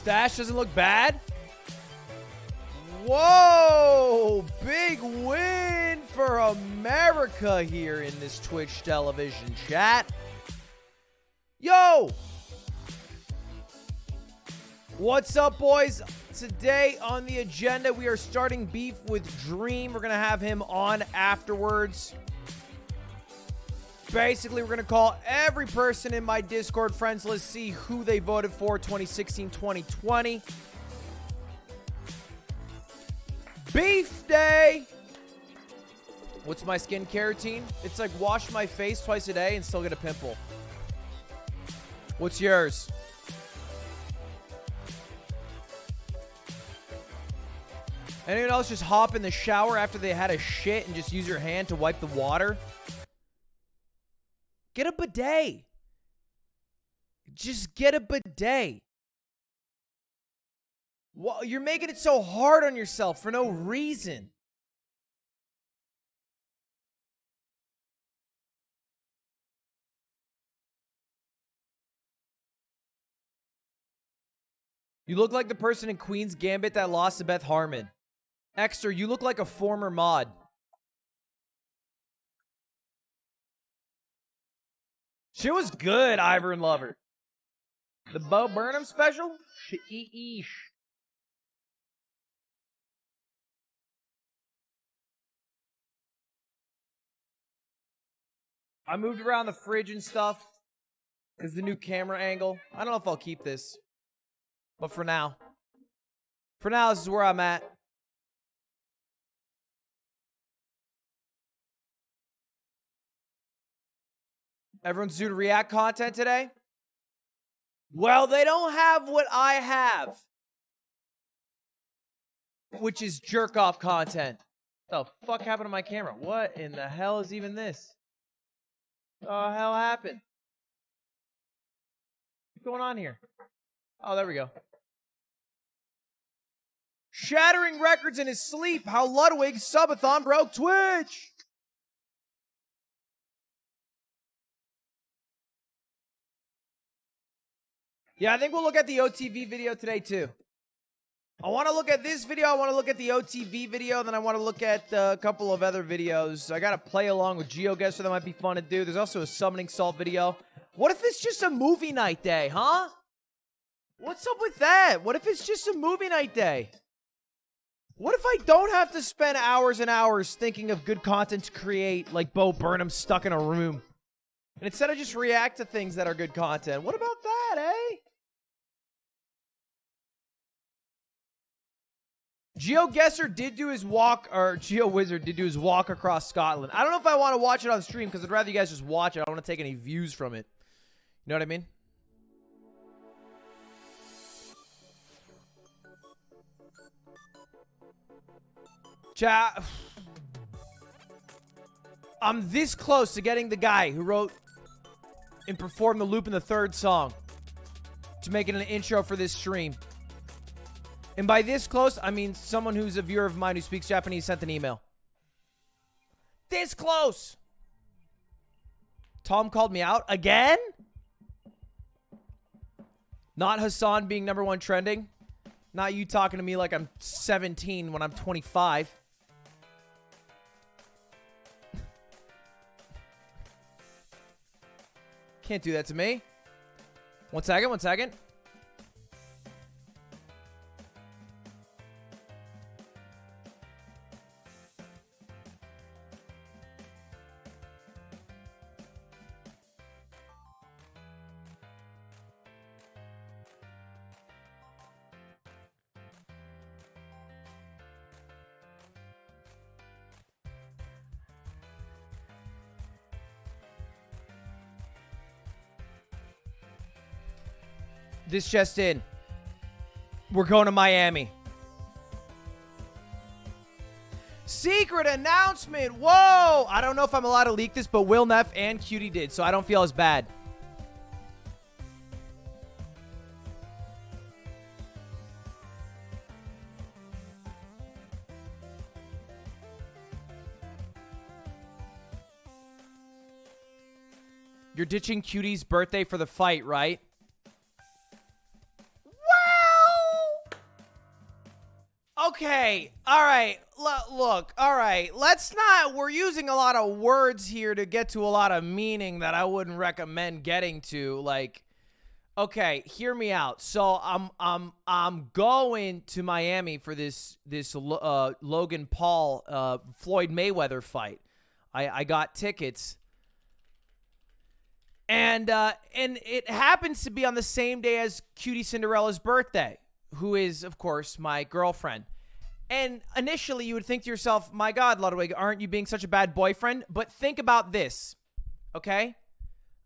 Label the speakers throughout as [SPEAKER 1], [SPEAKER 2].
[SPEAKER 1] Stash doesn't look bad. Whoa! Big win for America here in this Twitch television chat. Yo! What's up, boys? Today on the agenda, we are starting beef with Dream. We're going to have him on afterwards. Basically, we're going to call every person in my Discord friends list, see who they voted for 2016-2020. Beef day! What's my skincare routine? It's like wash my face twice a day and still get a pimple. What's yours? Anyone else just hop in the shower after they had a shit and just use your hand to wipe the water? Get a bidet. Just get a bidet. Well, you're making it so hard on yourself for no reason. You look like the person in Queen's Gambit that lost to Beth Harmon. Exter, you look like a former mod. She was good, Ivor and Lover. The Bo Burnham special? Sheesh. I moved around the fridge and stuff. Is the new camera angle. I don't know if I'll keep this. But for now. For now, this is where I'm at. Everyone's doing React content today? Well, they don't have what I have. Which is jerk-off content. What the fuck happened to my camera? What in the hell is even this? What the hell happened? What's going on here? Oh, there we go. Shattering records in his sleep. How Ludwig Subathon broke Twitch. Yeah, I think we'll look at the OTV video today, too. I want to look at this video. I want to look at the OTV video. Then I want to look at a couple of other videos. I got to play along with GeoGuessr. That might be fun to do. There's also a summoning salt video. What if it's just a movie night day, huh? What's up with that? What if it's just a movie night day? What if I don't have to spend hours and hours thinking of good content to create, like Bo Burnham stuck in a room? And instead I just react to things that are good content. What about that, eh? GeoGuessr did do his walk, or GeoWizard did do his walk across Scotland. I don't know if I want to watch it on stream, because I'd rather you guys just watch it. I don't want to take any views from it. You know what I mean? Chat. I'm this close to getting the guy who wrote and performed the loop in the third song to make it an intro for this stream. And by this close, I mean someone who's a viewer of mine who speaks Japanese sent an email. This close! Tom called me out again? Not Hassan being #1 trending. Not you talking to me like I'm 17 when I'm 25. Can't do that to me. One second. This just in. We're going to Miami. Secret announcement. Whoa. I don't know if I'm allowed to leak this, but Will Neff and Cutie did, so I don't feel as bad. You're ditching Cutie's birthday for the fight, right? Well, Okay. All right. Look. All right. Let's not. We're using a lot of words here to get to a lot of meaning that I wouldn't recommend getting to. Like, okay, hear me out. So I'm going to Miami for this Logan Paul Floyd Mayweather fight. I got tickets. And it happens to be on the same day as Cutie Cinderella's birthday, who is, of course, my girlfriend. And initially, you would think to yourself, my God, Ludwig, aren't you being such a bad boyfriend? But think about this, okay?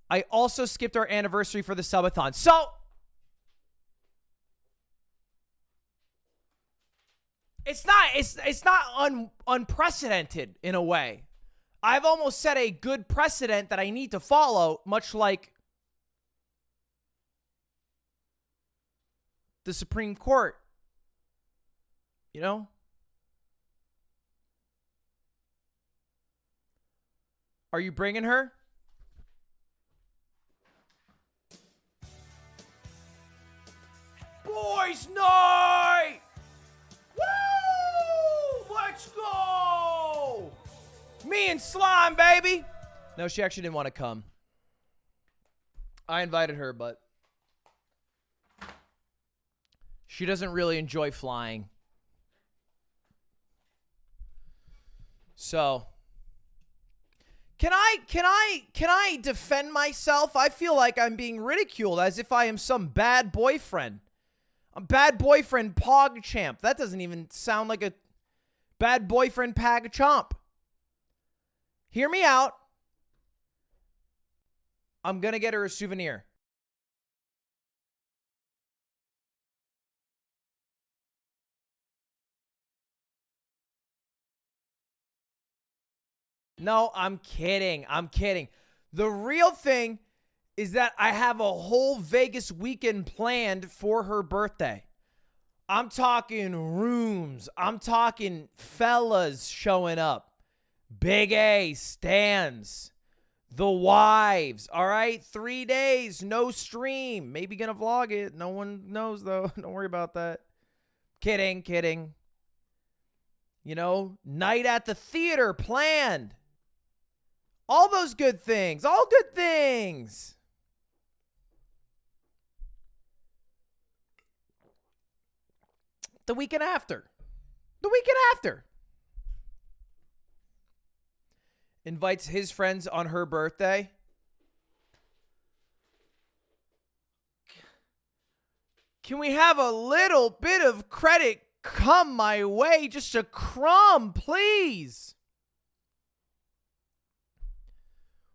[SPEAKER 1] I also skipped our anniversary for the Subathon. So, it's not unprecedented in a way. I've almost set a good precedent that I need to follow, much like the Supreme Court. You know? Are you bringing her? Boys night! Woo! Let's go! Me and Slime, baby! No, she actually didn't want to come. I invited her, but she doesn't really enjoy flying. So, can I defend myself? I feel like I'm being ridiculed as if I am some bad boyfriend. A bad boyfriend pog champ. That doesn't even sound like a bad boyfriend pag chomp. Hear me out. I'm gonna get her a souvenir. No, I'm kidding. I'm kidding. The real thing is that I have a whole Vegas weekend planned for her birthday. I'm talking rooms. I'm talking fellas showing up. Big A, stands. The wives. All right? 3 days, no stream. Maybe gonna vlog it. No one knows, though. Don't worry about that. Kidding, kidding. You know, night at the theater planned. All those good things. All good things. The weekend after. The weekend after. Invites his friends on her birthday. Can we have a little bit of credit come my way? Just a crumb, please.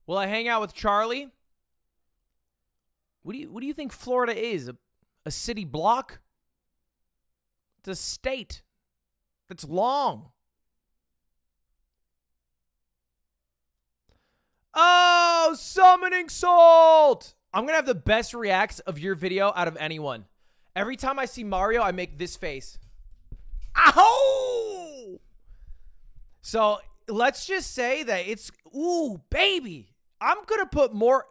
[SPEAKER 1] Will I hang out with Charlie? What do you think Florida is? A city block? It's a state that's long. Oh, summoning salt! I'm going to have the best reacts of your video out of anyone. Every time I see Mario, I make this face. Ow! So let's just say that it's, ooh, baby. I'm going to put more,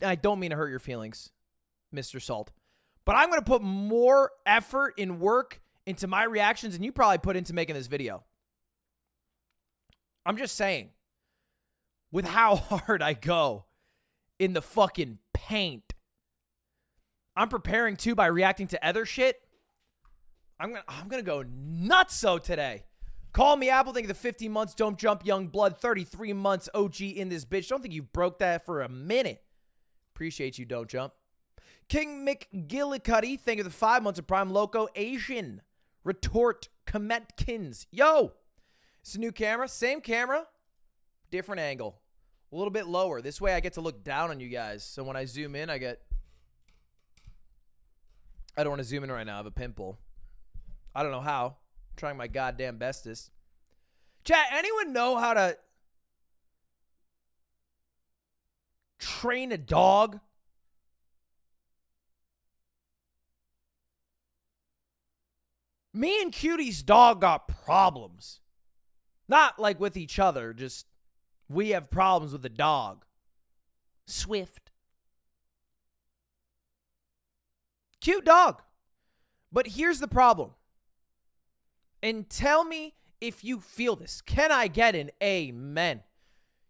[SPEAKER 1] I don't mean to hurt your feelings, Mr. Salt, but I'm going to put more effort and work into my reactions than you probably put into making this video. I'm just saying. With how hard I go in the fucking paint. I'm preparing too by reacting to other shit. I'm gonna go nutso today. Call me Apple, think of the 15 months, don't jump young blood, 33 months OG in this bitch. Don't think you broke that for a minute. Appreciate you, don't jump. King McGillicuddy, thank you for the 5 months of Prime Loco. Asian Retort Cometkins. Yo, it's a new camera, same camera. Different angle. A little bit lower. This way I get to look down on you guys. So when I zoom in, I don't want to zoom in right now. I have a pimple. I don't know how. I'm trying my goddamn bestest. Chat, anyone know how to train a dog? Me and Cutie's dog got problems. Not like with each other, just we have problems with the dog. Swift. Cute dog. But here's the problem. And tell me if you feel this. Can I get an amen?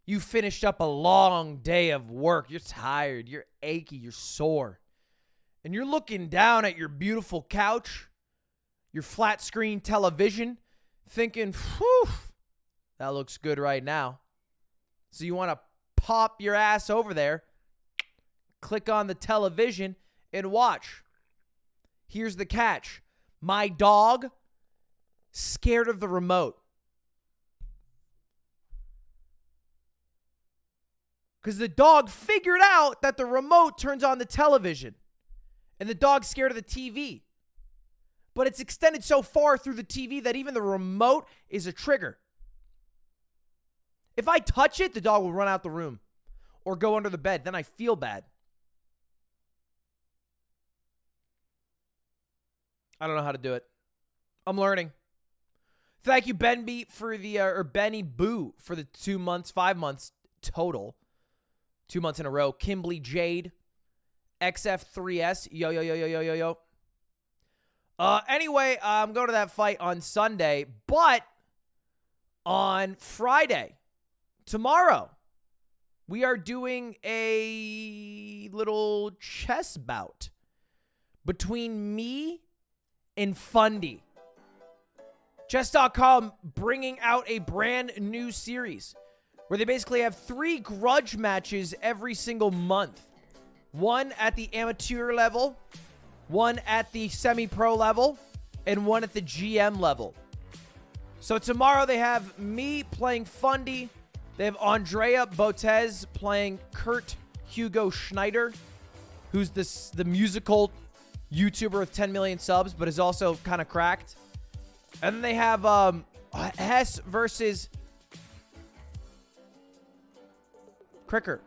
[SPEAKER 1] You finished up a long day of work. You're tired. You're achy. You're sore. And you're looking down at your beautiful couch, your flat screen television, thinking, whew, that looks good right now. So you want to pop your ass over there, click on the television, and watch. Here's the catch. My dog, scared of the remote. Because the dog figured out that the remote turns on the television. And the dog's scared of the TV. But it's extended so far through the TV that even the remote is a trigger. If I touch it, the dog will run out the room or go under the bed. Then I feel bad. I don't know how to do it. I'm learning. Thank you, Benby, for the, or Benny Boo for the 2 months, 5 months total. 2 months in a row. Kimberly Jade. XF3S. Yo, yo, yo, yo, yo, yo, yo. Anyway, I'm going to that fight on Sunday, but on Friday, tomorrow, we are doing a little chess bout between me and Fundy. Chess.com bringing out a brand new series where they basically have 3 grudge matches every single month. One at the amateur level, one at the semi-pro level, and one at the GM level. So tomorrow they have me playing Fundy. They have Andrea Botez playing Kurt Hugo Schneider, who's the musical YouTuber with 10 million subs, but is also kind of cracked. And then they have Hess versus Cricker.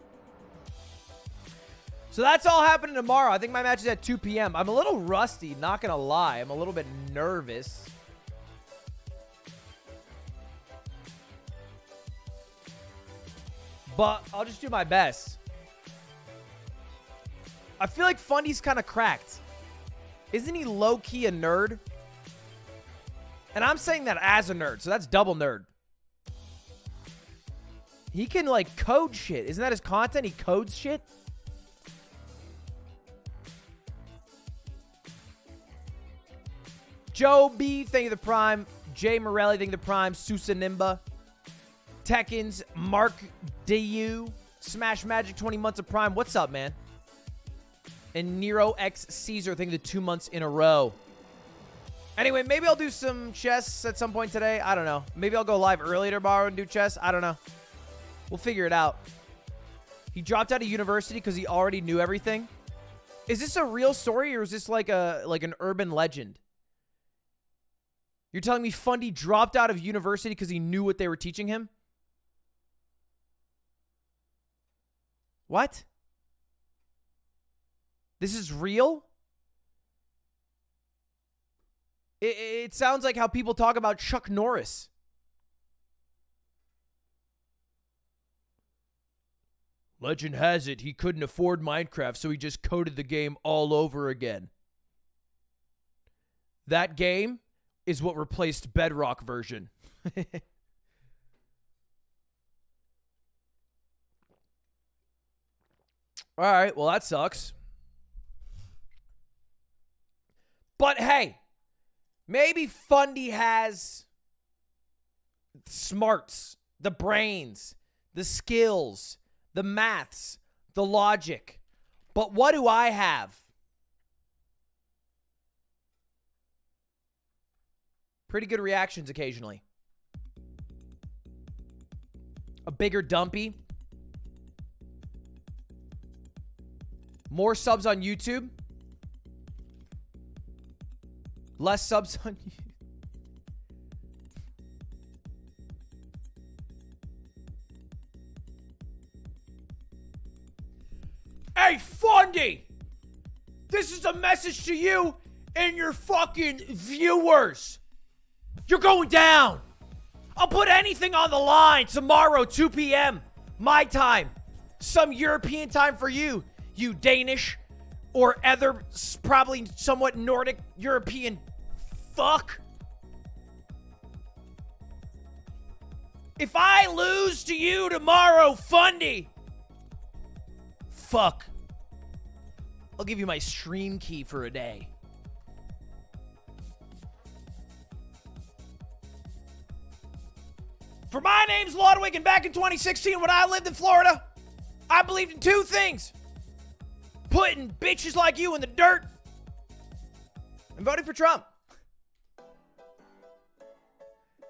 [SPEAKER 1] So that's all happening tomorrow. I think my match is at 2 p.m. I'm a little rusty, not going to lie. I'm a little bit nervous. But I'll just do my best. I feel like Fundy's kind of cracked. Isn't he low-key a nerd? And I'm saying that as a nerd, so that's double nerd. He can, like, code shit. Isn't that his content? He codes shit? Joe B, thank you the prime. Jay Morelli, thank you the prime. Susa Nimba. Tekkins, Mark DU. Smash Magic, 20 months of prime. What's up, man? And Nero X Caesar, thank you the 2 months in a row. Anyway, maybe I'll do some chess at some point today. I don't know. Maybe I'll go live early tomorrow and do chess. I don't know. We'll figure it out. He dropped out of university because he already knew everything. Is this a real story or is this like an urban legend? You're telling me Fundy dropped out of university because he knew what they were teaching him? What? This is real? It sounds like how people talk about Chuck Norris. Legend has it he couldn't afford Minecraft, so he just coded the game all over again. That game is what replaced Bedrock version. All right, well, that sucks. But hey, maybe Fundy has smarts, the brains, the skills, the maths, the logic. But what do I have? Pretty good reactions occasionally. A bigger dumpy. More subs on YouTube. Less subs on YouTube. Hey, Fundy! This is a message to you and your fucking viewers. You're going down. I'll put anything on the line tomorrow, 2 p.m. my time. Some European time for you, you Danish or other probably somewhat Nordic European fuck. If I lose to you tomorrow, Fundy, fuck. I'll give you my stream key for a day. For my name's Ludwig, and back in 2016 when I lived in Florida, I believed in two things. Putting bitches like you in the dirt and voting for Trump.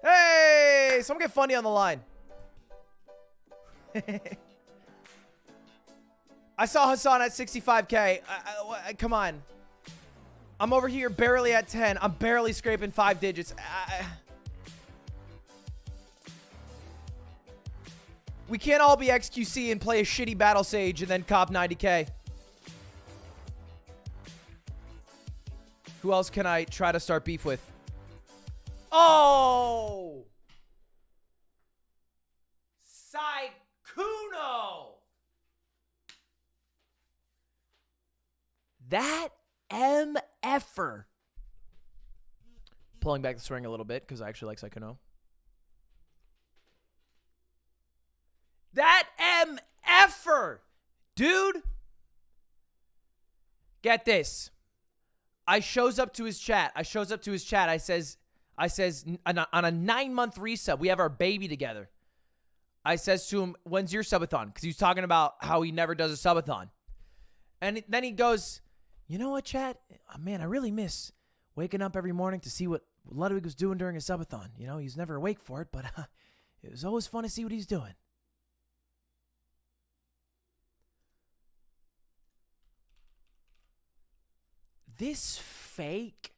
[SPEAKER 1] Hey, someone get Fundy on the line. I saw Hassan at 65K. Come on. I'm over here barely at 10. I'm barely scraping 5 digits. We can't all be XQC and play a shitty Battle Sage and then cop 90K. Who else can I try to start beef with? Oh! Saikuno! That MFer. Pulling back the string a little bit because I actually like Saikuno. That MFer! Dude! Get this. I shows up to his chat. I says, on a 9-month resub, we have our baby together. I says to him, when's your subathon? Because he's talking about how he never does a subathon. And then he goes, you know what, chat? Oh, man, I really miss waking up every morning to see what Ludwig was doing during his subathon. You know, he's never awake for it, but it was always fun to see what he's doing. This fake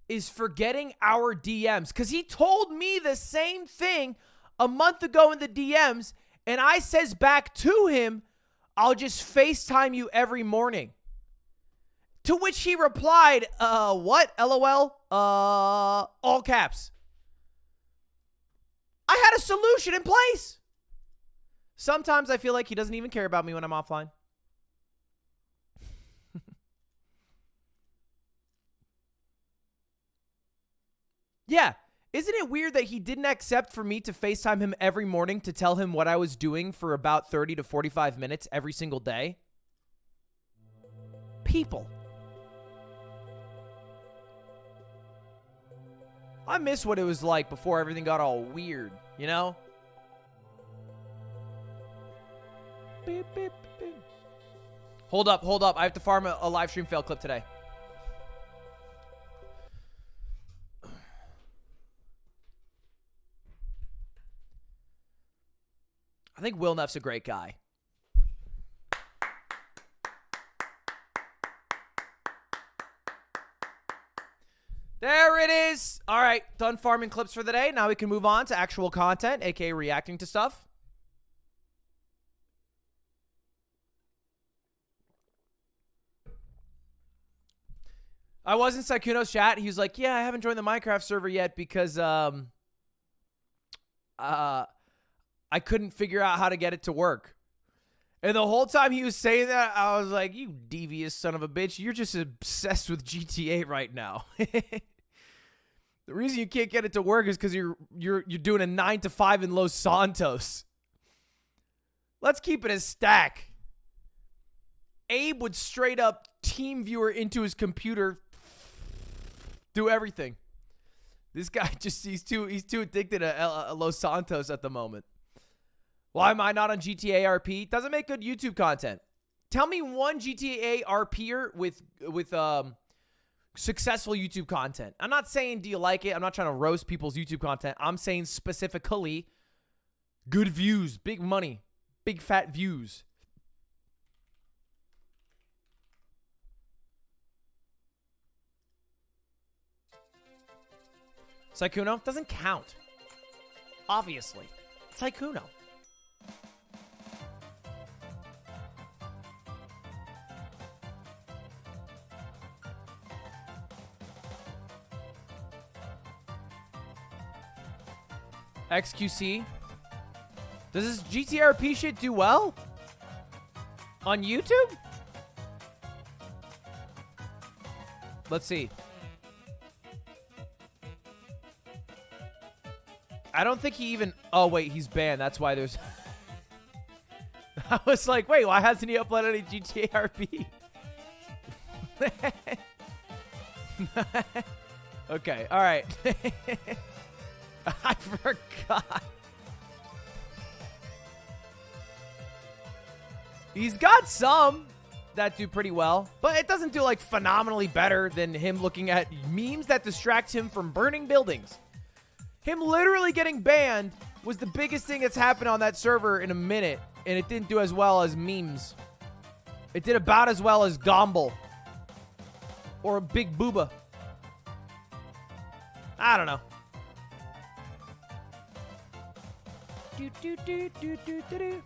[SPEAKER 1] is forgetting our DMs because he told me the same thing a month ago in the DMs, and I says back to him, I'll just FaceTime you every morning. To which he replied, what? LOL? All caps. I had a solution in place. Sometimes I feel like he doesn't even care about me when I'm offline. Yeah. Isn't it weird that he didn't accept for me to FaceTime him every morning to tell him what I was doing for about 30 to 45 minutes every single day? People. I miss what it was like before everything got all weird, you know? Beep, beep, beep. Hold up. I have to farm a live stream fail clip today. I think Will Neff's a great guy. There it is. All right, done farming clips for the day. Now we can move on to actual content, aka reacting to stuff. I was in Saikuno's chat. He was like, yeah, I haven't joined the Minecraft server yet because I couldn't figure out how to get it to work. And the whole time he was saying that, I was like, you devious son of a bitch. You're just obsessed with GTA right now. The reason you can't get it to work is because you're doing a 9 to 5 in Los Santos. Let's keep it a stack. Abe would straight up team viewer into his computer, do everything. This guy just, he's too addicted to Los Santos at the moment. Why am I not on GTA RP? Doesn't make good YouTube content. Tell me one GTA RPer with successful YouTube content. I'm not saying do you like it. I'm not trying to roast people's YouTube content. I'm saying specifically good views, big money, big fat views. Saikuno doesn't count. Obviously. Saikuno. XQC. Does this GTRP shit do well? On YouTube? Let's see. I don't think he even... Oh, wait, he's banned. That's why there's... I was like, wait, why hasn't he uploaded any GTA RP? Okay, all right. I forgot. He's got some that do pretty well, but it doesn't do, like, phenomenally better than him looking at memes that distract him from burning buildings. Him literally getting banned was the biggest thing that's happened on that server in a minute, and it didn't do as well as memes. It did about as well as Gomble. Or Big Booba. I don't know. Do, do, do, do, do, do, do.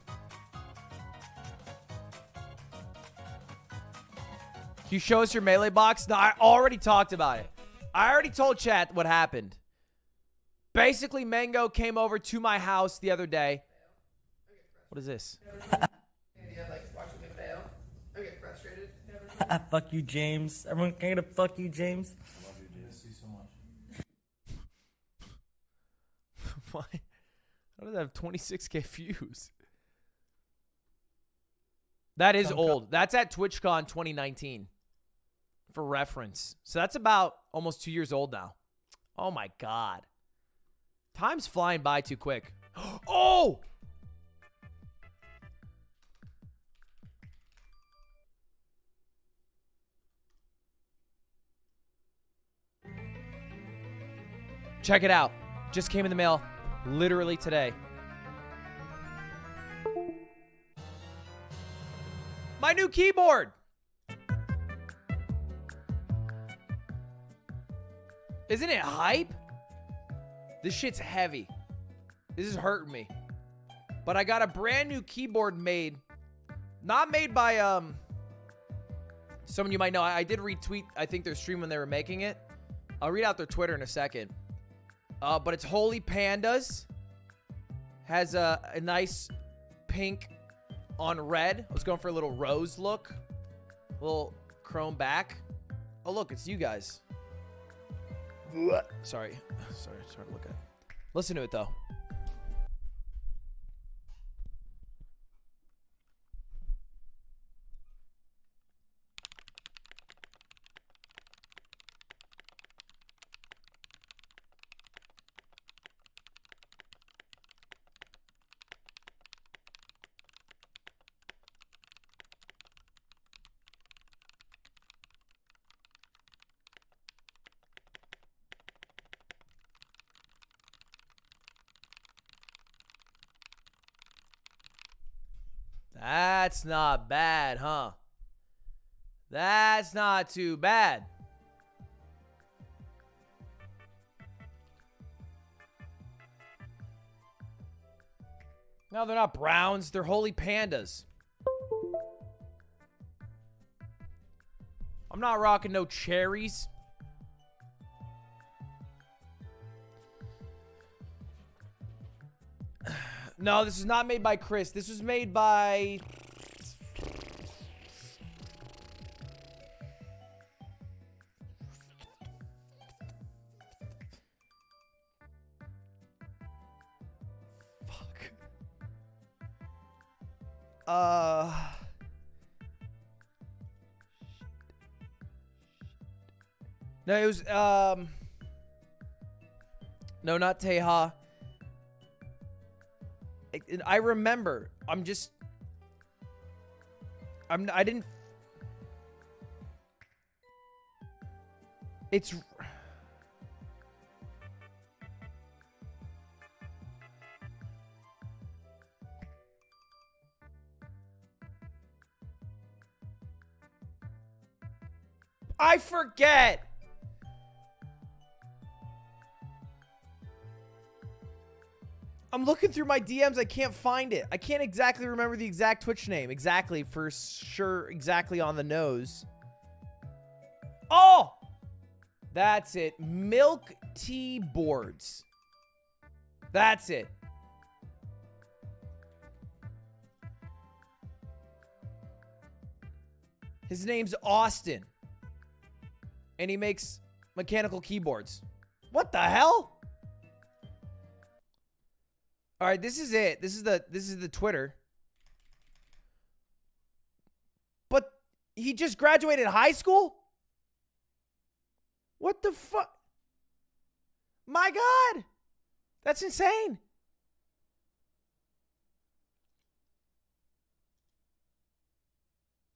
[SPEAKER 1] Can you show us your melee box? No, I already talked about it. I already told chat what happened. Basically, Mango came over to my house the other day. What is this?
[SPEAKER 2] Fuck you, James. Everyone can get a fuck you, James.
[SPEAKER 3] I love you, James. See you so much.
[SPEAKER 1] Why? How does that have 26K views? That is old. That's at TwitchCon 2019. For reference. So that's about almost 2 years old now. Oh my god. Time's flying by too quick. Oh! Check it out. Just came in the mail literally today. My new keyboard. Isn't it hype? This shit's heavy. This is hurting me. But I got a brand new keyboard made. Not made by, someone you might know. I did retweet, I think, their stream when they were making it. I'll read out their Twitter in a second. But it's Holy Pandas. Has a nice pink on red. I was going for a little rose look. A little chrome back. Oh, look, it's you guys. Sorry. Sorry to look at. Listen to it, though. That's not bad, huh? That's not too bad. No, they're not browns. They're Holy Pandas. I'm not rocking no cherries. No, this is not made by Chris. This was made by... Fuck. No, it was, no, not Teha. I remember. I didn't. It's. I forget. I'm looking through my DMs. I can't find it. I can't exactly remember the exact Twitch name. Exactly, for sure. Exactly on the nose. Oh! That's it. Milk tea boards. That's it. His name's Austin. And he makes mechanical keyboards. What the hell? All right, this is it. This is the Twitter. But he just graduated high school? What the fuck? My God. That's insane.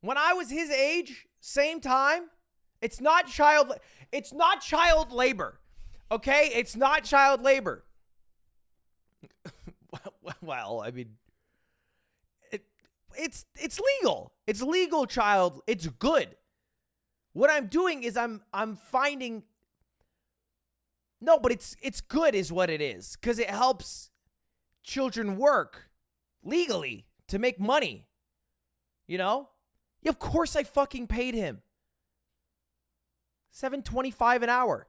[SPEAKER 1] When I was his age, same time, it's not child labor. Okay? It's not child labor. Well, I mean, it's legal. It's legal child. It's good. What I'm doing is I'm finding. No, but it's good is what it is, because it helps children work legally to make money. You know? Yeah, of course I fucking paid him $7.25 an hour,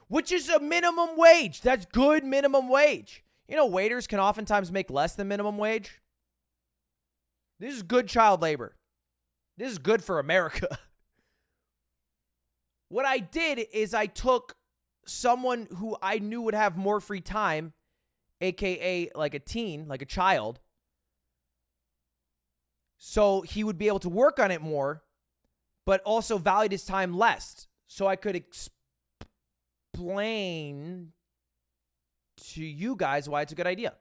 [SPEAKER 1] which is a minimum wage. That's good minimum wage. You know, waiters can oftentimes make less than minimum wage. This is good child labor. This is good for America. What I did is I took someone who I knew would have more free time, aka like a teen, like a child, so he would be able to work on it more, but also valued his time less, so I could explain to you guys why it's a good idea.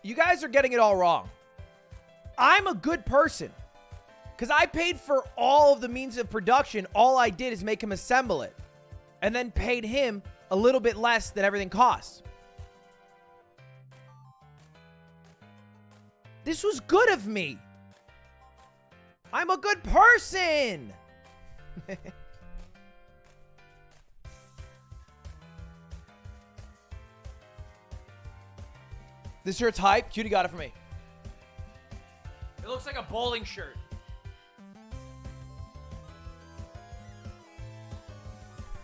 [SPEAKER 1] You guys are getting it all wrong. I'm a good person because I paid for all of the means of production. All I did is make him assemble it and then paid him a little bit less than everything costs. This was good of me. I'm a good person. This shirt's hype. Cutie got it for me. It looks like a bowling shirt.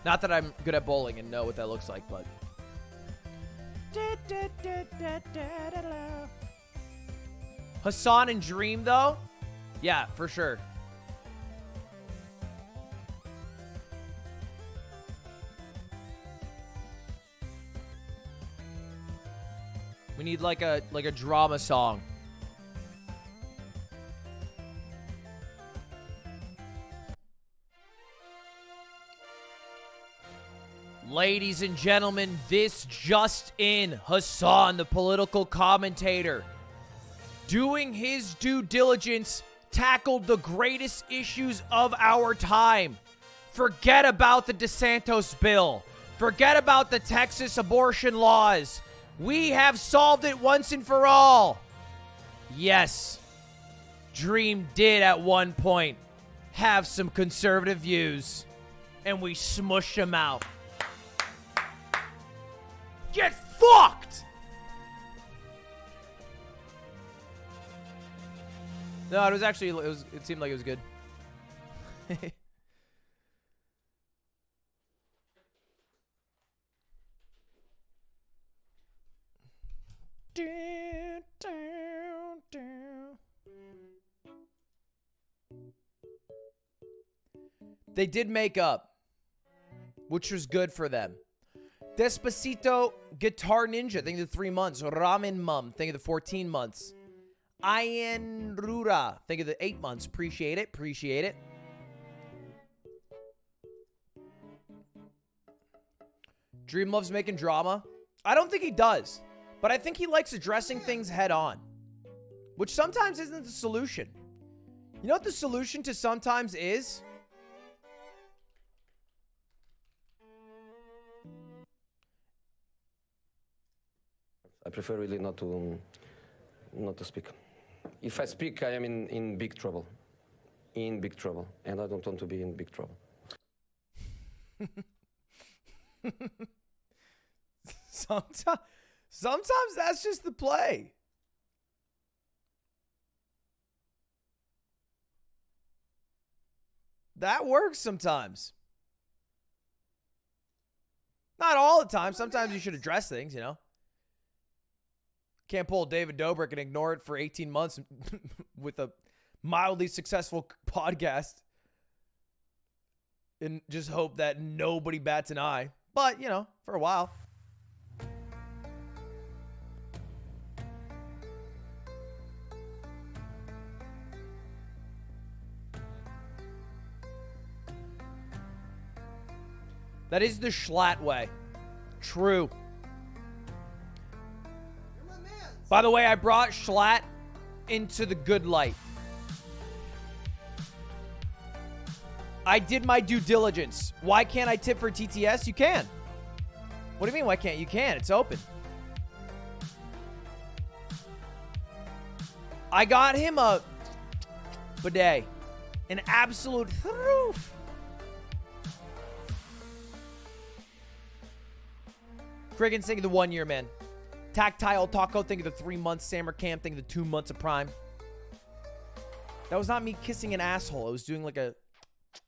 [SPEAKER 1] Not that I'm good at bowling and know what that looks like, but. Hassan and Dream, though? Yeah, for sure. We need like a drama song. Ladies and gentlemen, this just in. Hassan, the political commentator, doing his due diligence, tackled the greatest issues of our time. Forget about the DeSantis bill. Forget about the Texas abortion laws. We have solved it once and for all. Yes, Dream did at one point have some conservative views, and we smushed him out. Get fucked! No, it was actually, it seemed like it was good. They did make up, which was good for them. Despacito, Guitar Ninja, think of the 3 months. Ramen Mum, think of the 14 months. Ayan Rura, think of the 8 months. Appreciate it, appreciate it. Dream loves making drama. I don't think he does, but I think he likes addressing things head on, which sometimes isn't the solution. You know what the solution to sometimes is?
[SPEAKER 4] I prefer really not to speak. If I speak, I am in big trouble. In big trouble. And I don't want to be in big trouble.
[SPEAKER 1] Sometimes that's just the play. That works sometimes. Not all the time. Sometimes you should address things, you know. Can't pull David Dobrik and ignore it for 18 months with a mildly successful podcast and just hope that nobody bats an eye. But, you know, for a while. That is the Schlatt way. True. By the way, I brought Schlatt into the good light. I did my due diligence. Why can't I tip for TTS? You can. What do you mean, why can't you? Can. It's open. I got him a bidet. An absolute roof. Krigan, think of the 1 year, man. Tactile Taco, think of the 3 months. Samarcam, think of the 2 months of Prime. That was not me kissing an asshole. I was doing like a,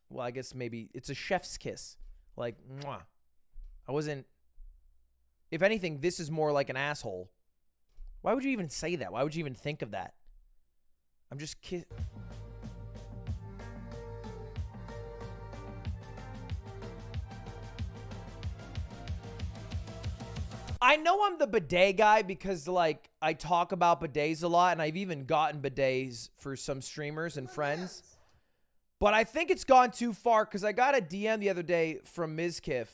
[SPEAKER 1] well, I guess maybe it's a chef's kiss. Like, mwah. I wasn't, if anything, this is more like an asshole. Why would you even say that? Why would you even think of that? I'm just kidding. I know I'm the bidet guy because, like, I talk about bidets a lot, and I've even gotten bidets for some streamers and friends. But I think it's gone too far because I got a DM the other day from Mizkiff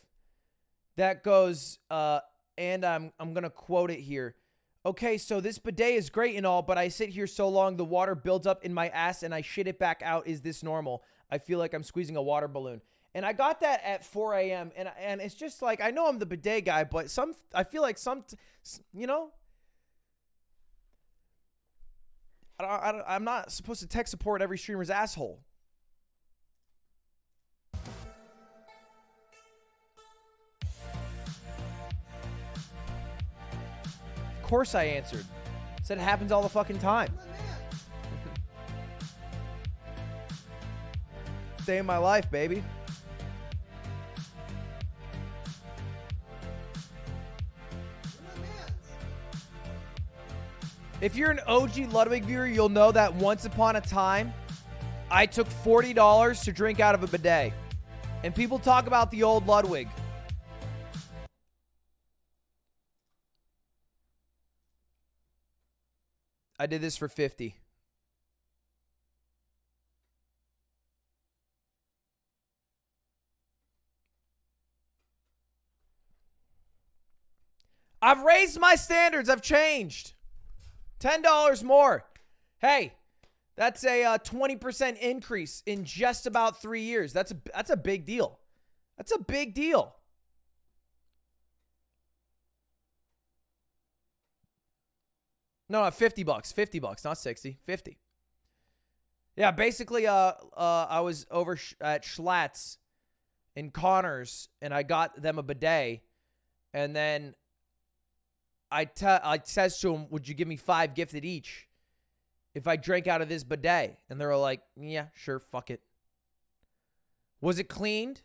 [SPEAKER 1] that goes, and I'm going to quote it here. Okay, so this bidet is great and all, but I sit here so long, the water builds up in my ass, and I shit it back out. Is this normal? I feel like I'm squeezing a water balloon. And I got that at 4 a.m. And it's just like, I know I'm the bidet guy, but I feel like you know, I'm not supposed to tech support every streamer's asshole. Of course I answered. Said it happens all the fucking time. Day in my life, baby. If you're an OG Ludwig viewer, you'll know that once upon a time, I took $40 to drink out of a bidet. And people talk about the old Ludwig. I did this for 50. I've raised my standards. I've changed. $10 more. Hey, that's a 20% increase in just about 3 years. That's a big deal. That's a big deal. No, $50. $50, not 60. 50. Yeah, basically, I was over at Schlatt's in Connors, and I got them a bidet, and then I says to him, would you give me 5 gifted each if I drank out of this bidet? And they were like, yeah, sure, fuck it. Was it cleaned?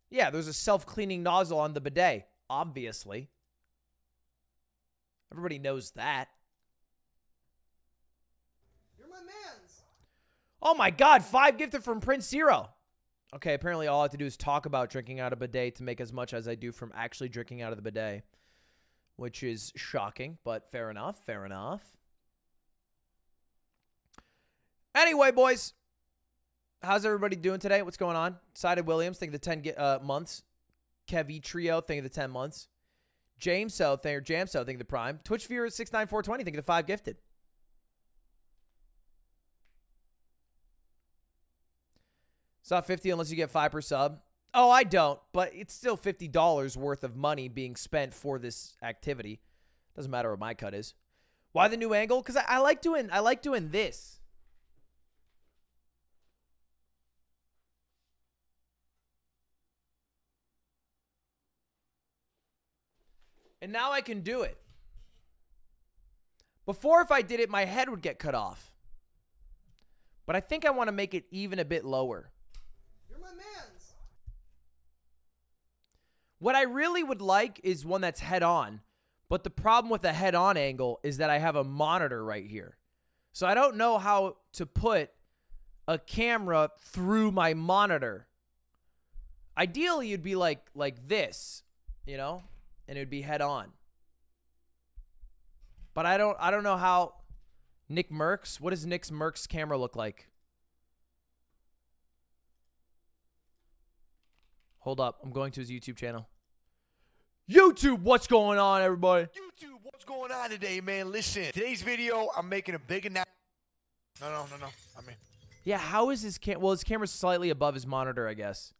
[SPEAKER 1] Yeah, there's a self-cleaning nozzle on the bidet, obviously. Everybody knows that. You're my mans. Oh my God, 5 gifted from Prince Zero. Okay, apparently all I have to do is talk about drinking out of a bidet to make as much as I do from actually drinking out of the bidet. Which is shocking, but fair enough, fair enough. Anyway, boys, how's everybody doing today? What's going on? Sided Williams, think of the 10 months. Kevi Trio, think of the 10 months. Jamso, think of the Prime. Twitch viewer 69420, think of the 5 gifted. It's not 50 unless you get 5 per sub. Oh, I don't, but it's still $50 worth of money being spent for this activity. Doesn't matter what my cut is. Why the new angle? Because I like doing this. And now I can do it. Before, if I did it, my head would get cut off. But I think I want to make it even a bit lower. You're my mans. What I really would like is one that's head on. But the problem with the head on angle is that I have a monitor right here. So I don't know how to put a camera through my monitor. Ideally, you'd be like this, you know, and it would be head on. But I don't know how. Nick Merckx, what does Nick Merckx' camera look like? Hold up, I'm going to his YouTube channel. YouTube, what's going on, everybody?
[SPEAKER 5] YouTube, what's going on today, man? Listen, today's video, I'm making a big announcement. No. I mean,
[SPEAKER 1] Yeah, how is his well, his camera's slightly above his monitor, I guess.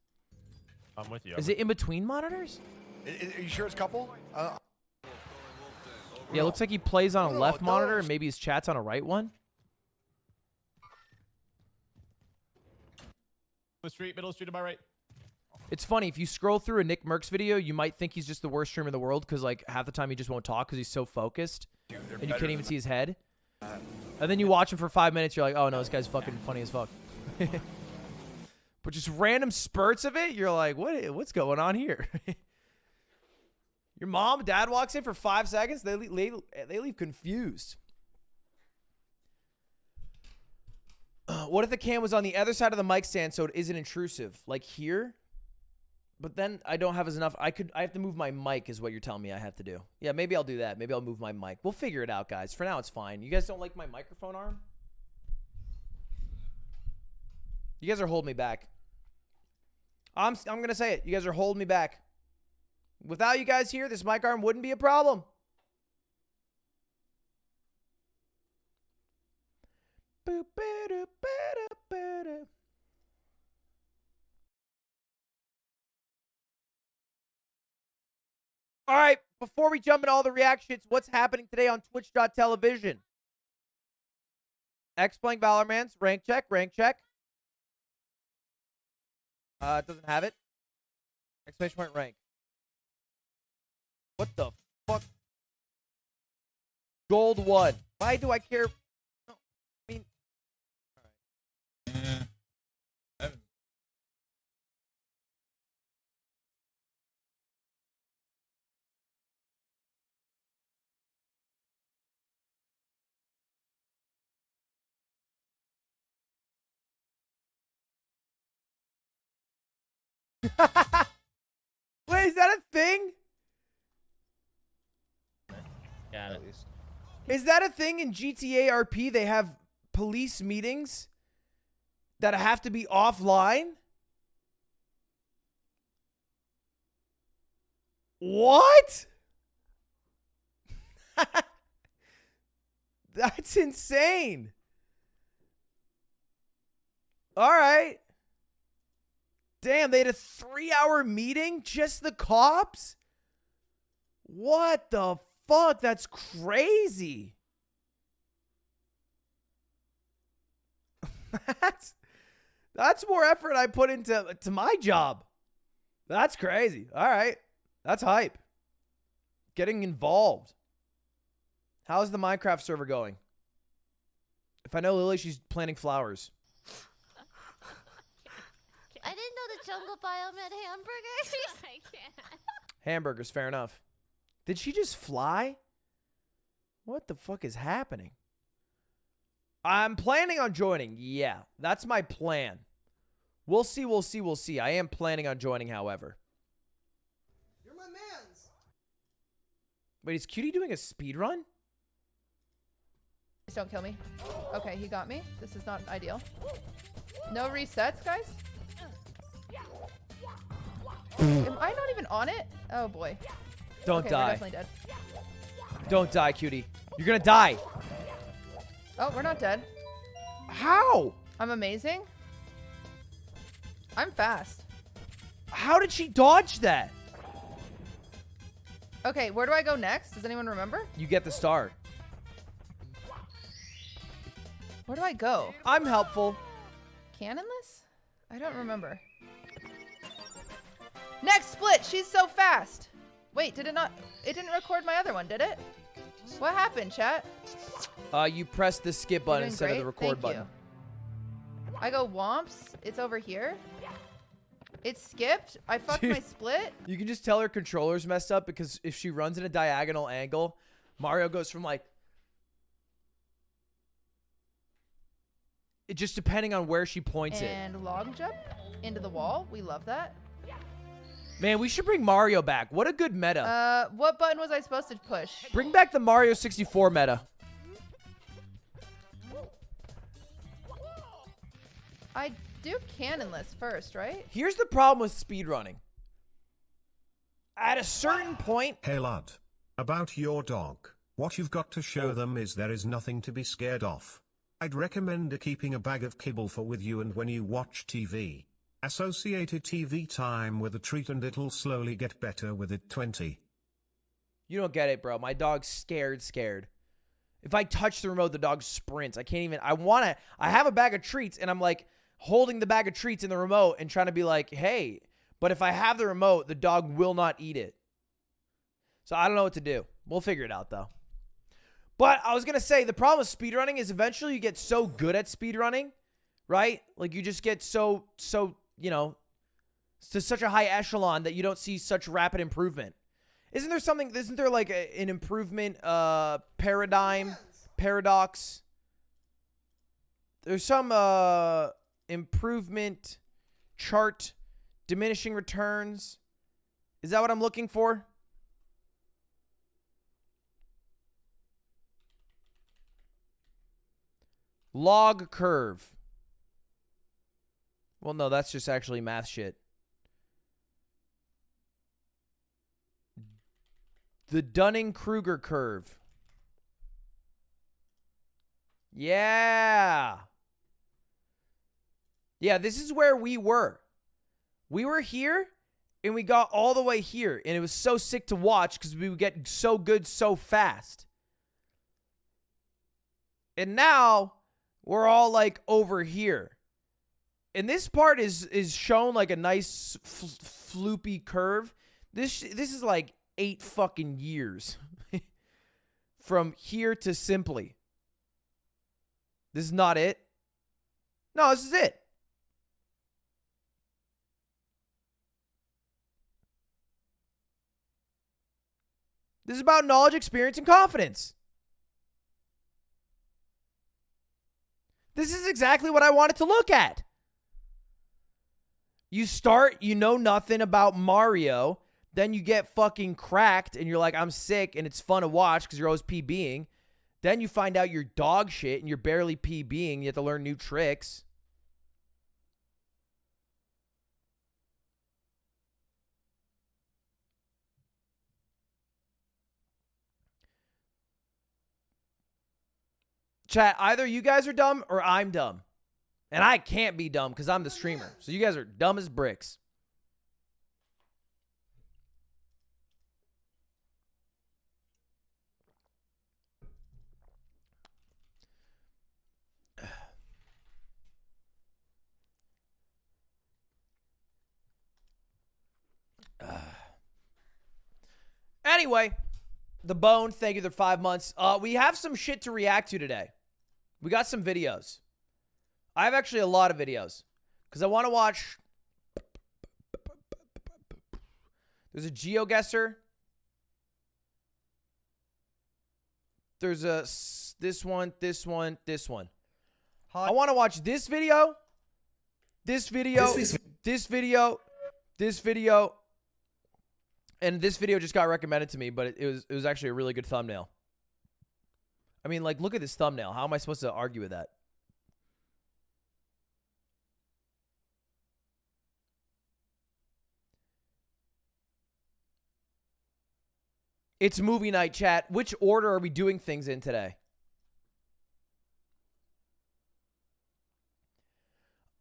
[SPEAKER 6] I'm with you.
[SPEAKER 1] Is it in between monitors?
[SPEAKER 5] are you sure it's a couple?
[SPEAKER 1] Yeah, it looks like he plays on a
[SPEAKER 5] No,
[SPEAKER 1] left
[SPEAKER 5] no.
[SPEAKER 1] monitor and maybe his chat's on a right one.
[SPEAKER 6] Middle street to my right.
[SPEAKER 1] It's funny, if you scroll through a Nick Merckx video, you might think he's just the worst streamer in the world because like half the time he just won't talk because he's so focused and you can't even see his head. And then you watch him for 5 minutes, you're like, oh no, this guy's fucking funny as fuck. But just random spurts of it, you're like, what's going on here? Your mom, dad walks in for 5 seconds, they leave confused. What if the cam was on the other side of the mic stand so it isn't intrusive? Like here? But then I don't have enough. I have to move my mic is what you're telling me I have to do. Yeah, maybe I'll do that. Maybe I'll move my mic. We'll figure it out, guys. For now, it's fine. You guys don't like my microphone arm? You guys are holding me back. I'm going to say it. You guys are holding me back. Without you guys here, this mic arm wouldn't be a problem. All right, before we jump into all the reactions, what's happening today on Twitch.tv? X playing Valormans, rank check. It doesn't have it. Exclamation point rank. What the fuck? Gold 1. Why do I care? No, I mean, all right. Wait, is that a thing?
[SPEAKER 2] Got it.
[SPEAKER 1] Is that a thing in GTA RP? They have police meetings that have to be offline? What? That's insane. All right. Damn, they had a 3-hour meeting? Just the cops? What the fuck? That's crazy. That's more effort I put into my job. That's crazy. All right. That's hype. Getting involved. How's the Minecraft server going? If I know Lily, she's planting flowers.
[SPEAKER 7] I didn't know the jungle biome had hamburgers. I can't.
[SPEAKER 1] Hamburgers, fair enough. Did she just fly? What the fuck is happening? I'm planning on joining. Yeah, that's my plan. We'll see. I am planning on joining, however.
[SPEAKER 8] You're my mans.
[SPEAKER 1] Wait, is Cutie doing a speed run?
[SPEAKER 9] Please don't kill me. Okay, he got me. This is not ideal. No resets, guys? Am I not even on it? Oh boy.
[SPEAKER 1] Don't
[SPEAKER 9] Okay,
[SPEAKER 1] die.
[SPEAKER 9] we're definitely dead.
[SPEAKER 1] Don't die, Cutie. You're gonna die.
[SPEAKER 9] Oh, we're not dead.
[SPEAKER 1] How?
[SPEAKER 9] I'm amazing. I'm fast.
[SPEAKER 1] How did she dodge that?
[SPEAKER 9] Okay, where do I go next? Does anyone remember?
[SPEAKER 1] You get the star.
[SPEAKER 9] Where do I go?
[SPEAKER 1] I'm helpful.
[SPEAKER 9] Cannonless? I don't remember. Next split! She's so fast! Wait, did it not? It didn't record my other one, did it? What happened, chat?
[SPEAKER 1] You press the skip button instead of the record button.
[SPEAKER 9] You. I go womps. It's over here. It skipped. I fucked my split.
[SPEAKER 1] You can just tell her controller's messed up because if she runs in a diagonal angle, Mario goes from like just depending on where she points it.
[SPEAKER 9] And long jump into the wall. We love that.
[SPEAKER 1] Man, we should bring Mario back. What a good meta.
[SPEAKER 9] What button was I supposed to push?
[SPEAKER 1] Bring back the Mario 64 meta.
[SPEAKER 9] I do cannonless first, right?
[SPEAKER 1] Here's the problem with speedrunning. At a certain point...
[SPEAKER 10] Hey lad. About your dog, what you've got to show them is there is nothing to be scared of. I'd recommend keeping a bag of kibble for with you, and when you watch TV, associated TV time with a treat, and it'll slowly get better with it. 20.
[SPEAKER 1] You don't get it, bro. My dog's scared. If I touch the remote, the dog sprints. I can't even... I have a bag of treats, and I'm like holding the bag of treats in the remote and trying to be like, hey... But if I have the remote, the dog will not eat it. So I don't know what to do. We'll figure it out, though. But I was going to say, the problem with speedrunning is eventually you get so good at speedrunning, right? Like, you just get so, you know, to such a high echelon that you don't see such rapid improvement. Isn't there like an improvement paradox? There's some improvement chart. Diminishing returns. Is that what I'm looking for? Log curve. Well, no, that's just actually math shit. The Dunning-Kruger curve. Yeah. Yeah, this is where we were. We were here, and we got all the way here, and it was so sick to watch because we would get so good so fast. And now, we're all, like, over here. And this part is shown like a nice floopy curve. This is like 8 fucking years from here to simply. This is not it. No, this is it. This is about knowledge, experience, and confidence. This is exactly what I wanted to look at. You start, you know nothing about Mario, then you get fucking cracked, and you're like, I'm sick, and it's fun to watch because you're always PBing. Then you find out you're dog shit, and you're barely PBing. You have to learn new tricks. Chat, either you guys are dumb or I'm dumb. And I can't be dumb because I'm the streamer. So you guys are dumb as bricks. Anyway, the bone, thank you for 5 months. We have some shit to react to today. We got some videos. I have actually a lot of videos because I want to watch. There's a GeoGuessr. There's a this one. I want to watch this video, this video, and this video just got recommended to me, but it was actually a really good thumbnail. I mean, like, look at this thumbnail. How am I supposed to argue with that? It's movie night, chat. Which order are we doing things in today?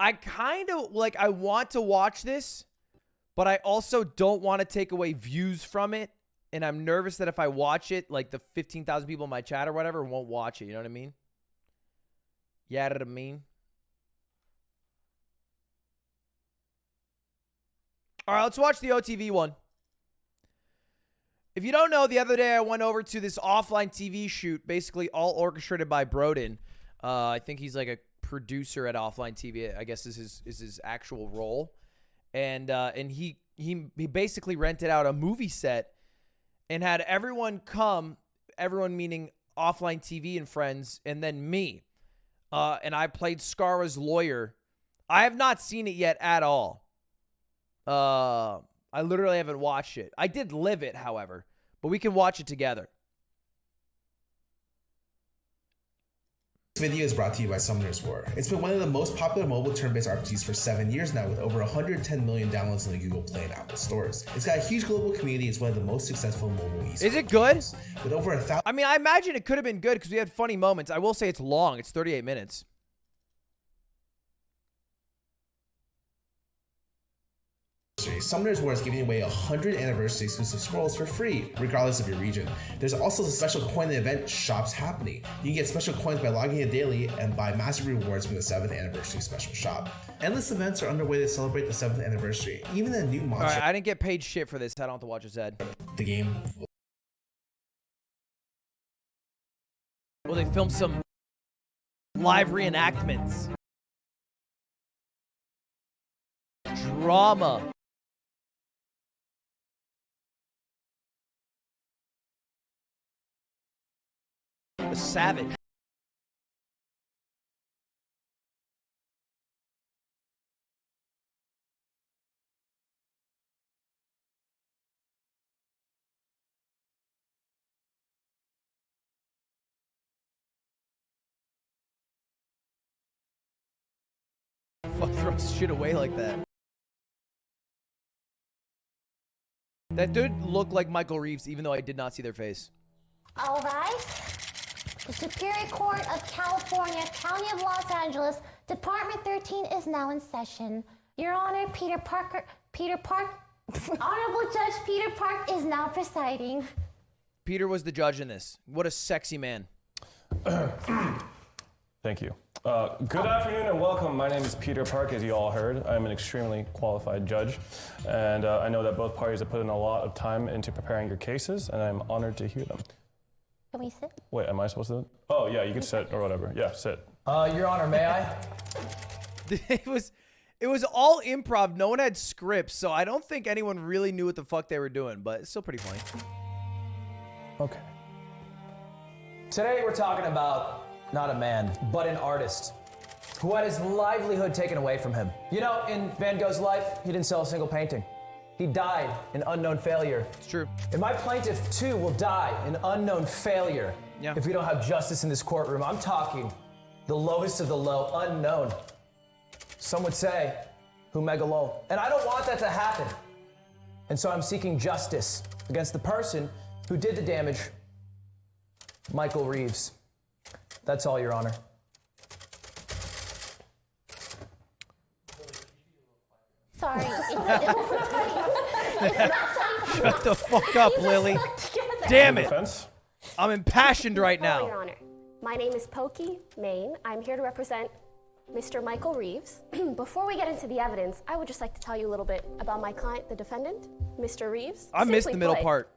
[SPEAKER 1] I kind of, like, I want to watch this, but I also don't want to take away views from it. And I'm nervous that if I watch it, like the 15,000 people in my chat or whatever won't watch it. You know what I mean? Yeah, what I mean? All right, let's watch the OTV one. If you don't know, the other day I went over to this OfflineTV shoot, basically all orchestrated by Broden. I think he's like a producer at OfflineTV. I guess is his actual role. And he basically rented out a movie set and had everyone come, everyone meaning OfflineTV and friends, and then me. and I played Scarra's lawyer. I have not seen it yet at all. I literally haven't watched it. I did live it, however, but we can watch it together.
[SPEAKER 11] This video is brought to you by Summoner's War. It's been one of the most popular mobile turn-based RPGs for 7 years now, with over 110 million downloads in the Google Play and Apple stores. It's got a huge global community. It's one of the most successful mobile esports.
[SPEAKER 1] Is it good?
[SPEAKER 11] With over 1,000.
[SPEAKER 1] I mean, I imagine it could have been good because we had funny moments. I will say it's long. It's 38 minutes.
[SPEAKER 11] Summoner's War is giving away 100 anniversary exclusive scrolls for free, regardless of your region. There's also a special coin event shops happening. You can get special coins by logging in daily and buy massive rewards from the 7th anniversary special shop. Endless events are underway to celebrate the 7th anniversary. Even a new monster.
[SPEAKER 1] Alright, I didn't get paid shit for this. I don't have to watch his head.
[SPEAKER 11] The game.
[SPEAKER 1] Will they film some live reenactments? Drama. The savage. Fuck throws shit away like that. That dude looked like Michael Reeves, even though I did not see their face.
[SPEAKER 7] All right. The Superior Court of California, County of Los Angeles, Department 13 is now in session. Your Honor, Honorable Judge Peter Park is now presiding.
[SPEAKER 1] Peter was the judge in this. What a sexy man.
[SPEAKER 12] Thank you. Good afternoon and welcome. My name is Peter Park, as you all heard. I'm an extremely qualified judge, and I know that both parties have put in a lot of time into preparing your cases, and I'm honored to hear them.
[SPEAKER 7] Can we sit?
[SPEAKER 12] Wait, am I supposed to? Oh, yeah, you can sit or whatever. Yeah, sit.
[SPEAKER 3] Your Honor, may I?
[SPEAKER 1] It was all improv. No one had scripts, so I don't think anyone really knew what the fuck they were doing, but it's still pretty funny.
[SPEAKER 12] Okay.
[SPEAKER 3] Today we're talking about not a man, but an artist who had his livelihood taken away from him. You know, in Van Gogh's life, he didn't sell a single painting. He died an unknown failure.
[SPEAKER 1] It's true.
[SPEAKER 3] And my plaintiff, too, will die an unknown failure if we don't have justice in this courtroom. I'm talking the lowest of the low, unknown. Some would say, who megalo. And I don't want that to happen. And so I'm seeking justice against the person who did the damage, Michael Reeves. That's all, Your Honor.
[SPEAKER 7] Sorry.
[SPEAKER 1] Shut the fuck up, Lily. Damn it. I'm impassioned right now.
[SPEAKER 13] Your Honor. My name is Pokey Maine. I'm here to represent Mr. Michael Reeves. Before we get into the evidence, I would just like to tell you a little bit about my client, the defendant, Mr. Reeves.
[SPEAKER 1] I missed the middle
[SPEAKER 13] Simply put,
[SPEAKER 1] part.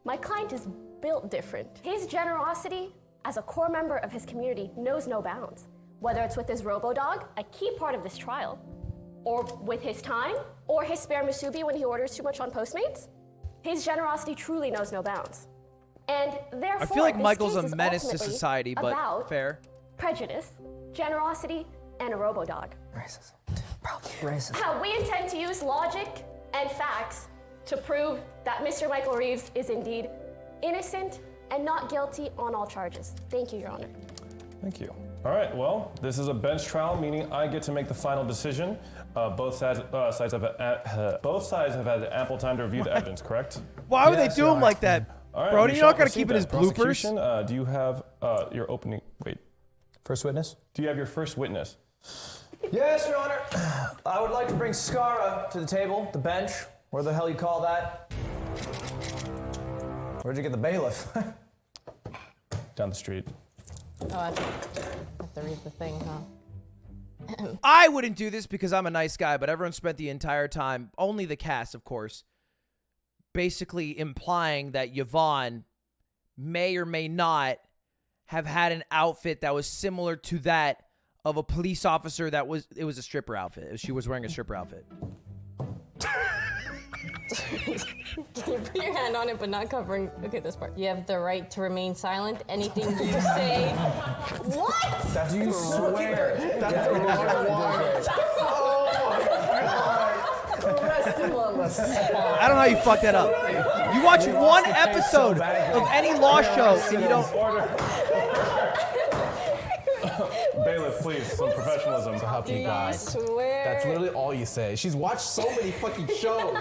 [SPEAKER 13] My client is built different. His generosity as a core member of his community knows no bounds. Whether it's with his robo-dog, a key part of this trial, or with his time, or his spare Musubi when he orders too much on Postmates, his generosity truly knows no bounds. And therefore,
[SPEAKER 1] I feel like
[SPEAKER 13] this
[SPEAKER 1] Michael's
[SPEAKER 13] case
[SPEAKER 1] a
[SPEAKER 13] is
[SPEAKER 1] menace to
[SPEAKER 13] ultimately
[SPEAKER 1] society, but
[SPEAKER 13] about
[SPEAKER 1] fair.
[SPEAKER 13] prejudice, generosity, and a robo-dog.
[SPEAKER 3] Racism. Probably racism.
[SPEAKER 13] Now, we intend to use logic and facts to prove that Mr. Michael Reeves is indeed innocent and not guilty on all charges. Thank you, Your Honor.
[SPEAKER 12] Thank you. All right, well, this is a bench trial, meaning I get to make the final decision. Both sides have had ample time to review the evidence, correct?
[SPEAKER 1] Why would they do him like that?
[SPEAKER 12] All right,
[SPEAKER 1] Brody,
[SPEAKER 12] we
[SPEAKER 1] you're not
[SPEAKER 12] shall
[SPEAKER 1] going to keep it
[SPEAKER 12] proceed
[SPEAKER 1] as
[SPEAKER 12] then.
[SPEAKER 1] bloopers?
[SPEAKER 12] Prosecution, do you have your opening... Wait.
[SPEAKER 3] First witness?
[SPEAKER 12] Do you have your first witness?
[SPEAKER 3] Yes, Your Honor. I would like to bring Scarra to the table, the bench, where the hell you call that. Where'd you get the bailiff?
[SPEAKER 12] Down the street.
[SPEAKER 14] Oh, I have to read the thing, huh?
[SPEAKER 1] I wouldn't do this because I'm a nice guy, but everyone spent the entire time, only the cast, of course, basically implying that Yvonne may or may not have had an outfit that was similar to that of a police officer it was a stripper outfit. She was wearing a stripper outfit.
[SPEAKER 14] Can you put your hand on it but not covering? Okay, this part. You have the right to remain silent. Anything you say. What?
[SPEAKER 3] That's you swear.
[SPEAKER 11] That's the wrong one.
[SPEAKER 1] I don't know how you fucked that up. You watch one episode of any law show and you don't.
[SPEAKER 12] Bailiff, please, some professionalism to help you guys.
[SPEAKER 14] Swear.
[SPEAKER 11] That's literally all you say. She's watched so many fucking shows.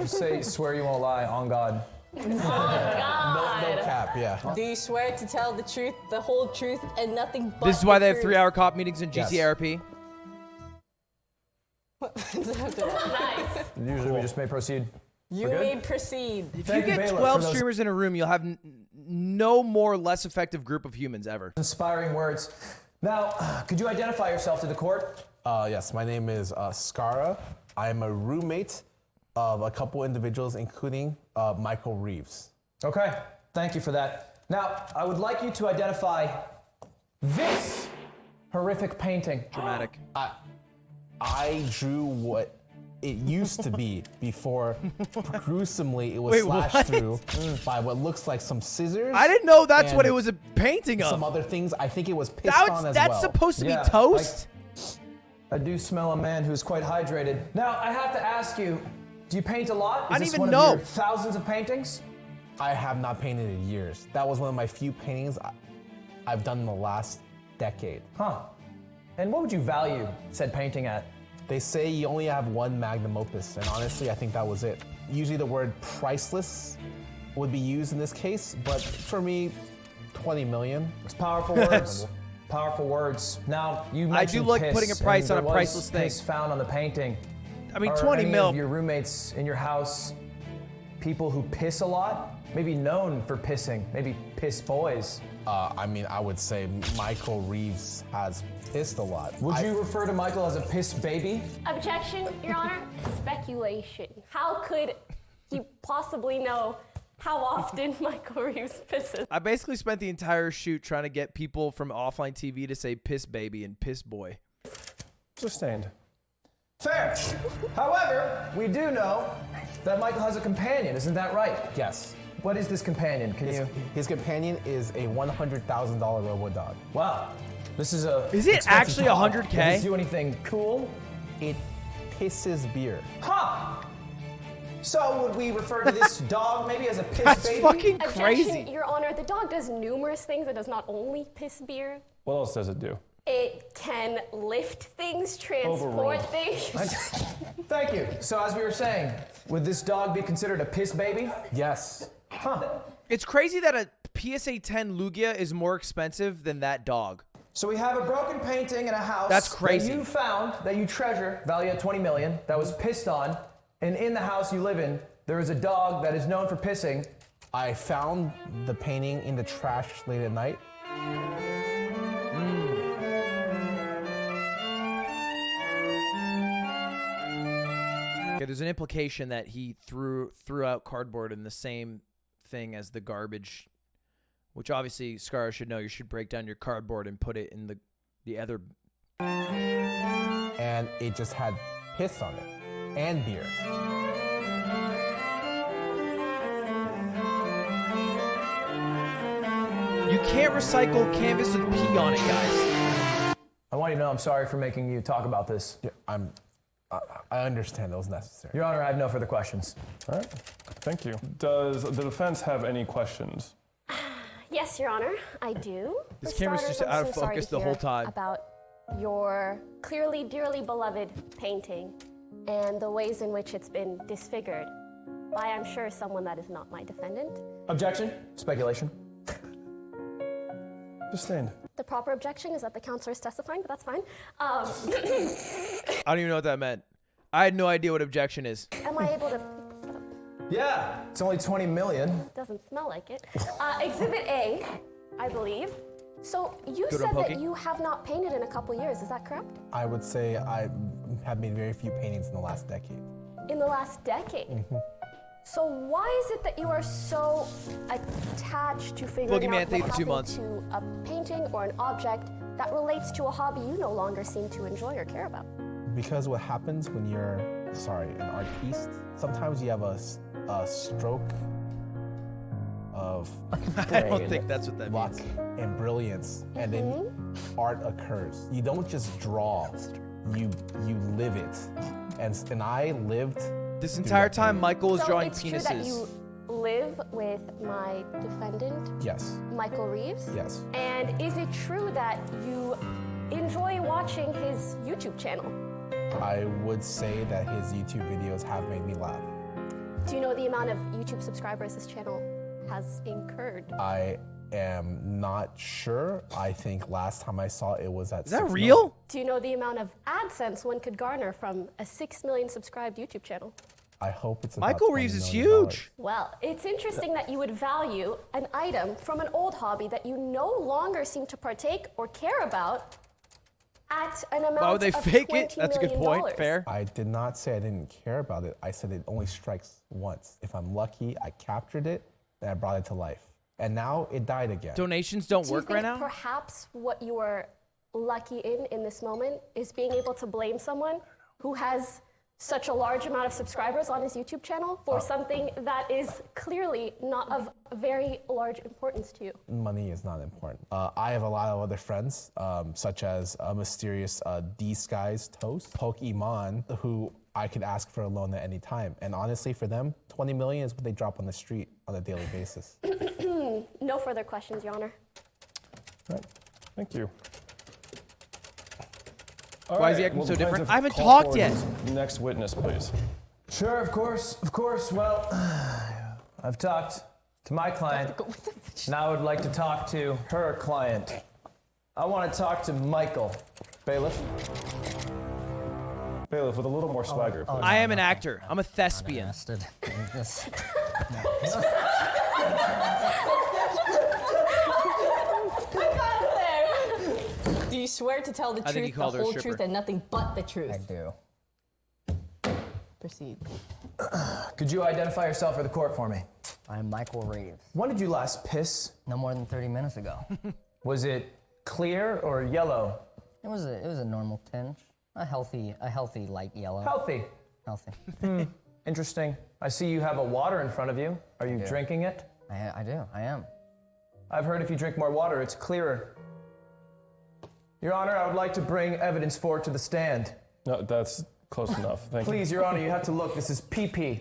[SPEAKER 3] You say, swear you won't lie, on God.
[SPEAKER 14] Oh, God.
[SPEAKER 11] No cap, yeah.
[SPEAKER 14] Do you swear to tell the truth, the whole truth, and nothing but
[SPEAKER 1] This is why
[SPEAKER 14] the
[SPEAKER 1] they have
[SPEAKER 14] truth?
[SPEAKER 1] 3-hour cop meetings in GTRP.
[SPEAKER 14] Nice.
[SPEAKER 3] Usually we just may proceed.
[SPEAKER 14] You
[SPEAKER 3] We're good?
[SPEAKER 14] may proceed.
[SPEAKER 1] If you get 12 streamers in a room, you'll have no more less effective group of humans ever.
[SPEAKER 3] Inspiring words. Now, could you identify yourself to the court?
[SPEAKER 11] Yes, my name is Skara. I am a roommate of a couple individuals, including Michael Reeves.
[SPEAKER 3] Okay, thank you for that. Now, I would like you to identify this horrific painting.
[SPEAKER 1] Dramatic.
[SPEAKER 11] I drew what it used to be before gruesomely it was
[SPEAKER 1] Wait,
[SPEAKER 11] slashed
[SPEAKER 1] what?
[SPEAKER 11] through by what looks like some scissors.
[SPEAKER 1] I didn't know that's what
[SPEAKER 11] and
[SPEAKER 1] it was a painting of.
[SPEAKER 11] Some other things. I think it was pissed on as well.
[SPEAKER 1] That's supposed to be
[SPEAKER 3] Yeah,
[SPEAKER 1] toast?
[SPEAKER 3] I do smell a man who's quite hydrated. Now, I have to ask you, do you paint a lot?
[SPEAKER 1] I
[SPEAKER 3] Is
[SPEAKER 1] don't
[SPEAKER 3] this
[SPEAKER 1] even
[SPEAKER 3] one
[SPEAKER 1] know.
[SPEAKER 3] of your thousands of paintings?
[SPEAKER 11] I have not painted in years. That was one of my few paintings I've done in the last decade.
[SPEAKER 3] Huh. And what would you value said painting at?
[SPEAKER 11] They say you only have one magnum opus, and honestly, I think that was it. Usually the word priceless would be used in this case, but for me, 20 million.
[SPEAKER 3] It's powerful words. Powerful words. Now, you mentioned
[SPEAKER 1] I do like
[SPEAKER 3] piss,
[SPEAKER 1] putting a price
[SPEAKER 3] and
[SPEAKER 1] on a
[SPEAKER 3] there was
[SPEAKER 1] priceless thing.
[SPEAKER 3] piss found on the painting.
[SPEAKER 1] I mean,
[SPEAKER 3] Are
[SPEAKER 1] 20
[SPEAKER 3] any
[SPEAKER 1] mil.
[SPEAKER 3] of your roommates in your house people who piss a lot? Maybe known for pissing. Maybe piss boys.
[SPEAKER 11] I mean, I would say Michael Reeves has pissed a lot.
[SPEAKER 3] Would you refer to Michael as a piss baby?
[SPEAKER 13] Objection, Your Honor. Speculation. How could you possibly know how often Michael Reeves pisses?
[SPEAKER 1] I basically spent the entire shoot trying to get people from OfflineTV to say piss baby and piss boy.
[SPEAKER 12] Sustained.
[SPEAKER 3] Fair. However, we do know that Michael has a companion. Isn't that right?
[SPEAKER 11] Yes.
[SPEAKER 3] What is this companion?
[SPEAKER 11] His companion is a $100,000 robo dog.
[SPEAKER 3] Wow. This is a.
[SPEAKER 1] Is it
[SPEAKER 3] expensive
[SPEAKER 1] actually
[SPEAKER 3] dog.
[SPEAKER 1] 100K?
[SPEAKER 3] Does it do anything cool?
[SPEAKER 11] It pisses beer.
[SPEAKER 3] Huh. So would we refer to this dog maybe as a piss
[SPEAKER 1] That's
[SPEAKER 3] baby?
[SPEAKER 1] fucking
[SPEAKER 13] Objection,
[SPEAKER 1] crazy.
[SPEAKER 13] Your Honor. The dog does numerous things. It does not only piss beer.
[SPEAKER 12] What else does it do?
[SPEAKER 13] It can lift things, transport
[SPEAKER 12] Overruled.
[SPEAKER 13] things.
[SPEAKER 3] Thank you. So as we were saying, would this dog be considered a piss baby?
[SPEAKER 11] Yes.
[SPEAKER 3] Huh.
[SPEAKER 1] It's crazy that a PSA 10 Lugia is more expensive than that dog.
[SPEAKER 3] So we have a broken painting in a house
[SPEAKER 1] That's crazy.
[SPEAKER 3] that you found, that you treasure, valued at 20 million, that was pissed on, and in the house you live in, there is a dog that is known for pissing.
[SPEAKER 11] I found the painting in the trash late at night.
[SPEAKER 1] Okay, there's an implication that he threw out cardboard in the same thing as the garbage, which obviously Scar should know. You should break down your cardboard and put it in the other.
[SPEAKER 11] And it just had piss on it and beer.
[SPEAKER 1] You can't recycle canvas with pee on it, guys.
[SPEAKER 3] I want you to know I'm sorry for making you talk about this.
[SPEAKER 11] Yeah, I understand that was necessary.
[SPEAKER 3] Your Honor, I have no further questions.
[SPEAKER 12] All right. Thank you. Does the defense have any questions?
[SPEAKER 13] Yes, Your Honor, I do.
[SPEAKER 1] This
[SPEAKER 13] For
[SPEAKER 1] camera's
[SPEAKER 13] starters,
[SPEAKER 1] just
[SPEAKER 13] I'm
[SPEAKER 1] out
[SPEAKER 13] so
[SPEAKER 1] of
[SPEAKER 13] sorry
[SPEAKER 1] focus
[SPEAKER 13] to
[SPEAKER 1] the
[SPEAKER 13] hear
[SPEAKER 1] whole time.
[SPEAKER 13] About your clearly dearly beloved painting and the ways in which it's been disfigured by, I'm sure, someone that is not my defendant.
[SPEAKER 3] Objection? Speculation.
[SPEAKER 12] Sustained.
[SPEAKER 13] The proper objection is that the counselor is testifying, but that's fine.
[SPEAKER 1] I don't even know what that meant. I had no idea what objection is.
[SPEAKER 13] Am I able to?
[SPEAKER 3] Yeah, it's only 20 million.
[SPEAKER 13] Doesn't smell like it. Exhibit A, I believe. So you
[SPEAKER 1] Good
[SPEAKER 13] said
[SPEAKER 1] on
[SPEAKER 13] that
[SPEAKER 1] poking.
[SPEAKER 13] you have not painted in a couple years. Is that correct?
[SPEAKER 11] I would say I have made very few paintings in the last decade.
[SPEAKER 13] In the last decade. So why is it that you are so attached to figuring
[SPEAKER 1] Boogeyman,
[SPEAKER 13] out
[SPEAKER 1] thank
[SPEAKER 13] what
[SPEAKER 1] you for 2
[SPEAKER 13] happened to a painting or an object that relates to a hobby you no longer seem to enjoy or care about?
[SPEAKER 3] Because what happens when you're, an artiste, sometimes you have a stroke of
[SPEAKER 1] I don't think that's what that
[SPEAKER 3] luck
[SPEAKER 1] means.
[SPEAKER 3] and brilliance, and then art occurs. You don't just draw, you live it. And I lived
[SPEAKER 1] this entire time. Michael was drawing
[SPEAKER 13] it's
[SPEAKER 1] penises.
[SPEAKER 13] True that you live with my defendant?
[SPEAKER 3] Yes.
[SPEAKER 13] Michael Reeves?
[SPEAKER 3] Yes.
[SPEAKER 13] And is it true that you enjoy watching his YouTube channel?
[SPEAKER 3] I would say that his YouTube videos have made me laugh.
[SPEAKER 13] Do you know the amount of YouTube subscribers this channel has incurred?
[SPEAKER 3] I am not sure. I think last time I saw it was at
[SPEAKER 1] Is that
[SPEAKER 3] 6
[SPEAKER 1] real?
[SPEAKER 3] million.
[SPEAKER 13] Do you know the amount of AdSense one could garner from a 6 million subscribed YouTube channel?
[SPEAKER 3] I hope it's about
[SPEAKER 1] Michael
[SPEAKER 3] $20
[SPEAKER 1] Reeves is
[SPEAKER 3] million.
[SPEAKER 1] huge.
[SPEAKER 13] Well, it's interesting that you would value an item from an old hobby that you no longer seem to partake or care about at an amount
[SPEAKER 1] Why would they
[SPEAKER 13] of
[SPEAKER 1] fake
[SPEAKER 13] $20
[SPEAKER 1] it? That's a good point.
[SPEAKER 13] million.
[SPEAKER 1] Fair.
[SPEAKER 3] I did not say I didn't care about it. I said it only strikes once. If I'm lucky, I captured it and I brought it to life. And now it died again.
[SPEAKER 1] Donations don't
[SPEAKER 13] Do you
[SPEAKER 1] work
[SPEAKER 13] think
[SPEAKER 1] right now?
[SPEAKER 13] perhaps what you are lucky in this moment is being able to blame someone who has such a large amount of subscribers on his YouTube channel for something that is clearly not of very large importance to you?
[SPEAKER 3] Money is not important. I have a lot of other friends, such as a mysterious D-Skies Toast, Pokemon, who I could ask for a loan at any time. And honestly, for them, 20 million is what they drop on the street on a daily basis.
[SPEAKER 13] No further questions, Your Honor.
[SPEAKER 12] Right. Thank you.
[SPEAKER 1] Why is he acting so
[SPEAKER 12] plan
[SPEAKER 1] different?
[SPEAKER 12] to
[SPEAKER 1] I haven't
[SPEAKER 12] call
[SPEAKER 1] talked
[SPEAKER 12] forward
[SPEAKER 1] yet.
[SPEAKER 12] this Next witness, please.
[SPEAKER 3] Sure, of course. Well, I've talked to my client. Now I would like to talk to her client. I want to talk to Michael. Bailiff?
[SPEAKER 12] Bailiff, with a little more swagger, please.
[SPEAKER 1] I am an actor. I'm a thespian.
[SPEAKER 14] Do you swear to tell the
[SPEAKER 1] I think he
[SPEAKER 14] truth, the
[SPEAKER 1] called her a
[SPEAKER 14] whole
[SPEAKER 1] stripper.
[SPEAKER 14] truth, and nothing but the truth?
[SPEAKER 15] I do.
[SPEAKER 14] Proceed.
[SPEAKER 3] Could you identify yourself for the court for me?
[SPEAKER 15] I'm Michael Reeves.
[SPEAKER 3] When did you last piss?
[SPEAKER 15] No more than 30 minutes ago.
[SPEAKER 3] Was it clear or yellow?
[SPEAKER 15] It was a normal tinge. A healthy light yellow.
[SPEAKER 3] Healthy.
[SPEAKER 15] Healthy.
[SPEAKER 3] Interesting. I see you have a water in front of you. Are you
[SPEAKER 15] do.
[SPEAKER 3] drinking it?
[SPEAKER 15] I do. I am.
[SPEAKER 3] I've heard if you drink more water, it's clearer. Your Honor, I would like to bring evidence forward to the stand.
[SPEAKER 12] No, that's close enough. Thank you.
[SPEAKER 3] Please, Your Honor, you have to look. This is PP.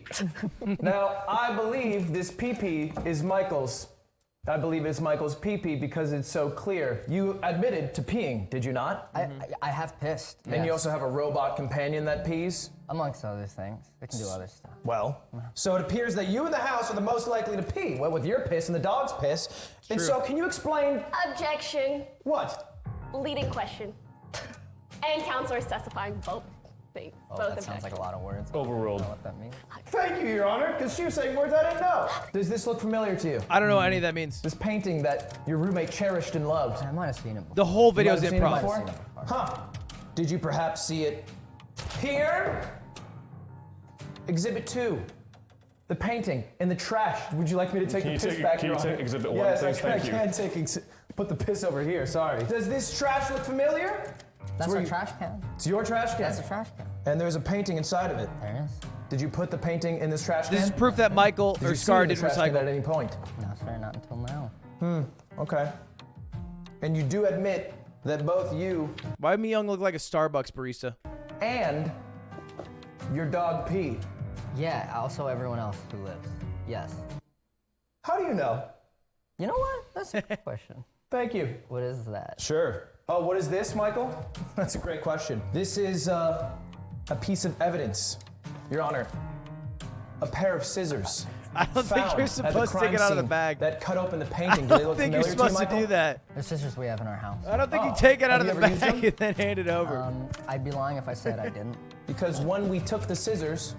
[SPEAKER 3] Now, I believe this PP is Michael's. I believe it's Michael's PP because it's so clear. You admitted to peeing, did you not?
[SPEAKER 15] I have pissed.
[SPEAKER 3] And you
[SPEAKER 15] yes.
[SPEAKER 3] also have a robot companion that pees?
[SPEAKER 15] Amongst other things. They can do other stuff.
[SPEAKER 3] Well, so it appears that you in the house are the most likely to pee. Well, with your piss and the dog's piss. And so can you explain...
[SPEAKER 13] Objection.
[SPEAKER 3] What?
[SPEAKER 13] Leading question. And counselors testifying both things.
[SPEAKER 15] Oh,
[SPEAKER 13] both
[SPEAKER 15] that sounds like a lot of words.
[SPEAKER 12] Overruled.
[SPEAKER 15] I don't know what that means.
[SPEAKER 3] Thank you, Your Honor, because she was saying words I didn't know. Does this look familiar to you?
[SPEAKER 1] I don't know what any of that means.
[SPEAKER 3] This painting that your roommate cherished and loved.
[SPEAKER 15] I might have seen it before.
[SPEAKER 1] The whole video is
[SPEAKER 3] You might have seen it
[SPEAKER 1] improv.
[SPEAKER 3] before? Huh. Did you perhaps see it here? Exhibit 2. The painting in the trash. Would you like me to take
[SPEAKER 12] Can
[SPEAKER 3] the
[SPEAKER 12] you
[SPEAKER 3] piss
[SPEAKER 12] take-
[SPEAKER 3] back,
[SPEAKER 12] can
[SPEAKER 3] Your
[SPEAKER 12] you
[SPEAKER 3] Honor?
[SPEAKER 12] take exhibit 1,
[SPEAKER 3] yes,
[SPEAKER 12] please?
[SPEAKER 3] I
[SPEAKER 12] Thank you.
[SPEAKER 3] can take put the piss over here, sorry. Does this trash look familiar?
[SPEAKER 15] That's
[SPEAKER 3] where
[SPEAKER 15] a
[SPEAKER 3] you-
[SPEAKER 15] trash can.
[SPEAKER 3] It's your trash can.
[SPEAKER 15] That's a trash can.
[SPEAKER 3] And there's a painting inside of it.
[SPEAKER 15] There is.
[SPEAKER 3] Did you put the painting in this trash can?
[SPEAKER 1] This is proof that Michael
[SPEAKER 3] Did
[SPEAKER 1] or
[SPEAKER 3] you see it
[SPEAKER 1] Scar
[SPEAKER 3] in the
[SPEAKER 1] did
[SPEAKER 3] trash can
[SPEAKER 1] recycle.
[SPEAKER 3] at any point?
[SPEAKER 15] No, sir, not until now.
[SPEAKER 3] Okay. And you do admit that both you
[SPEAKER 1] Why would me young look like a Starbucks barista?
[SPEAKER 3] and your dog peed.
[SPEAKER 15] Yeah, also everyone else who lives. Yes.
[SPEAKER 3] How do you know?
[SPEAKER 15] You know what? That's a good question.
[SPEAKER 3] Thank you.
[SPEAKER 15] What is that?
[SPEAKER 3] Sure. Oh, what is this, Michael? That's a great question. This is a piece of evidence, Your Honor. A pair of scissors.
[SPEAKER 1] I don't think
[SPEAKER 3] found
[SPEAKER 1] you're
[SPEAKER 3] at the
[SPEAKER 1] supposed to take
[SPEAKER 3] crime
[SPEAKER 1] it out of the
[SPEAKER 3] scene
[SPEAKER 1] bag.
[SPEAKER 3] That cut open the
[SPEAKER 1] I
[SPEAKER 3] painting. Do they
[SPEAKER 1] don't
[SPEAKER 3] look
[SPEAKER 1] think you're
[SPEAKER 3] familiar to you,
[SPEAKER 1] supposed to
[SPEAKER 3] Michael?
[SPEAKER 1] do that.
[SPEAKER 15] The scissors we have in our house.
[SPEAKER 1] I don't think you
[SPEAKER 3] Oh.
[SPEAKER 1] take it out of
[SPEAKER 3] Have
[SPEAKER 1] the
[SPEAKER 3] you ever used
[SPEAKER 1] bag
[SPEAKER 3] them?
[SPEAKER 1] and then hand it over.
[SPEAKER 15] I'd be lying if I said I didn't.
[SPEAKER 3] Because when we took the scissors,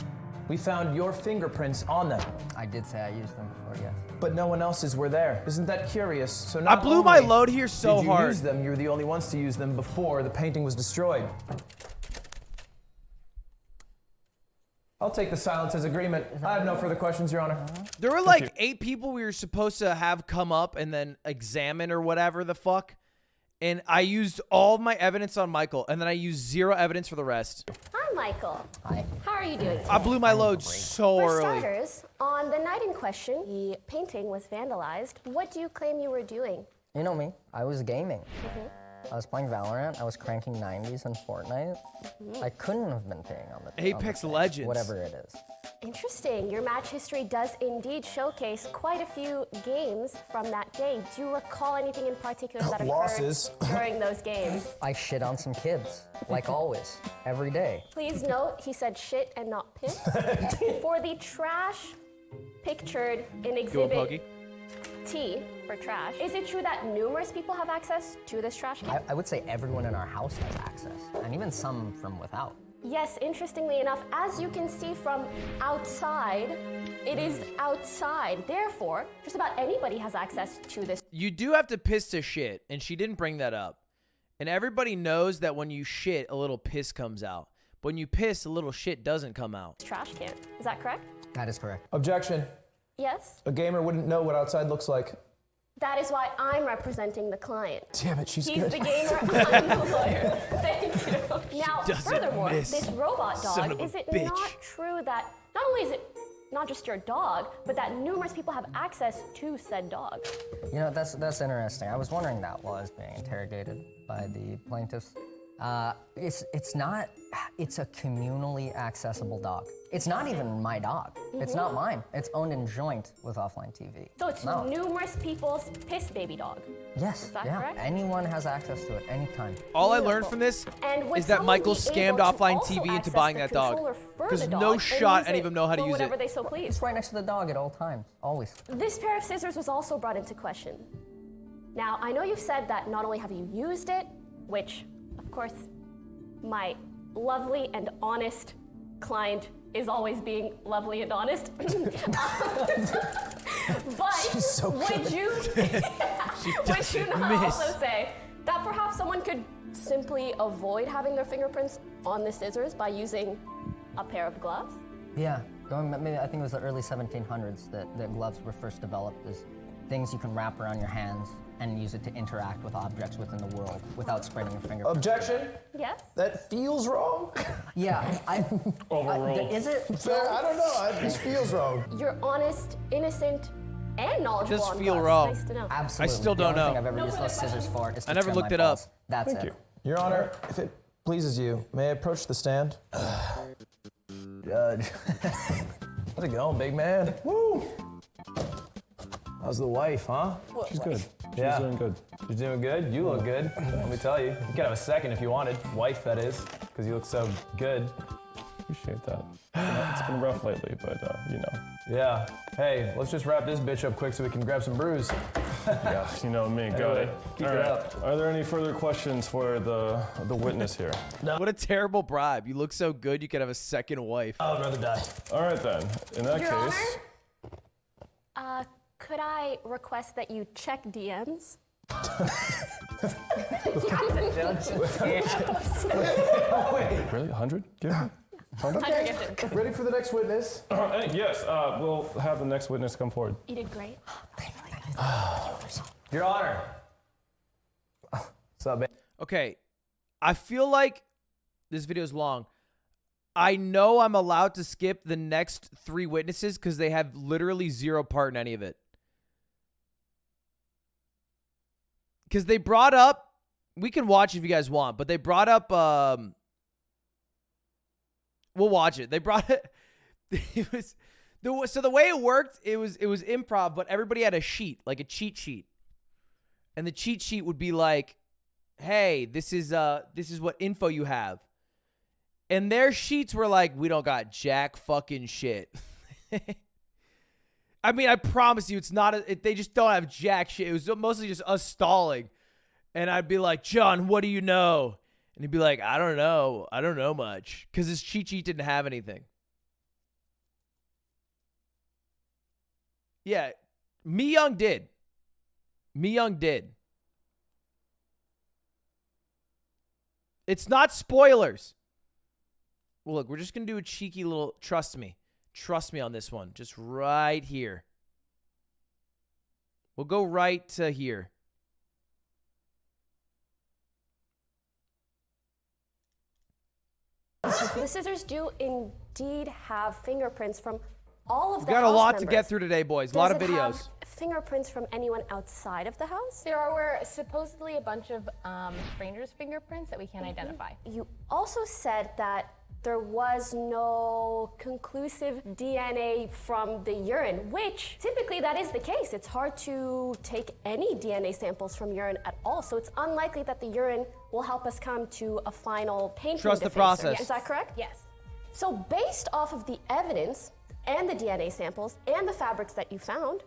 [SPEAKER 3] we found your fingerprints on them.
[SPEAKER 15] I did say I used them before, yes.
[SPEAKER 3] But no one else's were there. Isn't that curious? So
[SPEAKER 1] I
[SPEAKER 3] not
[SPEAKER 1] blew my
[SPEAKER 3] only
[SPEAKER 1] load here so
[SPEAKER 3] did you
[SPEAKER 1] hard.
[SPEAKER 3] use them, you're the only ones to use them before the painting was destroyed. I'll take the silence as agreement. I have no further questions, Your Honor.
[SPEAKER 1] There were like 8 people we were supposed to have come up and then examine or whatever the fuck. and I used all of my evidence on Michael, and then I used 0 evidence for the rest.
[SPEAKER 13] Hi, Michael.
[SPEAKER 15] Hi.
[SPEAKER 13] How are you doing today?
[SPEAKER 1] I blew my load so
[SPEAKER 13] For
[SPEAKER 1] early.
[SPEAKER 13] starters, on the night in question, the painting was vandalized. What do you claim you were doing?
[SPEAKER 15] You know me. I was gaming. I was playing Valorant. I was cranking 90s in Fortnite. I couldn't have been peeing on the
[SPEAKER 1] Apex Legends.
[SPEAKER 15] Whatever it is.
[SPEAKER 13] Interesting. Your match history does indeed showcase quite a few games from that day. Do you recall anything in particular that
[SPEAKER 3] Losses.
[SPEAKER 13] occurred during those games?
[SPEAKER 15] I shit on some kids, like always, every day.
[SPEAKER 13] Please note, he said shit and not piss. For the trash pictured in exhibit T for trash, is it true that numerous people have access to this trash can?
[SPEAKER 15] I would say everyone in our house has access, and even some from without.
[SPEAKER 13] Yes, interestingly enough, as you can see from outside, it is outside. Therefore, just about anybody has access to this.
[SPEAKER 1] You do have to piss to shit, and she didn't bring that up. And everybody knows that when you shit, a little piss comes out. But when you piss, a little shit doesn't come out.
[SPEAKER 13] Trash can. Is that correct?
[SPEAKER 15] That is correct.
[SPEAKER 3] Objection.
[SPEAKER 13] Yes.
[SPEAKER 3] A gamer wouldn't know what outside looks like.
[SPEAKER 13] That is why I'm representing the client.
[SPEAKER 3] Damn it, she's
[SPEAKER 13] He's
[SPEAKER 3] good.
[SPEAKER 13] the gamer, I'm the lawyer. Thank you. Now, furthermore,
[SPEAKER 1] miss.
[SPEAKER 13] this robot
[SPEAKER 1] Son of
[SPEAKER 13] dog,
[SPEAKER 1] a
[SPEAKER 13] is it
[SPEAKER 1] bitch.
[SPEAKER 13] not true that not only is it not just your dog, but that numerous people have access to said dog?
[SPEAKER 15] You know, that's interesting. I was wondering that while I was being interrogated by the plaintiffs. It's not, it's a communally accessible dog. It's not even my dog. It's not mine. It's owned and joint with OfflineTV.
[SPEAKER 13] So it's numerous people's piss baby dog.
[SPEAKER 15] Yes,
[SPEAKER 13] Is that
[SPEAKER 15] yeah.
[SPEAKER 13] correct?
[SPEAKER 15] Anyone has access to it anytime.
[SPEAKER 1] All I learned from this
[SPEAKER 13] And would
[SPEAKER 1] is that
[SPEAKER 13] someone
[SPEAKER 1] Michael
[SPEAKER 13] be
[SPEAKER 1] scammed
[SPEAKER 13] able to
[SPEAKER 1] Offline
[SPEAKER 13] also
[SPEAKER 1] TV into
[SPEAKER 13] access
[SPEAKER 1] buying
[SPEAKER 13] the
[SPEAKER 1] that dog.
[SPEAKER 13] controller for
[SPEAKER 1] Because
[SPEAKER 13] the
[SPEAKER 1] no
[SPEAKER 13] dog and
[SPEAKER 1] shot
[SPEAKER 13] use
[SPEAKER 1] any
[SPEAKER 13] it
[SPEAKER 1] of them know how to
[SPEAKER 13] for
[SPEAKER 1] use
[SPEAKER 13] whatever
[SPEAKER 1] it.
[SPEAKER 13] they so please?
[SPEAKER 15] It's right next to the dog at all times, always.
[SPEAKER 13] This pair of scissors was also brought into question. Now, I know you've said that not only have you used it, which, of course, my lovely and honest client is always being lovely and honest. But would you not also say that perhaps someone could simply avoid having their fingerprints on the scissors by using a pair of gloves?
[SPEAKER 15] Yeah, maybe I think it was the early 1700s that gloves were first developed as things you can wrap around your hands and use it to interact with objects within the world without spreading your fingerprints.
[SPEAKER 3] Objection.
[SPEAKER 13] Yes.
[SPEAKER 3] That feels wrong.
[SPEAKER 15] Yeah, is it?
[SPEAKER 3] Fair, I don't know. It just feels wrong.
[SPEAKER 13] You're honest, innocent, and knowledgeable
[SPEAKER 1] Just
[SPEAKER 13] on
[SPEAKER 1] feel
[SPEAKER 13] gloves.
[SPEAKER 1] wrong.
[SPEAKER 13] Nice to know.
[SPEAKER 15] Absolutely.
[SPEAKER 1] I still don't
[SPEAKER 15] the only
[SPEAKER 1] know.
[SPEAKER 15] thing I've ever used those scissors for is to
[SPEAKER 1] I never
[SPEAKER 15] trim
[SPEAKER 1] looked
[SPEAKER 15] my
[SPEAKER 1] it up.
[SPEAKER 15] balls. That's
[SPEAKER 3] Thank
[SPEAKER 15] it.
[SPEAKER 3] you. Your Honor, if it pleases you, may I approach the stand? Judge. How's it going, big man? Woo! How's the wife, huh?
[SPEAKER 12] She's good.
[SPEAKER 3] Yeah.
[SPEAKER 12] She's doing good.
[SPEAKER 3] You're doing good? You look good. Let me tell you. You could have a second if you wanted. Wife, that is. Because you look so good.
[SPEAKER 12] Appreciate that. It's been rough lately, but you know.
[SPEAKER 3] Yeah. Hey, let's just wrap this bitch up quick so we can grab some brews.
[SPEAKER 12] Yeah, you know me. Got
[SPEAKER 3] Anyway,
[SPEAKER 12] it.
[SPEAKER 3] keep
[SPEAKER 12] All
[SPEAKER 3] it
[SPEAKER 12] right.
[SPEAKER 3] up.
[SPEAKER 12] Are there any further questions for the witness here?
[SPEAKER 1] What a terrible bribe. You look so good, you could have a second wife.
[SPEAKER 3] I would rather die.
[SPEAKER 12] All right then. In that
[SPEAKER 13] Your
[SPEAKER 12] case.
[SPEAKER 13] Honor, could I request that you check DMs?
[SPEAKER 12] Really? 100? Give me.
[SPEAKER 3] Okay. Ready for the next witness?
[SPEAKER 12] Yes, we'll have the next witness come forward.
[SPEAKER 13] You did great.
[SPEAKER 3] Your Honor. What's up, man?
[SPEAKER 1] Okay, I feel like this video is long. I know I'm allowed to skip the next 3 witnesses because they have literally 0 part in any of it. Because they brought up, we can watch if you guys want, but they brought up, we'll watch it. They brought it, so the way it worked, it was improv, but everybody had a sheet, like a cheat sheet. And the cheat sheet would be like, hey, this is what info you have. And their sheets were like, we don't got jack fucking shit. I mean, I promise you, it's not, they just don't have jack shit. It was mostly just us stalling. And I'd be like, John, what do you know? And he'd be like, I don't know. I don't know much. Because his cheat sheet didn't have anything. Yeah, Me Young did. Me Young did. It's not spoilers. Well, look, we're just going to do a cheeky little, trust me. Trust me on this one. Just right here. We'll go right to here.
[SPEAKER 13] The scissors do indeed have fingerprints from all of the
[SPEAKER 1] We got a
[SPEAKER 13] house
[SPEAKER 1] lot to
[SPEAKER 13] members.
[SPEAKER 1] get through today, boys. A lot of
[SPEAKER 13] Does it have
[SPEAKER 1] videos.
[SPEAKER 13] fingerprints from anyone outside of the house?
[SPEAKER 16] There were supposedly a bunch of strangers' fingerprints that we can't identify.
[SPEAKER 13] You also said that there was no conclusive DNA from the urine, which typically that is the case. It's hard to take any DNA samples from urine at all, so it's unlikely that the urine will help us come to a final painting
[SPEAKER 1] Trust the
[SPEAKER 13] defacer.
[SPEAKER 1] process.
[SPEAKER 13] Is that correct?
[SPEAKER 16] Yes.
[SPEAKER 13] So based off of the evidence and the DNA samples and the fabrics that you found,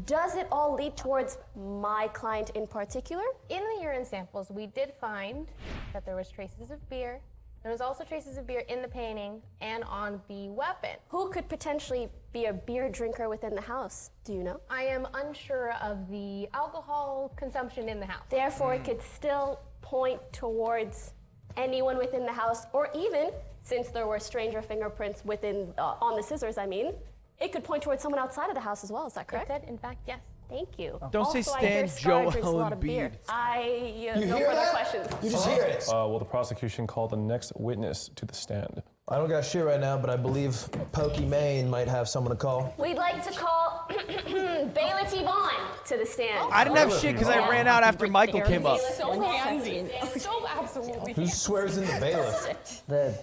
[SPEAKER 13] does it all lead towards my client in particular?
[SPEAKER 16] In the urine samples, we did find that there was traces of beer. There was also traces of beer in the painting and on the weapon.
[SPEAKER 13] Who could potentially be a beer drinker within the house? Do you know?
[SPEAKER 16] I am unsure of the alcohol consumption in the house.
[SPEAKER 13] Therefore, it could still point towards anyone within the house, or even, since there were stranger fingerprints within, on the scissors, I mean, it could point towards someone outside of the house as well. Is that correct?
[SPEAKER 16] It did, in fact, yes.
[SPEAKER 13] Thank you.
[SPEAKER 1] Don't say
[SPEAKER 13] Also, I hear
[SPEAKER 1] Stan
[SPEAKER 13] Scar
[SPEAKER 1] Joel
[SPEAKER 13] drinks a lot of beer.
[SPEAKER 1] Embiid.
[SPEAKER 13] No
[SPEAKER 3] hear
[SPEAKER 13] further
[SPEAKER 3] that?
[SPEAKER 13] questions.
[SPEAKER 3] You just hear it.
[SPEAKER 12] Will the prosecution call the next witness to the stand?
[SPEAKER 3] I don't got shit right now, but I believe Pokey Maine might have someone to call.
[SPEAKER 13] We'd like to call Bailiff Yvonne to the stand.
[SPEAKER 1] I didn't have shit because I ran out after Michael came up.
[SPEAKER 16] So handsy. So absolutely.
[SPEAKER 3] Who swears in the bailiff?
[SPEAKER 15] The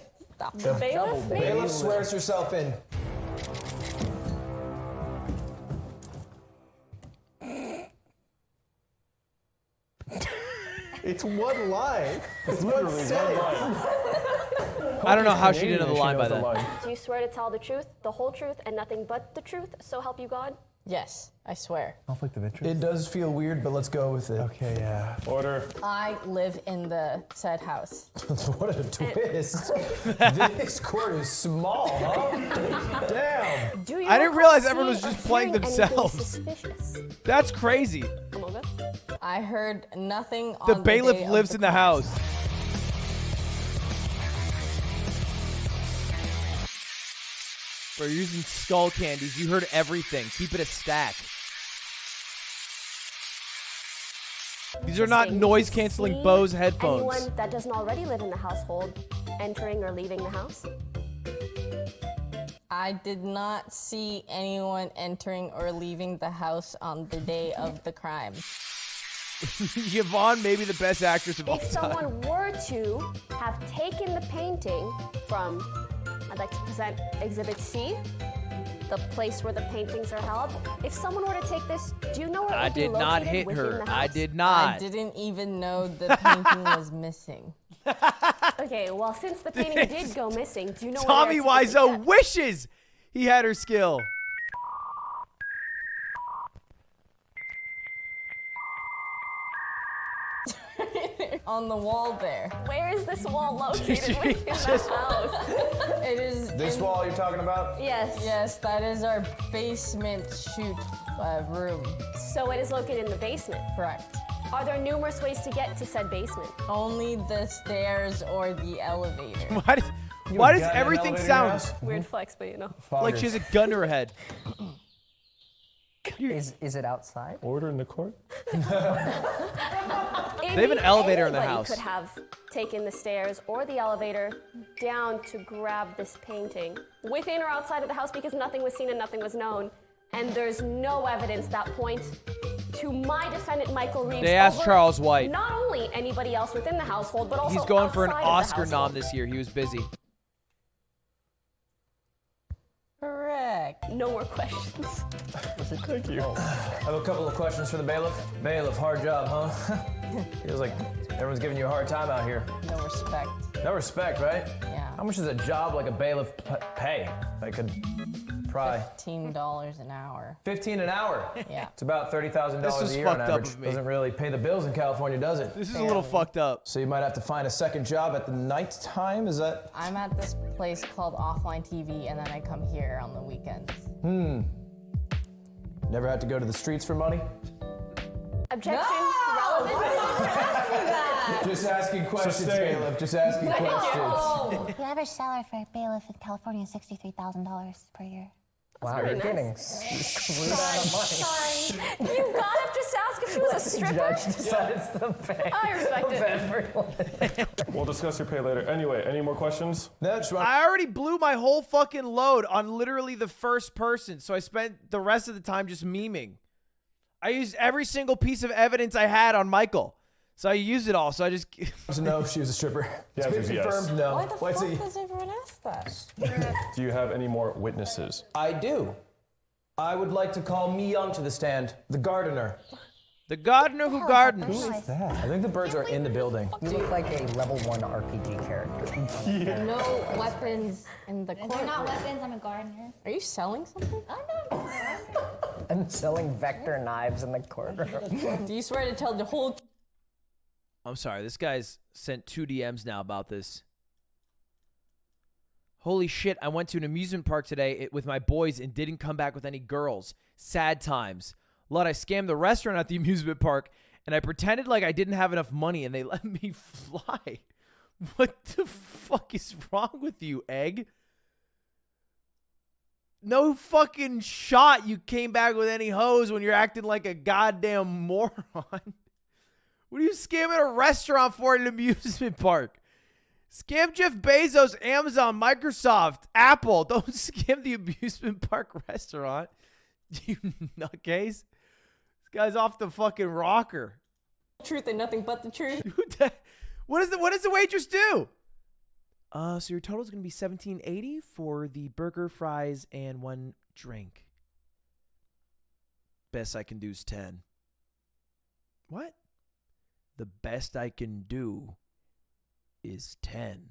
[SPEAKER 13] Bailiff?
[SPEAKER 3] Bailiff swears herself in. It's one line. It's
[SPEAKER 12] literally one line.
[SPEAKER 1] I don't know how she didn't know the line by then.
[SPEAKER 13] Do you swear to tell the truth, the whole truth, and nothing but the truth, so help you God?
[SPEAKER 14] Yes, I swear.
[SPEAKER 3] Conflict of interest. It does feel weird, but let's go with it. Okay, yeah.
[SPEAKER 12] Order.
[SPEAKER 14] I live in the said house.
[SPEAKER 3] What a twist. This court is small, huh? Damn.
[SPEAKER 13] Do you
[SPEAKER 1] I didn't realize everyone was
[SPEAKER 13] recall
[SPEAKER 1] just playing
[SPEAKER 13] seeing anything
[SPEAKER 1] themselves.
[SPEAKER 13] suspicious?
[SPEAKER 1] That's crazy.
[SPEAKER 14] I heard nothing on
[SPEAKER 1] The
[SPEAKER 14] the
[SPEAKER 1] bailiff
[SPEAKER 14] day of
[SPEAKER 1] lives
[SPEAKER 14] the
[SPEAKER 1] in the house. Bro, you're using skull candies. You heard everything. Keep it a stack. These are not noise-canceling
[SPEAKER 13] See
[SPEAKER 1] Bose headphones.
[SPEAKER 13] Anyone that doesn't already live in the household entering or leaving the house?
[SPEAKER 14] I did not see anyone entering or leaving the house on the day of the crime.
[SPEAKER 1] Yvonne may be the best actress of all
[SPEAKER 13] If
[SPEAKER 1] time.
[SPEAKER 13] someone were to have taken the painting from, I'd like to present Exhibit C, the place where the paintings are held. If someone were to take this, do you know where it
[SPEAKER 1] I
[SPEAKER 13] would be
[SPEAKER 1] did not
[SPEAKER 13] located
[SPEAKER 1] hit
[SPEAKER 13] within
[SPEAKER 1] her.
[SPEAKER 13] the
[SPEAKER 1] I
[SPEAKER 13] house?
[SPEAKER 1] did not.
[SPEAKER 14] I didn't even know the painting was missing.
[SPEAKER 13] Okay, well, since the painting did go missing, do you know
[SPEAKER 1] Tommy
[SPEAKER 13] where it's
[SPEAKER 1] Wiseau wishes he had her skill.
[SPEAKER 14] On the wall there.
[SPEAKER 13] Where is this wall located within the house?
[SPEAKER 14] It is
[SPEAKER 3] This
[SPEAKER 14] in-
[SPEAKER 3] wall you're talking about?
[SPEAKER 13] Yes.
[SPEAKER 14] Yes, that is our basement shoot room.
[SPEAKER 13] So it is located in the basement.
[SPEAKER 14] Correct.
[SPEAKER 13] Are there numerous ways to get to said basement?
[SPEAKER 14] Only the stairs or the elevator.
[SPEAKER 1] Why does everything sound
[SPEAKER 13] Weird flex, but you know.
[SPEAKER 1] like she has a gun to her head?
[SPEAKER 15] Is it outside?
[SPEAKER 12] Order in the court?
[SPEAKER 1] They have an elevator in the
[SPEAKER 13] Anybody
[SPEAKER 1] house.
[SPEAKER 13] could have taken the stairs or the elevator down to grab this painting within or outside of the house because nothing was seen and nothing was known. And there's no evidence that points to my defendant, Michael Reeves.
[SPEAKER 1] They asked
[SPEAKER 13] over
[SPEAKER 1] Charles White.
[SPEAKER 13] Not only anybody else within the household, but also
[SPEAKER 1] He's going for an
[SPEAKER 13] outside of the
[SPEAKER 1] Oscar nom
[SPEAKER 13] household.
[SPEAKER 1] this year. He was busy.
[SPEAKER 14] Correct.
[SPEAKER 13] No more questions.
[SPEAKER 3] Thank you. I have a couple of questions for the bailiff. Bailiff, hard job, huh? Feels like everyone's giving you a hard time out here.
[SPEAKER 14] No respect.
[SPEAKER 3] No respect, right?
[SPEAKER 14] Yeah.
[SPEAKER 3] How much does a job like a bailiff pay? I could pry.
[SPEAKER 14] $15 an hour.
[SPEAKER 3] 15 an hour?
[SPEAKER 14] Yeah.
[SPEAKER 3] It's about $30,000
[SPEAKER 1] This is
[SPEAKER 3] a year on
[SPEAKER 1] fucked up
[SPEAKER 3] average.
[SPEAKER 1] of me.
[SPEAKER 3] Doesn't really pay the bills in California, does it?
[SPEAKER 1] This is a little fucked up.
[SPEAKER 3] So you might have to find a second job at the night time, is that?
[SPEAKER 14] I'm at this place called OfflineTV, and then I come here on the weekends.
[SPEAKER 3] Never had to go to the streets for money?
[SPEAKER 13] Objection.
[SPEAKER 14] No!
[SPEAKER 13] Relevant.
[SPEAKER 3] Just asking questions,
[SPEAKER 12] Sustained.
[SPEAKER 3] bailiff. Just asking questions.
[SPEAKER 7] The average salary for a bailiff in California is $63,000 per year.
[SPEAKER 15] Wow, you're getting screwed out of money.
[SPEAKER 13] You gotta just ask if she was a stripper.
[SPEAKER 15] Judge decides the pay
[SPEAKER 13] I respect
[SPEAKER 15] of
[SPEAKER 13] it.
[SPEAKER 15] everyone.
[SPEAKER 12] We'll discuss your pay later. Anyway, any more questions?
[SPEAKER 1] I already blew my whole fucking load on literally the first person, so I spent the rest of the time just memeing. I used every single piece of evidence I had on Michael. So I used it all, so I just...
[SPEAKER 3] No, she was a stripper.
[SPEAKER 12] The answer is yes.
[SPEAKER 3] Confirmed no.
[SPEAKER 14] Why the
[SPEAKER 3] Why is
[SPEAKER 14] fuck
[SPEAKER 3] it-
[SPEAKER 14] does everyone ask that?
[SPEAKER 12] Do you have any more witnesses?
[SPEAKER 3] I do. I would like to call Mi Young to the stand, the gardener.
[SPEAKER 1] The gardener who gardens.
[SPEAKER 3] Who is that? I think the birds are in the building.
[SPEAKER 15] You look like a level 1 RPG character.
[SPEAKER 14] No weapons in the courtroom.
[SPEAKER 7] They're not weapons, I'm a gardener.
[SPEAKER 14] Are you selling something?
[SPEAKER 15] I'm selling vector knives in the courtroom.
[SPEAKER 14] Do you swear to tell the whole...
[SPEAKER 1] I'm sorry, this guy's sent 2 DMs now about this. Holy shit, I went to an amusement park today with my boys and didn't come back with any girls. Sad times. Lord, I scammed the restaurant at the amusement park and I pretended like I didn't have enough money and they let me fly. What the fuck is wrong with you, Egg? No fucking shot you came back with any hoes when you're acting like a goddamn moron. What are you scamming a restaurant for at an amusement park? Scam Jeff Bezos, Amazon, Microsoft, Apple. Don't scam the amusement park restaurant. You nutcase. This guy's off the fucking rocker.
[SPEAKER 14] Truth and nothing but the truth.
[SPEAKER 1] What does the waitress do? So your total is going to be $17.80 for the burger, fries, and 1 drink. Best I can do is 10. What? The best I can do is 10.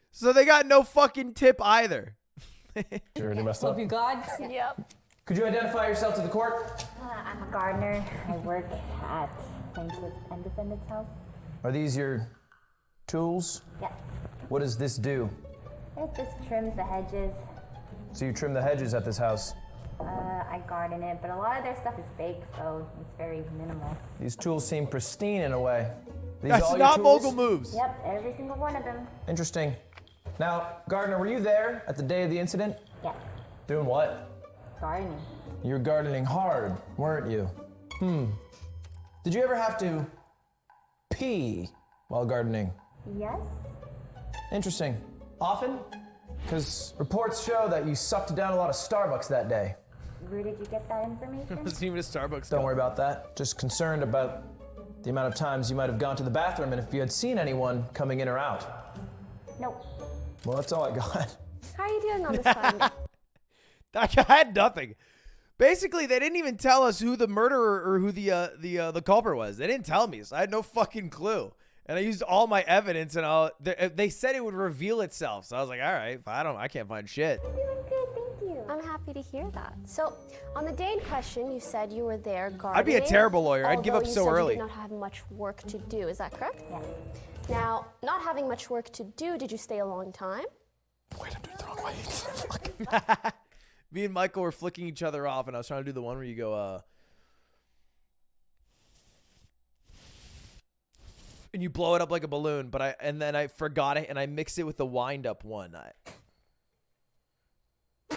[SPEAKER 1] So they got no fucking tip either.
[SPEAKER 12] You already messed up?
[SPEAKER 14] Love you, God.
[SPEAKER 13] Yep.
[SPEAKER 3] Could you identify yourself to the court?
[SPEAKER 7] I'm a gardener. I work at plaintiff and defendant's house.
[SPEAKER 3] Are these your tools?
[SPEAKER 7] Yes.
[SPEAKER 3] What does this do?
[SPEAKER 7] It just trims the hedges.
[SPEAKER 3] So you trim the hedges at this house.
[SPEAKER 7] I garden it, but a lot of their stuff is fake, so it's very minimal.
[SPEAKER 3] These tools seem pristine in a way. These
[SPEAKER 1] That's
[SPEAKER 3] all
[SPEAKER 1] not
[SPEAKER 3] your tools?
[SPEAKER 1] mogul moves.
[SPEAKER 7] Yep, every single one of them.
[SPEAKER 3] Interesting. Now, Gardner, were you there at the day of the incident?
[SPEAKER 7] Yes.
[SPEAKER 3] Doing what?
[SPEAKER 7] Gardening.
[SPEAKER 3] You were gardening hard, weren't you? Did you ever have to pee while gardening?
[SPEAKER 7] Yes.
[SPEAKER 3] Interesting. Often? Because reports show that you sucked down a lot of Starbucks that day.
[SPEAKER 7] Where did you get that information?
[SPEAKER 1] It wasn't even a Starbucks.
[SPEAKER 3] Don't worry about that. Just concerned about the amount of times you might have gone to the bathroom and if you had seen anyone coming in or out.
[SPEAKER 7] Nope.
[SPEAKER 3] Well, that's all I got.
[SPEAKER 13] How are you doing on this time?
[SPEAKER 1] I had nothing. Basically, they didn't even tell us who the murderer or who the culprit was. They didn't tell me, so I had no fucking clue. And I used all my evidence, and they said it would reveal itself. So I was like, all right, I can't find shit.
[SPEAKER 7] You're doing good, thank you.
[SPEAKER 13] I'm happy to hear that. So, on the day in question, you said you were there gardening.
[SPEAKER 1] I'd be a terrible lawyer. I'd give up
[SPEAKER 13] although
[SPEAKER 1] so
[SPEAKER 13] you said
[SPEAKER 1] early.
[SPEAKER 13] You did not have much work to do. Is that correct?
[SPEAKER 7] Yes.
[SPEAKER 13] Now, not having much work to do, did you stay a long time?
[SPEAKER 3] Wait, I'm doing it the wrong way.
[SPEAKER 1] Me and Michael were flicking each other off, and I was trying to do the one where you go, and you blow it up like a balloon, and then I forgot it, and I mixed it with the wind-up one.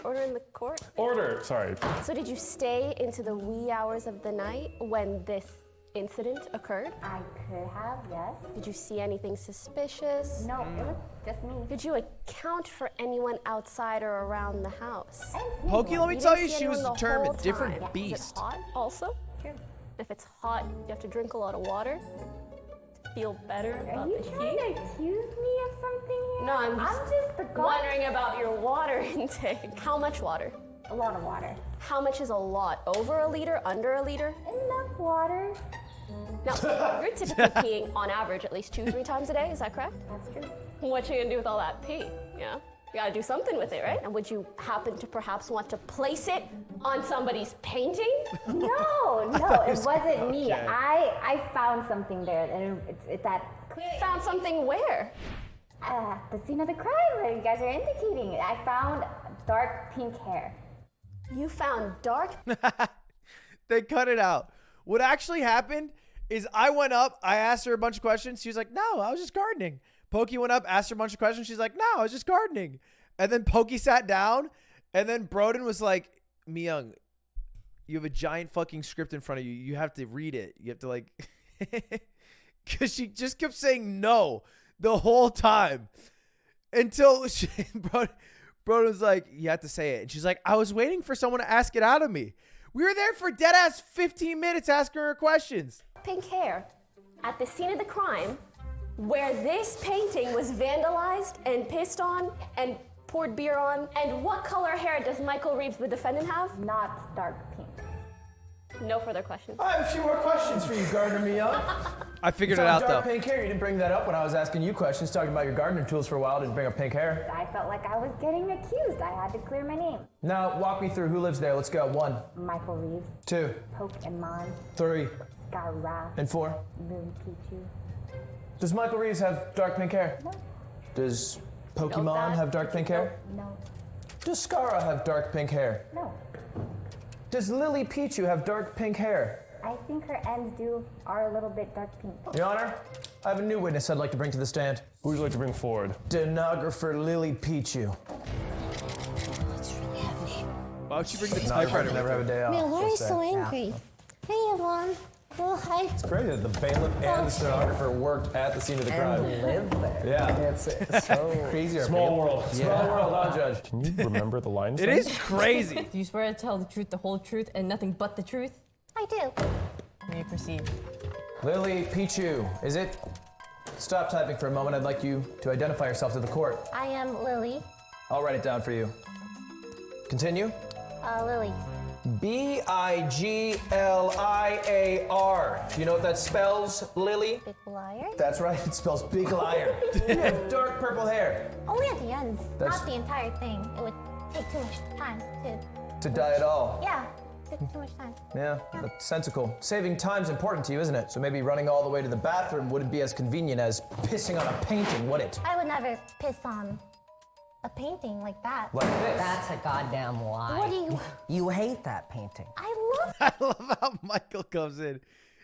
[SPEAKER 13] Order in the court?
[SPEAKER 12] Order! Sorry.
[SPEAKER 13] So did you stay into the wee hours of the night when this incident occurred?
[SPEAKER 7] I could have, yes.
[SPEAKER 13] Did you see anything suspicious?
[SPEAKER 7] No, it was just me.
[SPEAKER 13] Did you account for anyone outside or around the house?
[SPEAKER 1] Pokey, let me
[SPEAKER 13] You
[SPEAKER 1] tell
[SPEAKER 13] didn't
[SPEAKER 1] you,
[SPEAKER 13] see
[SPEAKER 1] she was
[SPEAKER 13] anyone the
[SPEAKER 1] determined.
[SPEAKER 13] whole
[SPEAKER 1] Different
[SPEAKER 13] time.
[SPEAKER 1] beast.
[SPEAKER 13] Is it hot also?
[SPEAKER 7] Sure.
[SPEAKER 13] If it's hot, you have to drink a lot of water to feel better
[SPEAKER 7] Are
[SPEAKER 13] about
[SPEAKER 7] you
[SPEAKER 13] the
[SPEAKER 7] trying
[SPEAKER 13] heat.
[SPEAKER 7] to accuse me of something here?
[SPEAKER 13] No, I'm
[SPEAKER 7] just the guy.
[SPEAKER 13] wondering about your water intake. How much water?
[SPEAKER 7] A lot of water.
[SPEAKER 13] How much is a lot? Over a liter? Under a liter?
[SPEAKER 7] Enough water.
[SPEAKER 13] Now, you're typically peeing on average at least 2-3 times a day, is that correct?
[SPEAKER 7] That's true.
[SPEAKER 13] What you gonna do with all that pee? Yeah, you gotta do something with it, right? And would you happen to perhaps want to place it on somebody's painting?
[SPEAKER 7] No, it wasn't me.
[SPEAKER 1] Okay.
[SPEAKER 7] I found something there, and it's that.
[SPEAKER 13] Found something where?
[SPEAKER 7] The scene of the crime that you guys are indicating. I found dark pink hair.
[SPEAKER 13] You found dark?
[SPEAKER 1] They cut it out. What actually happened is I went up, I asked her a bunch of questions. She was like, no, I was just gardening. Pokey went up, asked her a bunch of questions. She's like, no, I was just gardening. And then Pokey sat down, and then Broden was like, Myung, you have a giant fucking script in front of you. You have to read it. You have to like, because she just kept saying no the whole time until Broden was like, you have to say it. And she's like, I was waiting for someone to ask it out of me. We were there for dead ass 15 minutes asking her questions.
[SPEAKER 13] Pink hair at the scene of the crime where this painting was vandalized and pissed on and poured beer on. And what color hair does Michael Reeves, the defendant, have? Not dark pink. No further questions.
[SPEAKER 3] I have a few more questions for you, Gardner Myung.
[SPEAKER 1] I figured it out,
[SPEAKER 3] dark
[SPEAKER 1] though.
[SPEAKER 3] Pink hair. You didn't bring that up when I was asking you questions, talking about your gardening tools for a while. Didn't bring up pink hair.
[SPEAKER 17] I felt like I was getting accused. I had to clear my name.
[SPEAKER 3] Now, walk me through who lives there. Let's go. 1.
[SPEAKER 17] Michael Reeves.
[SPEAKER 3] 2.
[SPEAKER 17] Pokemon.
[SPEAKER 3] 3.
[SPEAKER 17] Gara.
[SPEAKER 3] And 4.
[SPEAKER 17] Lily Pichu.
[SPEAKER 3] Does Michael Reeves have dark pink hair?
[SPEAKER 17] No.
[SPEAKER 3] Does Pokemon have dark pink hair?
[SPEAKER 17] No.
[SPEAKER 3] Does Skara have dark pink hair?
[SPEAKER 17] No.
[SPEAKER 3] Does Lily Pichu have dark pink hair?
[SPEAKER 17] I think her ends are a little bit dark pink.
[SPEAKER 3] Your Honor, I have a new witness I'd like to bring to the stand.
[SPEAKER 12] Who would you like to bring forward?
[SPEAKER 3] Stenographer Lily Pichu.
[SPEAKER 1] Why would she bring the
[SPEAKER 3] Stenographer
[SPEAKER 1] typewriter?
[SPEAKER 3] never have a day off.
[SPEAKER 7] Man, why are you
[SPEAKER 3] so
[SPEAKER 7] so
[SPEAKER 3] say.
[SPEAKER 7] angry? Hey, everyone. Well, hi.
[SPEAKER 3] It's crazy that the bailiff and the stenographer worked at the scene of the crime.
[SPEAKER 15] And live there.
[SPEAKER 3] Yeah.
[SPEAKER 15] It's so
[SPEAKER 3] crazy.
[SPEAKER 12] Small world.
[SPEAKER 3] Small world, huh, Judge?
[SPEAKER 12] Can you remember the lines?
[SPEAKER 1] It is crazy.
[SPEAKER 14] Do you swear to tell the truth, the whole truth, and nothing but the truth?
[SPEAKER 7] I do.
[SPEAKER 14] May proceed.
[SPEAKER 3] Lily Pichu, is it? Stop typing for a moment. I'd like you to identify yourself to the court.
[SPEAKER 7] I am Lily.
[SPEAKER 3] I'll write it down for you. Continue.
[SPEAKER 7] Lily.
[SPEAKER 3] B-I-G-L-I-A-R. Do you know what that spells, Lily?
[SPEAKER 7] Big liar.
[SPEAKER 3] That's right, it spells big liar. You have dark purple hair.
[SPEAKER 7] Only at the ends,
[SPEAKER 3] That's-
[SPEAKER 7] not the entire thing. It would take too much time
[SPEAKER 3] To dye it all.
[SPEAKER 7] Yeah, take too much time.
[SPEAKER 3] Yeah, that's sensical. Saving time's important to you, isn't it? So maybe running all the way to the bathroom wouldn't be as convenient as pissing on a painting, would it?
[SPEAKER 7] I would never piss on a painting like that.
[SPEAKER 3] Like this.
[SPEAKER 15] That's a goddamn lie.
[SPEAKER 7] What do you...
[SPEAKER 15] You hate that painting.
[SPEAKER 7] I love...
[SPEAKER 1] I love how Michael comes in.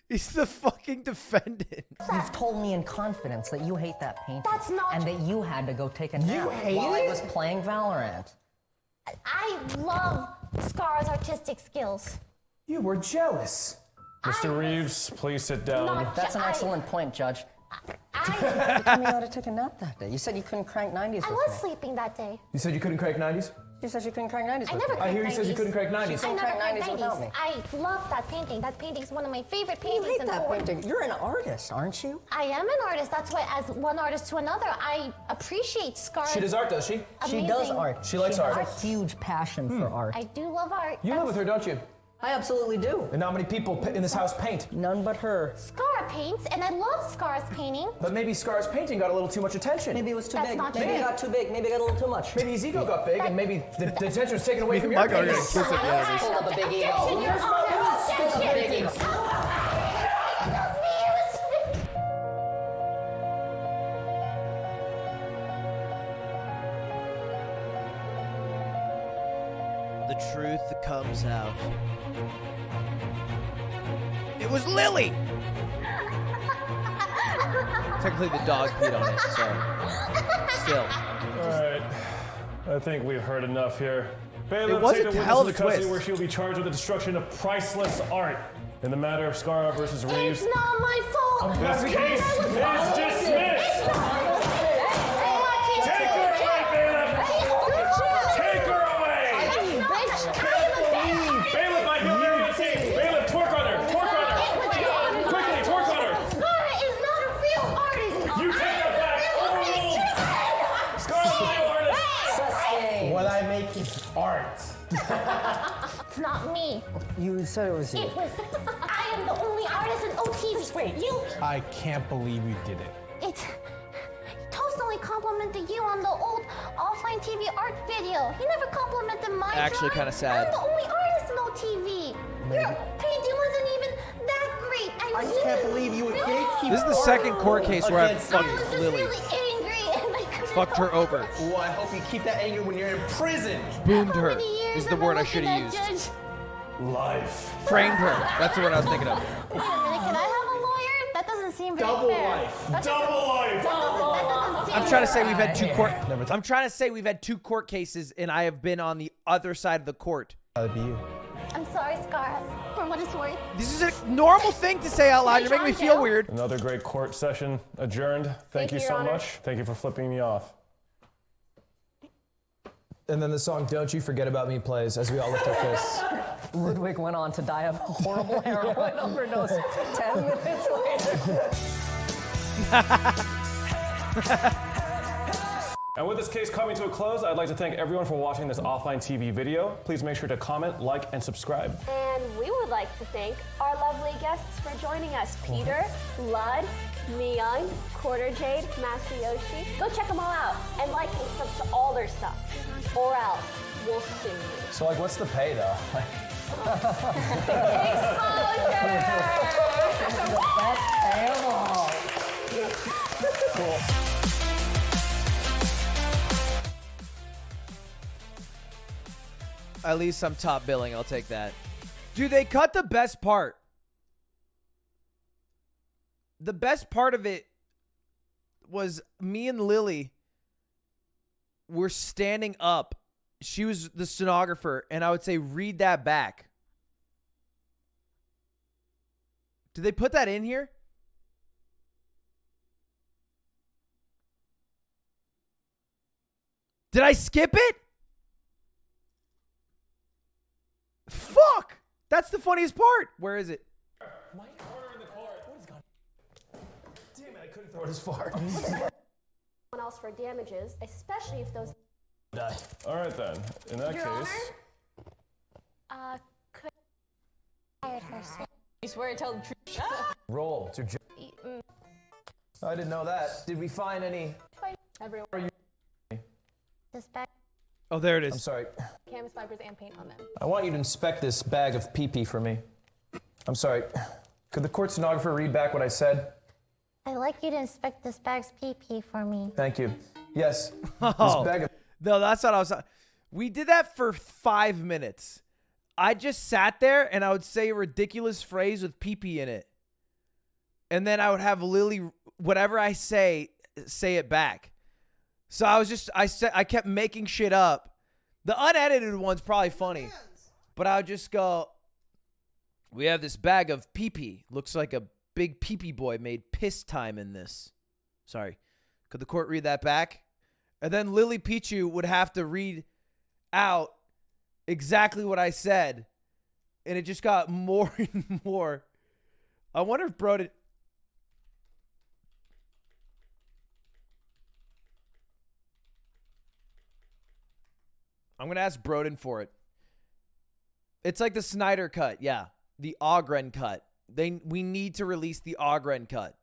[SPEAKER 1] He's the fucking defendant.
[SPEAKER 15] You've told me in confidence that you hate that painting.
[SPEAKER 7] That's not
[SPEAKER 15] And that you had to go take a nap
[SPEAKER 3] hate
[SPEAKER 15] while I
[SPEAKER 3] it?
[SPEAKER 15] was playing Valorant.
[SPEAKER 7] I love Scar's artistic skills.
[SPEAKER 3] You were jealous.
[SPEAKER 12] Mr. Reeves, please sit down.
[SPEAKER 15] That's an excellent point, Judge. You told me how to take a nap that day. You said you couldn't crank 90s
[SPEAKER 7] I
[SPEAKER 15] with
[SPEAKER 7] was
[SPEAKER 15] me.
[SPEAKER 7] sleeping that day.
[SPEAKER 3] You said you couldn't crank 90s?
[SPEAKER 15] You said you couldn't crank 90s
[SPEAKER 7] I
[SPEAKER 15] with
[SPEAKER 7] never
[SPEAKER 15] me.
[SPEAKER 3] I hear you
[SPEAKER 7] cranked
[SPEAKER 3] said you
[SPEAKER 7] 90s.
[SPEAKER 3] couldn't crank 90s.
[SPEAKER 7] I never
[SPEAKER 15] cranked
[SPEAKER 7] cranked
[SPEAKER 15] 90s without me.
[SPEAKER 7] I love that painting. That painting's one of my favorite
[SPEAKER 15] You
[SPEAKER 7] paintings
[SPEAKER 15] hate
[SPEAKER 7] in the
[SPEAKER 15] that
[SPEAKER 7] world.
[SPEAKER 15] painting. You're an artist, aren't you?
[SPEAKER 7] I am an artist. That's why, as one artist to another, I appreciate Scar's
[SPEAKER 3] She does art, does she?
[SPEAKER 15] She does
[SPEAKER 7] amazing-
[SPEAKER 15] art.
[SPEAKER 3] She likes art.
[SPEAKER 15] has a huge passion for art.
[SPEAKER 7] I do love art.
[SPEAKER 3] You live with her, don't you?
[SPEAKER 15] I absolutely do.
[SPEAKER 3] And how many people in this house paint?
[SPEAKER 15] None but her.
[SPEAKER 7] Scar paints, and I love Scar's painting.
[SPEAKER 3] But maybe Scar's painting got a little too much attention.
[SPEAKER 15] Maybe it was too
[SPEAKER 7] That's
[SPEAKER 15] big.
[SPEAKER 7] not
[SPEAKER 15] Maybe
[SPEAKER 7] true.
[SPEAKER 15] it got too big. Maybe it got a little too much.
[SPEAKER 3] Maybe his ego got big, and maybe the attention was taken away from your
[SPEAKER 1] Michael are
[SPEAKER 3] painting.
[SPEAKER 1] gonna kiss at the end of this.
[SPEAKER 15] Hold up a big ego.
[SPEAKER 7] Objection, Your Honor. Objection.
[SPEAKER 1] The truth comes out. It was Lily! Technically, the dog peed on it, so. Still.
[SPEAKER 12] All right. I think we've heard enough here. Bailiff,
[SPEAKER 1] It was
[SPEAKER 12] take
[SPEAKER 1] a
[SPEAKER 12] the
[SPEAKER 1] hell of
[SPEAKER 12] witness
[SPEAKER 1] a
[SPEAKER 12] to custody
[SPEAKER 1] twist.
[SPEAKER 12] where she'll be charged with the destruction of priceless art in the matter of Skara versus Reeves.
[SPEAKER 7] It's not my fault.
[SPEAKER 12] This case is dismissed. Take her away, bailiff. Take her away. Bailiff, I feel very unsafe. Bailiff, twerk on her. Twerk on her. Quickly, twerk on her.
[SPEAKER 7] Scar is not a real artist.
[SPEAKER 12] You take that back. Overruled. Skara's the real artist.
[SPEAKER 3] What I make is art.
[SPEAKER 7] It's not me.
[SPEAKER 15] You said it was you.
[SPEAKER 7] It was. I am the only artist in OTV. Wait, you.
[SPEAKER 3] I can't believe you did it.
[SPEAKER 7] It's. Toast only complimented you on the old OfflineTV art video. He never complimented my
[SPEAKER 1] Actually
[SPEAKER 7] drawing.
[SPEAKER 1] kinda sad.
[SPEAKER 7] I'm the only artist in OTV. Your painting wasn't even that great.
[SPEAKER 3] I can't believe you would gatekeep.
[SPEAKER 1] This is the second court case where I've
[SPEAKER 3] Against
[SPEAKER 1] fucked
[SPEAKER 7] I was just
[SPEAKER 1] Lily.
[SPEAKER 7] really angry and I couldn't
[SPEAKER 1] Fucked her
[SPEAKER 7] help
[SPEAKER 1] over.
[SPEAKER 7] it.
[SPEAKER 11] Well, I hope you keep that anger when you're in prison.
[SPEAKER 1] Boomed
[SPEAKER 7] How
[SPEAKER 1] her.
[SPEAKER 7] many years
[SPEAKER 1] Is the
[SPEAKER 7] have I
[SPEAKER 1] word I
[SPEAKER 7] looked
[SPEAKER 1] should
[SPEAKER 7] at
[SPEAKER 1] have
[SPEAKER 7] that
[SPEAKER 1] used.
[SPEAKER 7] judge?
[SPEAKER 12] Life.
[SPEAKER 1] Framed her. That's the word I was thinking of.
[SPEAKER 7] Wait a minute, can I have a lawyer? That doesn't seem very
[SPEAKER 3] Double
[SPEAKER 7] fair.
[SPEAKER 3] life.
[SPEAKER 7] That
[SPEAKER 3] Double
[SPEAKER 7] doesn't-
[SPEAKER 3] life.
[SPEAKER 7] that doesn't seem
[SPEAKER 1] I'm trying to say
[SPEAKER 7] fair.
[SPEAKER 1] we've had two court. I'm trying to say we've had two court cases, and I have been on the other side of the court.
[SPEAKER 3] That'd be you.
[SPEAKER 7] I'm sorry, Scar, for what it's worth.
[SPEAKER 1] This is a normal thing to say out loud. You're making me feel weird.
[SPEAKER 12] Another great court session adjourned. Thank you
[SPEAKER 7] you,
[SPEAKER 12] so
[SPEAKER 7] Your Honor.
[SPEAKER 12] much. Thank you for flipping me off.
[SPEAKER 3] And then the song "Don't You Forget About Me" plays as we all lift our fists.
[SPEAKER 15] Ludwig went on to die of a horrible heroin overdose 10 minutes later.
[SPEAKER 12] And with this case coming to a close, I'd like to thank everyone for watching this offline TV video. Please make sure to comment, like, and subscribe.
[SPEAKER 13] And we would like to thank our lovely guests for joining us. Peter, Lud, Miyoung, Quarter Jade, Master Yoshi. Go check them all out and like and subscribe to all their stuff. Or else we'll sue you.
[SPEAKER 3] So like, what's the pay though?
[SPEAKER 15] Cool.
[SPEAKER 1] At least I'm top billing. I'll take that. Dude, they cut the best part. The best part of it was me and Lily were standing up. She was the stenographer, and I would say, read that back. Did they put that in here? Did I skip it? Fuck! That's the funniest part. Where is it?
[SPEAKER 3] My corner in the court. What is going on? Damn it, I couldn't throw it as far.
[SPEAKER 13] Someone else for damages, especially if those.
[SPEAKER 12] All right then. In that
[SPEAKER 13] Your
[SPEAKER 12] case,
[SPEAKER 13] Honor, could.
[SPEAKER 14] You swear to tell the truth.
[SPEAKER 3] Roll to. I didn't know that. Did we find any?
[SPEAKER 16] Everyone.
[SPEAKER 7] This bag.
[SPEAKER 1] Oh, there it is.
[SPEAKER 3] I'm sorry.
[SPEAKER 16] Canvas fibers and paint on them.
[SPEAKER 3] I want you to inspect this bag of pee-pee for me. I'm sorry. Could the court stenographer read back what I said?
[SPEAKER 7] I'd like you to inspect this bag's pee-pee for me.
[SPEAKER 3] Thank you. Yes.
[SPEAKER 1] Oh,
[SPEAKER 3] This bag of.
[SPEAKER 1] no, that's what I was. We did that for 5 minutes. I just sat there and I would say a ridiculous phrase with pee-pee in it. And then I would have Lily, whatever I say it back. So I was just, I kept making shit up. The unedited one's probably funny. But I would just go, we have this bag of pee-pee. Looks like a big pee-pee boy made piss time in this. Sorry. Could the court read that back? And then Lily Pichu would have to read out exactly what I said. And it just got more and more. I wonder if Bro did. I'm going to ask Broden for it. It's like the Snyder cut. Yeah. The Ogren cut. We need to release the Ogren cut.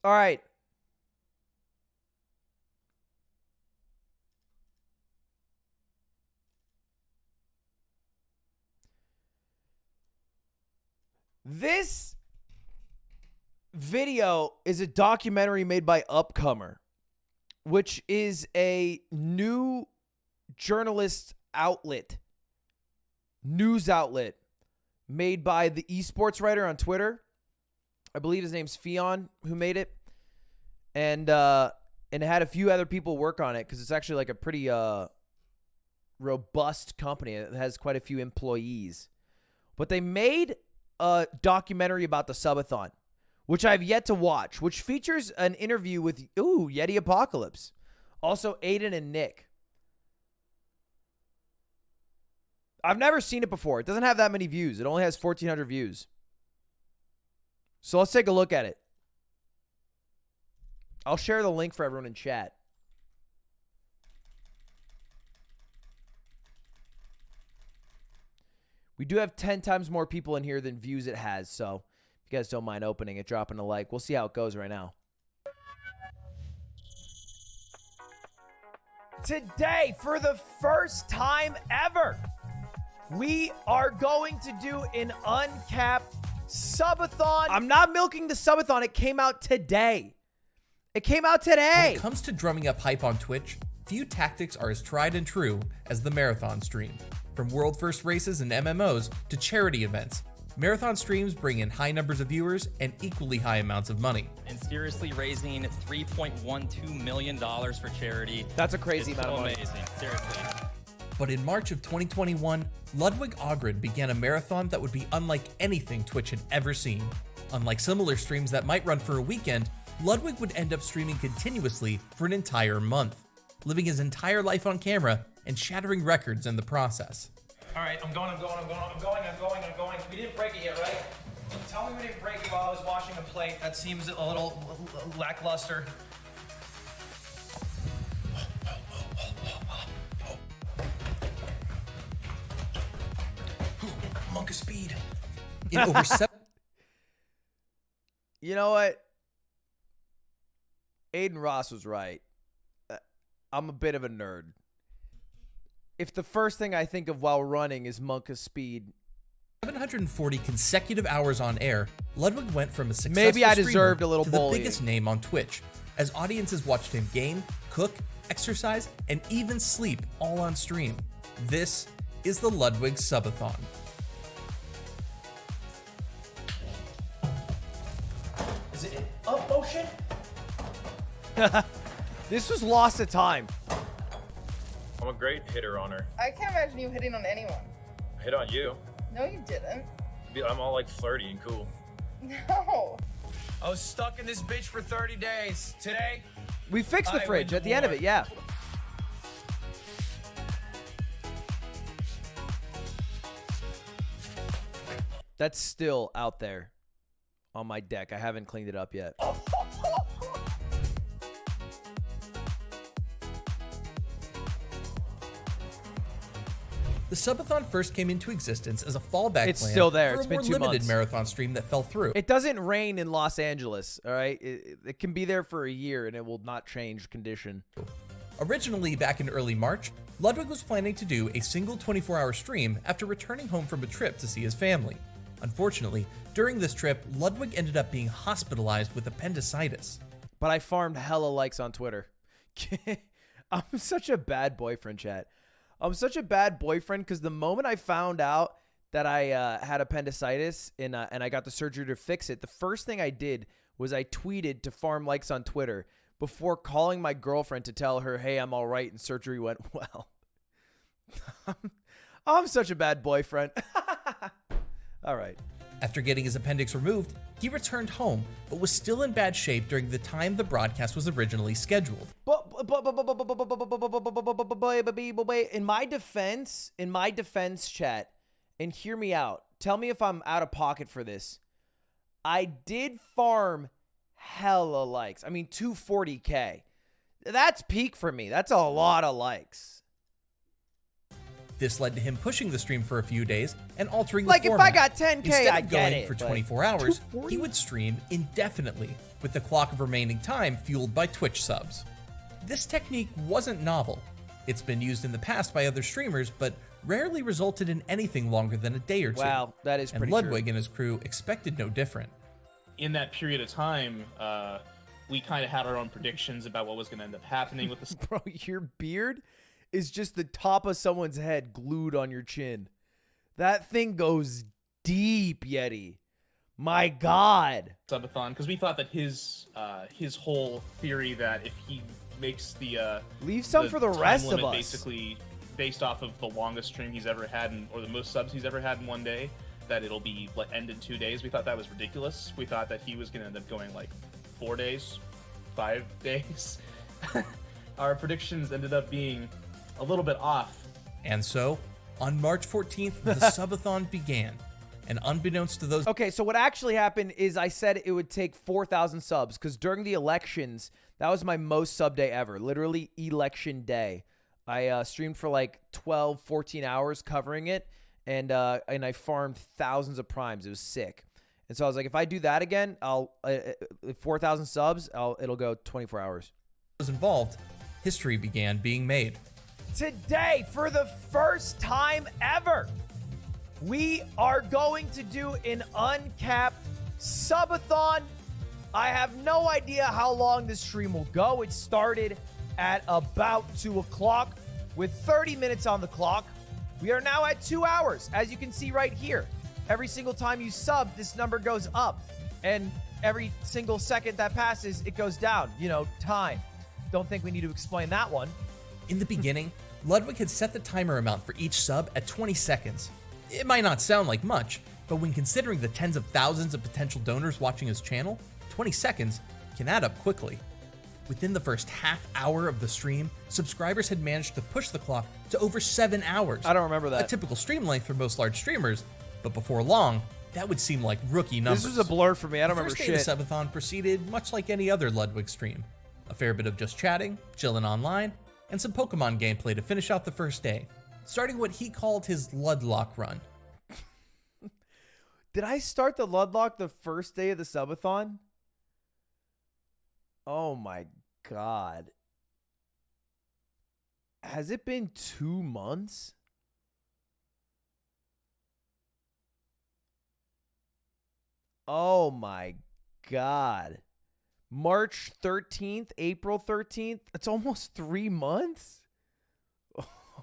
[SPEAKER 1] All right. This video is a documentary made by Upcomer, which is a new journalist outlet, news outlet made by the esports writer on Twitter. I believe his name's Fion, who made it. And it had a few other people work on it because it's actually like a pretty robust company. It has quite a few employees. But they made a documentary about the Subathon, which I've yet to watch, which features an interview with, Yeti Apocalypse. Also, Aiden and Nick. I've never seen it before. It doesn't have that many views. It only has 1,400 views. So let's take a look at it. I'll share the link for everyone in chat. We do have 10 times more people in here than views it has, so if you guys don't mind opening it, dropping a like. We'll see how it goes right now. Today, for the first time ever, we are going to do an uncapped Subathon. I'm not milking the Subathon. It came out today. It came out today.
[SPEAKER 18] When it comes to drumming up hype on Twitch, few tactics are as tried and true as the marathon stream. From world first races and MMOs to charity events, marathon streams bring in high numbers of viewers and equally high amounts of money.
[SPEAKER 19] And seriously, raising $3.12 million for charity.
[SPEAKER 1] That's a crazy amount of money.
[SPEAKER 19] Amazing, seriously.
[SPEAKER 18] But in March of 2021, Ludwig Ogren began a marathon that would be unlike anything Twitch had ever seen. Unlike similar streams that might run for a weekend, Ludwig would end up streaming continuously for an entire month, living his entire life on camera and shattering records in the process.
[SPEAKER 3] All right, I'm going. We didn't break it yet, right? Tell me we didn't break it while I was washing a plate. That seems a little lackluster. Monk of speed.
[SPEAKER 18] In over 7...
[SPEAKER 1] You know what? Aiden Ross was right. I'm a bit of a nerd. If the first thing I think of while running is Monk of Speed...
[SPEAKER 18] 740 consecutive hours on air, Ludwig went from a successful
[SPEAKER 1] Maybe I
[SPEAKER 18] streamer
[SPEAKER 1] deserved a little
[SPEAKER 18] to the
[SPEAKER 1] bullying.
[SPEAKER 18] biggest name on Twitch, as audiences watched him game, cook, exercise, and even sleep all on stream. This is the Ludwig Subathon.
[SPEAKER 3] Is it in up motion?
[SPEAKER 1] This was lost of time.
[SPEAKER 20] I'm a great hitter on her.
[SPEAKER 9] I can't imagine you hitting on anyone.
[SPEAKER 20] I hit on you.
[SPEAKER 9] No, you didn't.
[SPEAKER 20] I'm all like flirty and cool.
[SPEAKER 9] No.
[SPEAKER 3] I was stuck in this bitch for 30 days. Today,
[SPEAKER 1] We fixed the
[SPEAKER 3] I
[SPEAKER 1] fridge
[SPEAKER 3] win
[SPEAKER 1] at the end of
[SPEAKER 3] war.
[SPEAKER 1] it, yeah. That's still out there on my deck. I haven't cleaned it up yet.
[SPEAKER 18] The Subathon first came into existence as a fallback
[SPEAKER 1] It's
[SPEAKER 18] plan
[SPEAKER 1] still there.
[SPEAKER 18] for
[SPEAKER 1] It's
[SPEAKER 18] a
[SPEAKER 1] been
[SPEAKER 18] more
[SPEAKER 1] 2
[SPEAKER 18] limited
[SPEAKER 1] months.
[SPEAKER 18] marathon stream that fell through.
[SPEAKER 1] It doesn't rain in Los Angeles, all right? It can be there for a year and it will not change condition.
[SPEAKER 18] Originally, back in early March, Ludwig was planning to do a single 24-hour stream after returning home from a trip to see his family. Unfortunately, during this trip, Ludwig ended up being hospitalized with appendicitis.
[SPEAKER 1] But I farmed hella likes on Twitter. I'm such a bad boyfriend, chat. I'm such a bad boyfriend because the moment I found out that I had appendicitis and I got the surgery to fix it, the first thing I did was I tweeted to farm likes on Twitter before calling my girlfriend to tell her, hey, I'm all right and surgery went well. I'm such a bad boyfriend. All right.
[SPEAKER 18] After getting his appendix removed, he returned home, but was still in bad shape during the time the broadcast was originally scheduled.
[SPEAKER 1] In my defense, chat, and hear me out. Tell me if I'm out of pocket for this. I did farm hella likes. I mean, 240K. That's peak for me. That's a lot of likes.
[SPEAKER 18] This led to him pushing the stream for a few days and altering the
[SPEAKER 1] Like, if
[SPEAKER 18] format.
[SPEAKER 1] I got 10K,
[SPEAKER 18] Instead
[SPEAKER 1] I
[SPEAKER 18] of
[SPEAKER 1] get
[SPEAKER 18] going
[SPEAKER 1] it,
[SPEAKER 18] for
[SPEAKER 1] but
[SPEAKER 18] 24 hours,
[SPEAKER 1] 240?
[SPEAKER 18] he would stream indefinitely, with the clock of remaining time fueled by Twitch subs. This technique wasn't novel. It's been used in the past by other streamers, but rarely resulted in anything longer than a day or two.
[SPEAKER 1] Wow, that is
[SPEAKER 18] and
[SPEAKER 1] pretty
[SPEAKER 18] Ludwig
[SPEAKER 1] true.
[SPEAKER 18] and his crew expected no different.
[SPEAKER 6] In that period of time, we kind of had our own predictions about what was going to end up happening with the...
[SPEAKER 1] Bro, your beard is just the top of someone's head glued on your chin. That thing goes deep, Yeti. My God.
[SPEAKER 6] Subathon, because we thought that his whole theory that if he makes the
[SPEAKER 1] leave some for the
[SPEAKER 6] time
[SPEAKER 1] rest of
[SPEAKER 6] limit
[SPEAKER 1] us.
[SPEAKER 6] basically based off of the longest stream he's ever had or the most subs he's ever had in one day, that it'll be like end in 2 days. We thought that was ridiculous. We thought that he was going to end up going like 4 days, 5 days. Our predictions ended up being a little bit off.
[SPEAKER 18] And so, on March 14th, the Subathon began. And unbeknownst to those...
[SPEAKER 1] Okay, so what actually happened is I said it would take 4,000 subs because during the elections, that was my most sub day ever. Literally election day. I streamed for like 12, 14 hours covering it, and I farmed thousands of primes. It was sick. And so I was like, if I do that again, I'll 4,000 subs, it'll go 24 hours.
[SPEAKER 18] Involved, history began being made.
[SPEAKER 1] Today, for the first time ever, we are going to do an uncapped subathon. I have no idea how long this stream will go. It started at about 2 o'clock with 30 minutes on the clock. We are now at 2 hours, as you can see right here. Every single time you sub, this number goes up. And every single second that passes, it goes down. You know, time. Don't think we need to explain that one.
[SPEAKER 18] In the beginning, Ludwig had set the timer amount for each sub at 20 seconds. It might not sound like much, but when considering the tens of thousands of potential donors watching his channel, 20 seconds can add up quickly. Within the first half hour of the stream, subscribers had managed to push the clock to over 7 hours.
[SPEAKER 1] I don't remember that.
[SPEAKER 18] A typical stream length for most large streamers, but before long, that would seem like rookie numbers.
[SPEAKER 1] This was a blur for me. I don't remember
[SPEAKER 18] shit.
[SPEAKER 1] shit.
[SPEAKER 18] The first day of the Subathon proceeded much like any other Ludwig stream. A fair bit of just chatting, chilling online, and some Pokemon gameplay to finish out the first day, starting what he called his Ludlock run.
[SPEAKER 1] Did I start the Ludlock the first day of the Subathon? Oh my God. Has it been 2 months? Oh my God. March 13th, April 13th. It's almost 3 months.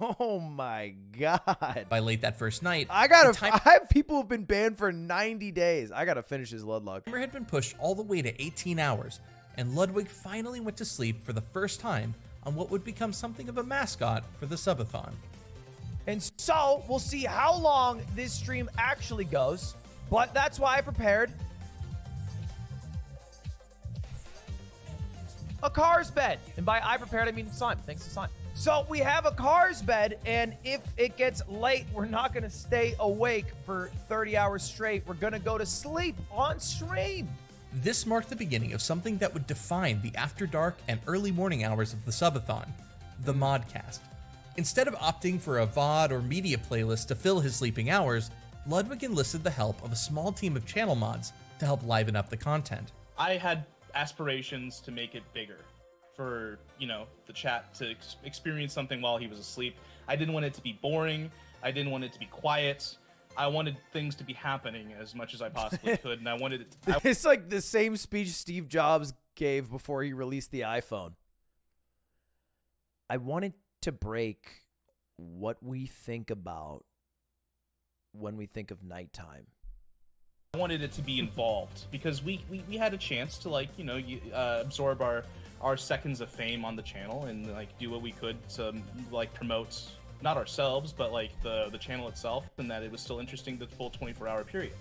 [SPEAKER 1] Oh my God.
[SPEAKER 18] By late that first night,
[SPEAKER 1] I have people who've been banned for 90 days. I gotta finish his Ludlock.
[SPEAKER 18] The timer had been pushed all the way to 18 hours, and Ludwig finally went to sleep for the first time on what would become something of a mascot for the Subathon.
[SPEAKER 1] And so we'll see how long this stream actually goes, but that's why I prepared a car's bed. And by I prepared, I mean Simon. Thanks to Simon. So we have a car's bed, and if it gets late, we're not going to stay awake for 30 hours straight. We're going to go to sleep on stream.
[SPEAKER 18] This marked the beginning of something that would define the after dark and early morning hours of the Subathon, the Modcast. Instead of opting for a VOD or media playlist to fill his sleeping hours, Ludwig enlisted the help of a small team of channel mods to help liven up the content.
[SPEAKER 6] I had aspirations to make it bigger, for, you know, the chat to experience something while he was asleep. I didn't want it to be boring. I didn't want it to be quiet. I wanted things to be happening as much as I possibly could, and I wanted it to...
[SPEAKER 1] It's like the same speech Steve Jobs gave before he released the iPhone. I wanted to break what we think about when we think of nighttime.
[SPEAKER 6] I wanted it to be involved, because we had a chance to, like, you know, absorb our seconds of fame on the channel and, like, do what we could to, like, promote not ourselves, but like the channel itself, and that it was still interesting the full 24-hour period.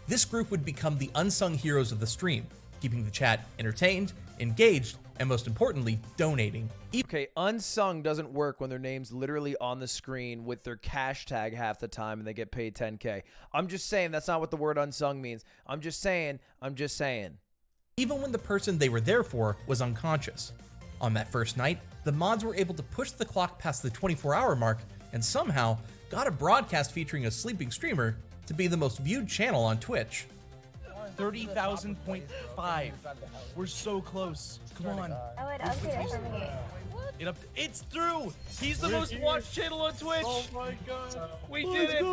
[SPEAKER 18] This group would become the unsung heroes of the stream, keeping the chat entertained, engaged, and most importantly, donating.
[SPEAKER 1] Okay, unsung doesn't work when their name's literally on the screen with their cash tag half the time and they get paid 10K. I'm just saying that's not what the word unsung means. I'm just saying.
[SPEAKER 18] Even when the person they were there for was unconscious. On that first night, the mods were able to push the clock past the 24-hour mark and somehow got a broadcast featuring a sleeping streamer to be the most viewed channel on Twitch.
[SPEAKER 2] 30,000.5. We're so close. Come on.
[SPEAKER 17] Oh, it updated for me.
[SPEAKER 2] It's through. He's the most watched channel on Twitch.
[SPEAKER 20] Oh my god.
[SPEAKER 2] We did it.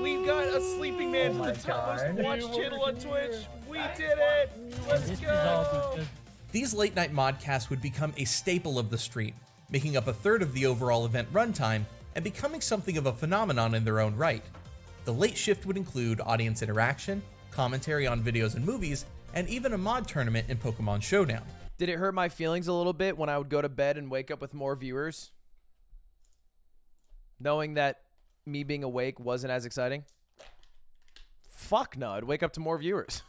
[SPEAKER 2] We got a sleeping man to the top most watched channel on Twitch. We did it. Let's go.
[SPEAKER 18] These late night modcasts would become a staple of the stream, making up a third of the overall event runtime and becoming something of a phenomenon in their own right. The late shift would include audience interaction, commentary on videos and movies, and even a mod tournament in Pokemon Showdown.
[SPEAKER 1] Did it hurt my feelings a little bit when I would go to bed and wake up with more viewers? Knowing that me being awake wasn't as exciting? Fuck no, I'd wake up to more viewers.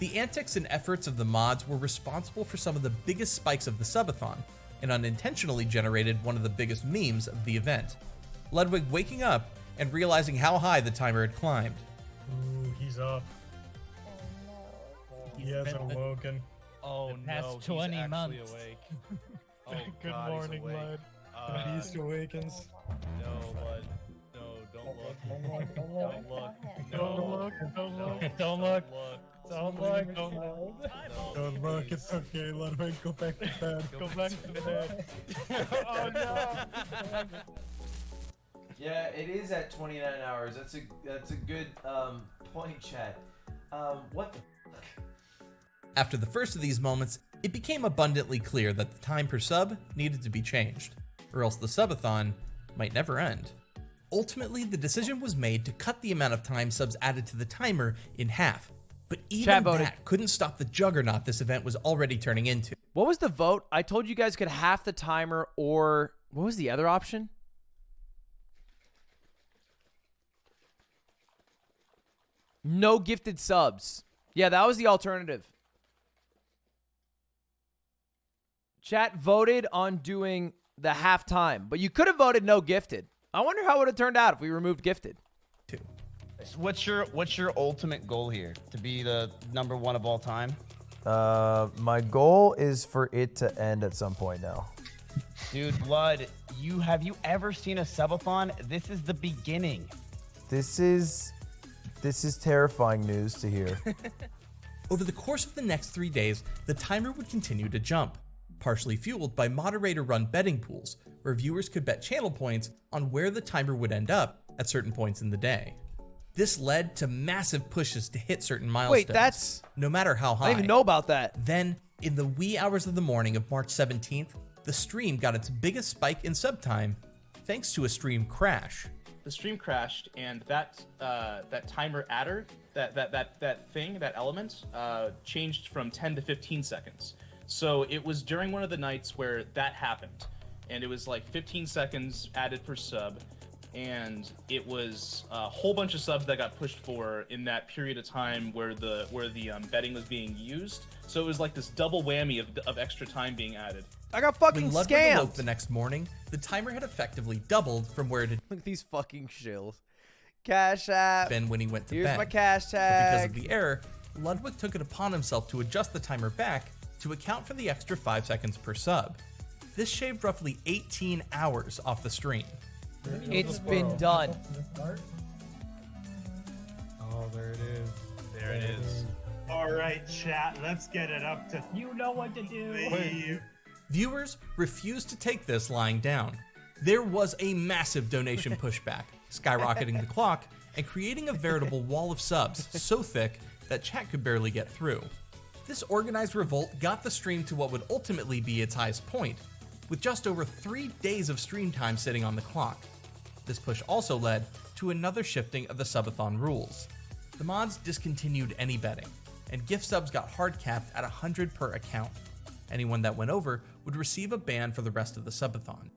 [SPEAKER 18] The antics and efforts of the mods were responsible for some of the biggest spikes of the Subathon, and unintentionally generated one of the biggest memes of the event. Ludwig waking up and realizing how high the timer had climbed.
[SPEAKER 20] Ooh, he's up. He has awoken.
[SPEAKER 2] Oh no,
[SPEAKER 21] past 20
[SPEAKER 2] he's
[SPEAKER 21] months.
[SPEAKER 2] actually awake. Oh,
[SPEAKER 20] Good
[SPEAKER 2] God,
[SPEAKER 20] morning,
[SPEAKER 2] he's awake.
[SPEAKER 20] Lud. The beast awakens.
[SPEAKER 2] No, Lud. No, don't look. Don't look.
[SPEAKER 20] Don't look. Don't look. Don't look. Don't look. Don't look. Don't look. It's okay, Ludwig. Go back to bed. Go back to bed. Oh no.
[SPEAKER 1] Yeah, it is at 29 hours. That's a good point, chat. What the fuck?
[SPEAKER 18] After the first of these moments, It became abundantly clear that the time per sub needed to be changed, or else the subathon might never end. Ultimately, the decision was made to cut the amount of time subs added to the timer in half. But even that couldn't stop the juggernaut this event was already turning into.
[SPEAKER 1] What was the vote? I told you guys could half the timer, or what was the other option? No gifted subs. Yeah, that was the alternative. Chat voted on doing the halftime, but you could have voted no gifted. I wonder how it would have turned out if we removed gifted.
[SPEAKER 21] What's your ultimate goal here? To be the #1 of all time?
[SPEAKER 22] My goal is for it to end at some point now.
[SPEAKER 21] Dude, Blood, have you ever seen a subathon? This is the beginning.
[SPEAKER 22] This is terrifying news to hear.
[SPEAKER 18] Over the course of the next 3 days, the timer would continue to jump, partially fueled by moderator-run betting pools, where viewers could bet channel points on where the timer would end up at certain points in the day. This led to massive pushes to hit certain milestones, no matter how high.
[SPEAKER 1] I didn't even know about that.
[SPEAKER 18] Then, in the wee hours of the morning of March 17th, the stream got its biggest spike in sub time thanks to a stream crash.
[SPEAKER 6] The stream crashed, and that timer adder, that element, changed from 10 to 15 seconds. So it was during one of the nights where that happened, and it was like 15 seconds added per sub, and it was a whole bunch of subs that got pushed for in that period of time where the betting was being used. So it was like this double whammy of extra time being added.
[SPEAKER 1] I got fucking
[SPEAKER 18] When Ludwig
[SPEAKER 1] scammed.
[SPEAKER 18] awoke the next morning, the timer had effectively doubled from where it had
[SPEAKER 1] Look at these fucking shills. Cash app.
[SPEAKER 18] been when he went to
[SPEAKER 1] Here's
[SPEAKER 18] bed.
[SPEAKER 1] my cash
[SPEAKER 18] But
[SPEAKER 1] tag.
[SPEAKER 18] because of the error, Ludwig took it upon himself to adjust the timer back to account for the extra 5 seconds per sub. This shaved roughly 18 hours off the stream.
[SPEAKER 1] It's been done.
[SPEAKER 20] Oh, there it is.
[SPEAKER 23] There it is. All right, chat, let's get it up to.
[SPEAKER 20] You know what to do.
[SPEAKER 18] Viewers refused to take this lying down. There was a massive donation pushback, skyrocketing the clock and creating a veritable wall of subs so thick that chat could barely get through. This organized revolt got the stream to what would ultimately be its highest point, with just over 3 days of stream time sitting on the clock. This push also led to another shifting of the subathon rules. The mods discontinued any betting, and gift subs got hard capped at 100 per account. Anyone that went over would receive a ban for the rest of the subathon.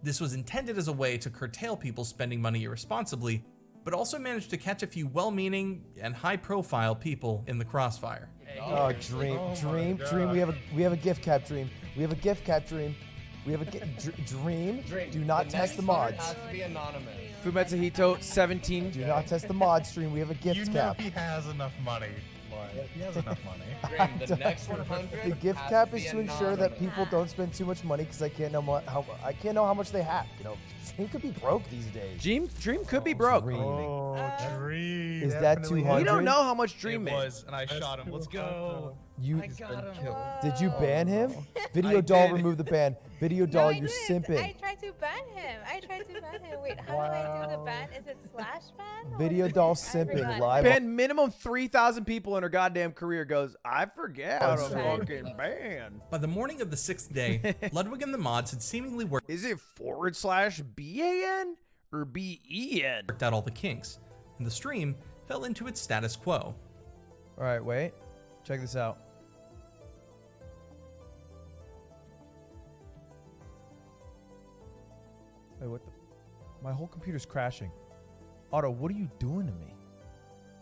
[SPEAKER 18] This was intended as a way to curtail people spending money irresponsibly, but also managed to catch a few well-meaning and high-profile people in the crossfire.
[SPEAKER 22] Oh, Dream. We have a gift cap, Dream. We have a gift cap, Dream. We have a Dream. Do not test the mods.
[SPEAKER 3] Has to be anonymous.
[SPEAKER 1] Fumetsahito 17.
[SPEAKER 22] Do not test the mods, Dream. We have a gift
[SPEAKER 23] You know
[SPEAKER 22] cap.
[SPEAKER 23] he has enough money. He has enough money.
[SPEAKER 3] The next 100.
[SPEAKER 22] The gift cap is to ensure that people don't spend too much money because I can't know how much they have. You know, Dream could be broke these days.
[SPEAKER 1] Dream could be broke.
[SPEAKER 23] Dream.
[SPEAKER 22] Is that 200?
[SPEAKER 1] We don't know how much Dream
[SPEAKER 23] It
[SPEAKER 1] made.
[SPEAKER 23] was, and I shot him. Let's go.
[SPEAKER 22] You
[SPEAKER 23] I got him.
[SPEAKER 22] did you ban him? Video doll, remove the ban. Video doll, you're simping.
[SPEAKER 16] I tried to ban him. Wait, how do I do the ban? Is it slash ban?
[SPEAKER 22] Video doll simping live.
[SPEAKER 1] Ban minimum 3,000 people in her goddamn career goes, I forget how to fucking ban.
[SPEAKER 18] By the morning of the 6th day, Ludwig and the mods had seemingly worked.
[SPEAKER 1] Is it /BAN or BEN?
[SPEAKER 18] Worked out all the kinks, and the stream fell into its status quo.
[SPEAKER 1] All right, wait. Check this out. Wait, what the? My whole computer's crashing. Otto, what are you doing to me?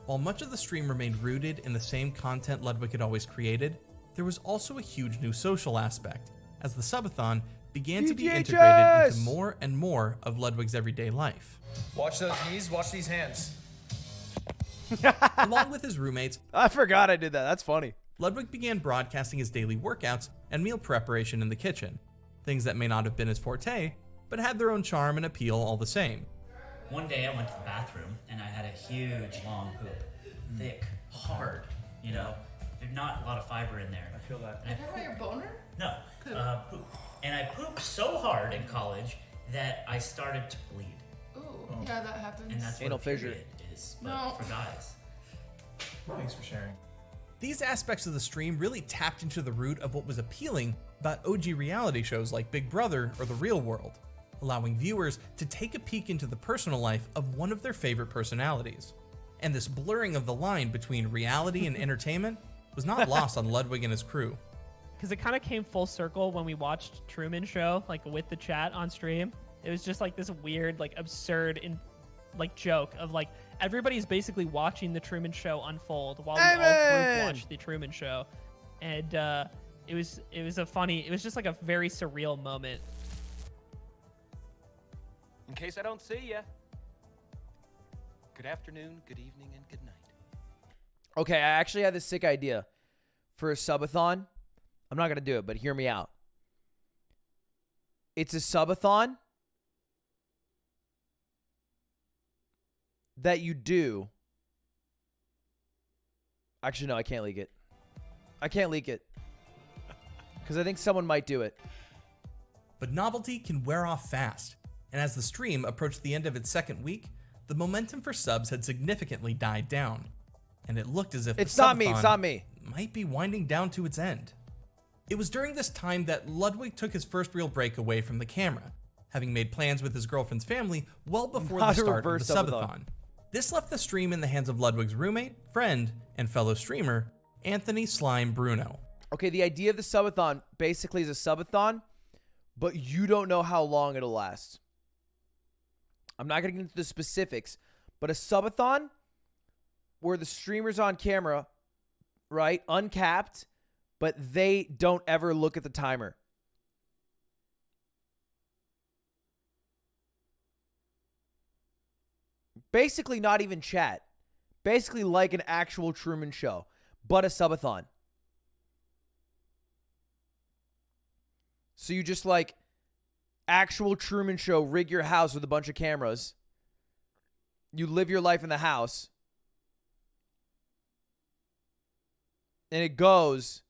[SPEAKER 18] While much of the stream remained rooted in the same content Ludwig had always created, there was also a huge new social aspect, as the subathon began to be integrated into more and more of Ludwig's everyday life.
[SPEAKER 3] Watch those knees, watch these hands.
[SPEAKER 18] Along with his roommates,
[SPEAKER 1] I forgot I did that. That's funny.
[SPEAKER 18] Ludwig began broadcasting his daily workouts and meal preparation in the kitchen, things that may not have been his forte, but had their own charm and appeal all the same.
[SPEAKER 24] One day I went to the bathroom and I had a huge long poop. Thick, hard, you know. There's not a lot of fiber in there. I feel that.
[SPEAKER 9] Are you talking about your boner?
[SPEAKER 24] No, poop. And I pooped so hard in college that I started to bleed.
[SPEAKER 9] Ooh, yeah, that happens.
[SPEAKER 24] And that's
[SPEAKER 1] Anal
[SPEAKER 24] what a
[SPEAKER 1] fissure
[SPEAKER 24] period is, but
[SPEAKER 9] No.
[SPEAKER 24] for guys.
[SPEAKER 23] Thanks for sharing.
[SPEAKER 18] These aspects of the stream really tapped into the root of what was appealing about OG reality shows like Big Brother or The Real World, allowing viewers to take a peek into the personal life of one of their favorite personalities. And this blurring of the line between reality and entertainment was not lost on Ludwig and his crew.
[SPEAKER 4] Because it kind of came full circle when we watched Truman Show, like with the chat on stream. It was just like this weird, like absurd, joke of like everybody's basically watching the Truman Show unfold while we all group watch the Truman Show, and it was just like a very surreal moment.
[SPEAKER 5] In case I don't see you, good afternoon, good evening, and good night.
[SPEAKER 1] Okay, I actually had this sick idea for a subathon. I'm not going to do it, but hear me out. It's a subathon that you do. Actually, no, I can't leak it. I can't leak it. Because I think someone might do it.
[SPEAKER 18] But novelty can wear off fast. And as the stream approached the end of its second week, the momentum for subs had significantly died down. And it looked as if
[SPEAKER 1] it's not me.
[SPEAKER 18] Might be winding down to its end. It was during this time that Ludwig took his first real break away from the camera, having made plans with his girlfriend's family well before the start of the subathon. This left the stream in the hands of Ludwig's roommate, friend, and fellow streamer, Anthony Slime Bruno.
[SPEAKER 1] Okay, the idea of the subathon basically is a subathon, but you don't know how long it'll last. I'm not going to get into the specifics, but a subathon where the streamer's on camera, right, uncapped, but they don't ever look at the timer. Basically not even chat. Basically like an actual Truman Show, but a subathon. So you just like actual Truman Show, rig your house with a bunch of cameras. You live your life in the house. And it goes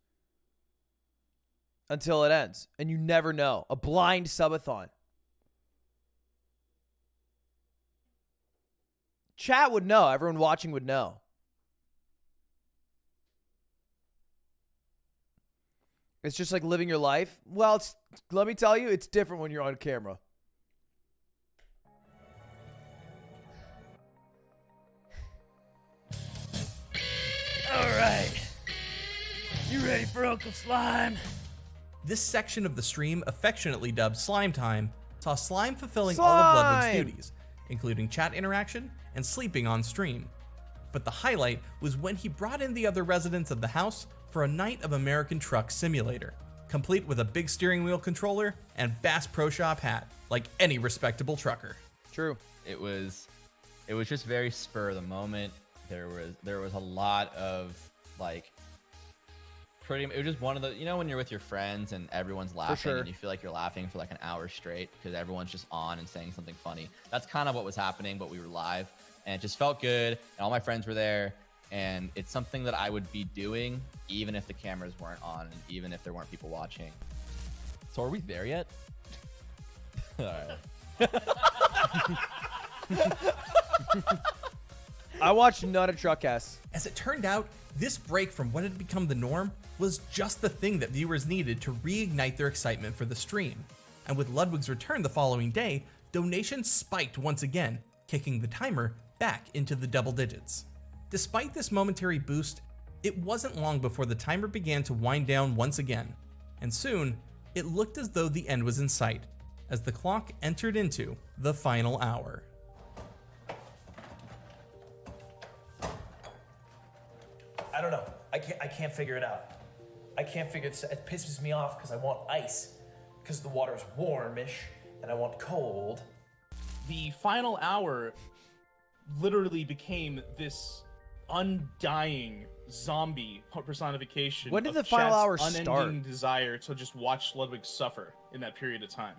[SPEAKER 1] until it ends. And you never know. A blind subathon. Chat would know. Everyone watching would know. It's just like living your life. Well, let me tell you, it's different when you're on camera.
[SPEAKER 8] All right. You ready for Uncle Slime?
[SPEAKER 18] This section of the stream, affectionately dubbed Slime Time, saw Slime fulfilling all of Ludwig's duties, including chat interaction and sleeping on stream. But the highlight was when he brought in the other residents of the house for a night of American Truck Simulator, complete with a big steering wheel controller and Bass Pro Shop hat, like any respectable trucker.
[SPEAKER 1] True.
[SPEAKER 10] It was just very spur of the moment. There was a lot of like it was just one of the, you know, when you're with your friends and everyone's laughing and you feel like you're laughing for like an hour straight because everyone's just on and saying something funny. That's kind of what was happening, but we were live and it just felt good and all my friends were there, and it's something that I would be doing even if the cameras weren't on and even if there weren't people watching. So are we there yet? All right.
[SPEAKER 1] I watched none of Truckcast.
[SPEAKER 18] As it turned out, this break from what had become the norm was just the thing that viewers needed to reignite their excitement for the stream. And with Ludwig's return the following day, donations spiked once again, kicking the timer back into the double digits. Despite this momentary boost, it wasn't long before the timer began to wind down once again, and soon it looked as though the end was in sight, as the clock entered into the final hour.
[SPEAKER 3] I don't know. I can't figure it out. I can't figure it. It pisses me off because I want ice, because the water's warmish, and I want cold.
[SPEAKER 6] The final hour literally became this undying zombie personification.
[SPEAKER 1] When did
[SPEAKER 6] of
[SPEAKER 1] the final
[SPEAKER 6] chat's
[SPEAKER 1] hour
[SPEAKER 6] unending
[SPEAKER 1] start?
[SPEAKER 6] Desire to just watch Ludwig suffer in that period of time.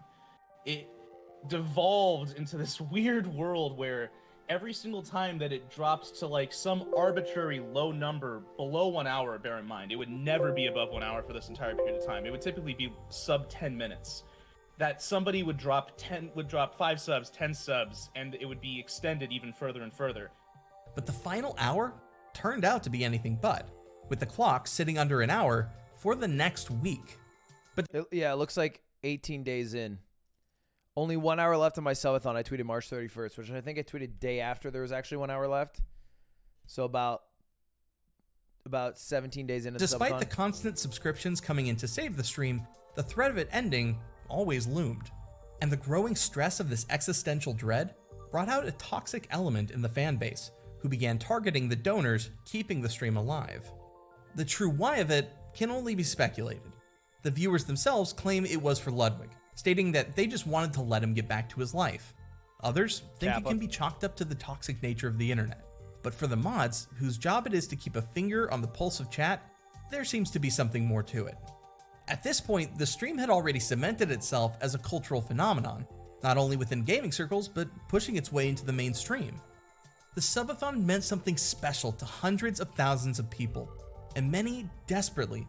[SPEAKER 6] It devolved into this weird world where every single time that it drops to like some arbitrary low number below 1 hour, bear in mind, it would never be above 1 hour for this entire period of time. It would typically be sub 10 minutes. That somebody would drop 5 subs, 10 subs, and it would be extended even further and further.
[SPEAKER 18] But the final hour turned out to be anything but. with the clock sitting under an hour for the next week. But
[SPEAKER 1] yeah, it looks like 18 days in. Only 1 hour left on my subathon. I tweeted March 31st, which I think I tweeted day after there was actually 1 hour left. So about 17 days into the subathon.
[SPEAKER 18] Despite the constant subscriptions coming in to save the stream, the threat of it ending always loomed. And the growing stress of this existential dread brought out a toxic element in the fan base, who began targeting the donors keeping the stream alive. The true why of it can only be speculated. The viewers themselves claim it was for Ludwig, stating that they just wanted to let him get back to his life. Others think it can be chalked up to the toxic nature of the internet. But for the mods, whose job it is to keep a finger on the pulse of chat, there seems to be something more to it. At this point, the stream had already cemented itself as a cultural phenomenon, not only within gaming circles, but pushing its way into the mainstream. The Subathon meant something special to hundreds of thousands of people, and many desperately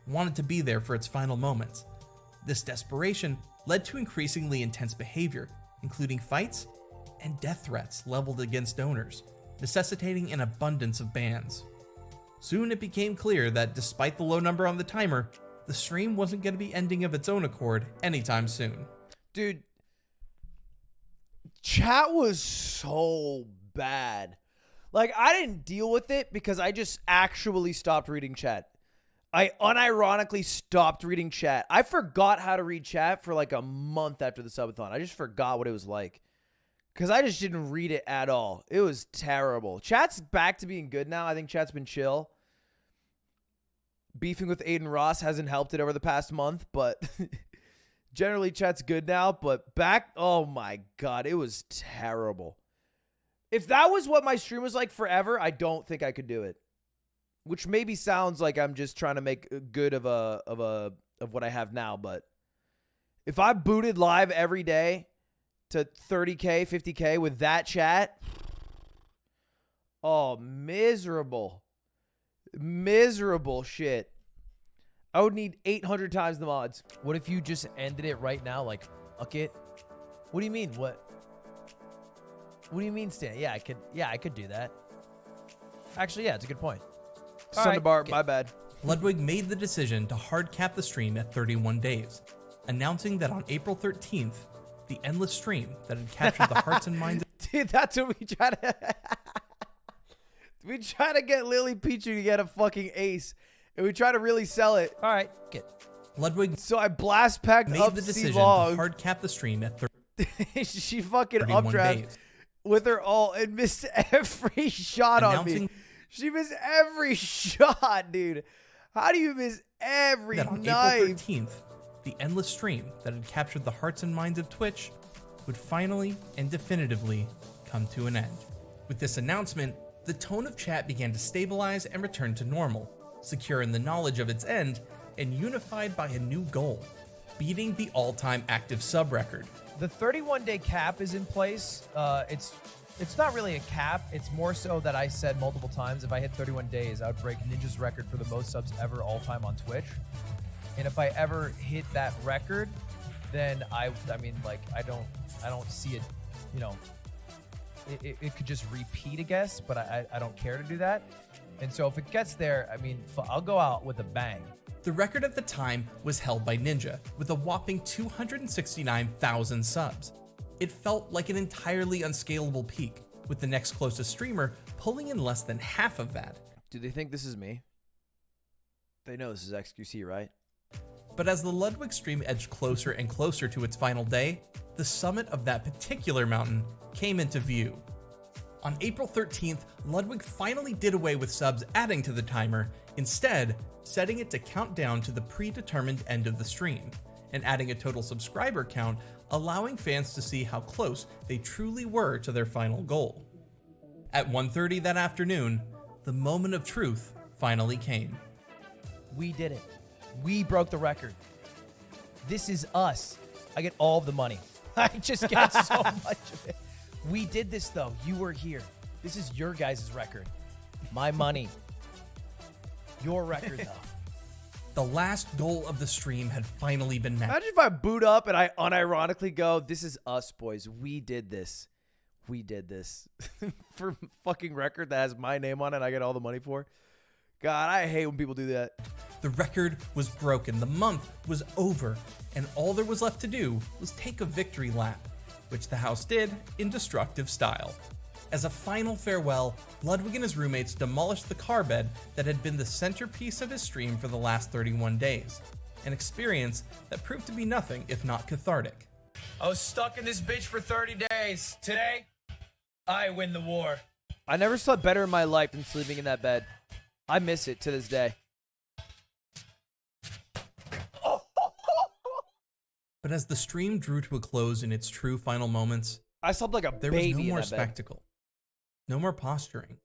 [SPEAKER 18] wanted to be there for its final moments. This desperation led to increasingly intense behavior, including fights and death threats leveled against donors, necessitating an abundance of bans. Soon it became clear that despite the low number on the timer, the stream wasn't going to be ending of its own accord anytime soon.
[SPEAKER 1] Dude, chat was so bad. Like, I didn't deal with it because I just actually stopped reading chat. I unironically stopped reading chat. I forgot how to read chat for like a month after the subathon. I just forgot what it was like. Because I just didn't read it at all. It was terrible. Chat's back to being good now. I think chat's been chill. Beefing with Aiden Ross hasn't helped it over the past month, but generally chat's good now. But back, oh my God, it was terrible. If that was what my stream was like forever, I don't think I could do it. Which maybe sounds like I'm just trying to make good of what I have now, but if I booted live every day to 30K, 50K with that chat, oh, miserable. Miserable shit. I would need 800 times the mods. What if you just ended it right now? Like, fuck it. What do you mean? What do you mean, Stan? Yeah, I could do that. Actually, yeah, it's a good point. Sunderbar, my bad.
[SPEAKER 18] Ludwig made the decision to hard cap the stream at 31 days, announcing that on April 13th, the endless stream that had captured the hearts and minds.
[SPEAKER 1] Dude, that's what we try to. We try to get Lily Pichu to get a fucking ace, and we try to really sell it. All right, get
[SPEAKER 18] Ludwig.
[SPEAKER 1] So I blast packed
[SPEAKER 18] made
[SPEAKER 1] up
[SPEAKER 18] the decision
[SPEAKER 1] Long.
[SPEAKER 18] to hard cap the stream at 30.
[SPEAKER 1] She fucking
[SPEAKER 18] 31
[SPEAKER 1] updraft
[SPEAKER 18] days.
[SPEAKER 1] with her ult and missed every shot on me. She missed every shot, dude. How do you miss every
[SPEAKER 18] that on
[SPEAKER 1] knife?
[SPEAKER 18] April 13th, the endless stream that had captured the hearts and minds of Twitch would finally and definitively come to an end. With this announcement, the tone of chat began to stabilize and return to normal, secure in the knowledge of its end and unified by a new goal, beating the all-time active sub record.
[SPEAKER 1] The 31-day cap is in place. It's not really a cap. It's more so that I said multiple times if I hit 31 days, I would break Ninja's record for the most subs ever all time on Twitch. And if I ever hit that record, then I mean, like, I don't see it, you know, it could just repeat, I guess, but I don't care to do that. And so if it gets there, I mean, I'll go out with a bang.
[SPEAKER 18] The record at the time was held by Ninja with a whopping 269,000 subs. It felt like an entirely unscalable peak, with the next closest streamer pulling in less than half of that.
[SPEAKER 1] Do they think this is me? They know this is XQC, right?
[SPEAKER 18] But as the Ludwig stream edged closer and closer to its final day, the summit of that particular mountain came into view. On April 13th, Ludwig finally did away with subs adding to the timer, instead setting it to count down to the predetermined end of the stream, and adding a total subscriber count, allowing fans to see how close they truly were to their final goal. At 1:30 that afternoon, the moment of truth finally came.
[SPEAKER 1] We did it. We broke the record. This is us. I get all of the money. I just get so much of it. We did this, though. You were here. This is your guys' record. My money. Your record, though.
[SPEAKER 18] The last goal of the stream had finally been met.
[SPEAKER 1] Imagine if I boot up and I unironically go, this is us, boys. We did this. We did this for fucking record that has my name on it. I get all the money for. God, I hate when people do that.
[SPEAKER 18] The record was broken. The month was over, and all there was left to do was take a victory lap, which the house did in destructive style. As a final farewell, Ludwig and his roommates demolished the car bed that had been the centerpiece of his stream for the last 31 days, an experience that proved to be nothing if not cathartic.
[SPEAKER 3] I was stuck in this bitch for 30 days. Today, I win the war.
[SPEAKER 1] I never slept better in my life than sleeping in that bed. I miss it to this day.
[SPEAKER 18] But as the stream drew to a close in its true final moments,
[SPEAKER 1] I slept like a
[SPEAKER 18] there
[SPEAKER 1] baby
[SPEAKER 18] was no
[SPEAKER 1] in
[SPEAKER 18] more
[SPEAKER 1] that bed.
[SPEAKER 18] spectacle, no more posturing,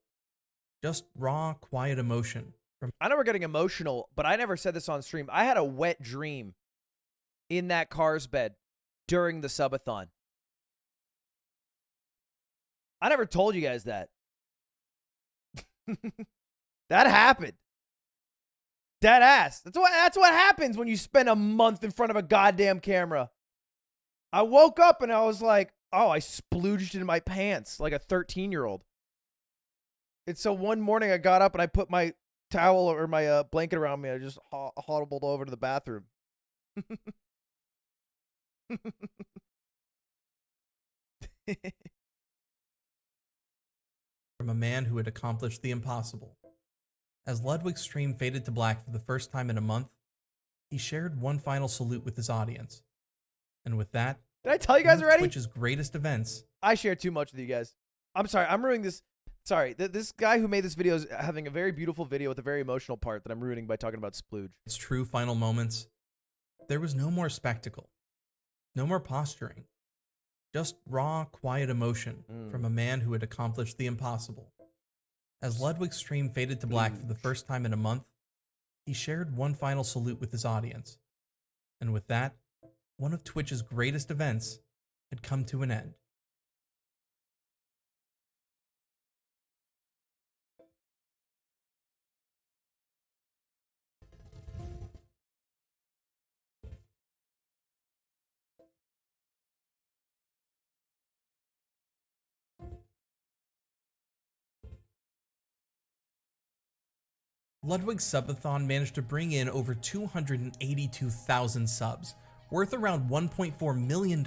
[SPEAKER 18] just raw, quiet emotion.
[SPEAKER 1] I know we're getting emotional, but I never said this on stream. I had a wet dream in that car's bed during the subathon. I never told you guys that. That happened. Dead ass. That's what happens when you spend a month in front of a goddamn camera. I woke up and I was like, oh, I splooged in my pants like a 13-year-old. And so one morning I got up and I put my towel or my blanket around me. I just hobbled over to the bathroom.
[SPEAKER 18] From a man who had accomplished the impossible. As Ludwig's stream faded to black for the first time in a month, he shared one final salute with his audience. And with that,
[SPEAKER 1] did I tell you guys already?
[SPEAKER 18] Twitch's greatest events.
[SPEAKER 1] I share too much with you guys. I'm sorry. I'm ruining this. Sorry. This guy who made this video is having a very beautiful video with a very emotional part that I'm ruining by talking about splooge.
[SPEAKER 18] Its true final moments. There was no more spectacle, no more posturing, just raw, quiet emotion from a man who had accomplished the impossible. As Ludwig's stream faded to black for the first time in a month, he shared one final salute with his audience. And with that, one of Twitch's greatest events had come to an end. Ludwig's Subathon managed to bring in over 282,000 subs, worth around $1.4 million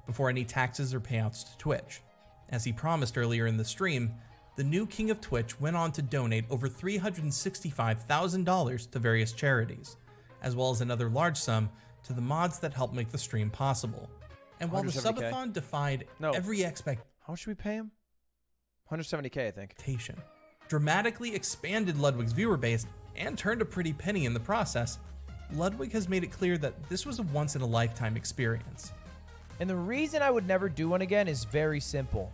[SPEAKER 18] before any taxes or payouts to Twitch. As he promised earlier in the stream, the new king of Twitch went on to donate over $365,000 to various charities, as well as another large sum to the mods that helped make the stream possible. And while the
[SPEAKER 1] 170K.
[SPEAKER 18] Subathon defied every expectation,
[SPEAKER 1] how much should we pay him? 170K, I think.
[SPEAKER 18] Dramatically expanded Ludwig's viewer base and turned a pretty penny in the process, Ludwig has made it clear that this was a once-in-a-lifetime experience.
[SPEAKER 1] And the reason I would never do one again is very simple.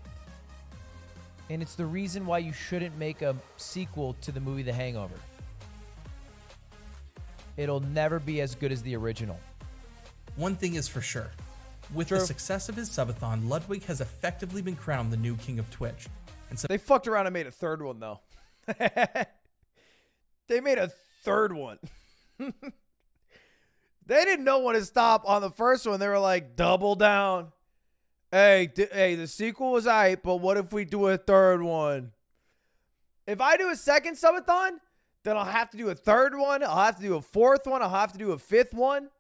[SPEAKER 1] And it's the reason why you shouldn't make a sequel to the movie The Hangover. It'll never be as good as the original.
[SPEAKER 18] One thing is for sure. With the success of his subathon, Ludwig has effectively been crowned the new king of Twitch. And so
[SPEAKER 1] they fucked around and made a third one, though. They made a third one. They didn't know when to stop on the first one. They were like, double down. Hey, the sequel was aight, but what if we do a third one? If I do a second subathon, then I'll have to do a third one. I'll have to do a fourth one. I'll have to do a fifth one.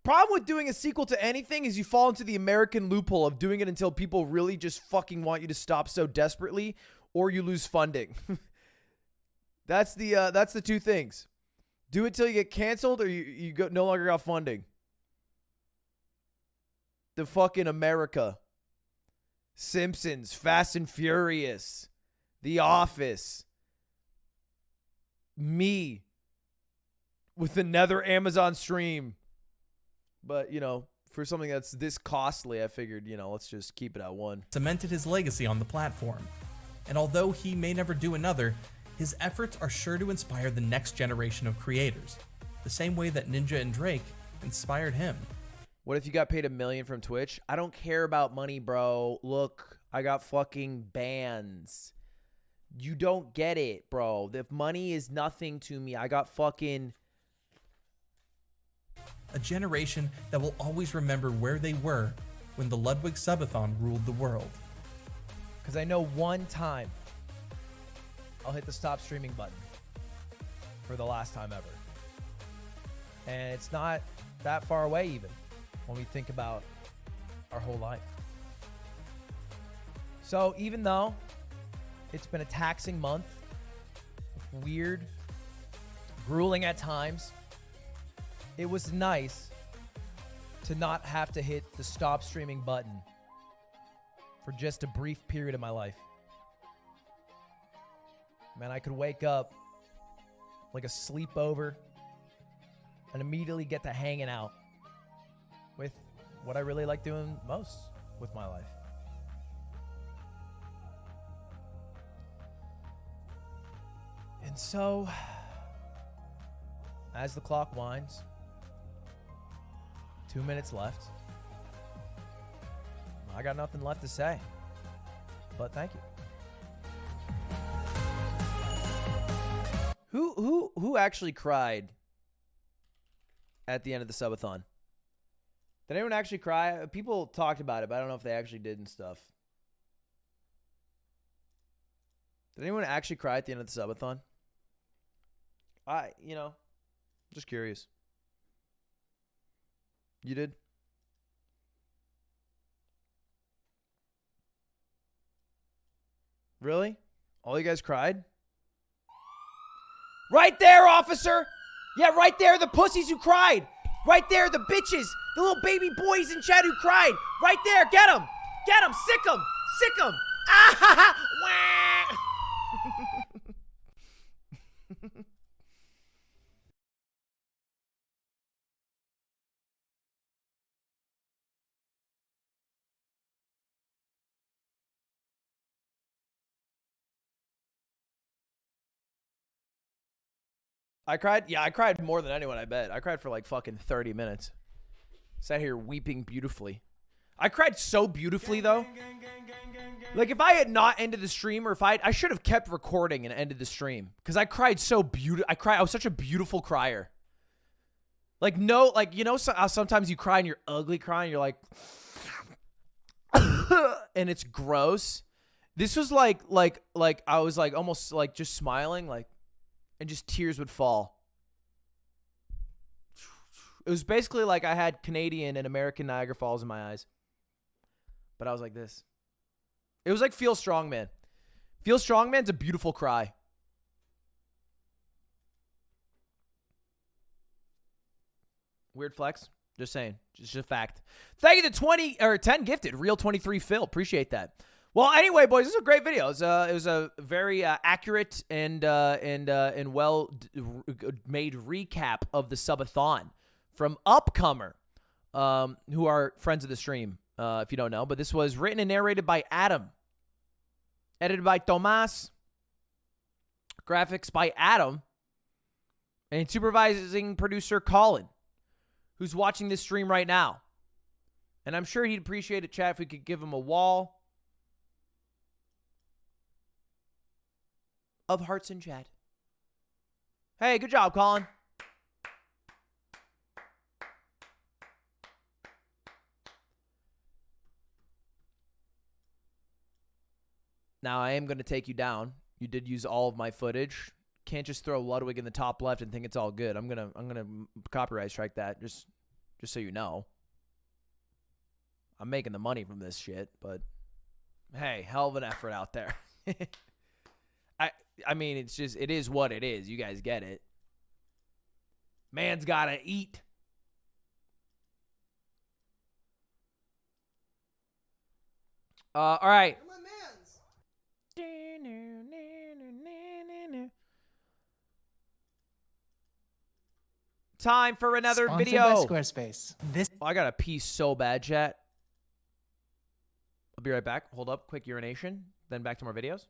[SPEAKER 1] Problem with doing a sequel to anything is you fall into the American loophole of doing it until people really just fucking want you to stop so desperately, or you lose funding. That's the two things. Do it till you get canceled, or you no longer got funding. The fucking America. Simpsons, Fast and Furious, The Office. Me with another Amazon stream. But, you know, for something that's this costly, I figured, you know, let's just keep it at one.
[SPEAKER 18] Cemented his legacy on the platform. And although he may never do another, his efforts are sure to inspire the next generation of creators, the same way that Ninja and Drake inspired him.
[SPEAKER 1] What if you got paid $1 million from Twitch? I don't care about money, bro. Look, I got fucking bands. You don't get it, bro. The money is nothing to me. I got fucking...
[SPEAKER 18] A generation that will always remember where they were when the Ludwig Subathon ruled the world.
[SPEAKER 1] Because I know one time I'll hit the stop streaming button for the last time ever. And it's not that far away even when we think about our whole life. So even though it's been a taxing month, weird, grueling at times, it was nice to not have to hit the stop streaming button for just a brief period of my life. Man, I could wake up like a sleepover and immediately get to hanging out with what I really like doing most with my life. And so, as the clock winds, 2 minutes left. I got nothing left to say, but thank you. Who actually cried at the end of the subathon? Did anyone actually cry? People talked about it, but I don't know if they actually did and stuff. Did anyone actually cry at the end of the subathon? Just curious. You did? Really? All you guys cried? Right there, officer! Yeah, right there, the pussies who cried! Right there, the bitches! The little baby boys in chat who cried! Right there, get them! Get them! Sick them! Sick them! Ah ha ha! I cried? Yeah, I cried more than anyone, I bet. I cried for like fucking 30 minutes. Sat here weeping beautifully. I cried so beautifully, though. Like, if I had not ended the stream, or if I should have kept recording and ended the stream. Because I cried so beautiful. I was such a beautiful crier. Like, no, like, you know, sometimes you cry and you're ugly crying. You're like, and it's gross. This was like I was like almost like just smiling, like, and just tears would fall. It was basically like I had Canadian and American Niagara Falls in my eyes. But I was like this. It was like Feel Strong Man. Feel Strong Man's a beautiful cry. Weird flex. Just saying. Just a fact. Thank you to 10 gifted. Real 23 Phil. Appreciate that. Well, anyway, boys, this is a great video. It was a very accurate and well made recap of the subathon from Upcomer, who are friends of the stream, if you don't know. But this was written and narrated by Adam, edited by Tomas, graphics by Adam, and supervising producer Colin, who's watching this stream right now. And I'm sure he'd appreciate it, chat, if we could give him a wall of hearts in chat. Hey, good job, Colin. Now, I am going to take you down. You did use all of my footage. Can't just throw Ludwig in the top left and think it's all good. I'm gonna copyright strike that, just so you know. I'm making the money from this shit, but hey, hell of an effort out there. I mean, it is what it is. You guys get it. Man's gotta eat. All right. Time for another
[SPEAKER 11] Sponsored
[SPEAKER 1] video.
[SPEAKER 11] by Squarespace.
[SPEAKER 1] I got to pee so bad, chat. I'll be right back. Hold up. Quick urination. Then back to more videos.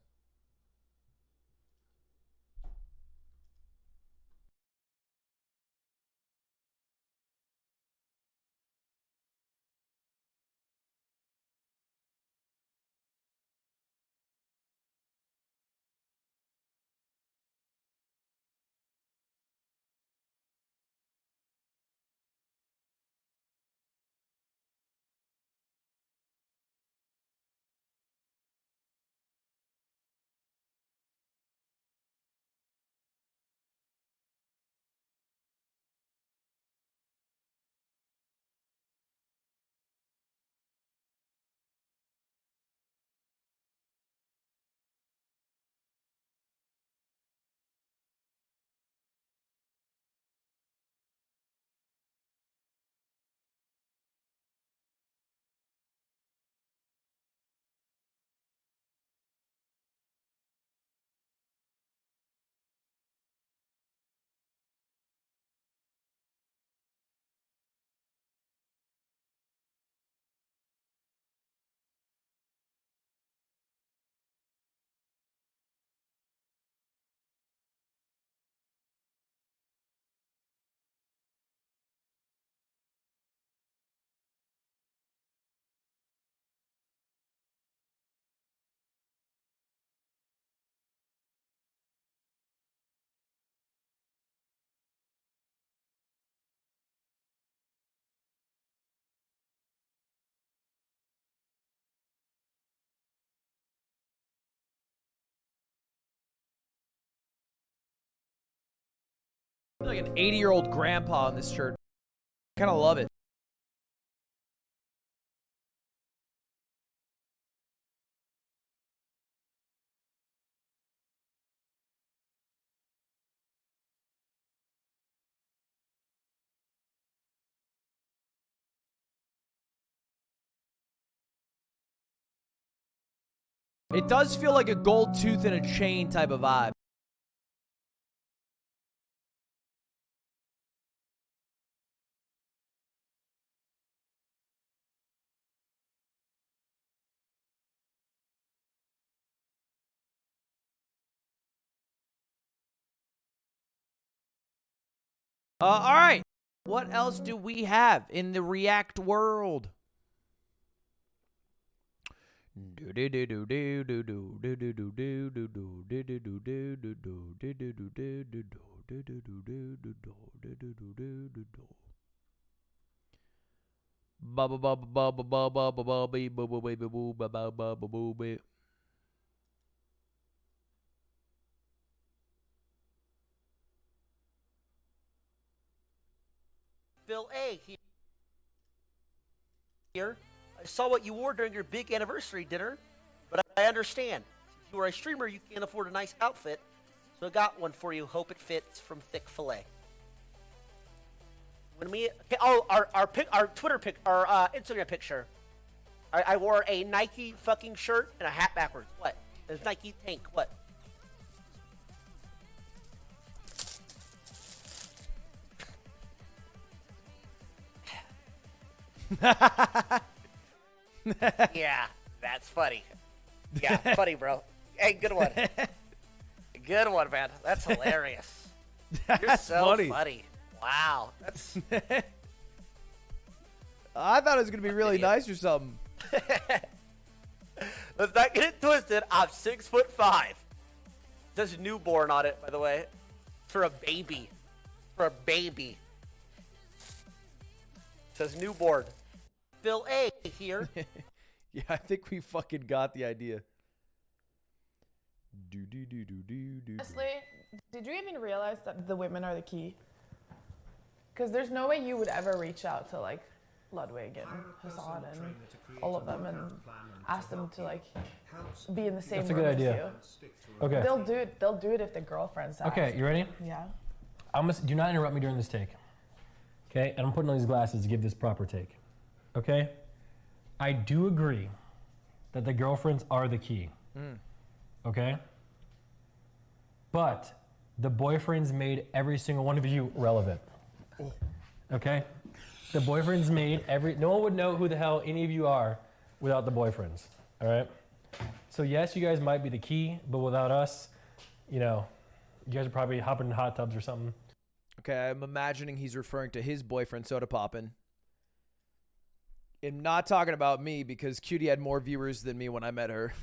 [SPEAKER 1] feel like an 80-year-old grandpa in this shirt. I kind of love it. It does feel like a gold tooth in a chain type of vibe. All right. What else do we have in the React world?
[SPEAKER 11] Phil A. here. I saw what you wore during your big anniversary dinner, but I understand. If you are a streamer, you can't afford a nice outfit, so I got one for you. Hope it fits from Thick Filet. When we our Twitter pic, our Instagram picture, I wore a Nike fucking shirt and a hat backwards. What? A Nike tank. What? Yeah, that's funny. Yeah, funny, bro. Hey, good one. Good one, man. That's hilarious. You're so funny. Wow. That's.
[SPEAKER 1] I thought it was gonna be really nice or something.
[SPEAKER 11] Let's not get it twisted. I'm 6'5". There's newborn on it, by the way. For a baby. For a baby. It says newborn. Phil A here.
[SPEAKER 1] Yeah, I think we fucking got the idea.
[SPEAKER 12] Honestly, did you even realize that the women are the key? Because there's no way you would ever reach out to like Ludwig and Hassan and all of them and ask them to like be in the same room as you.
[SPEAKER 13] Okay.
[SPEAKER 12] They'll do it if the girlfriend's asked.
[SPEAKER 13] Okay, you ready?
[SPEAKER 12] Yeah.
[SPEAKER 13] Do not interrupt me during this take. Okay, and I'm putting on these glasses to give this proper take. Okay? I do agree that the girlfriends are the key. Okay? But the boyfriends made every single one of you relevant. Okay? The boyfriends made no one would know who the hell any of you are without the boyfriends. All right? So yes, you guys might be the key, but without us, you know, you guys are probably hopping in hot tubs or something.
[SPEAKER 1] Okay, I'm imagining he's referring to his boyfriend, Soda Poppin'. I'm not talking about me because Cutie had more viewers than me when I met her.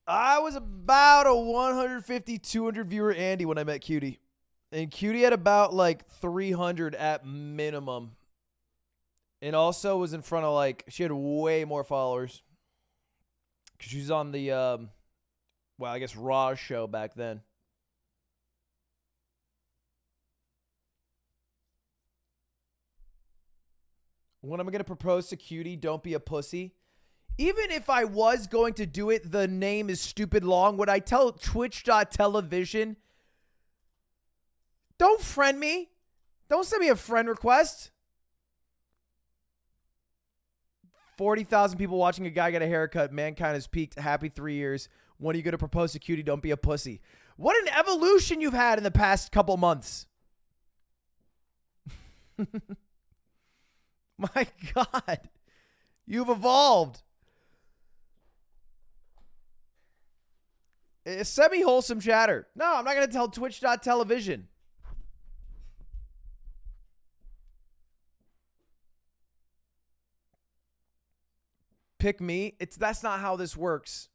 [SPEAKER 1] I was about a 150, 200 viewer Andy when I met Cutie. And Cutie had about like 300 at minimum. And also was in front of like, she had way more followers. Because she was on the, well, I guess Raw show back then. When I'm going to propose to Cutie, don't be a pussy. Even if I was going to do it, the name is stupid long. Would I tell Twitch.television, don't friend me. Don't send me a friend request. 40,000 people watching a guy get a haircut. Mankind has peaked. Happy 3 years. When are you going to propose to Cutie? Don't be a pussy. What an evolution you've had in the past couple months. My God. You've evolved. It's semi-wholesome chatter. No, I'm not going to tell Twitch.television. Pick me. That's not how this works.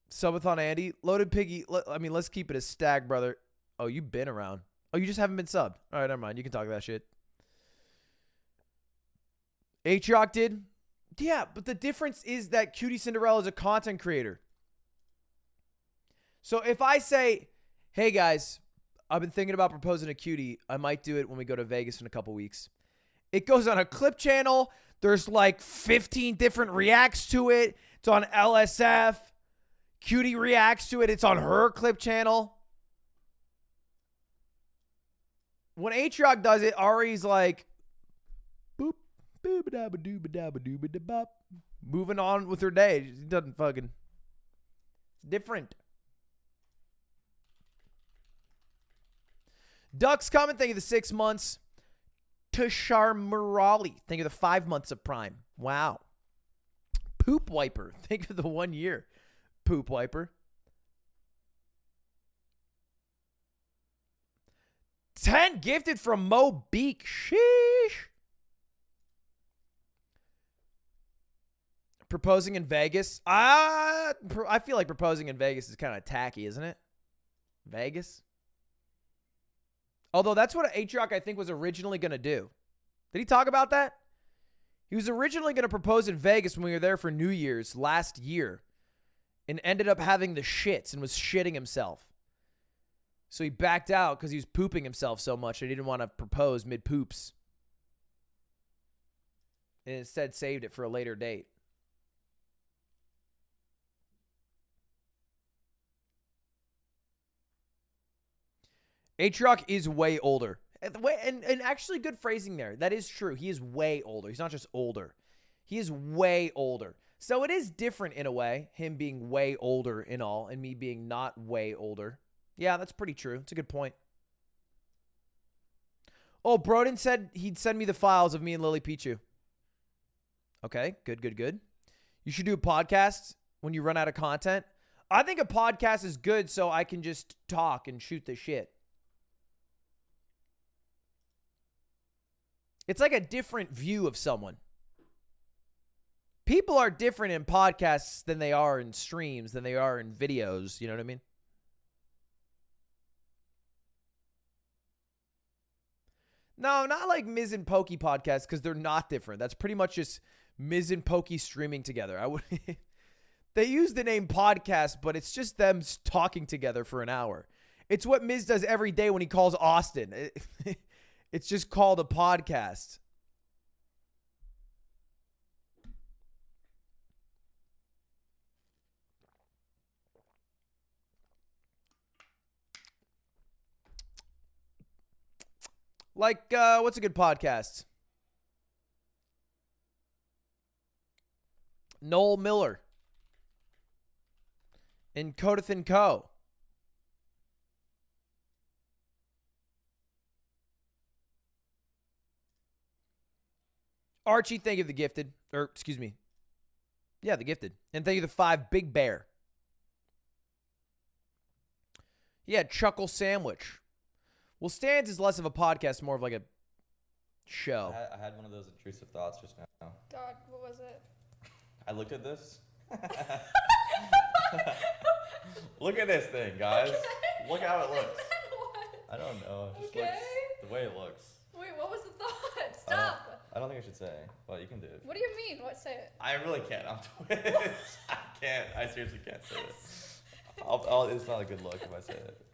[SPEAKER 1] Subathon Andy. Loaded Piggy. I mean, let's keep it a stag, brother. Oh, you've been around. Oh, you just haven't been subbed. All right, never mind. You can talk that shit. H-Rock did. Yeah, but the difference is that Cutie Cinderella is a content creator. So if I say, hey guys, I've been thinking about proposing to Cutie. I might do it when we go to Vegas in a couple weeks. It goes on a clip channel. There's like 15 different reacts to it. It's on LSF. Cutie reacts to it. It's on her clip channel. When Atrioc does it, Ari's like, boop, boop-a-dabba-dooba-dabba-dooba-da-bop. Moving on with her day. It doesn't fucking... It's different. Ducks comment, thank you the 6 months. Tushar Murali, thank you the 5 months of Prime. Wow. Poop Wiper, thank you the 1 year. Poop Wiper. 10 gifted from Mo Beak. Sheesh. Proposing in Vegas. I feel like proposing in Vegas is kind of tacky, isn't it? Vegas? Although that's what Atrioc, I think, was originally going to do. Did he talk about that? He was originally going to propose in Vegas when we were there for New Year's last year and ended up having the shits and was shitting himself. So he backed out because he was pooping himself so much that he didn't want to propose mid-poops. And instead saved it for a later date. Atrioc is way older. And actually good phrasing there. That is true. He is way older. He's not just older. He is way older. So it is different in a way, him being way older in all, and me being not way older. Yeah, that's pretty true. It's a good point. Oh, Broden said he'd send me the files of me and Lily Pichu. Okay, good, good, good. You should do a podcast when you run out of content. I think a podcast is good so I can just talk and shoot the shit. It's like a different view of someone. People are different in podcasts than they are in streams, than they are in videos. You know what I mean? No, not like Miz and Pokey podcasts because they're not different. That's pretty much just Miz and Pokey streaming together. I would. They use the name podcast, but it's just them talking together for an hour. It's what Miz does every day when he calls Austin. It's just called a podcast. Like, what's a good podcast? Noel Miller. And Codith & Co. Archie, thank you the gifted. Or, excuse me. Yeah, the gifted. And thank you the 5 Big Bear. Yeah, Chuckle Sandwich. Well, Stans is less of a podcast, more of like a show.
[SPEAKER 10] I had one of those intrusive thoughts just now.
[SPEAKER 12] God, what was it?
[SPEAKER 10] I looked at this. Look at this thing, guys. Okay. Look how it looks. I don't know. It just looks the way it looks.
[SPEAKER 12] Wait, what was the thought? Stop.
[SPEAKER 10] I don't think I should say, but you can do it.
[SPEAKER 12] What do you mean? What? Say it.
[SPEAKER 10] I really can't. I'm Twitch. I can't. I seriously can't say it. It's not a good look if I say it.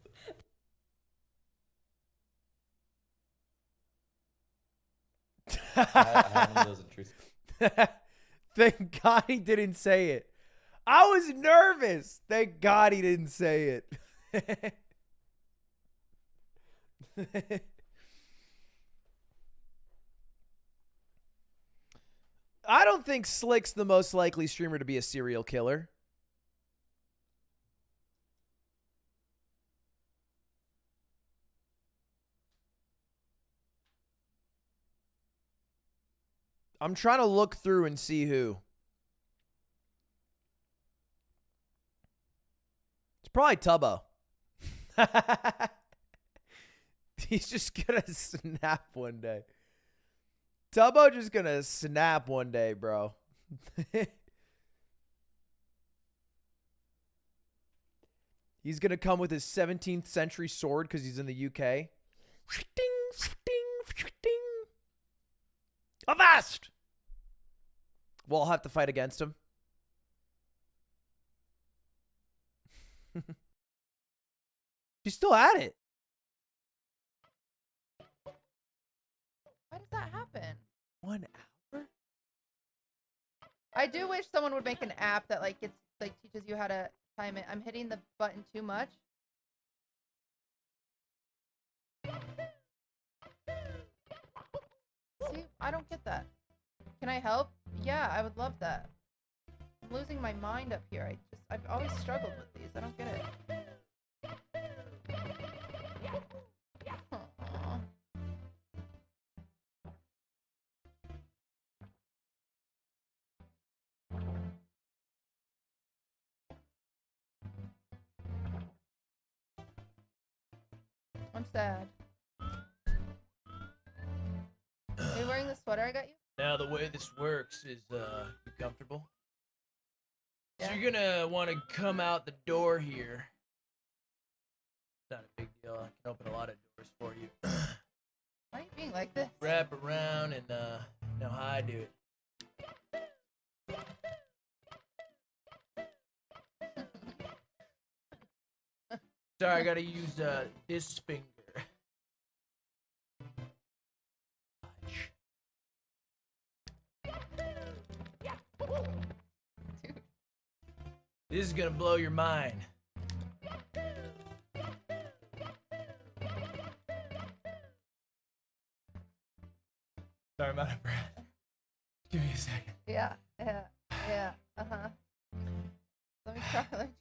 [SPEAKER 10] I had one of those intrusive.
[SPEAKER 1] Thank God he didn't say it. I was nervous. Thank God he didn't say it. I don't think Slick's the most likely streamer to be a serial killer. I'm trying to look through and see who. It's probably Tubbo. He's just gonna snap one day. Tubbo just gonna snap one day, bro. He's gonna come with his 17th century sword because he's in the UK. Avast! We'll have to fight against him. She's still at it.
[SPEAKER 9] Why does that happen?
[SPEAKER 1] 1 hour?
[SPEAKER 9] I do wish someone would make an app that like teaches you how to time it. I'm hitting the button too much. See, I don't get that. Can I help? Yeah, I would love that. I'm losing my mind up here. I've always struggled with these. I don't get it. Aw. I'm sad. Are you wearing the sweater I got you?
[SPEAKER 1] Now the way this works is you comfortable? So you're gonna want to come out the door here. It's not a big deal. I can open a lot of doors for you.
[SPEAKER 9] Why are you being like this?
[SPEAKER 1] Wrap around and know how I do it. Sorry, I gotta use this finger. This is gonna blow your mind. Sorry, I'm out of breath. Give me a second.
[SPEAKER 9] Yeah. Uh-huh. Let me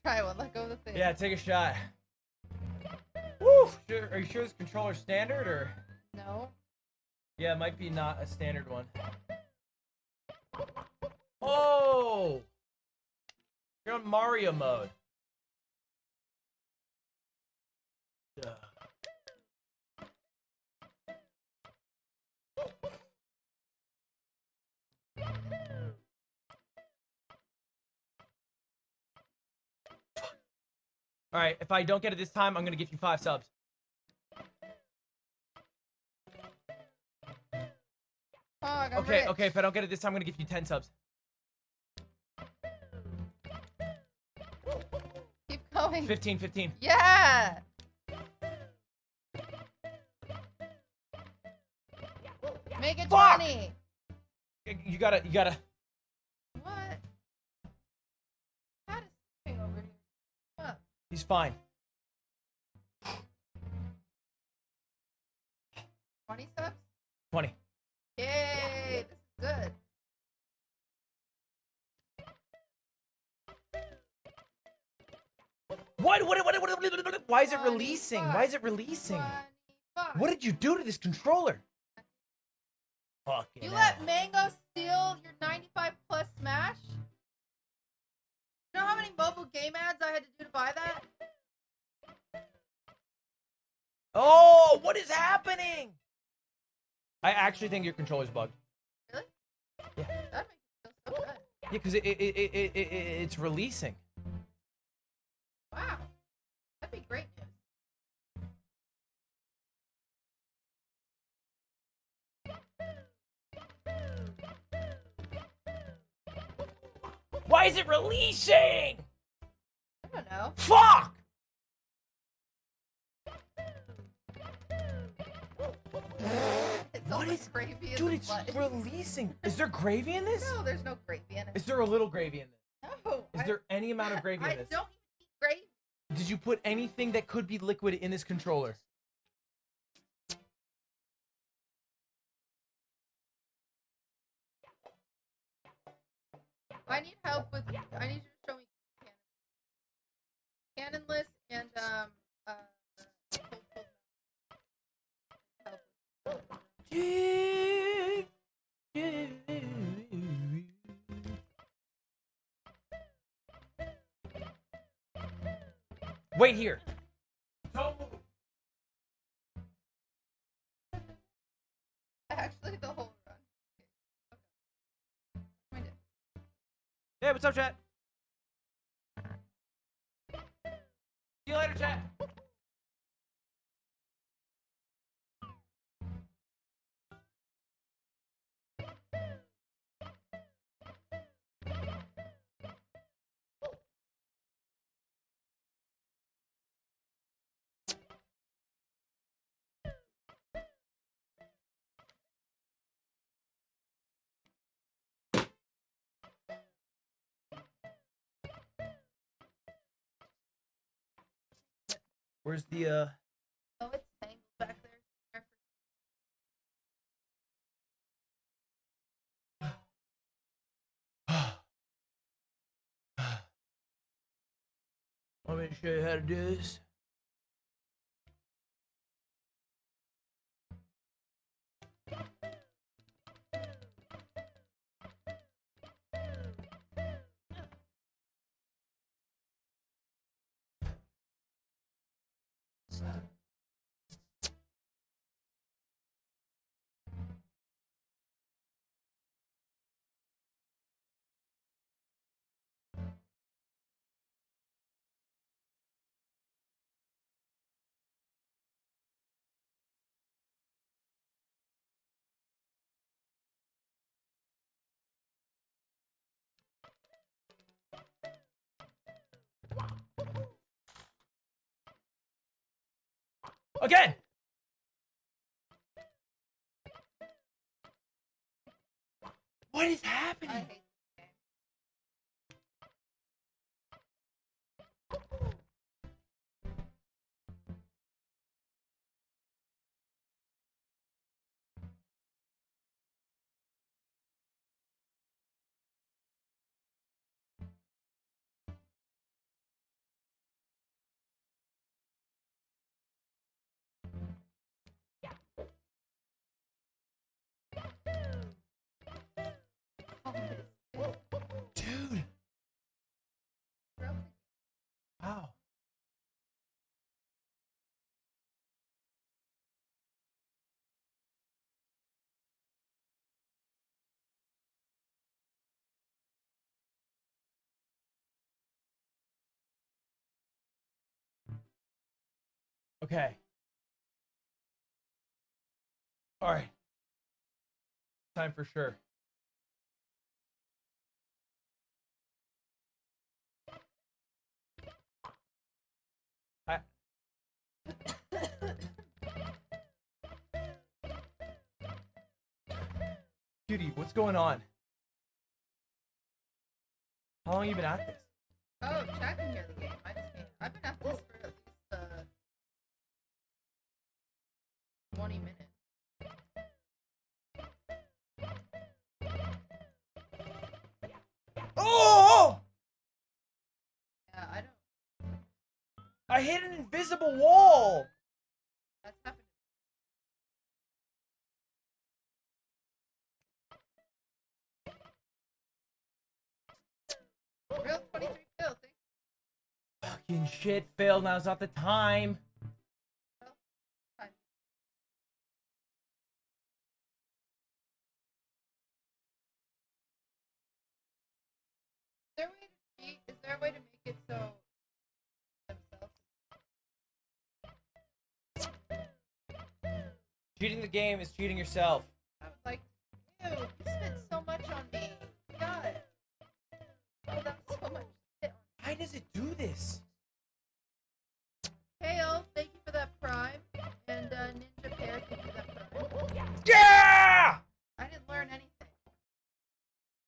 [SPEAKER 9] try one. Let go of the thing.
[SPEAKER 1] Yeah, take a shot. Woo! Sure, are you sure this controller's standard or?
[SPEAKER 9] No.
[SPEAKER 1] Yeah, it might be not a standard one. Oh! You're on Mario mode. Duh. All right, if I don't get it this time, I'm gonna give you 5 subs.
[SPEAKER 9] Oh, I got
[SPEAKER 1] Okay,
[SPEAKER 9] rich.
[SPEAKER 1] okay, if I don't get it this time, I'm gonna give you 10 subs.
[SPEAKER 9] Keep going.
[SPEAKER 1] 15.
[SPEAKER 9] Yeah. Make it
[SPEAKER 1] Fuck!
[SPEAKER 9] 20.
[SPEAKER 1] You gotta.
[SPEAKER 9] What? How is this over here? What?
[SPEAKER 1] He's fine.
[SPEAKER 9] 20 subs?
[SPEAKER 1] 20.
[SPEAKER 9] Yay! This is good.
[SPEAKER 1] What? Why is it releasing? Why is it releasing? What did you do to this controller? Fucking
[SPEAKER 9] You
[SPEAKER 1] hell.
[SPEAKER 9] let Mango steal your 95 plus Smash? You know how many mobile game ads I had to do to buy that?
[SPEAKER 1] Oh, what is happening? I actually think your controller's bugged.
[SPEAKER 9] Really?
[SPEAKER 1] Yeah.
[SPEAKER 9] That makes me feel so good.
[SPEAKER 1] Yeah, because it's releasing.
[SPEAKER 9] Wow. That'd be great news.
[SPEAKER 1] Why is it releasing?
[SPEAKER 9] I don't know.
[SPEAKER 1] Fuck!
[SPEAKER 9] It's
[SPEAKER 1] What
[SPEAKER 9] almost
[SPEAKER 1] is
[SPEAKER 9] gravy in
[SPEAKER 1] Dude,
[SPEAKER 9] the
[SPEAKER 1] it's
[SPEAKER 9] butt.
[SPEAKER 1] releasing. Is there gravy in this?
[SPEAKER 9] No, there's no gravy in it.
[SPEAKER 1] Is there a little gravy in this?
[SPEAKER 9] No.
[SPEAKER 1] Is there any amount of gravy
[SPEAKER 9] I
[SPEAKER 1] in this?
[SPEAKER 9] don't even eat gravy.
[SPEAKER 1] Did you put anything that could be liquid in this controller?
[SPEAKER 9] I need help with. I need you to show me canon list and
[SPEAKER 1] Wait here.
[SPEAKER 9] actually the whole run. Okay.
[SPEAKER 1] Hey, what's up, chat? See you later, chat. Where's the
[SPEAKER 9] Oh, it's tangled back there.
[SPEAKER 1] Want me to show you how to do this? Again! What is happening? Dude. Wow. Okay. All right. Time for sure. Cutie, what's going on? How long have you been at this?
[SPEAKER 9] Oh, chat can hear the game. I just can't. I've been at this for at least 20 minutes.
[SPEAKER 1] Oh!
[SPEAKER 9] Yeah, I don't.
[SPEAKER 1] I hit an invisible wall.
[SPEAKER 9] That's happened. Real 23 Phil,
[SPEAKER 1] Fucking shit, Phil. Now's not the time.
[SPEAKER 9] Is there a way to make it so themselves?
[SPEAKER 1] Cheating the game is cheating yourself.
[SPEAKER 9] I was like, ew, you spent so much on me. God. Oh, that was so much shit.
[SPEAKER 1] Why does it do this?
[SPEAKER 9] Hale, thank you for that prime. And Ninja Pear, thank you for that prime.
[SPEAKER 1] Yeah!
[SPEAKER 9] I didn't learn anything.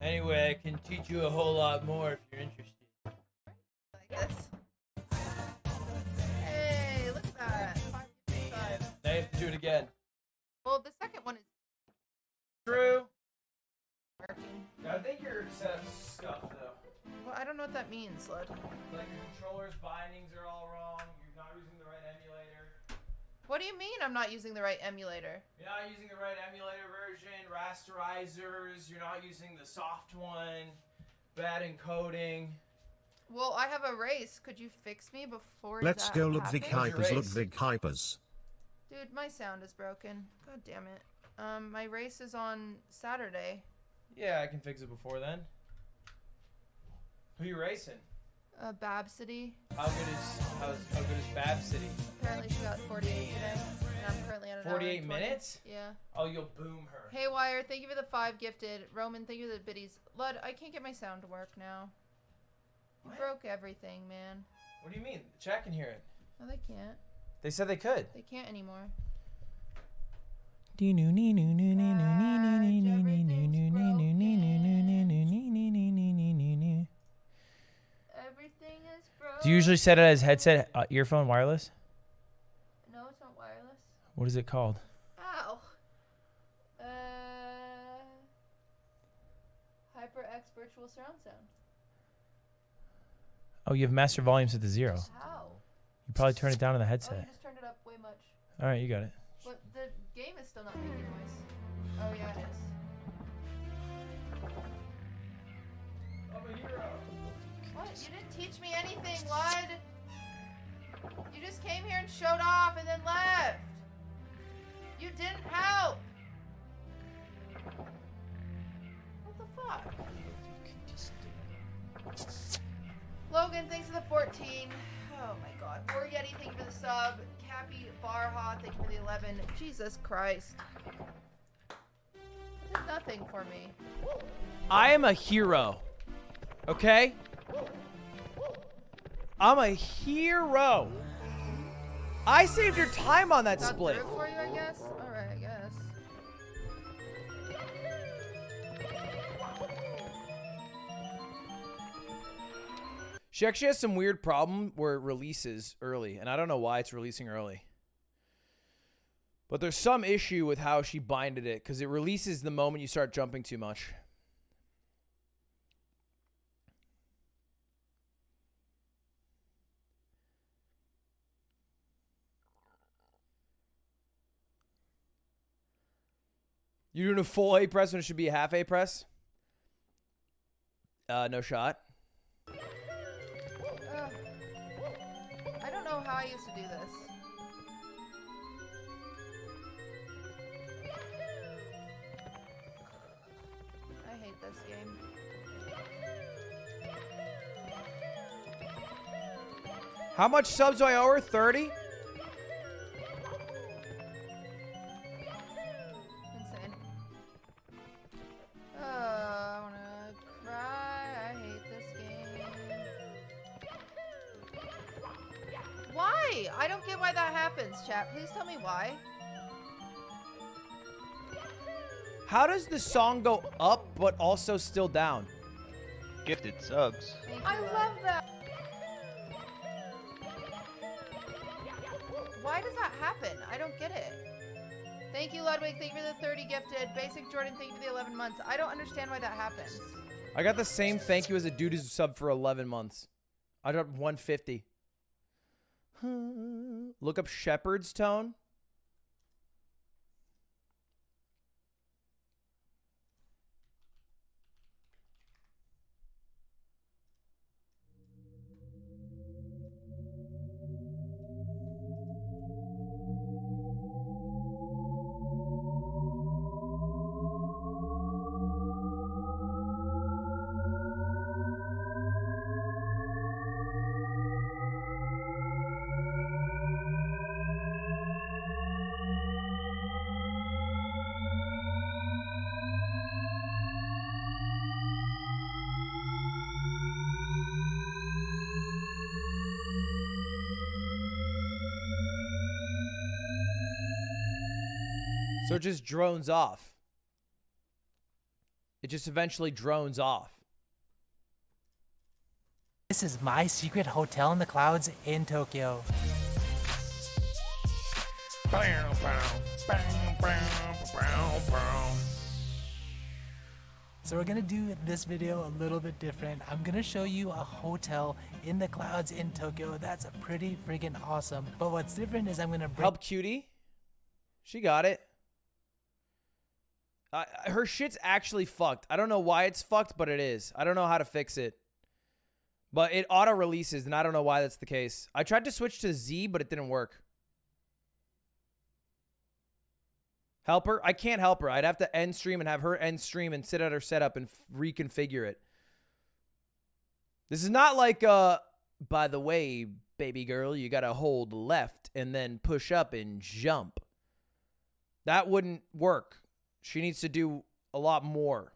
[SPEAKER 1] Anyway, I can teach you a whole lot more if you're interested.
[SPEAKER 9] I guess. Hey, look at that. 555.
[SPEAKER 1] Now you have to do it again.
[SPEAKER 9] Well, the second one is
[SPEAKER 1] True.
[SPEAKER 9] working.
[SPEAKER 1] I think your setup's scuffed though.
[SPEAKER 9] Well, I don't know what that means, Lud.
[SPEAKER 1] Like your controller's bindings are all wrong. You're not using the right emulator.
[SPEAKER 9] What do you mean I'm not using the right emulator?
[SPEAKER 1] You're not using the right emulator version. Rasterizers. You're not using the soft one. Bad encoding.
[SPEAKER 9] Well, I have a race. Could you fix me before
[SPEAKER 7] Let's
[SPEAKER 9] that
[SPEAKER 7] go Ludwig
[SPEAKER 9] happens?
[SPEAKER 7] Hypers, Ludwig Hypers.
[SPEAKER 9] Dude, my sound is broken. God damn it. My race is on Saturday.
[SPEAKER 1] Yeah, I can fix it before then. Who you racing?
[SPEAKER 9] Bab City.
[SPEAKER 1] How good is Bab City?
[SPEAKER 9] Apparently she got 48 today, and I'm currently at an
[SPEAKER 1] 48
[SPEAKER 9] hour and 20.
[SPEAKER 1] minutes?
[SPEAKER 9] Yeah.
[SPEAKER 1] Oh, you'll boom her.
[SPEAKER 9] Haywire, thank you for the 5 gifted. Roman, thank you for the biddies. Lud, I can't get my sound to work now. You broke everything, man.
[SPEAKER 1] What do you mean? The chat can hear it.
[SPEAKER 9] No, they can't.
[SPEAKER 1] They said they could.
[SPEAKER 9] They can't anymore. Everything is broken.
[SPEAKER 1] Do you usually set it as headset, earphone, wireless?
[SPEAKER 9] wireless?
[SPEAKER 1] What is it called?
[SPEAKER 9] Ow. HyperX virtual surround sound.
[SPEAKER 1] Oh, you have master volume set to 0.
[SPEAKER 9] How?
[SPEAKER 1] You probably turn it down in the
[SPEAKER 9] Oh,
[SPEAKER 1] headset.
[SPEAKER 9] you just turned it up way much.
[SPEAKER 1] All right, you got it.
[SPEAKER 9] But the game is still not making noise. Oh yeah, it is.
[SPEAKER 1] I'm a hero.
[SPEAKER 9] What? You didn't teach me anything, Lud. You just came here and showed off and then left. You didn't help. What the fuck? Logan, thanks for the 14. Oh my god. War Yeti, thank you for the sub. Cappy Barha, thank you for the 11. Jesus Christ. That did nothing for me.
[SPEAKER 1] I am a hero. Okay? I'm a hero. I saved your time on that
[SPEAKER 9] Got
[SPEAKER 1] split.
[SPEAKER 9] through it for you, I guess? Alright, I guess.
[SPEAKER 1] She actually has some weird problem where it releases early, and I don't know why it's releasing early. But there's some issue with how she binded it, because it releases the moment you start jumping too much. You're doing a full A press when it should be a half A press? No shot.
[SPEAKER 9] I don't know how I used to do this. I hate this game.
[SPEAKER 1] How much subs do I owe her? 30?
[SPEAKER 9] Insane. I wanna cry. I hate this game. Why? I don't get why that happens, chat. Please tell me why.
[SPEAKER 1] How does the song go up but also still down?
[SPEAKER 7] Gifted subs.
[SPEAKER 9] I love that. Why does that happen? I don't get it. Thank you, Ludwig. Thank you for the 30 gifted. Basic Jordan, thank you for the 11 months. I don't understand why that happens.
[SPEAKER 1] I got the same thank you as a dude who's subbed for 11 months. I dropped 150. Look up Shepherd's Tone. So it just drones off. It just eventually drones off.
[SPEAKER 14] This is my secret hotel in the clouds in Tokyo. So we're gonna do this video a little bit different. I'm gonna show you a hotel in the clouds in Tokyo. That's pretty freaking awesome. But what's different is I'm gonna
[SPEAKER 1] Help Cutie. She got it. Her shit's actually fucked. I don't know why it's fucked, but it is. I don't know how to fix it. But it auto-releases, and I don't know why that's the case. I tried to switch to Z, but it didn't work. Help her? I can't help her. I'd have to end stream and have her end stream and sit at her setup and reconfigure it. This is not like, by the way, baby girl, you gotta hold left and then push up and jump. That wouldn't work. She needs to do a lot more.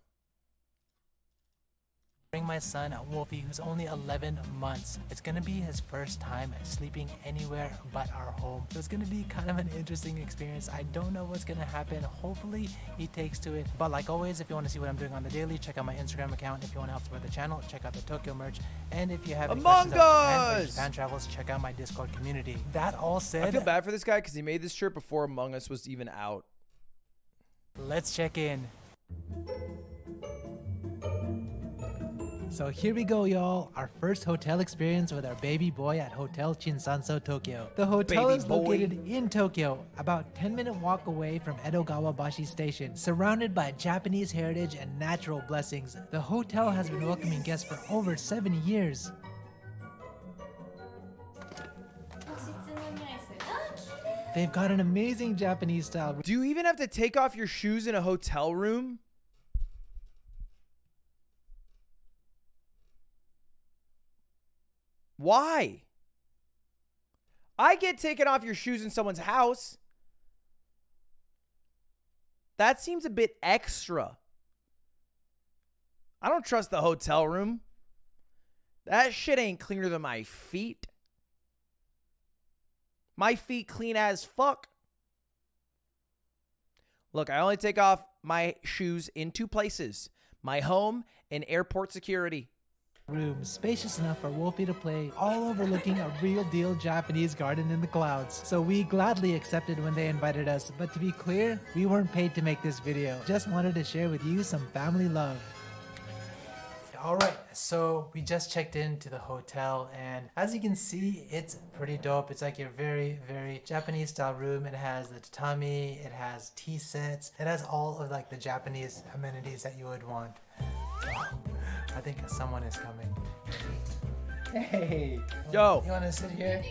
[SPEAKER 14] bring my son, Wolfie, who's only 11 months. It's gonna be his first time sleeping anywhere but our home. So it's gonna be kind of an interesting experience. I don't know what's gonna happen. Hopefully he takes to it. But like always, if you want to see what I'm doing on the daily, check out my Instagram account. If you want to help support the channel, check out the Tokyo merch. And if you have any questions about Japan travels, check out my Discord community. That all said,
[SPEAKER 1] I feel bad for this guy because he made this shirt before Among Us was even out.
[SPEAKER 14] let's check in. So here we go, y'all. Our first hotel experience with our baby boy at Hotel Shinsanso, Tokyo. The hotel is located in Tokyo, about 10-minute walk away from Edogawabashi Station, surrounded by Japanese heritage and natural blessings. The hotel has been welcoming guests for over 7 years. They've got an amazing Japanese style.
[SPEAKER 1] Do you even have to take off your shoes in a hotel room? Why? I get taken off your shoes in someone's house. That seems a bit extra. I don't trust the hotel room. That shit ain't cleaner than my feet. My feet clean as fuck. Look, I only take off my shoes in 2 places. My home and airport security.
[SPEAKER 14] Room spacious enough for Wolfie to play, all overlooking a real deal Japanese garden in the clouds. So we gladly accepted when they invited us, but to be clear, we weren't paid to make this video. Just wanted to share with you some family love. Alright, so we just checked into the hotel, and as you can see, it's pretty dope. It's like your very, very Japanese style room. It has the tatami, it has tea sets, it has all of like the Japanese amenities that you would want. I think someone is coming. Hey!
[SPEAKER 1] Yo!
[SPEAKER 14] You wanna sit here?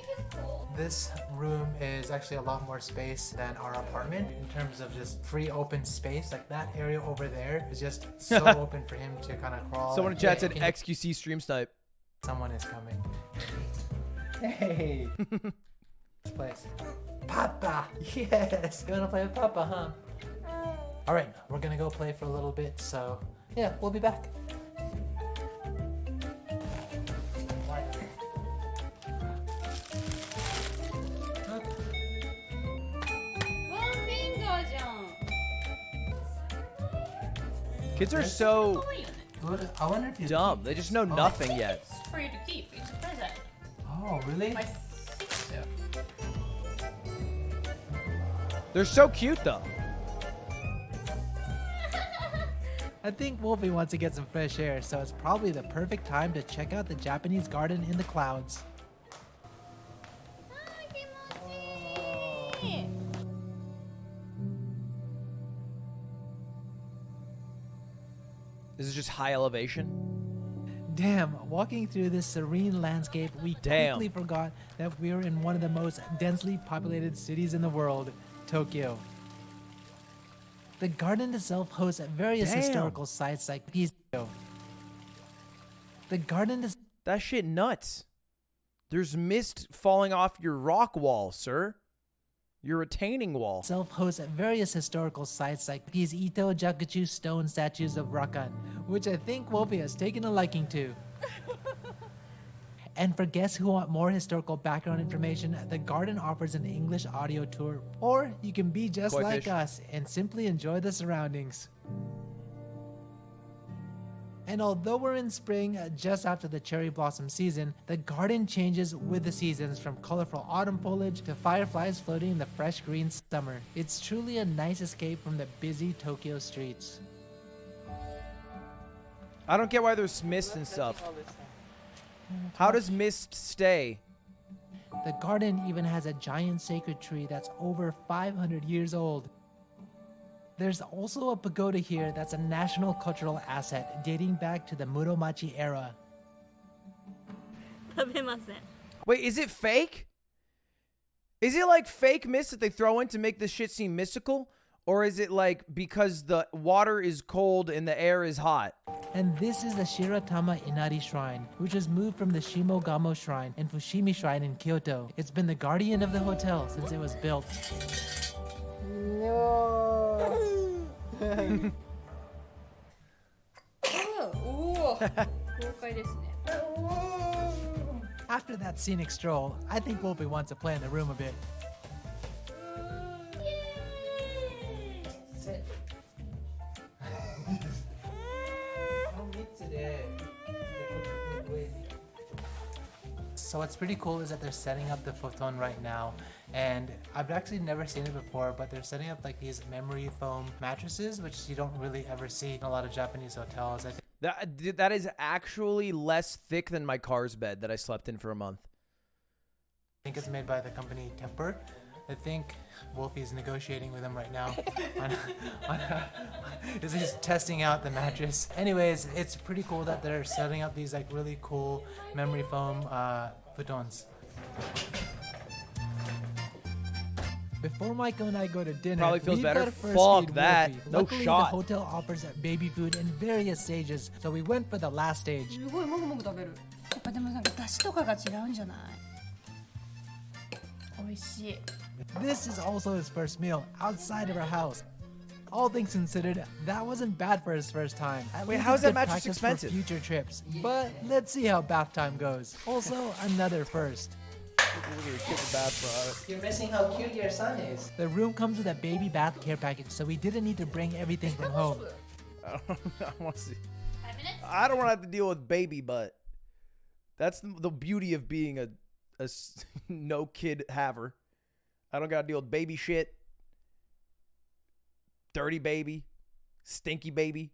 [SPEAKER 14] This room is actually a lot more space than our apartment in terms of just free open space. Like that area over there is just so open for him to kind of crawl.
[SPEAKER 1] Someone in chat said XQC stream snipe.
[SPEAKER 14] Someone is coming. Hey! This place. Papa! Yes! You wanna play with Papa, huh? Alright, we're gonna go play for a little bit, so yeah, we'll be back.
[SPEAKER 1] Kids are so
[SPEAKER 14] I wonder if
[SPEAKER 1] dumb. They just know nothing yet.
[SPEAKER 2] It's for you to keep. It's a present.
[SPEAKER 14] Oh, really?
[SPEAKER 2] My
[SPEAKER 1] They're so cute though.
[SPEAKER 14] I think Wolfie wants to get some fresh air, so it's probably the perfect time to check out the Japanese garden in the clouds.
[SPEAKER 1] This is just high elevation.
[SPEAKER 14] Damn, walking through this serene landscape, we quickly forgot that we were in one of the most densely populated cities in the world, Tokyo. The garden itself hosts various historical sites like Bidet. The garden is...
[SPEAKER 1] That shit nuts. There's mist falling off your rock wall, sir. Your retaining wall.
[SPEAKER 14] Itself hosts various historical sites like these Ito Jakuchu stone statues of Rakan, which I think Wolfie has taken a liking to. And for guests who want more historical background information, the garden offers an English audio tour, or you can be just like us and simply enjoy the surroundings. And although we're in spring, just after the cherry blossom season, the garden changes with the seasons, from colorful autumn foliage to fireflies floating in the fresh green summer. It's truly a nice escape from the busy Tokyo streets.
[SPEAKER 1] I don't get why there's mist and stuff. How does mist stay?
[SPEAKER 14] The garden even has a giant sacred tree that's over 500 years old. There's also a pagoda here that's a national cultural asset dating back to the Muromachi era.
[SPEAKER 1] Wait, is it fake? Is it like fake mist that they throw in to make this shit seem mystical? Or is it like because the water is cold and the air is hot?
[SPEAKER 14] And this is the Shiratama Inari Shrine, which was moved from the Shimogamo Shrine and Fushimi Shrine in Kyoto. It's been the guardian of the hotel since it was built.
[SPEAKER 2] Ooh.
[SPEAKER 14] After that scenic stroll, I think Wolfie wants to play in the room a bit. Sit. So what's pretty cool is that they're setting up the futon right now, and I've actually never seen it before, but they're setting up like these memory foam mattresses, which you don't really ever see in a lot of Japanese hotels. I think
[SPEAKER 1] That is actually less thick than my car's bed that I slept in for a month.
[SPEAKER 14] I think it's made by the company Temper. I think Wolfie's negotiating with them right now. This is testing out the mattress. Anyways, it's pretty cool that they're setting up these like really cool memory foam futons. Before Michael and I go to dinner,
[SPEAKER 1] Probably feels
[SPEAKER 14] we've
[SPEAKER 1] better.
[SPEAKER 14] got to first
[SPEAKER 1] Fuck
[SPEAKER 14] feed
[SPEAKER 1] that.
[SPEAKER 14] Wolfie.
[SPEAKER 1] No
[SPEAKER 14] Luckily,
[SPEAKER 1] shot.
[SPEAKER 14] the hotel offers baby food in various stages, so we went for the last stage.
[SPEAKER 2] すごいもぐもぐ食べる。やっぱでもなんか出汁とかが違うんじゃない？美味しい。
[SPEAKER 14] This is also his first meal outside of our house. All things considered, that wasn't bad for his first time. At
[SPEAKER 1] Wait,
[SPEAKER 14] least
[SPEAKER 1] how
[SPEAKER 14] it's
[SPEAKER 1] is that
[SPEAKER 14] good
[SPEAKER 1] mattress
[SPEAKER 14] practice
[SPEAKER 1] expensive?
[SPEAKER 14] for future trips. But let's see how bath time goes. Also, another first. You're missing how cute your son is. The room comes with a baby bath care package, so we didn't need to bring everything from home.
[SPEAKER 1] I want to see. I don't want to have to deal with baby butt. That's the beauty of being a no kid haver. I don't got to deal with baby shit. Dirty baby. Stinky baby.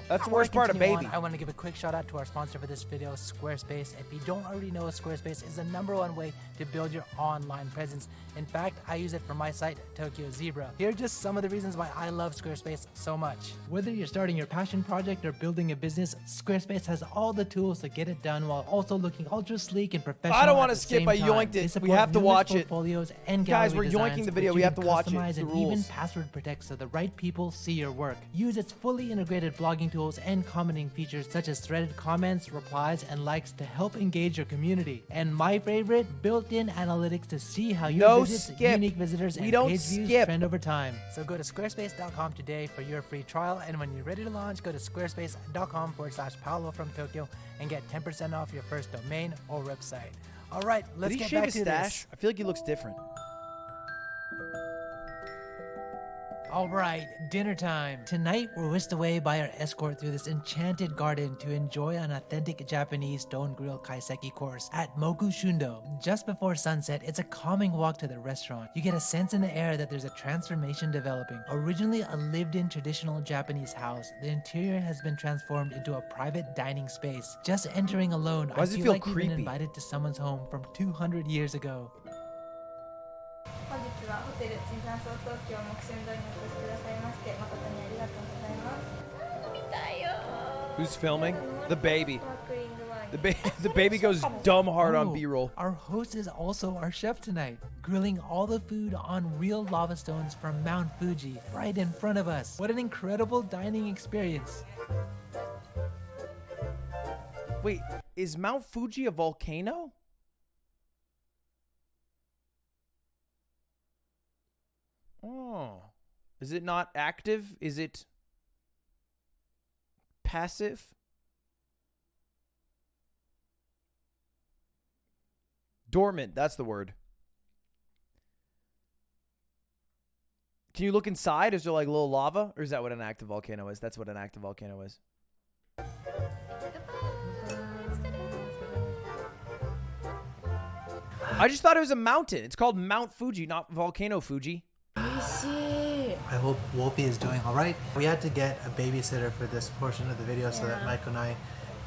[SPEAKER 1] That's the worst part of baby.
[SPEAKER 14] I want to give a quick shout out to our sponsor for this video, Squarespace. If you don't already know, Squarespace is the #1 way to build your online presence. In fact, I use it for my site, Tokyo Zebra. Here are just some of the reasons why I love Squarespace so much. Whether you're starting your passion project or building a business, Squarespace has all the tools to get it done while also looking ultra sleek and professional.
[SPEAKER 1] I don't want to
[SPEAKER 14] at the
[SPEAKER 1] skip.
[SPEAKER 14] same
[SPEAKER 1] I
[SPEAKER 14] time.
[SPEAKER 1] yoinked
[SPEAKER 14] They
[SPEAKER 1] it. We
[SPEAKER 14] support
[SPEAKER 1] have to
[SPEAKER 14] numerous
[SPEAKER 1] watch it.
[SPEAKER 14] portfolios and
[SPEAKER 1] Guys,
[SPEAKER 14] gallery
[SPEAKER 1] we're yoinking
[SPEAKER 14] designs,
[SPEAKER 1] the video.
[SPEAKER 14] which
[SPEAKER 1] We
[SPEAKER 14] you
[SPEAKER 1] have
[SPEAKER 14] can
[SPEAKER 1] to watch it.
[SPEAKER 14] customize
[SPEAKER 1] It's the
[SPEAKER 14] and even
[SPEAKER 1] rules.
[SPEAKER 14] password protect so the right people see your work. Use its fully integrated blogging tools and commenting features such as threaded comments, replies, and likes to help engage your community. And my favorite, built-in analytics to see how your
[SPEAKER 1] No
[SPEAKER 14] visits,
[SPEAKER 1] skip.
[SPEAKER 14] unique visitors,
[SPEAKER 1] We
[SPEAKER 14] and
[SPEAKER 1] don't
[SPEAKER 14] page views
[SPEAKER 1] skip.
[SPEAKER 14] trend over time. So go to squarespace.com today for your free trial, and when you're ready to launch, go to squarespace.com/Paolo from Tokyo and get 10% off your first domain or website. All right, let's
[SPEAKER 1] Did he
[SPEAKER 14] get
[SPEAKER 1] shave
[SPEAKER 14] back
[SPEAKER 1] his
[SPEAKER 14] to
[SPEAKER 1] stash?
[SPEAKER 14] this.
[SPEAKER 1] I feel like he looks different.
[SPEAKER 14] All right, dinner time. Tonight, we're whisked away by our escort through this enchanted garden to enjoy an authentic Japanese stone grill kaiseki course at Moku Shundo. Just before sunset, it's a calming walk to the restaurant. You get a sense in the air that there's a transformation developing. Originally a lived-in traditional Japanese house, the interior has been transformed into a private dining space. Just entering alone,
[SPEAKER 1] Why
[SPEAKER 14] I
[SPEAKER 1] does it
[SPEAKER 14] feel
[SPEAKER 1] feel
[SPEAKER 14] like you've
[SPEAKER 1] creepy?
[SPEAKER 14] been invited to someone's home from 200 years ago.
[SPEAKER 15] 本日はホテル椿山荘東京木春堂にお越しくださいまして誠にありがとうございます。見たいよ。
[SPEAKER 1] Who's filming? The baby. The baby goes dumb hard on
[SPEAKER 14] Oh,
[SPEAKER 1] B-roll.
[SPEAKER 14] Our host is also our chef tonight, grilling all the food on real lava stones from Mount Fuji right in front of us. What an incredible dining experience.
[SPEAKER 1] Wait, is Mount Fuji a volcano? Oh. Is it not active? Is it passive? Dormant, that's the word. Can you look inside? Is there like little lava? Or is that what an active volcano is? That's what an active volcano is. I just thought it was a mountain. It's called Mount Fuji, not Volcano Fuji.
[SPEAKER 14] I hope Wolfie is doing all right. We had to get a babysitter for this portion of the video so that Mike and I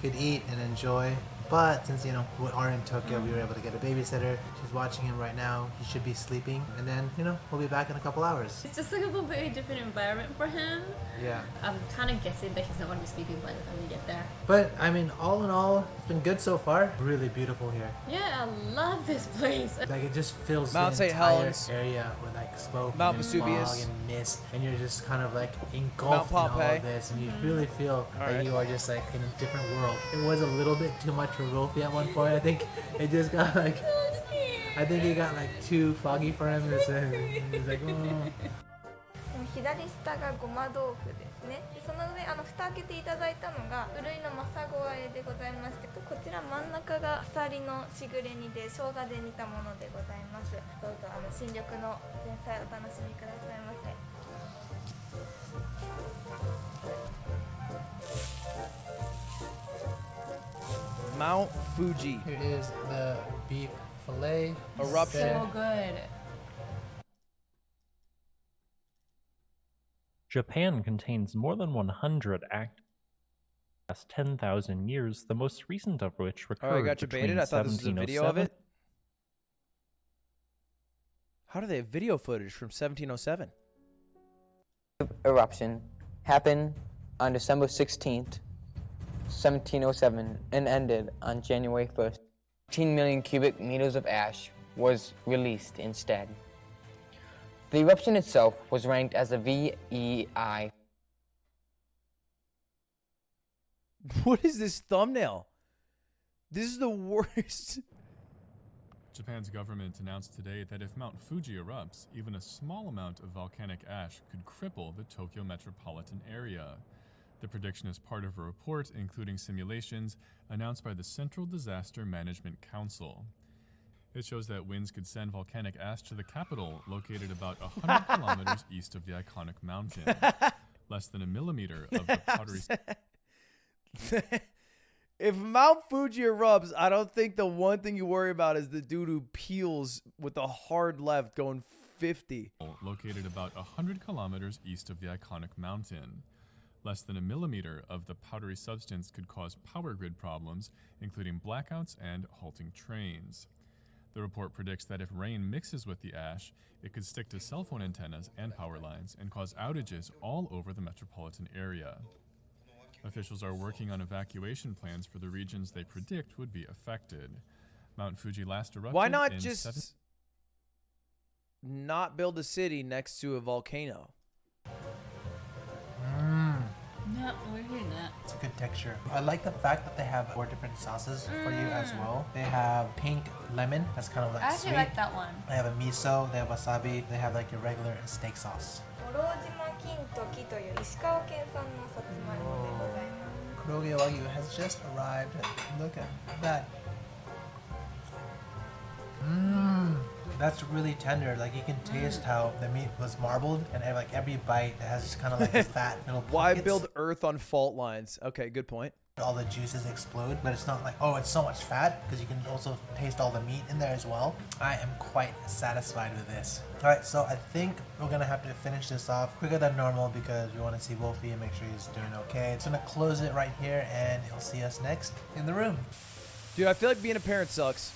[SPEAKER 14] could eat and enjoy. But since, you know, we are in Tokyo, we were able to get a babysitter. She's watching him right now. He should be sleeping. And then, you know, we'll be back in a couple hours.
[SPEAKER 17] It's just like a completely different environment for him.
[SPEAKER 14] Yeah.
[SPEAKER 17] I'm kind of guessing that he's not going to be sleeping by the time we get there.
[SPEAKER 14] But, I mean, all in all, it's been good so far. Really beautiful here.
[SPEAKER 17] Yeah, I love this place.
[SPEAKER 14] Like, it just fills
[SPEAKER 1] Mount
[SPEAKER 14] the
[SPEAKER 1] St.
[SPEAKER 14] entire
[SPEAKER 1] Helens.
[SPEAKER 14] area with, like, smoke
[SPEAKER 1] Mount
[SPEAKER 14] and
[SPEAKER 1] Vesuvius.
[SPEAKER 14] fog and mist. And you're just kind of, like, engulfed in all
[SPEAKER 1] Pompeii.
[SPEAKER 14] of this. And you really feel like you are just, like, in a different world. It was a little bit too much for Wolfie at one point. I think it just got, like... I think it got, like, too foggy for him. He's like, oh.
[SPEAKER 15] 左下がごま豆腐ですね。でその上蓋開けていただいたのがうるいのマサゴ和えでございまして、こちら真ん中があさりのしぐれ煮で生姜で煮たものでございます。どうぞ新緑の前菜お楽しみくださいませ。
[SPEAKER 1] Mount Fuji.
[SPEAKER 14] Here is the beef fillet.
[SPEAKER 1] Eruption.
[SPEAKER 2] So good.
[SPEAKER 16] Japan contains more than 100 active past 10,000 years, the most recent of which
[SPEAKER 1] Oh, I
[SPEAKER 16] recurred
[SPEAKER 1] got you
[SPEAKER 16] between
[SPEAKER 1] baited. I thought this was a video of
[SPEAKER 16] 1707
[SPEAKER 1] it. How do they have video footage from 1707?
[SPEAKER 19] Eruption happened on December 16th, 1707, and ended on January 1st. 15 million cubic meters of ash was released instead. The eruption itself was ranked as a VEI.
[SPEAKER 1] What is this thumbnail? This is the worst.
[SPEAKER 20] Japan's government announced today that if Mount Fuji erupts, even a small amount of volcanic ash could cripple the Tokyo metropolitan area. The prediction is part of a report including simulations announced by the Central Disaster Management Council. It shows that winds could send volcanic ash to the capital, located about 100 kilometers east of the iconic mountain. Less than a millimeter of the powdery...
[SPEAKER 1] If Mount Fuji erupts, I don't think the one thing you worry about is the dude who peels with a hard left going 50.
[SPEAKER 20] Located about 100 kilometers east of the iconic mountain. Less than a millimeter of the powdery substance could cause power grid problems, including blackouts and halting trains. The report predicts that if rain mixes with the ash, it could stick to cell phone antennas and power lines and cause outages all over the metropolitan area. Officials are working on evacuation plans for the regions they predict would be affected. Mount Fuji last erupted.
[SPEAKER 1] Why not just not build a city next to a volcano?
[SPEAKER 2] No, we're hearing that.
[SPEAKER 14] It's a good texture. I like the fact that they have 4 different sauces for you as well. They have pink lemon, that's kind of like
[SPEAKER 2] I actually
[SPEAKER 14] sweet.
[SPEAKER 2] like that one.
[SPEAKER 14] They have a miso, they have wasabi, they have like your regular steak sauce.
[SPEAKER 15] 五郎島金時という石川県産のさつまいもでございます。
[SPEAKER 14] Kuroge Wagyu has just arrived. Look at that. That's really tender. Like you can taste how the meat was marbled, and like every bite it has just kind of like a fat little pockets.
[SPEAKER 1] Why build Earth on fault lines? Okay, good point.
[SPEAKER 14] All the juices explode, but it's not like, oh, it's so much fat, because you can also taste all the meat in there as well. I am quite satisfied with this. All right, so I think we're gonna have to finish this off quicker than normal because we want to see Wolfie and make sure he's doing okay. It's gonna close it right here, and you'll see us next in the room.
[SPEAKER 1] Dude, I feel like being a parent sucks.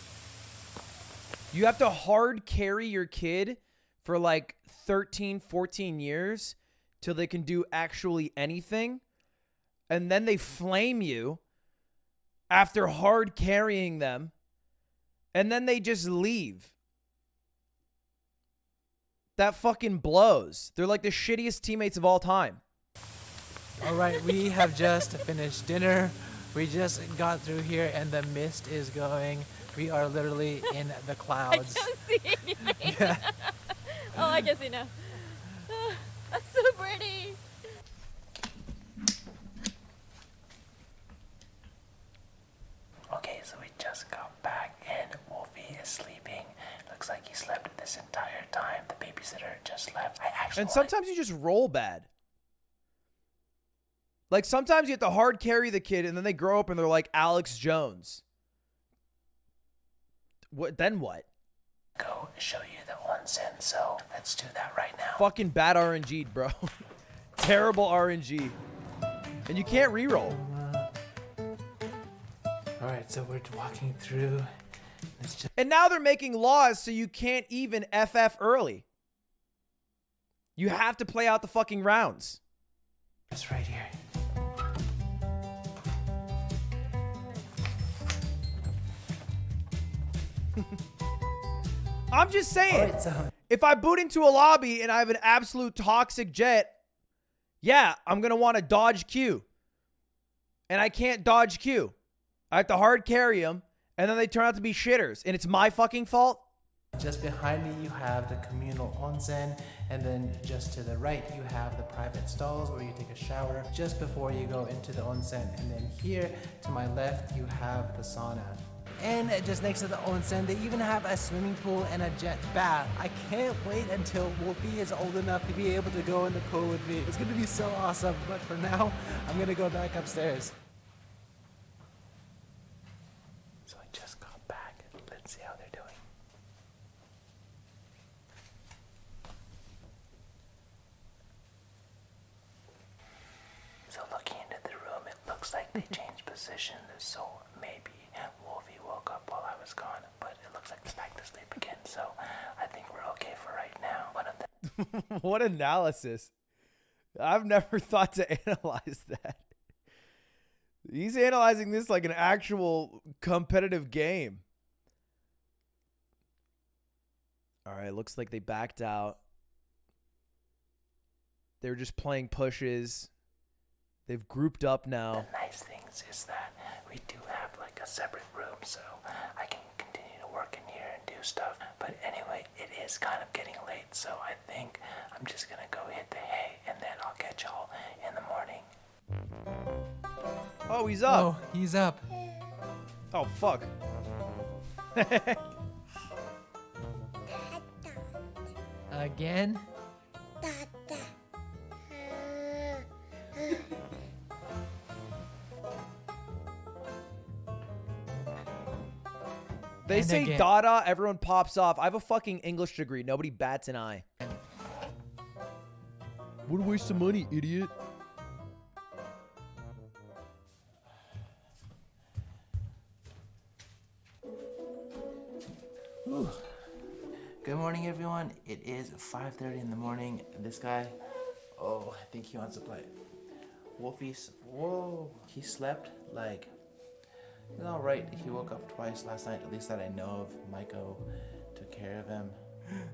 [SPEAKER 1] You have to hard carry your kid for like 13, 14 years till they can do actually anything. And then they flame you after hard carrying them. And then they just leave. That fucking blows. They're like the shittiest teammates of all time.
[SPEAKER 14] All right, we have just finished dinner. We just got through here and the mist is going. We are literally in the clouds.
[SPEAKER 2] I can't see anything.
[SPEAKER 14] Yeah.
[SPEAKER 2] Oh, I can see now. That's so pretty.
[SPEAKER 14] Okay, so we just got back and Wolfie is sleeping. Looks like he slept this entire time. The babysitter just left.
[SPEAKER 1] And sometimes you just roll bad. Like sometimes you have to hard carry the kid and then they grow up and they're like Alex Jones. What? Then what?
[SPEAKER 14] Go show you the onsen, so let's do that right now.
[SPEAKER 1] Fucking bad RNG, bro. Terrible RNG. And you can't reroll.
[SPEAKER 14] Alright, so we're walking through.
[SPEAKER 1] And now they're making laws so you can't even FF early. You have to play out the fucking rounds.
[SPEAKER 14] It's right here.
[SPEAKER 1] I'm just saying, if I boot into a lobby and I have an absolute toxic jet, yeah, I'm going to want to dodge Q. And I can't dodge Q. I have to hard carry them, and then they turn out to be shitters. And it's my fucking fault?
[SPEAKER 14] Just behind me you have the communal onsen, and then just to the right you have the private stalls where you take a shower just before you go into the onsen. And then here to my left you have the sauna. And just next to the onsen, they even have a swimming pool and a jet bath. I can't wait until Wolfie is old enough to be able to go in the pool with me. It's gonna be so awesome, but for now, I'm gonna go back upstairs. So I just got back. Let's see how they're doing. So looking into the room, it looks like they changed positions, so maybe Wolfie woke up while I was gone, but it looks like they're back to sleep again, so I think we're okay for right now.
[SPEAKER 1] What analysis. I've never thought to analyze that. He's analyzing this like an actual competitive game. All right, looks like they backed out. They're just playing pushes. They've grouped up now.
[SPEAKER 14] The nice things is that we do have like a separate room, so I can continue to work in here and do stuff. But anyway, it is kind of getting late, so I think I'm just gonna go hit the hay, and then I'll catch y'all in the morning.
[SPEAKER 1] Oh, he's up.
[SPEAKER 14] Oh, he's up.
[SPEAKER 1] Oh, fuck.
[SPEAKER 14] Again?
[SPEAKER 1] They say
[SPEAKER 14] again.
[SPEAKER 1] Dada, everyone pops off. I have a fucking English degree. Nobody bats an eye. What a waste of money, idiot.
[SPEAKER 14] Whew. Good morning, everyone. It is 5:30 in the morning. This guy, oh, I think he wants to play. Wolfie's, whoa, he slept like, he's all right. He woke up twice last night, at least that I know of. Maiko took care of him.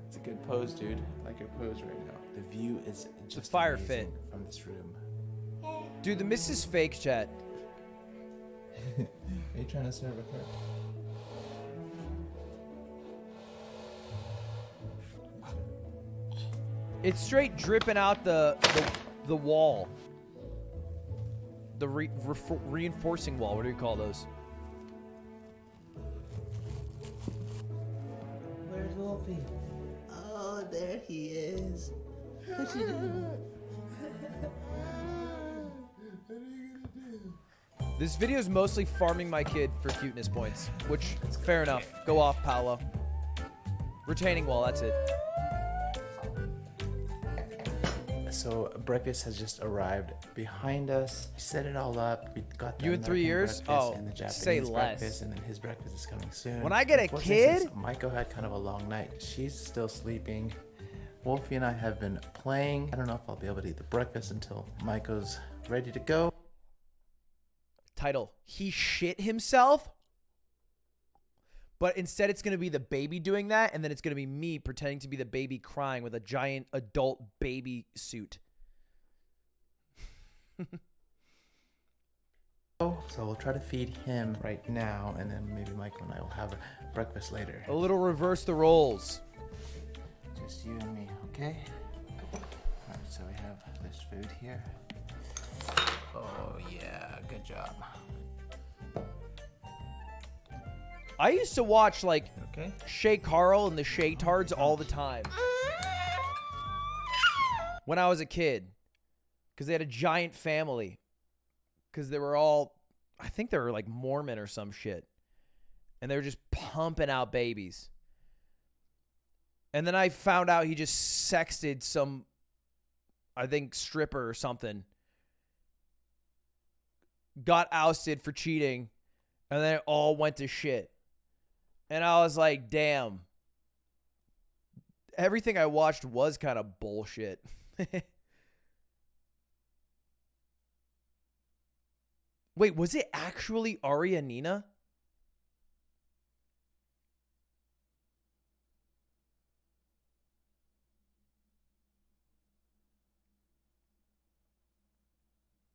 [SPEAKER 14] It's a good pose, dude. I like your pose right now. The view is just
[SPEAKER 1] fire
[SPEAKER 14] amazing
[SPEAKER 1] fit
[SPEAKER 14] from this room.
[SPEAKER 1] Dude, the miss is fake, chat.
[SPEAKER 14] Are you trying to serve a her?
[SPEAKER 1] It's straight dripping out the wall. The reinforcing wall. What do you call those?
[SPEAKER 14] Where's Wolfie? Oh, there he is. What you doing?
[SPEAKER 1] This video is mostly farming my kid for cuteness points, which, fair enough. Go off, Paolo. Retaining wall, that's it.
[SPEAKER 14] So breakfast has just arrived behind us. We set it all up. We got
[SPEAKER 1] You in 3 years? Oh,
[SPEAKER 14] and the Japanese
[SPEAKER 1] say less.
[SPEAKER 14] breakfast, and then his breakfast is coming soon.
[SPEAKER 1] When I get a
[SPEAKER 14] Unfortunately,
[SPEAKER 1] kid?
[SPEAKER 14] since Maiko had kind of a long night. She's still sleeping. Wolfie and I have been playing. I don't know if I'll be able to eat the breakfast until Maiko's ready to go.
[SPEAKER 1] Title, he shit himself? But instead it's going to be the baby doing that, and then it's going to be me pretending to be the baby crying with a giant adult baby suit.
[SPEAKER 14] So we'll try to feed him right now, and then maybe Maiko and I will have breakfast later.
[SPEAKER 1] A little reverse the roles.
[SPEAKER 14] Just you and me, okay? Alright, so we have this food here. Oh yeah, good job.
[SPEAKER 1] I used to watch, like, Shay Carl and the Shay Tards all the time. When I was a kid. Because they had a giant family. Because they were all, I think they were, like, Mormon or some shit. And they were just pumping out babies. And then I found out he just sexted some, I think, stripper or something. Got ousted for cheating. And then it all went to shit. And I was like, damn. Everything I watched was kind of bullshit. Wait, was it actually Ari and Nina?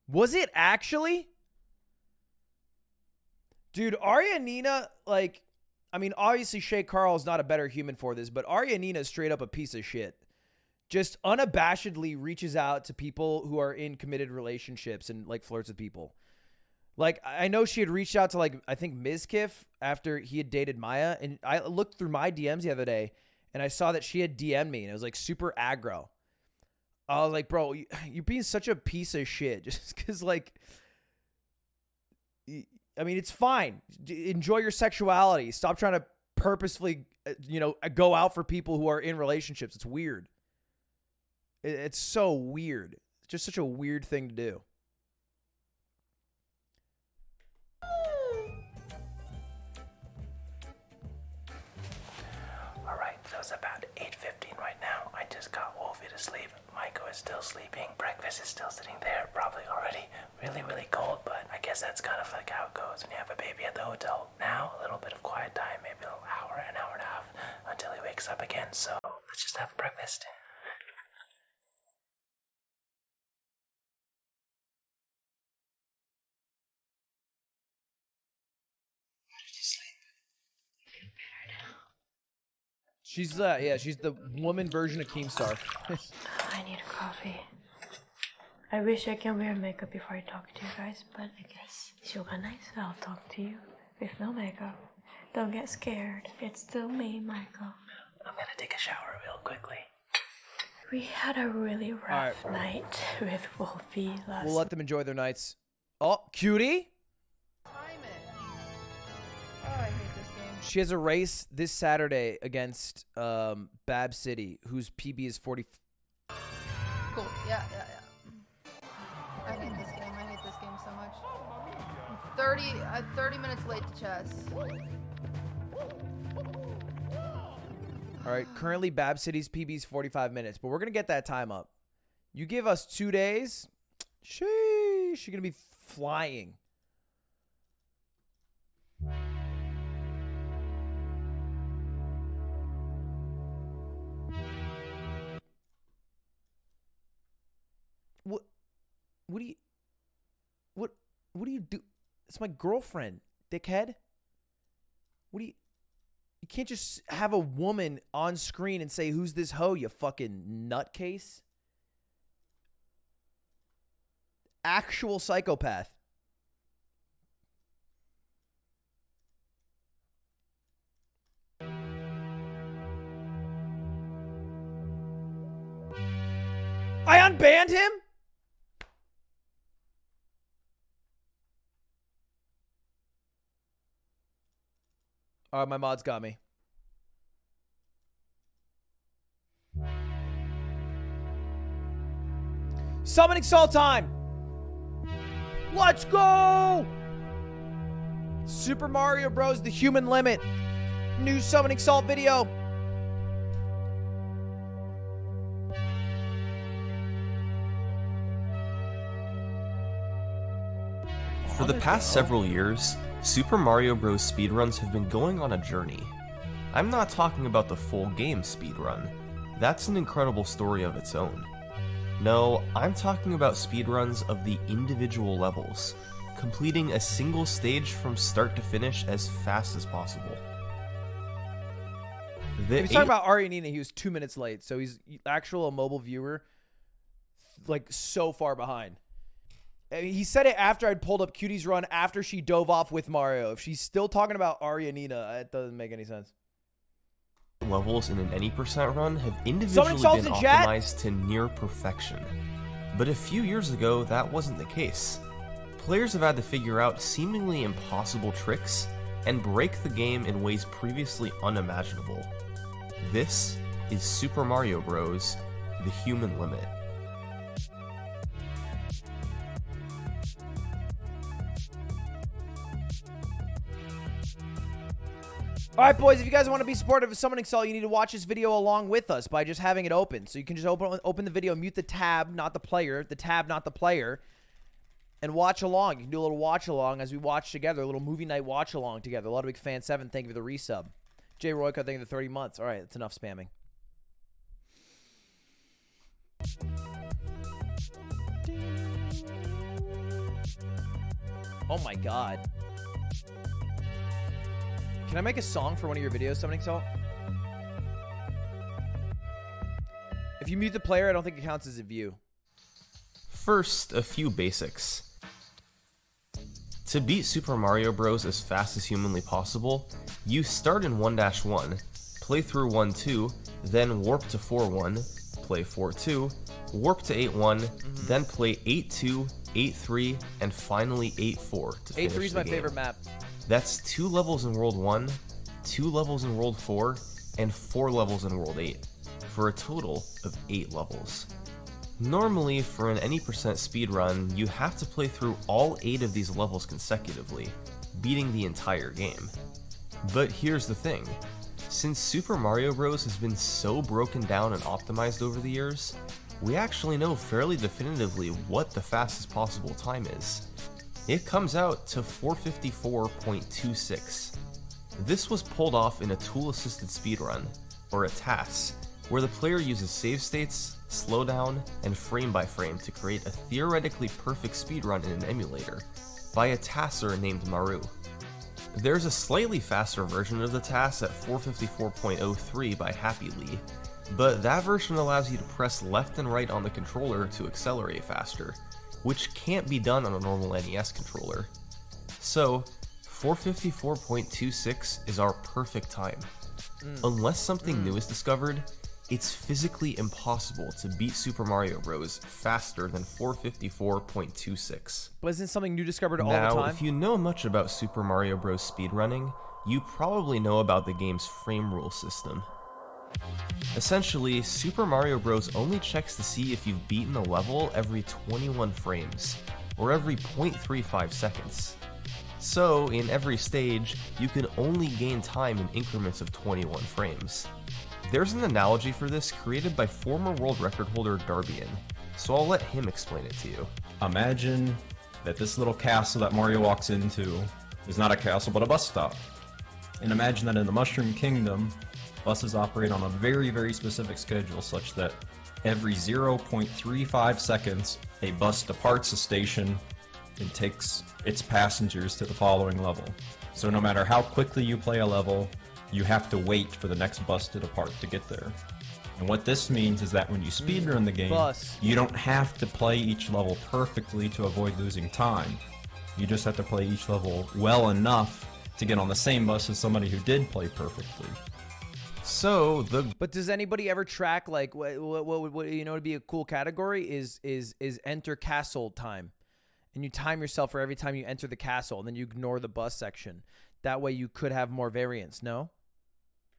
[SPEAKER 1] Was it actually? Dude, Ari and Nina, like, I mean, obviously Shay Carl is not a better human for this, but Arya Nina is straight up a piece of shit. Just unabashedly reaches out to people who are in committed relationships and like flirts with people. Like, I know she had reached out to, like, I think Mizkif after he had dated Maya, and I looked through my DMs the other day and I saw that she had DM'd me and it was like super aggro. I was like, bro, you're being such a piece of shit just because, like, I mean, it's fine. Enjoy your sexuality. Stop trying to purposefully, go out for people who are in relationships. It's weird. It's so weird. It's just such a weird thing to do.
[SPEAKER 3] All right, so it's about 8:15 right now. I just got Wolfie to sleep. Maiko is still sleeping. Breakfast is still sitting there, probably already really, really cold, but I guess that's kind of like how it goes when you have a baby at the hotel. Now, a little bit of quiet time, maybe an hour and a half until he wakes up again. So let's just have breakfast.
[SPEAKER 1] She's she's the woman version of Keemstar.
[SPEAKER 21] I need a coffee. I wish I can wear makeup before I talk to you guys, but I guess shoganai, so I'll talk to you with no makeup. Don't get scared. It's still me, Michael.
[SPEAKER 3] I'm gonna take a shower real quickly.
[SPEAKER 21] We had a really rough night with Wolfie last
[SPEAKER 1] We'll let them enjoy their nights. Oh, cutie! She has a race this Saturday against Bab City, whose PB is 40.
[SPEAKER 9] Cool. Yeah. I hate this game. I hate this game so much. 30 minutes late to chess.
[SPEAKER 1] All right, currently Bab City's PB is 45 minutes, but we're going to get that time up. You give us 2 days, sheesh, you're going to be flying. What do you do? It's my girlfriend, dickhead. You can't just have a woman on screen and say, who's this hoe, you fucking nutcase? Actual psychopath. I unbanned him? All right, my mods got me. Summoning Salt time. Let's go. Super Mario Bros. The Human Limit. New Summoning Salt video.
[SPEAKER 22] For the past several years, Super Mario Bros. Speedruns have been going on a journey. I'm not talking about the full game speedrun. That's an incredible story of its own. No, I'm talking about speedruns of the individual levels, completing a single stage from start to finish as fast as possible.
[SPEAKER 1] He's talking about Arya Nina, he was 2 minutes late, so he's actual mobile viewer, like so far behind. He said it after I'd pulled up Cutie's run after she dove off with Mario. If she's still talking about Arya Nina, it doesn't make any sense.
[SPEAKER 22] Levels in an any percent run have individually been optimized to near perfection. But a few years ago, that wasn't the case. Players have had to figure out seemingly impossible tricks and break the game in ways previously unimaginable. This is Super Mario Bros. The Human Limit.
[SPEAKER 1] All right, boys, if you guys want to be supportive of Summoning Salt, you need to watch this video along with us by just having it open. So you can just open the video, mute the tab, not the player, and watch along. You can do a little watch along as we watch together, a little movie night watch along together. Ludwig Fan 7, thank you for the resub. Jay Royko, thank you for the 30 months. All right, that's enough spamming. Oh my God. Can I make a song for one of your videos, Summoning Salt? If you mute the player, I don't think it counts as a view.
[SPEAKER 22] First, a few basics. To beat Super Mario Bros. As fast as humanly possible, you start in 1-1, play through 1-2, then warp to 4-1, play 4-2, warp to 8-1, then play 8-2, 8-3, and finally 8-4 to finish
[SPEAKER 1] 8-3 is
[SPEAKER 22] the
[SPEAKER 1] my
[SPEAKER 22] game.
[SPEAKER 1] favorite map.
[SPEAKER 22] That's 2 levels in World 1, 2 levels in World 4, and 4 levels in World 8, for a total of 8 levels. Normally, for an any percent speedrun, you have to play through all 8 of these levels consecutively, beating the entire game. But here's the thing. Since Super Mario Bros. Has been so broken down and optimized over the years, we actually know fairly definitively what the fastest possible time is. It comes out to 454.26. This was pulled off in a tool-assisted speedrun, or a TAS, where the player uses save states, slowdown, and frame by frame to create a theoretically perfect speedrun in an emulator, by a TASer named Maru. There's a slightly faster version of the TAS at 454.03 by Happy Lee, but that version allows you to press left and right on the controller to accelerate faster, which can't be done on a normal NES controller. So, 454.26 is our perfect time. Unless something new is discovered, it's physically impossible to beat Super Mario Bros. Faster than 454.26.
[SPEAKER 1] But isn't something new discovered all the
[SPEAKER 22] Now,
[SPEAKER 1] time?
[SPEAKER 22] if you know much about Super Mario Bros. Speedrunning, you probably know about the game's frame rule system. Essentially, Super Mario Bros. Only checks to see if you've beaten a level every 21 frames, or every 0.35 seconds. So, in every stage, you can only gain time in increments of 21 frames. There's an analogy for this created by former world record holder Darbian, so I'll let him explain it to you.
[SPEAKER 4] Imagine that this little castle that Mario walks into is not a castle but a bus stop. And imagine that in the Mushroom Kingdom, buses operate on a very, very specific schedule such that every 0.35 seconds a bus departs a station and takes its passengers to the following level. So no matter how quickly you play a level, you have to wait for the next bus to depart to get there. And what this means is that when you speedrun the game, you don't have to play each level perfectly to avoid losing time. You just have to play each level well enough to get on the same bus as somebody who did play perfectly.
[SPEAKER 22] So
[SPEAKER 1] But does anybody ever track, like, what you know would be a cool category is enter castle time, and you time yourself for every time you enter the castle, and then you ignore the bus section. That way you could have more variance. No.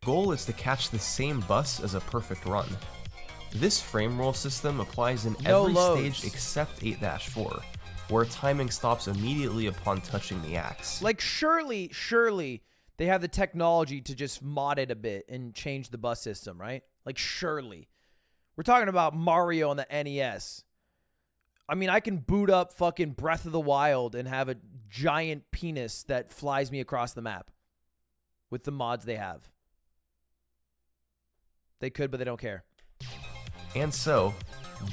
[SPEAKER 22] Goal is to catch the same bus as a perfect run. This frame roll system applies in every stage except 8-4, where timing stops immediately upon touching the axe.
[SPEAKER 1] Like, surely they have the technology to just mod it a bit and change the bus system, right? Like, surely. We're talking about Mario on the NES. I mean, I can boot up fucking Breath of the Wild and have a giant penis that flies me across the map with the mods they have. They could, but they don't care.
[SPEAKER 22] And so,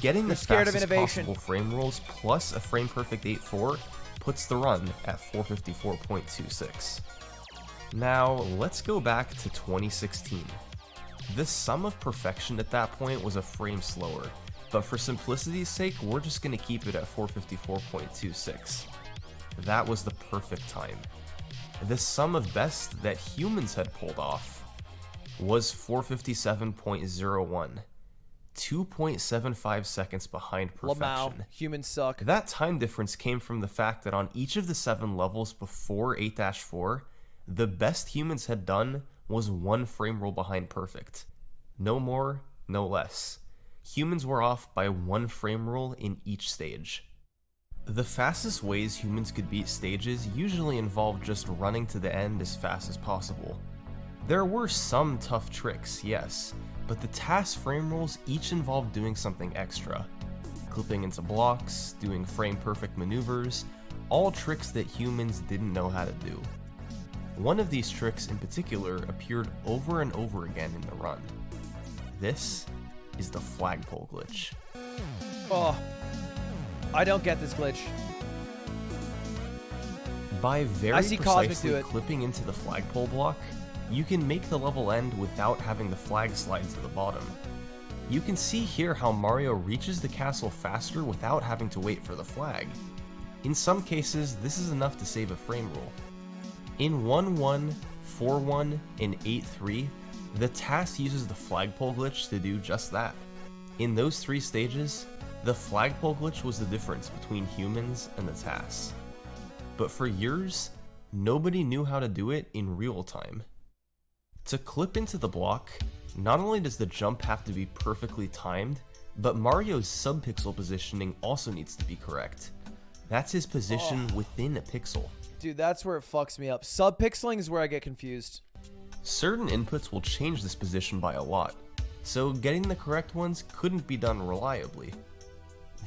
[SPEAKER 22] getting the
[SPEAKER 1] scared of
[SPEAKER 22] fastest
[SPEAKER 1] innovation.
[SPEAKER 22] possible frame rolls plus a frame perfect 8.4 puts the run at 454.26. Now, let's go back to 2016. The sum of perfection at that point was a frame slower, but for simplicity's sake, we're just going to keep it at 454.26. That was the perfect time. The sum of best that humans had pulled off was 457.01, 2.75 seconds behind perfection.
[SPEAKER 1] Lamau, humans suck.
[SPEAKER 22] That time difference came from the fact that on each of the 7 levels before 8-4, the best humans had done was 1 frame roll behind perfect. No more, no less. Humans were off by 1 frame roll in each stage. The fastest ways humans could beat stages usually involved just running to the end as fast as possible. There were some tough tricks, yes, but the TAS frame rolls each involved doing something extra. Clipping into blocks, doing frame-perfect maneuvers, all tricks that humans didn't know how to do. One of these tricks in particular appeared over and over again in the run. This is the flagpole glitch.
[SPEAKER 1] Oh, I don't get this glitch.
[SPEAKER 22] By very
[SPEAKER 1] I see Cosmic
[SPEAKER 22] precisely
[SPEAKER 1] do it.
[SPEAKER 22] clipping into the flagpole block, you can make the level end without having the flag slide to the bottom. You can see here how Mario reaches the castle faster without having to wait for the flag. In some cases, this is enough to save a frame rule. In 1-1, 4-1, and 8-3, the TAS uses the flagpole glitch to do just that. In those 3 stages, the flagpole glitch was the difference between humans and the TAS. But for years, nobody knew how to do it in real time. To clip into the block, not only does the jump have to be perfectly timed, but Mario's subpixel positioning also needs to be correct. That's his position within a pixel.
[SPEAKER 1] Dude, that's where it fucks me up. Subpixeling is where I get confused.
[SPEAKER 22] Certain inputs will change this position by a lot, so getting the correct ones couldn't be done reliably.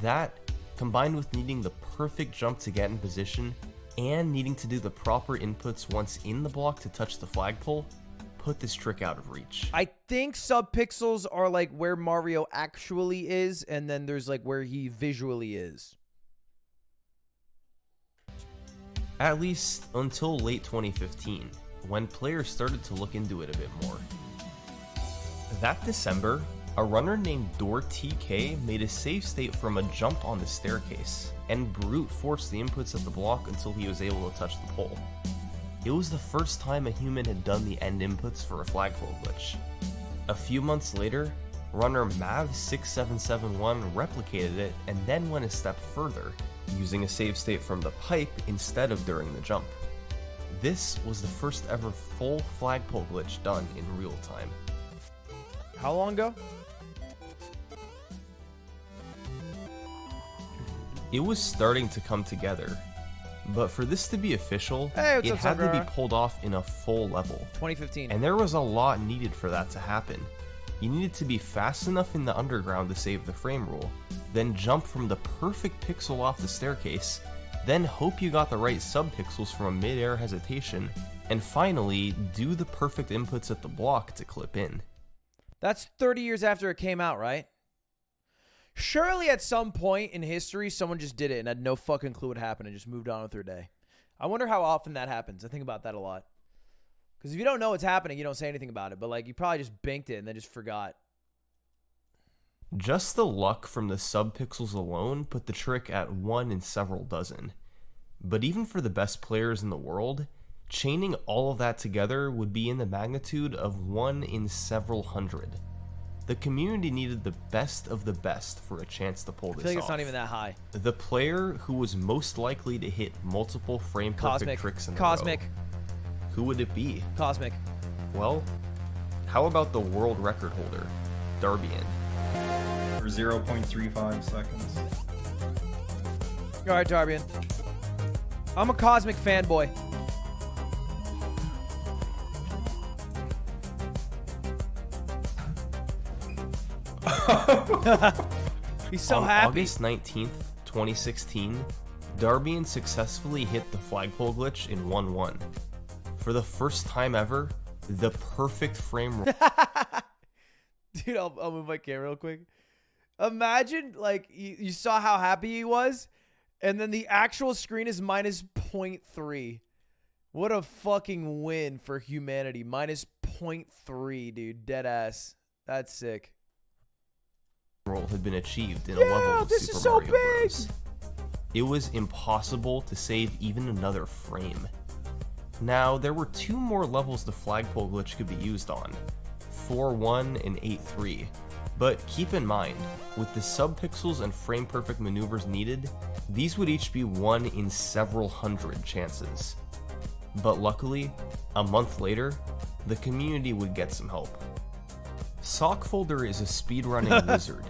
[SPEAKER 22] That, combined with needing the perfect jump to get in position, and needing to do the proper inputs once in the block to touch the flagpole, put this trick out of reach.
[SPEAKER 1] I think subpixels are like where Mario actually is, and then there's like where he visually is.
[SPEAKER 22] At least until late 2015, when players started to look into it a bit more. That December, a runner named DoorTK made a save state from a jump on the staircase, and brute forced the inputs of the block until he was able to touch the pole. It was the first time a human had done the end inputs for a flagpole glitch. A few months later, runner Mav6771 replicated it and then went a step further, using a save state from the pipe instead of during the jump. This was the first ever full flagpole glitch done in real time.
[SPEAKER 1] How long ago?
[SPEAKER 22] It was starting to come together, but for this to be official,
[SPEAKER 1] Hey,
[SPEAKER 22] it
[SPEAKER 1] what's
[SPEAKER 22] had
[SPEAKER 1] up,
[SPEAKER 22] to be
[SPEAKER 1] Sandra?
[SPEAKER 22] pulled off in a full level.
[SPEAKER 1] 2015.
[SPEAKER 22] And there was a lot needed for that to happen. You needed to be fast enough in the underground to save the frame rule, then jump from the perfect pixel off the staircase, then hope you got the right subpixels from a mid-air hesitation, and finally do the perfect inputs at the block to clip in.
[SPEAKER 1] That's 30 years after it came out, right? Surely at some point in history, someone just did it and had no fucking clue what happened and just moved on with their day. I wonder how often that happens. I think about that a lot. Because if you don't know what's happening, you don't say anything about it. But like, you probably just banked it and then just forgot.
[SPEAKER 22] Just the luck from the subpixels alone put the trick at 1 in several dozen. But even for the best players in the world, chaining all of that together would be in the magnitude of 1 in several hundred. The community needed the best of the best for a chance to pull this off.
[SPEAKER 1] I feel like it's not even that high.
[SPEAKER 22] The player who was most likely to hit multiple frame-perfect tricks in a row. Who would it be?
[SPEAKER 1] Cosmic.
[SPEAKER 22] Well, how about the world record holder, Darbian?
[SPEAKER 4] For 0.35 seconds.
[SPEAKER 1] All right, Darbian. I'm a Cosmic fanboy. He's so happy.
[SPEAKER 22] On August 19th, 2016, Darbian successfully hit the flagpole glitch in 1-1. For the first time ever, the perfect frame rate.
[SPEAKER 1] Dude, I'll move my camera real quick. Imagine, like, you saw how happy he was, and then the actual screen is minus 0.3. What a fucking win for humanity. Minus 0.3, dude. Dead ass. That's sick.
[SPEAKER 22] Roll had been achieved in a level of Super Mario Bros. It was impossible to save even another frame. Now, there were 2 more levels the flagpole glitch could be used on, 4-1 and 8-3. But keep in mind, with the subpixels and frame-perfect maneuvers needed, these would each be 1 in several hundred chances. But luckily, a month later, the community would get some help. Sockfolder is a speedrunning wizard,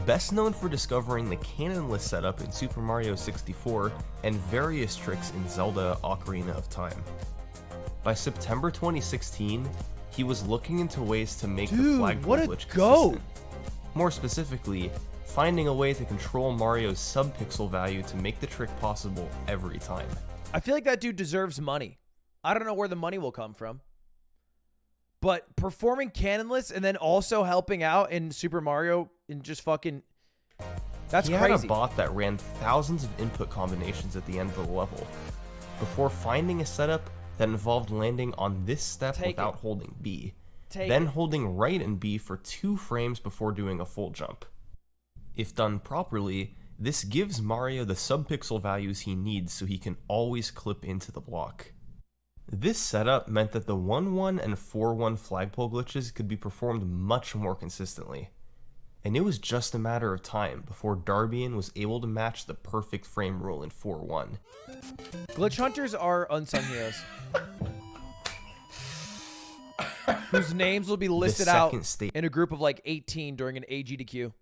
[SPEAKER 22] best known for discovering the cannonless setup in Super Mario 64 and various tricks in Zelda Ocarina of Time. By September 2016, he was looking into ways to make the flagpole glitch consistent. More specifically, finding a way to control Mario's subpixel value to make the trick possible every time.
[SPEAKER 1] I feel like that dude deserves money. I don't know where the money will come from. But performing cannonless and then also helping out in Super Mario and just fucking... That's
[SPEAKER 22] he
[SPEAKER 1] crazy.
[SPEAKER 22] Had a bot that ran thousands of input combinations at the end of the level. before finding a setup that involved landing on this step without holding B, then holding right and B for 2 frames before doing a full jump. If done properly, this gives Mario the subpixel values he needs so he can always clip into the block. This setup meant that the 1-1 and 4-1 flagpole glitches could be performed much more consistently. And it was just a matter of time before Darbian was able to match the perfect frame rule in 4-1.
[SPEAKER 1] Glitch hunters are unsung heroes. Whose names will be listed out in a group of like 18 during an AGDQ.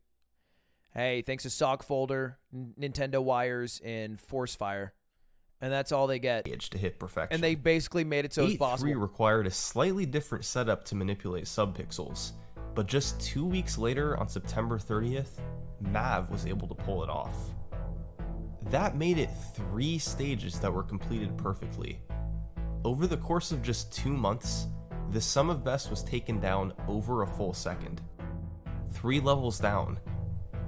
[SPEAKER 1] Hey, thanks to Sock Folder, Nintendo Wires, and Forcefire. And that's all they get.
[SPEAKER 22] To hit perfection.
[SPEAKER 1] And they basically made it so it's possible.
[SPEAKER 22] 8-3 required a slightly different setup to manipulate subpixels. But just 2 weeks later, on September 30th, Mav was able to pull it off. That made it 3 stages that were completed perfectly. Over the course of just 2 months, the sum of best was taken down over a full second. 3 levels down.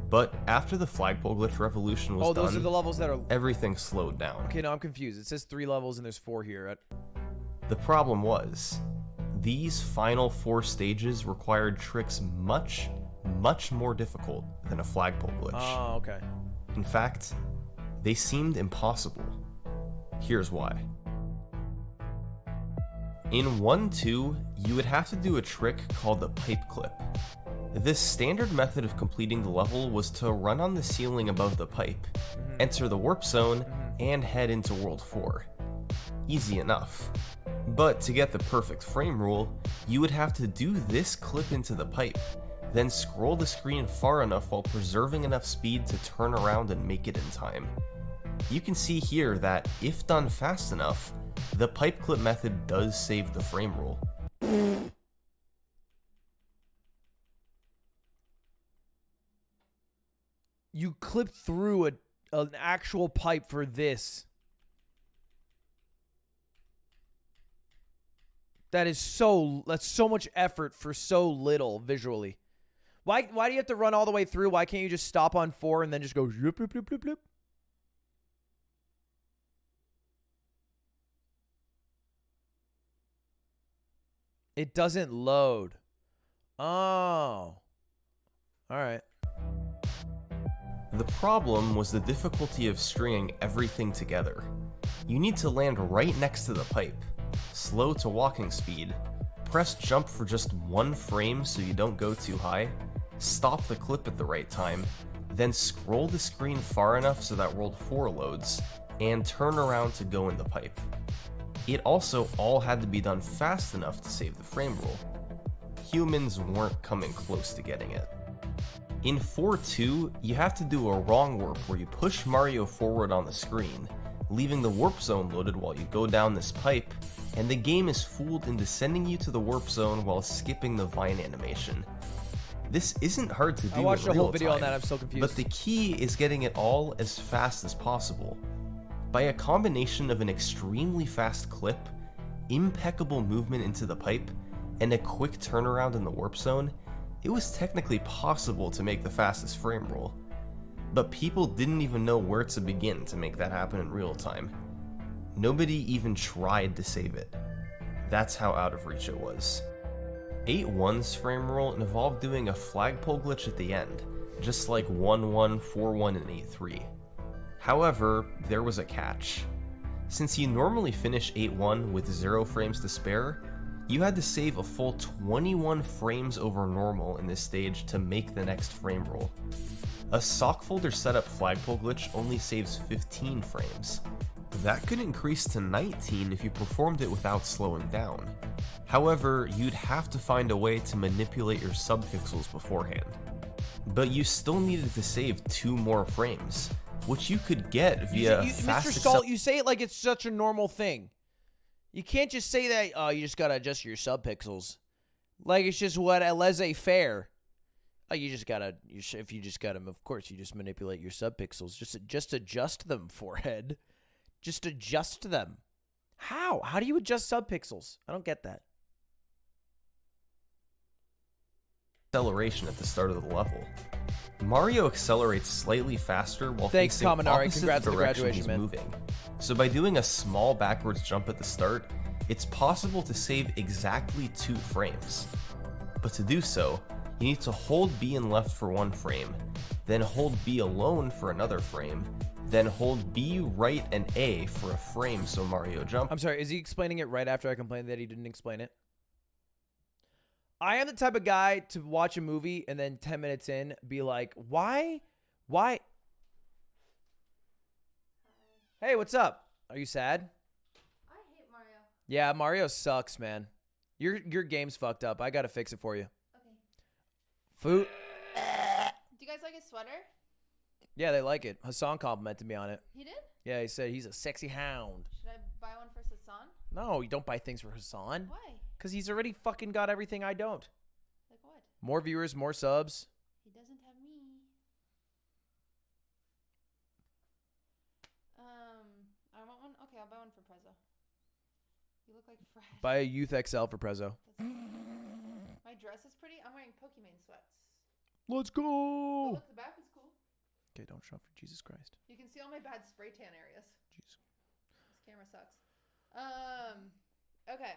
[SPEAKER 22] But after the flagpole glitch revolution was done,
[SPEAKER 1] those are the levels that are...
[SPEAKER 22] everything slowed down.
[SPEAKER 1] Okay, no, I'm confused. It says 3 levels and there's 4 here.
[SPEAKER 22] The problem was, these final 4 stages required tricks much more difficult than a flagpole glitch.
[SPEAKER 1] Oh, okay.
[SPEAKER 22] In fact, they seemed impossible. Here's why. In 1-2, you would have to do a trick called the pipe clip. This standard method of completing the level was to run on the ceiling above the pipe, enter the warp zone, and head into World 4. Easy enough. But to get the perfect frame rule, you would have to do this clip into the pipe, then scroll the screen far enough while preserving enough speed to turn around and make it in time. You can see here that, if done fast enough, the pipe clip method does save the frame rule.
[SPEAKER 1] You clip through an actual pipe for this. That's so much effort for so little visually. Why do you have to run all the way through? Why can't you just stop on 4 and then just go zoop, bloop, bloop, bloop, bloop? It doesn't load. Oh. All right.
[SPEAKER 22] The problem was the difficulty of stringing everything together. You need to land right next to the pipe, slow to walking speed, press jump for just 1 frame so you don't go too high, stop the clip at the right time, then scroll the screen far enough so that World 4 loads, and turn around to go in the pipe. It also all had to be done fast enough to save the frame rule. Humans weren't coming close to getting it. In 4-2, you have to do a wrong warp where you push Mario forward on the screen, leaving the warp zone loaded while you go down this pipe, and the game is fooled into sending you to the warp zone while skipping the vine animation. This isn't hard to do in real time.
[SPEAKER 1] I watched a whole video on that, I'm so confused.
[SPEAKER 22] But the key is getting it all as fast as possible. By a combination of an extremely fast clip, impeccable movement into the pipe, and a quick turnaround in the warp zone, it was technically possible to make the fastest frame rule. But people didn't even know where to begin to make that happen in real time. Nobody even tried to save it. That's how out of reach it was. 8-1's frame rule involved doing a flagpole glitch at the end, just like 1-1, 4-1, and 8-3. However, there was a catch. Since you normally finish 8-1 with 0 frames to spare, you had to save a full 21 frames over normal in this stage to make the next frame rule. A sock folder setup flagpole glitch only saves 15 frames. That could increase to 19 if you performed it without slowing down. However, you'd have to find a way to manipulate your subpixels beforehand. But you still needed to save 2 more frames, which you could get via fast
[SPEAKER 1] Mr. Salt, you say it like it's such a normal thing. You can't just say that, oh, you just gotta adjust your subpixels. Like it's just what a laissez-faire. Oh, you just gotta, if you just got them, of course, you just manipulate your subpixels. Just adjust them, forehead. Just adjust them. How? How do you adjust subpixels? I don't get that.
[SPEAKER 22] Acceleration at the start of the level. Mario accelerates slightly faster while
[SPEAKER 1] Thanks,
[SPEAKER 22] facing
[SPEAKER 1] Kaminari.
[SPEAKER 22] opposite
[SPEAKER 1] Congrats
[SPEAKER 22] the
[SPEAKER 1] on the
[SPEAKER 22] direction
[SPEAKER 1] graduation,
[SPEAKER 22] he's
[SPEAKER 1] man.
[SPEAKER 22] moving. So by doing a small backwards jump at the start, it's possible to save exactly 2 frames. But to do so, you need to hold B and left for 1 frame, then hold B alone for another frame, then hold B, right, and A for a frame so Mario jump.
[SPEAKER 1] I'm sorry, is he explaining it right after I complained that he didn't explain it? I am the type of guy to watch a movie and then 10 minutes in be like, why? Hey, what's up? Are you sad?
[SPEAKER 9] I hate Mario.
[SPEAKER 1] Yeah, Mario sucks, man. Your game's fucked up. I gotta fix it for you.
[SPEAKER 9] Okay.
[SPEAKER 1] Food.
[SPEAKER 9] Do you guys like his sweater?
[SPEAKER 1] Yeah, they like it. Hassan complimented me on it.
[SPEAKER 9] He did?
[SPEAKER 1] Yeah, he said he's a sexy hound.
[SPEAKER 9] Should I buy one for Sasan?
[SPEAKER 1] No, you don't buy things for Hassan.
[SPEAKER 9] Why?
[SPEAKER 1] Because he's already fucking got everything I don't.
[SPEAKER 9] Like what?
[SPEAKER 1] More viewers, more subs.
[SPEAKER 9] He doesn't have me. I want one. Okay, I'll buy one for Prezzo. You look like Fred.
[SPEAKER 1] Buy a Youth XL for Prezzo.
[SPEAKER 9] My dress is pretty. I'm wearing Pokemon sweats.
[SPEAKER 1] Let's go.
[SPEAKER 9] Oh, look, the back is cool.
[SPEAKER 1] Okay, don't show for Jesus Christ.
[SPEAKER 9] You can see all my bad spray tan areas.
[SPEAKER 1] Jeez.
[SPEAKER 9] This camera sucks. Okay.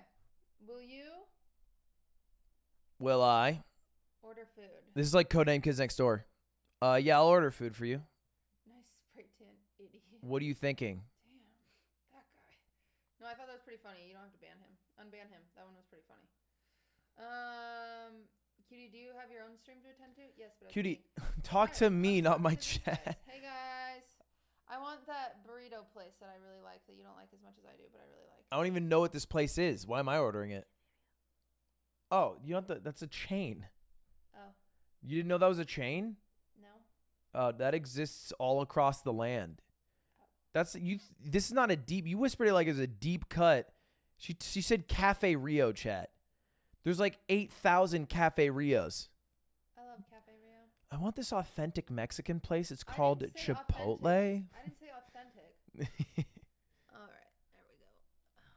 [SPEAKER 9] Will you
[SPEAKER 1] Will I?
[SPEAKER 9] order food?
[SPEAKER 1] This is like Codename Kids Next Door. Yeah, I'll order food for you.
[SPEAKER 9] Nice spray tan idiot.
[SPEAKER 1] What are you thinking?
[SPEAKER 9] Damn, that guy. No, I thought that was pretty funny. You don't have to ban him. Unban him. That one was pretty funny. Cutie, do you have your own stream to attend to? Yes, but
[SPEAKER 1] Cutie, talk to me, not my chat.
[SPEAKER 9] Hey guys, I want that burrito place that I really like that you don't like as much as I do, but I really like.
[SPEAKER 1] I don't even know what this place is. Why am I ordering it? Oh, you know what? That's a chain.
[SPEAKER 9] Oh.
[SPEAKER 1] You didn't know that was a chain?
[SPEAKER 9] No.
[SPEAKER 1] That exists all across the land. That's you. This is not a deep. You whispered it like it was a deep cut. She said Cafe Rio, chat. There's like 8,000 Cafe Rios.
[SPEAKER 9] I love Cafe Rio.
[SPEAKER 1] I want this authentic Mexican place. It's called Chipotle.
[SPEAKER 9] I didn't say authentic. All right, there we go.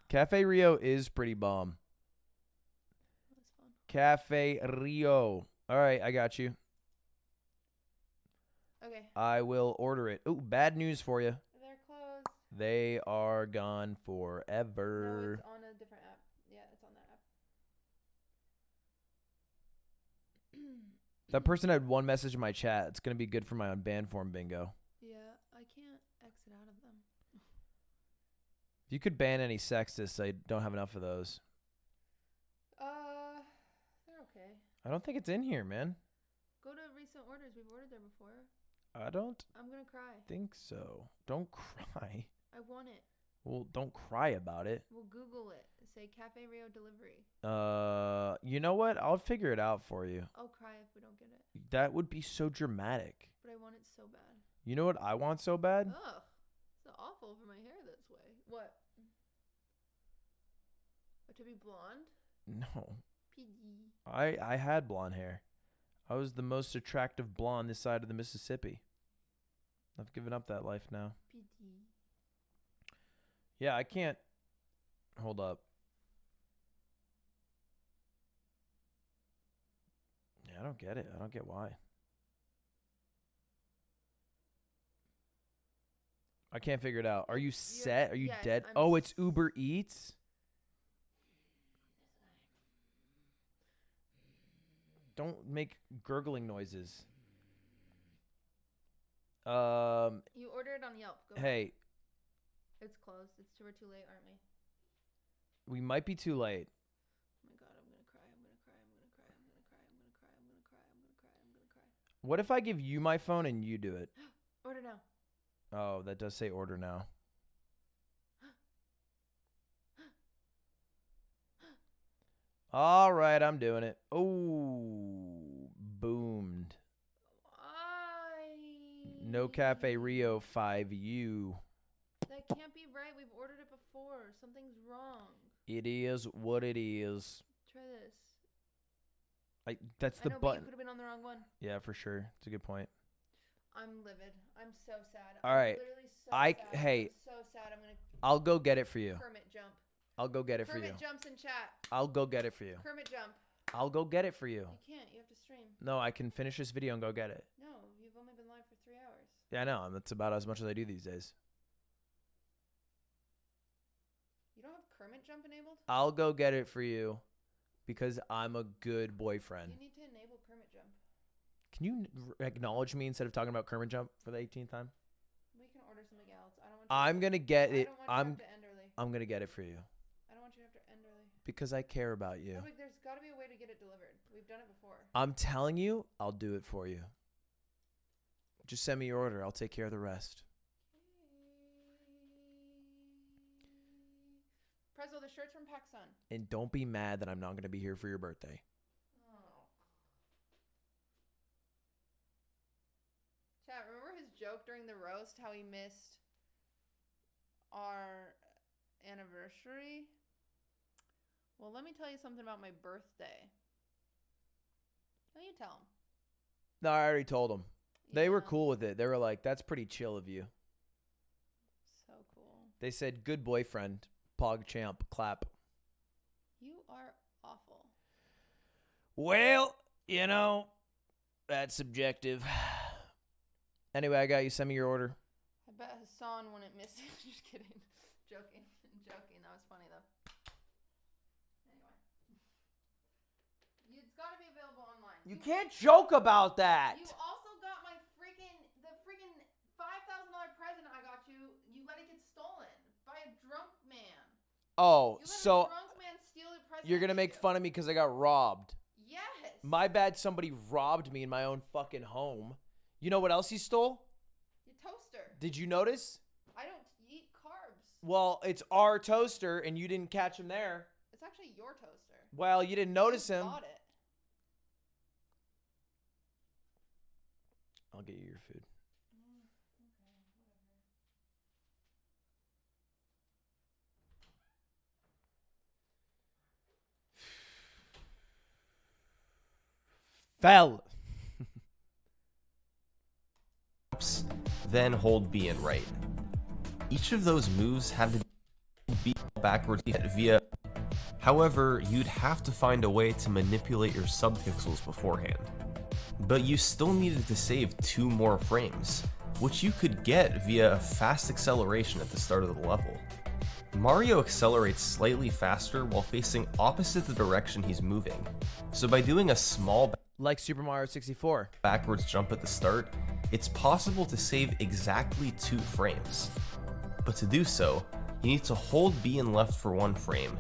[SPEAKER 1] Cafe Rio is pretty bomb.
[SPEAKER 9] That's fun.
[SPEAKER 1] Cafe Rio. All right, I got you.
[SPEAKER 9] Okay.
[SPEAKER 1] I will order it. Ooh, bad news for you.
[SPEAKER 9] They're closed.
[SPEAKER 1] They are gone forever.
[SPEAKER 9] No, it's on a different app. Yeah, it's on that app.
[SPEAKER 1] That person had one message in my chat. It's going to be good for my unbanned form bingo.
[SPEAKER 9] Yeah, I can't exit out of them.
[SPEAKER 1] If you could ban any sexists, I don't have enough of those.
[SPEAKER 9] They're okay.
[SPEAKER 1] I don't think it's in here, man.
[SPEAKER 9] Go to recent orders. We've ordered there before.
[SPEAKER 1] I don't
[SPEAKER 9] I'm gonna cry.
[SPEAKER 1] think so. Don't cry.
[SPEAKER 9] I want it.
[SPEAKER 1] Well, don't cry about it.
[SPEAKER 9] We'll Google it. Say Cafe Rio delivery.
[SPEAKER 1] You know what? I'll figure it out for you.
[SPEAKER 9] I'll cry if we don't get it.
[SPEAKER 1] That would be so dramatic.
[SPEAKER 9] But I want it so bad.
[SPEAKER 1] You know what I want so bad?
[SPEAKER 9] Ugh. It's awful for my hair this way. What? To be blonde?
[SPEAKER 1] No.
[SPEAKER 9] PG.
[SPEAKER 1] I had blonde hair. I was the most attractive blonde this side of the Mississippi. I've given up that life now.
[SPEAKER 9] PG.
[SPEAKER 1] Yeah, I can't. Hold up. Yeah, I don't get it. I don't get why. I can't figure it out. Are you set? Are you
[SPEAKER 9] yes,
[SPEAKER 1] dead?
[SPEAKER 9] I'm
[SPEAKER 1] Oh, it's Uber Eats? Don't make gurgling noises.
[SPEAKER 9] You ordered on Yelp. Go
[SPEAKER 1] Hey.
[SPEAKER 9] ahead. It's closed. We're too late, aren't we?
[SPEAKER 1] We might be too late.
[SPEAKER 9] Oh my god, I'm gonna cry. I'm gonna cry. I'm gonna cry. I'm gonna cry. I'm gonna cry. I'm gonna cry. I'm gonna cry. I'm gonna cry.
[SPEAKER 1] What if I give you my phone and you do it?
[SPEAKER 9] Order now.
[SPEAKER 1] Oh, that does say order now. All right, I'm doing it. Oh, boomed. No Cafe Rio 5U.
[SPEAKER 9] That can't be right. We've ordered it before. Something's wrong.
[SPEAKER 1] It is what it is.
[SPEAKER 9] Try this.
[SPEAKER 1] That's the
[SPEAKER 9] I know, but
[SPEAKER 1] button.
[SPEAKER 9] you could have been on the wrong one.
[SPEAKER 1] Yeah, for sure. It's a good point.
[SPEAKER 9] I'm livid. I'm so sad.
[SPEAKER 1] All right.
[SPEAKER 9] Literally so sad.
[SPEAKER 1] Hey.
[SPEAKER 9] I'm so sad. I'm gonna.
[SPEAKER 1] I'll go get it for you.
[SPEAKER 9] Kermit jump.
[SPEAKER 1] I'll go get it for you.
[SPEAKER 9] Kermit jumps in chat.
[SPEAKER 1] I'll go get it for you.
[SPEAKER 9] Kermit jump.
[SPEAKER 1] I'll go get it for you.
[SPEAKER 9] You can't. You have to stream.
[SPEAKER 1] No, I can finish this video and go get it.
[SPEAKER 9] No, you
[SPEAKER 1] Yeah, I know. That's about as much as I do these days.
[SPEAKER 9] You don't have Kermit jump enabled?
[SPEAKER 1] I'll go get it for you because I'm a good boyfriend.
[SPEAKER 9] You need to enable Kermit jump.
[SPEAKER 1] Can you acknowledge me instead of talking about Kermit jump for the 18th time?
[SPEAKER 9] We can order something else. I don't want.
[SPEAKER 1] I'm gonna get it.
[SPEAKER 9] I don't want you to have to end early.
[SPEAKER 1] I'm gonna get it for you
[SPEAKER 9] I don't want you to have to end early.
[SPEAKER 1] because I care about you.
[SPEAKER 9] Ludwig, there's got to be a way to get it delivered. We've done it before.
[SPEAKER 1] I'm telling you, I'll do it for you. Just send me your order. I'll take care of the rest.
[SPEAKER 9] Prezzo, the shirt's from PacSun.
[SPEAKER 1] And don't be mad that I'm not gonna be here for your birthday.
[SPEAKER 9] Chat, remember his joke during the roast, how he missed our anniversary? Well, let me tell you something about my birthday. No, you tell him.
[SPEAKER 1] No, I already told them. They were cool with it. They were like, that's pretty chill of you.
[SPEAKER 9] So cool.
[SPEAKER 1] They said, good boyfriend, PogChamp, clap.
[SPEAKER 9] You are awful.
[SPEAKER 1] Well, you know, that's subjective. Anyway, I got you. Send me your order.
[SPEAKER 9] I bet Hassan wouldn't miss it. Just kidding. Joking. Joking. That was funny, though. Anyway. It's got to be available online.
[SPEAKER 1] You can't joke about that.
[SPEAKER 9] You also got the freaking $5,000 present I got you. You let it get stolen by a drunk man.
[SPEAKER 1] Oh,
[SPEAKER 9] You let
[SPEAKER 1] so
[SPEAKER 9] a drunk man steal a present.
[SPEAKER 1] you're going to make fun of me because I got robbed.
[SPEAKER 9] Yes.
[SPEAKER 1] My bad, somebody robbed me in my own fucking home. You know what else he stole?
[SPEAKER 9] Your toaster.
[SPEAKER 1] Did you notice?
[SPEAKER 9] I don't eat carbs.
[SPEAKER 1] Well, it's our toaster, and you didn't catch him there.
[SPEAKER 9] It's actually your toaster.
[SPEAKER 1] Well, you didn't notice him.
[SPEAKER 9] Bought it.
[SPEAKER 1] I'll get you your food. Fell.
[SPEAKER 22] Then hold B and right. Each of those moves had to be backwards via. However, you'd have to find a way to manipulate your subpixels beforehand. But you still needed to save 2 more frames, which you could get via a fast acceleration at the start of the level. Mario accelerates slightly faster while facing opposite the direction he's moving. So by doing a small
[SPEAKER 1] like Super Mario 64
[SPEAKER 22] backwards jump at the start, it's possible to save exactly 2 frames. But to do so, you need to hold B and left for 1 frame,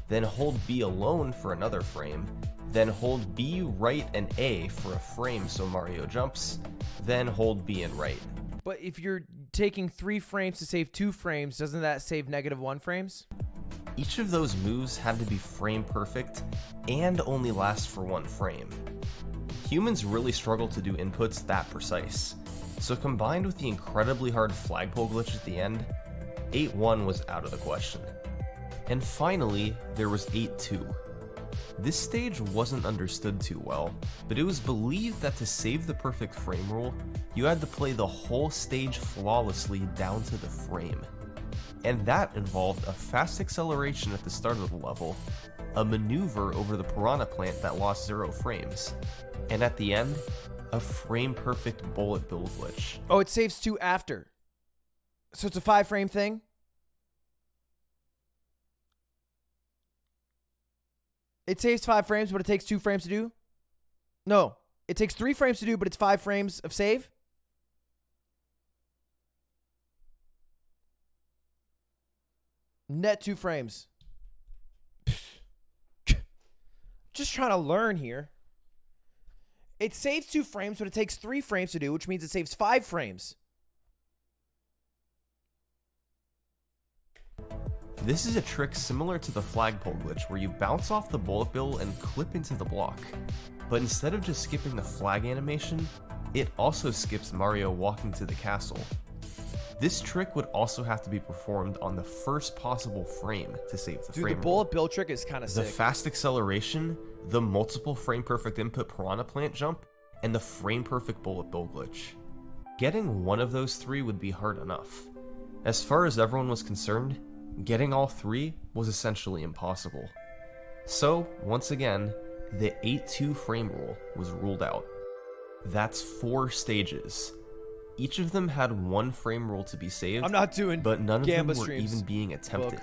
[SPEAKER 22] then hold B alone for another frame, then hold B right and A for a frame so Mario jumps, then hold B and right.
[SPEAKER 1] But if you're taking 3 frames to save 2 frames, doesn't that save -1 frames?
[SPEAKER 22] Each of those moves had to be frame perfect and only last for 1 frame. Humans really struggle to do inputs that precise, so combined with the incredibly hard flagpole glitch at the end, 8-1 was out of the question. And finally, there was 8-2. This stage wasn't understood too well, but it was believed that to save the perfect frame rule, you had to play the whole stage flawlessly down to the frame. And that involved a fast acceleration at the start of the level, a maneuver over the piranha plant that lost 0 frames, and at the end, a frame-perfect bullet bill glitch.
[SPEAKER 1] Oh, it saves 2 after. So it's a 5-frame thing? It saves 5 frames, but it takes 2 frames to do? No. It takes 3 frames to do, but it's 5 frames of save? Net 2 frames. Just trying to learn here. It saves 2 frames, but it takes 3 frames to do, which means it saves 5 frames.
[SPEAKER 22] This is a trick similar to the flagpole glitch where you bounce off the bullet bill and clip into the block. But instead of just skipping the flag animation, it also skips Mario walking to the castle. This trick would also have to be performed on the first possible frame to save the frame.
[SPEAKER 1] Dude, the bullet bill trick is kind of sick.
[SPEAKER 22] The fast acceleration, the multiple frame perfect input piranha plant jump, and the frame perfect bullet bill glitch. Getting one of those 3 would be hard enough. As far as everyone was concerned, getting all 3 was essentially impossible. So, once again, the 8-2 frame rule was ruled out. That's 4 stages. Each of them had one frame rule to be saved.
[SPEAKER 1] I'm not doing
[SPEAKER 22] but none of them
[SPEAKER 1] Gamba
[SPEAKER 22] were
[SPEAKER 1] streams.
[SPEAKER 22] even being attempted.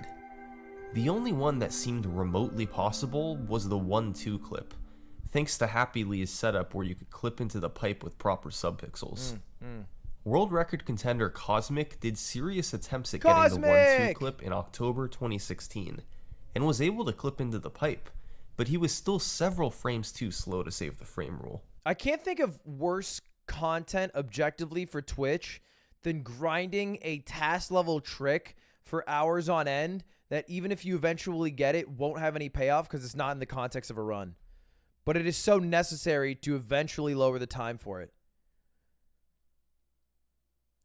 [SPEAKER 22] The only one that seemed remotely possible was the 1-2 clip, thanks to Happy Lee's setup where you could clip into the pipe with proper subpixels. World record contender Cosmic did serious attempts at getting the 1-2 clip in October 2016, and was able to clip into the pipe, but he was still several frames too slow to save the frame rule.
[SPEAKER 1] I can't think of worse content objectively for Twitch than grinding a task level trick for hours on end that even if you eventually get it, won't have any payoff because it's not in the context of a run. But it is so necessary to eventually lower the time for it.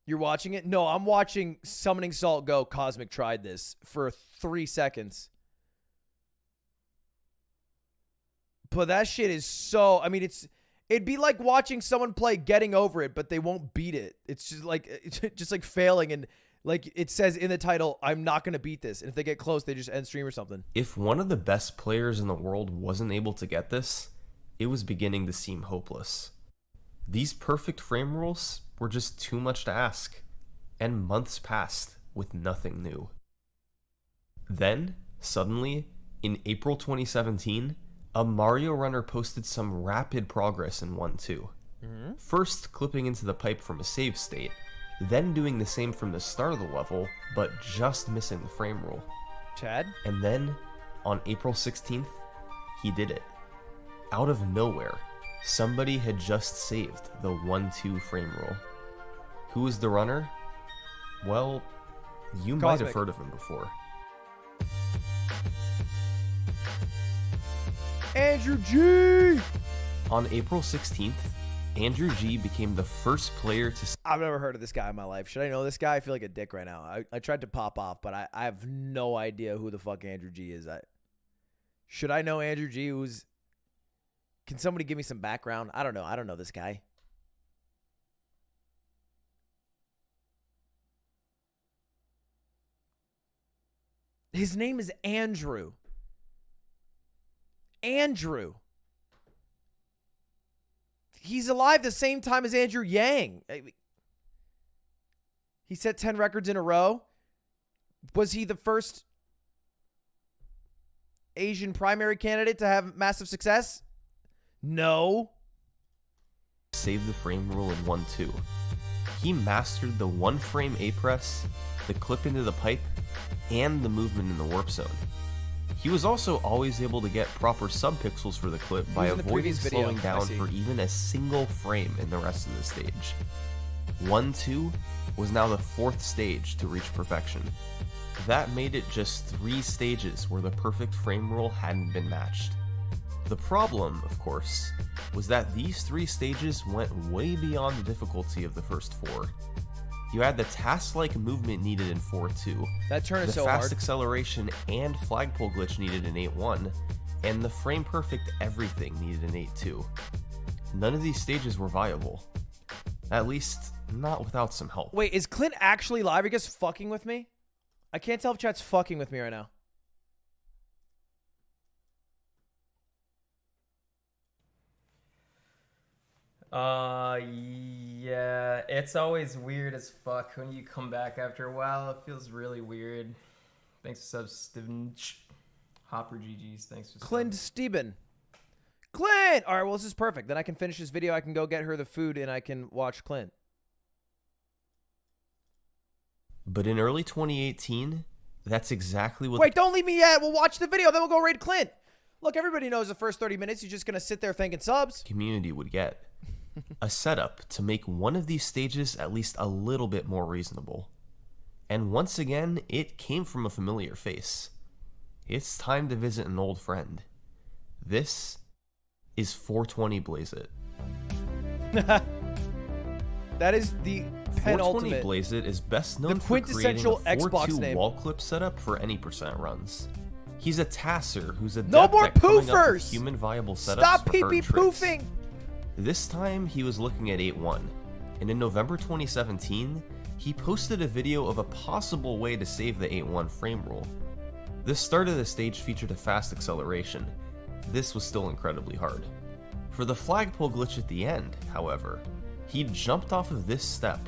[SPEAKER 1] You're watching it? No, I'm watching Summoning Salt Go. Cosmic tried this for 3 seconds. But that shit is so... I mean, it'd be like watching someone play Getting Over It, but they won't beat it. It's just like failing, and like it says in the title, I'm not going to beat this. And if they get close, they just end stream or something.
[SPEAKER 22] If one of the best players in the world wasn't able to get this, it was beginning to seem hopeless. These perfect frame rules were just too much to ask, and months passed with nothing new. Then, suddenly, in April 2017, a Mario runner posted some rapid progress in 1-2. First clipping into the pipe from a save state, then doing the same from the start of the level, but just missing the frame rule.
[SPEAKER 1] Chad?
[SPEAKER 22] And then, on April 16th, he did it. Out of nowhere, somebody had just saved the 1-2 frame rule. Who was the runner? Well, you might have heard of him before.
[SPEAKER 1] Andrew G!
[SPEAKER 22] On April 16th, Andrew G became the first player to...
[SPEAKER 1] I've never heard of this guy in my life. Should I know this guy? I feel like a dick right now. I tried to pop off, but I have no idea who the fuck Andrew G is. Should I know Andrew G? Can somebody give me some background? I don't know. I don't know this guy. His name is Andrew. Andrew. He's alive the same time as Andrew Yang. He set 10 records in a row. Was he the first Asian primary candidate to have massive success? No.
[SPEAKER 22] Save the frame rule in 1-2. He mastered the one frame A press, the clip into the pipe, and the movement in the warp zone. He was also always able to get proper subpixels for the clip by avoiding slowing down for even a single frame in the rest of the stage. 1-2 was now the 4th stage to reach perfection. That made it just 3 stages where the perfect frame rule hadn't been matched. The problem, of course, was that these 3 stages went way beyond the difficulty of the first 4. You had the task-like movement needed in 4-2,
[SPEAKER 1] that turn is so
[SPEAKER 22] the fast
[SPEAKER 1] hard.
[SPEAKER 22] Acceleration and flagpole glitch needed in 8-1, and the frame-perfect everything needed in 8-2. None of these stages were viable. At least, not without some help.
[SPEAKER 1] Wait, is Clint actually live? Are you guys fucking with me? I can't tell if chat's fucking with me right now.
[SPEAKER 4] Yeah, it's always weird as fuck when you come back after a while. It feels really weird. Thanks for subs, Steven. Hopper GG's. Thanks for
[SPEAKER 1] Clint Steven. Clint! All right, well, this is perfect. Then I can finish this video. I can go get her the food, and I can watch Clint.
[SPEAKER 22] But in early 2018, that's exactly what...
[SPEAKER 1] Wait, don't leave me yet. We'll watch the video, then we'll go raid Clint. Look, everybody knows the first 30 minutes, you're just going to sit there thanking subs.
[SPEAKER 22] ...community would get. A setup to make one of these stages at least a little bit more reasonable. And once again, it came from a familiar face. It's time to visit an old friend. This is 420 Blaze It.
[SPEAKER 1] That is the penultimate.
[SPEAKER 22] 420 Blaze It is best known
[SPEAKER 1] the
[SPEAKER 22] for creating a
[SPEAKER 1] Xbox
[SPEAKER 22] 4-2
[SPEAKER 1] name.
[SPEAKER 22] wall clip setup for any percent runs. He's a tasser who's adept
[SPEAKER 1] No more
[SPEAKER 22] at coming up
[SPEAKER 1] poofers!
[SPEAKER 22] with human viable setups
[SPEAKER 1] Stop
[SPEAKER 22] for
[SPEAKER 1] pee-pee
[SPEAKER 22] hard tricks.
[SPEAKER 1] poofing!
[SPEAKER 22] This time, he was looking at 8-1, and in November 2017, he posted a video of a possible way to save the 8-1 frame rule. The start of the stage featured a fast acceleration. This was still incredibly hard. For the flagpole glitch at the end, however, he jumped off of this step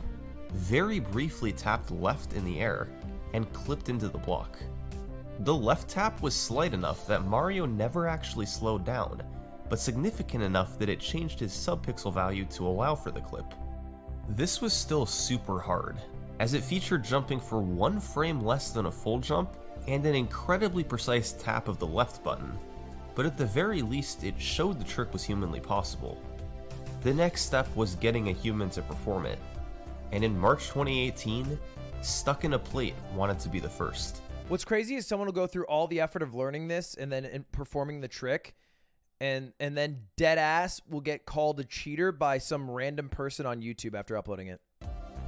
[SPEAKER 22] very briefly tapped left in the air and clipped into the block. The left tap was slight enough that Mario never actually slowed down, but significant enough that it changed his subpixel value to allow for the clip. This was still super hard, as it featured jumping for 1 frame less than a full jump and an incredibly precise tap of the left button, but at the very least it showed the trick was humanly possible. The next step was getting a human to perform it, and in March 2018, Stuck in a Plate wanted to be the first.
[SPEAKER 1] What's crazy is someone will go through all the effort of learning this and then performing the trick, and then dead ass will get called a cheater by some random person on YouTube after uploading it.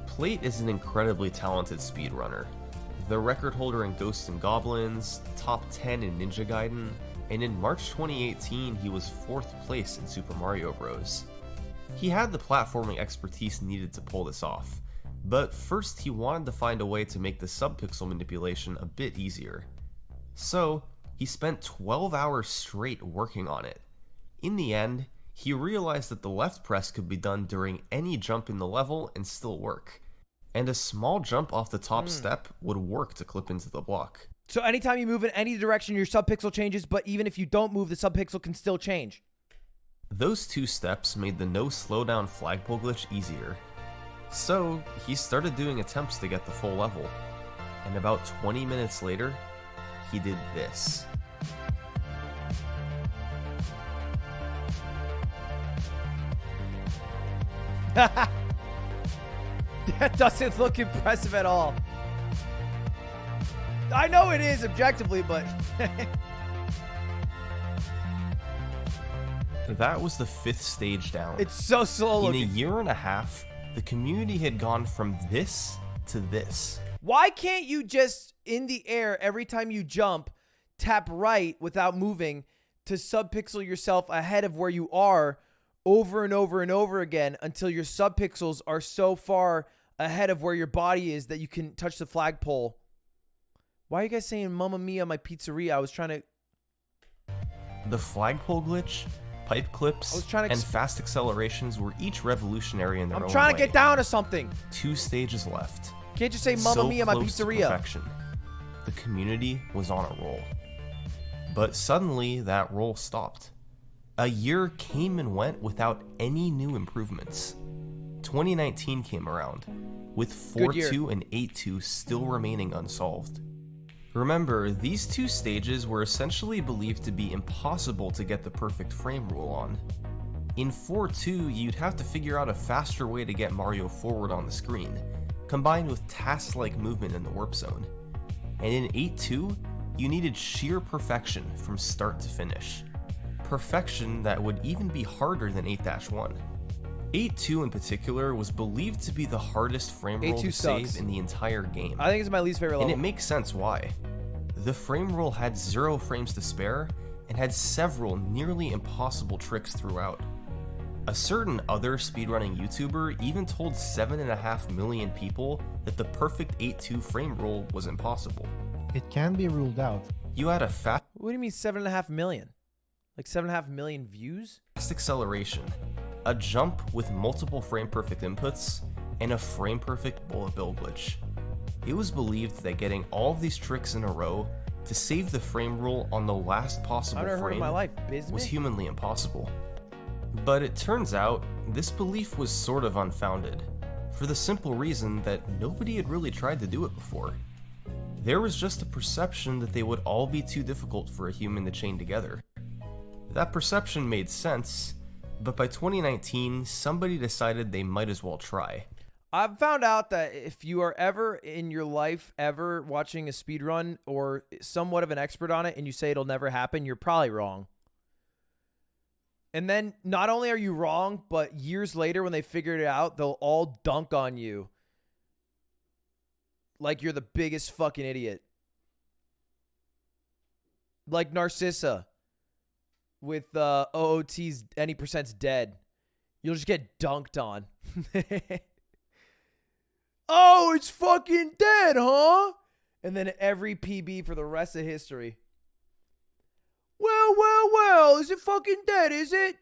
[SPEAKER 22] Plate is an incredibly talented speedrunner. The record holder in Ghosts and Goblins, top 10 in Ninja Gaiden, and in March 2018 he was 4th place in Super Mario Bros. He had the platforming expertise needed to pull this off, but first he wanted to find a way to make the subpixel manipulation a bit easier. So, he spent 12 hours straight working on it. In the end, he realized that the left press could be done during any jump in the level and still work, and a small jump off the top step would work to clip into the block.
[SPEAKER 1] So anytime you move in any direction, your subpixel changes, but even if you don't move, the subpixel can still change.
[SPEAKER 22] Those 2 steps made the no slowdown flagpole glitch easier. So, he started doing attempts to get the full level, and about 20 minutes later, he did this.
[SPEAKER 1] That doesn't look impressive at all. I know it is objectively, but...
[SPEAKER 22] That was the 5th stage down.
[SPEAKER 1] It's so slow looking.
[SPEAKER 22] In a year and a half, the community had gone from this to this.
[SPEAKER 1] Why can't you just, in the air, every time you jump, tap right without moving to subpixel yourself ahead of where you are over and over and over again until your subpixels are so far ahead of where your body is that you can touch the flagpole? Why are you guys saying Mamma Mia, my pizzeria? I was trying to...
[SPEAKER 22] The flagpole glitch, pipe clips, and fast accelerations were each revolutionary in their own way.
[SPEAKER 1] I'm trying to get down to something.
[SPEAKER 22] 2 stages left.
[SPEAKER 1] Can't just say Mamma Mia, my
[SPEAKER 22] close to
[SPEAKER 1] pizzeria.
[SPEAKER 22] Perfection. The community was on a roll. But suddenly, that roll stopped. A year came and went without any new improvements. 2019 came around, with 4.2 and 8.2 still remaining unsolved. Remember, these 2 stages were essentially believed to be impossible to get the perfect frame rule on. In 4.2, you'd have to figure out a faster way to get Mario forward on the screen, combined with task-like movement in the warp zone. And in 8.2, you needed sheer perfection from start to finish. Perfection that would even be harder than 8-1. 8.2 in particular was believed to be the hardest frame roll to save in the entire game.
[SPEAKER 1] I think it's my least favorite level.
[SPEAKER 22] And it makes sense why. The frame roll had 0 frames to spare and had several nearly impossible tricks throughout. A certain other speedrunning YouTuber even told 7.5 million people that the perfect 8.2 frame roll was impossible.
[SPEAKER 14] It can be ruled out.
[SPEAKER 22] You had a fast...
[SPEAKER 1] What do you mean 7.5 million? Like 7.5 million views?
[SPEAKER 22] Fast acceleration, a jump with multiple frame perfect inputs, and a frame perfect bullet bill glitch. It was believed that getting all of these tricks in a row to save the frame rule on the last possible frame was humanly impossible. But it turns out, this belief was sort of unfounded, for the simple reason that nobody had really tried to do it before. There was just a perception that they would all be too difficult for a human to chain together. That perception made sense, but by 2019, somebody decided they might as well try.
[SPEAKER 1] I've found out that if you are ever in your life ever watching a speedrun or somewhat of an expert on it and you say it'll never happen, you're probably wrong. And then not only are you wrong, but years later when they figured it out, they'll all dunk on you like you're the biggest fucking idiot. Like Narcissa with OOT's any percent's dead. You'll just get dunked on. Oh, it's fucking dead, huh? And then every PB for the rest of history. Well, is it fucking dead, is it?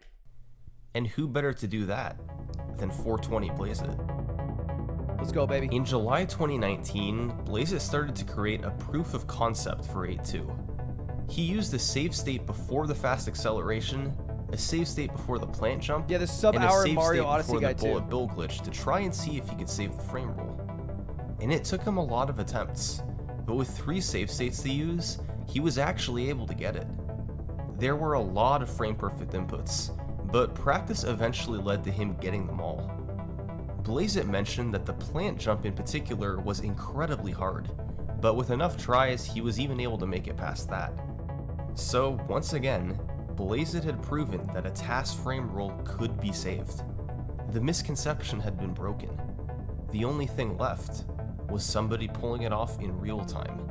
[SPEAKER 22] And who better to do that than 420 Blaze It?
[SPEAKER 1] Let's go, baby.
[SPEAKER 22] In July 2019, Blazeit started to create a proof of concept for 8.2. He used a save state before the fast acceleration, a save state before the plant jump,
[SPEAKER 1] yeah, the sub-hour Mario Odyssey
[SPEAKER 22] before
[SPEAKER 1] guy
[SPEAKER 22] the bullet bill glitch to try and see if he could save the frame roll. And it took him a lot of attempts, but with 3 save states to use, he was actually able to get it. There were a lot of frame-perfect inputs, but practice eventually led to him getting them all. Blazeit mentioned that the plant jump in particular was incredibly hard, but with enough tries, he was even able to make it past that. So, once again, Blazeit had proven that a task frame roll could be saved. The misconception had been broken. The only thing left was somebody pulling it off in real time.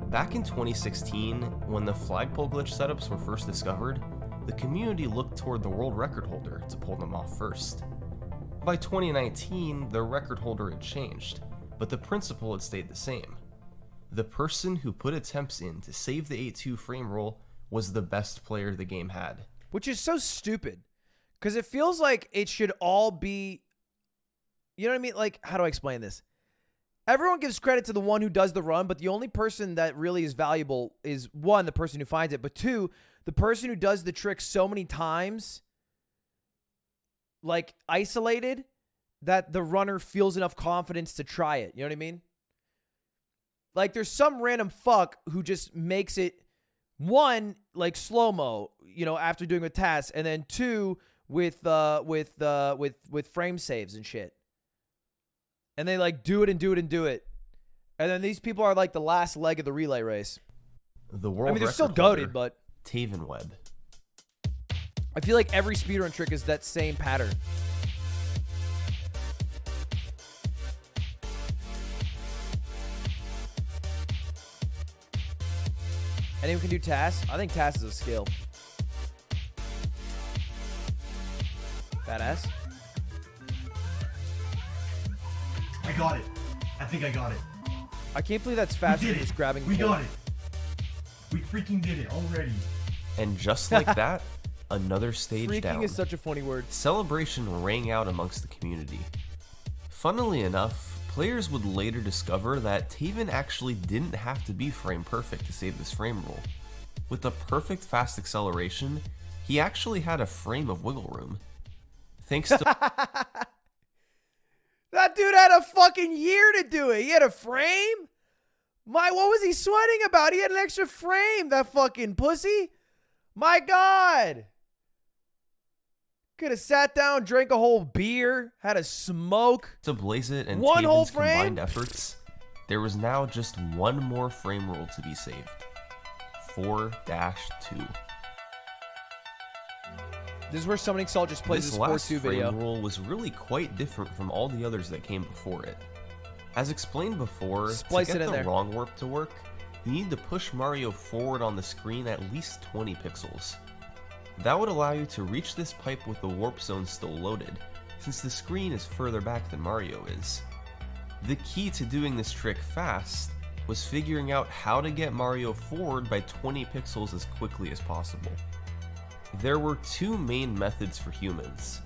[SPEAKER 22] Back in 2016, when the flagpole glitch setups were first discovered, the community looked toward the world record holder to pull them off first. By 2019, the record holder had changed, but the principle had stayed the same. The person who put attempts in to save the 8.2 frame roll was the best player the game had.
[SPEAKER 1] Which is so stupid, because it feels like it should all be, you know what I mean? Like, how do I explain this? Everyone gives credit to the one who does the run, but the only person that really is valuable is, 1, the person who finds it, but 2, the person who does the trick so many times, like, isolated, that the runner feels enough confidence to try it. You know what I mean? Like, there's some random fuck who just makes it, 1, like, slow-mo, you know, after doing a task, and then 2, with frame saves and shit. And they, like, do it and do it and do it. And then these people are, like, the last leg of the relay race.
[SPEAKER 22] The world
[SPEAKER 1] I mean, they're
[SPEAKER 22] record
[SPEAKER 1] still
[SPEAKER 22] holder,
[SPEAKER 1] goated, but
[SPEAKER 22] Taven Web.
[SPEAKER 1] I feel like every speedrun trick is that same pattern. Anyone can do tasks? I think tasks is a skill. Badass.
[SPEAKER 5] I got it. I think I got it.
[SPEAKER 1] I can't believe that's faster than just grabbing.
[SPEAKER 5] We got it. We freaking did it already.
[SPEAKER 22] And just like that, another stage
[SPEAKER 1] Freaking
[SPEAKER 22] down.
[SPEAKER 1] is such a funny word.
[SPEAKER 22] Celebration rang out amongst the community. Funnily enough, players would later discover that Taven actually didn't have to be frame perfect to save this frame roll. With the perfect fast acceleration, he actually had a frame of wiggle room. Thanks to
[SPEAKER 1] That dude had a fucking year to do it. He had a frame? What was he sweating about? He had an extra frame, that fucking pussy. My God. Could have sat down, drank a whole beer, had a smoke.
[SPEAKER 22] To Blazeit and
[SPEAKER 1] One whole
[SPEAKER 22] Taven's
[SPEAKER 1] frame?
[SPEAKER 22] combined efforts, there was now just one more frame roll to be saved. 4-2.
[SPEAKER 1] This is where Summoning Salt just plays
[SPEAKER 22] This
[SPEAKER 1] his
[SPEAKER 22] last
[SPEAKER 1] 4-2
[SPEAKER 22] frame
[SPEAKER 1] video.
[SPEAKER 22] roll was really quite different from all the others that came before it. As explained before,
[SPEAKER 1] Splice
[SPEAKER 22] to
[SPEAKER 1] it
[SPEAKER 22] get
[SPEAKER 1] in
[SPEAKER 22] the
[SPEAKER 1] there.
[SPEAKER 22] wrong warp to work, you need to push Mario forward on the screen at least 20 pixels. That would allow you to reach this pipe with the warp zone still loaded, since the screen is further back than Mario is. The key to doing this trick fast was figuring out how to get Mario forward by 20 pixels as quickly as possible. There were 2 main methods for humans.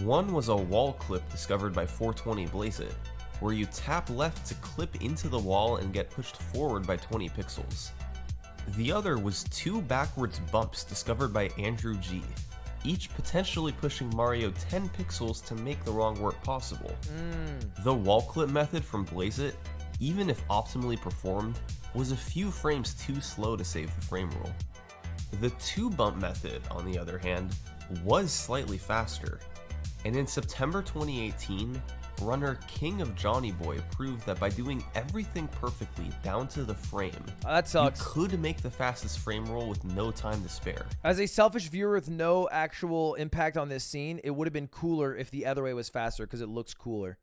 [SPEAKER 22] One was a wall clip discovered by 420 Blazeit, where you tap left to clip into the wall and get pushed forward by 20 pixels. The other was 2 backwards bumps discovered by Andrew G, each potentially pushing Mario 10 pixels to make the wrong warp possible. The wall clip method from Blazeit, even if optimally performed, was a few frames too slow to save the frame roll. The 2 bump method, on the other hand, was slightly faster, and in September 2018, runner King of Johnny Boy proved that by doing everything perfectly down to the frame,
[SPEAKER 1] that sucks.
[SPEAKER 22] You could make the fastest frame roll with no time to spare.
[SPEAKER 1] As a selfish viewer with no actual impact on this scene, it would have been cooler if the other way was faster because it looks cooler.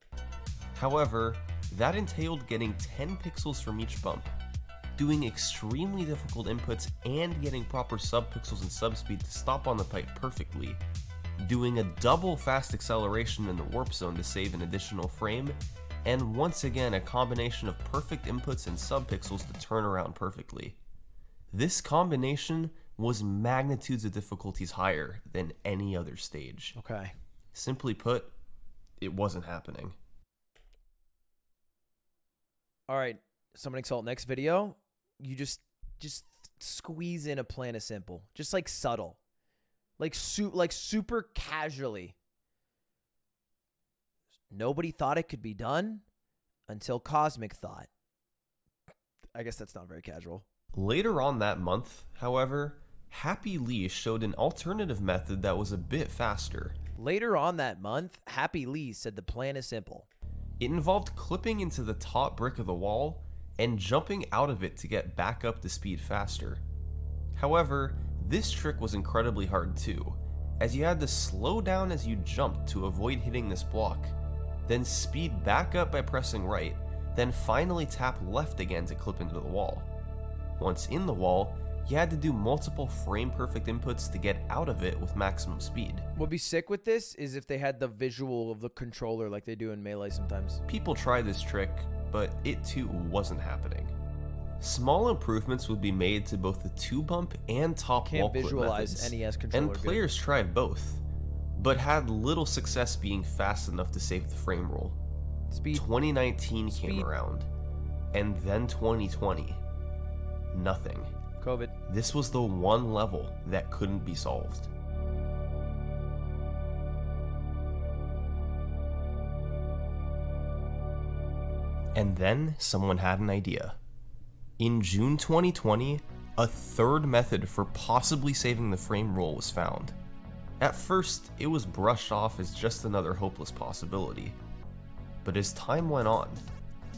[SPEAKER 22] However, that entailed getting 10 pixels from each bump, doing extremely difficult inputs and getting proper sub-pixels and subspeed to stop on the pipe perfectly, doing a double fast acceleration in the warp zone to save an additional frame, and once again a combination of perfect inputs and sub-pixels to turn around perfectly. This combination was magnitudes of difficulties higher than any other stage.
[SPEAKER 1] Okay.
[SPEAKER 22] Simply put, it wasn't happening.
[SPEAKER 1] All right, Summoning Salt, next video, you just squeeze in a plan of simple. Just like subtle. Like super casually. Nobody thought it could be done until Cosmic thought. I guess that's not very casual.
[SPEAKER 22] Later on that month, however, Happy Lee showed an alternative method that was a bit faster.
[SPEAKER 1] Later on that month, Happy Lee said the plan is simple.
[SPEAKER 22] It involved clipping into the top brick of the wall and jumping out of it to get back up to speed faster. However, this trick was incredibly hard too, as you had to slow down as you jumped to avoid hitting this block, then speed back up by pressing right, then finally tap left again to clip into the wall. Once in the wall, you had to do multiple frame-perfect inputs to get out of it with maximum speed.
[SPEAKER 1] What would be sick with this is if they had the visual of the controller like they do in Melee sometimes.
[SPEAKER 22] People tried this trick, but it too wasn't happening. Small improvements would be made to both the 2-bump and top wall clip methods,
[SPEAKER 1] NES controller
[SPEAKER 22] and players tried both, but had little success being fast enough to save the frame rule. 2019 came around, and then 2020. Nothing.
[SPEAKER 1] COVID.
[SPEAKER 22] This was the one level that couldn't be solved. And then someone had an idea. In June 2020, a third method for possibly saving the frame rule was found. At first, it was brushed off as just another hopeless possibility. But as time went on,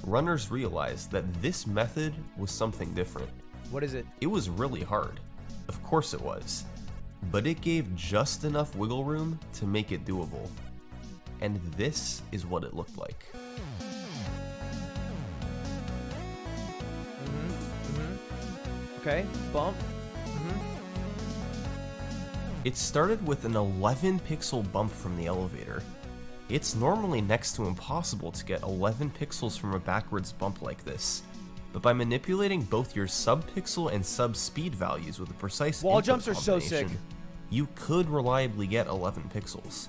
[SPEAKER 22] runners realized that this method was something different.
[SPEAKER 1] What is it?
[SPEAKER 22] It was really hard. Of course it was. But it gave just enough wiggle room to make it doable. And this is what it looked like.
[SPEAKER 1] Okay, bump.
[SPEAKER 22] It started with an 11 pixel bump from the elevator. It's normally next to impossible to get 11 pixels from a backwards bump like this, but by manipulating both your sub-pixel and sub-speed values with a precise
[SPEAKER 1] wall
[SPEAKER 22] input
[SPEAKER 1] jumps are so sick.
[SPEAKER 22] combination, you could reliably get 11 pixels.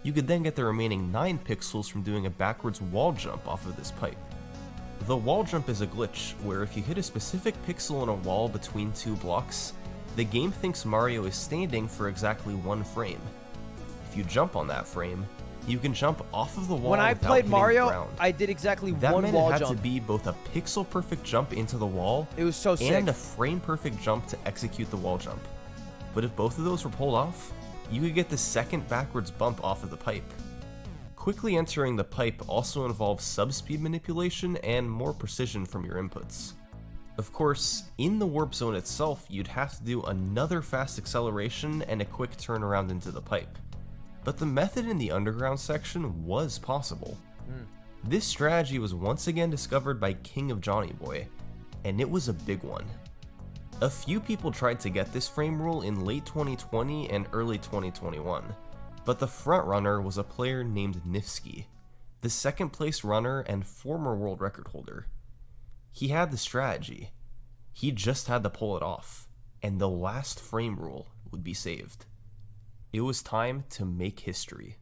[SPEAKER 22] You could then get the remaining 9 pixels from doing a backwards wall jump off of this pipe. The wall jump is a glitch where if you hit a specific pixel in a wall between two blocks, the game thinks Mario is standing for exactly one frame. If you jump on that frame, you can jump off of the wall.
[SPEAKER 1] When I
[SPEAKER 22] without
[SPEAKER 1] played
[SPEAKER 22] hitting
[SPEAKER 1] Mario,
[SPEAKER 22] the ground.
[SPEAKER 1] I did exactly
[SPEAKER 22] That
[SPEAKER 1] one
[SPEAKER 22] meant
[SPEAKER 1] wall
[SPEAKER 22] it had
[SPEAKER 1] jump.
[SPEAKER 22] to be both a pixel perfect jump into the wall,
[SPEAKER 1] it was so sick,
[SPEAKER 22] and a frame perfect jump to execute the wall jump. But if both of those were pulled off, you could get the second backwards bump off of the pipe. Quickly entering the pipe also involves subspeed manipulation and more precision from your inputs. Of course, in the warp zone itself, you'd have to do another fast acceleration and a quick turnaround into the pipe. But the method in the underground section was possible. This strategy was once again discovered by King of Johnny Boy, and it was a big one. A few people tried to get this frame rule in late 2020 and early 2021, but the frontrunner was a player named Nifsky, the second place runner and former world record holder. He had the strategy. He just had to pull it off, and the last frame rule would be saved. It was time to make history.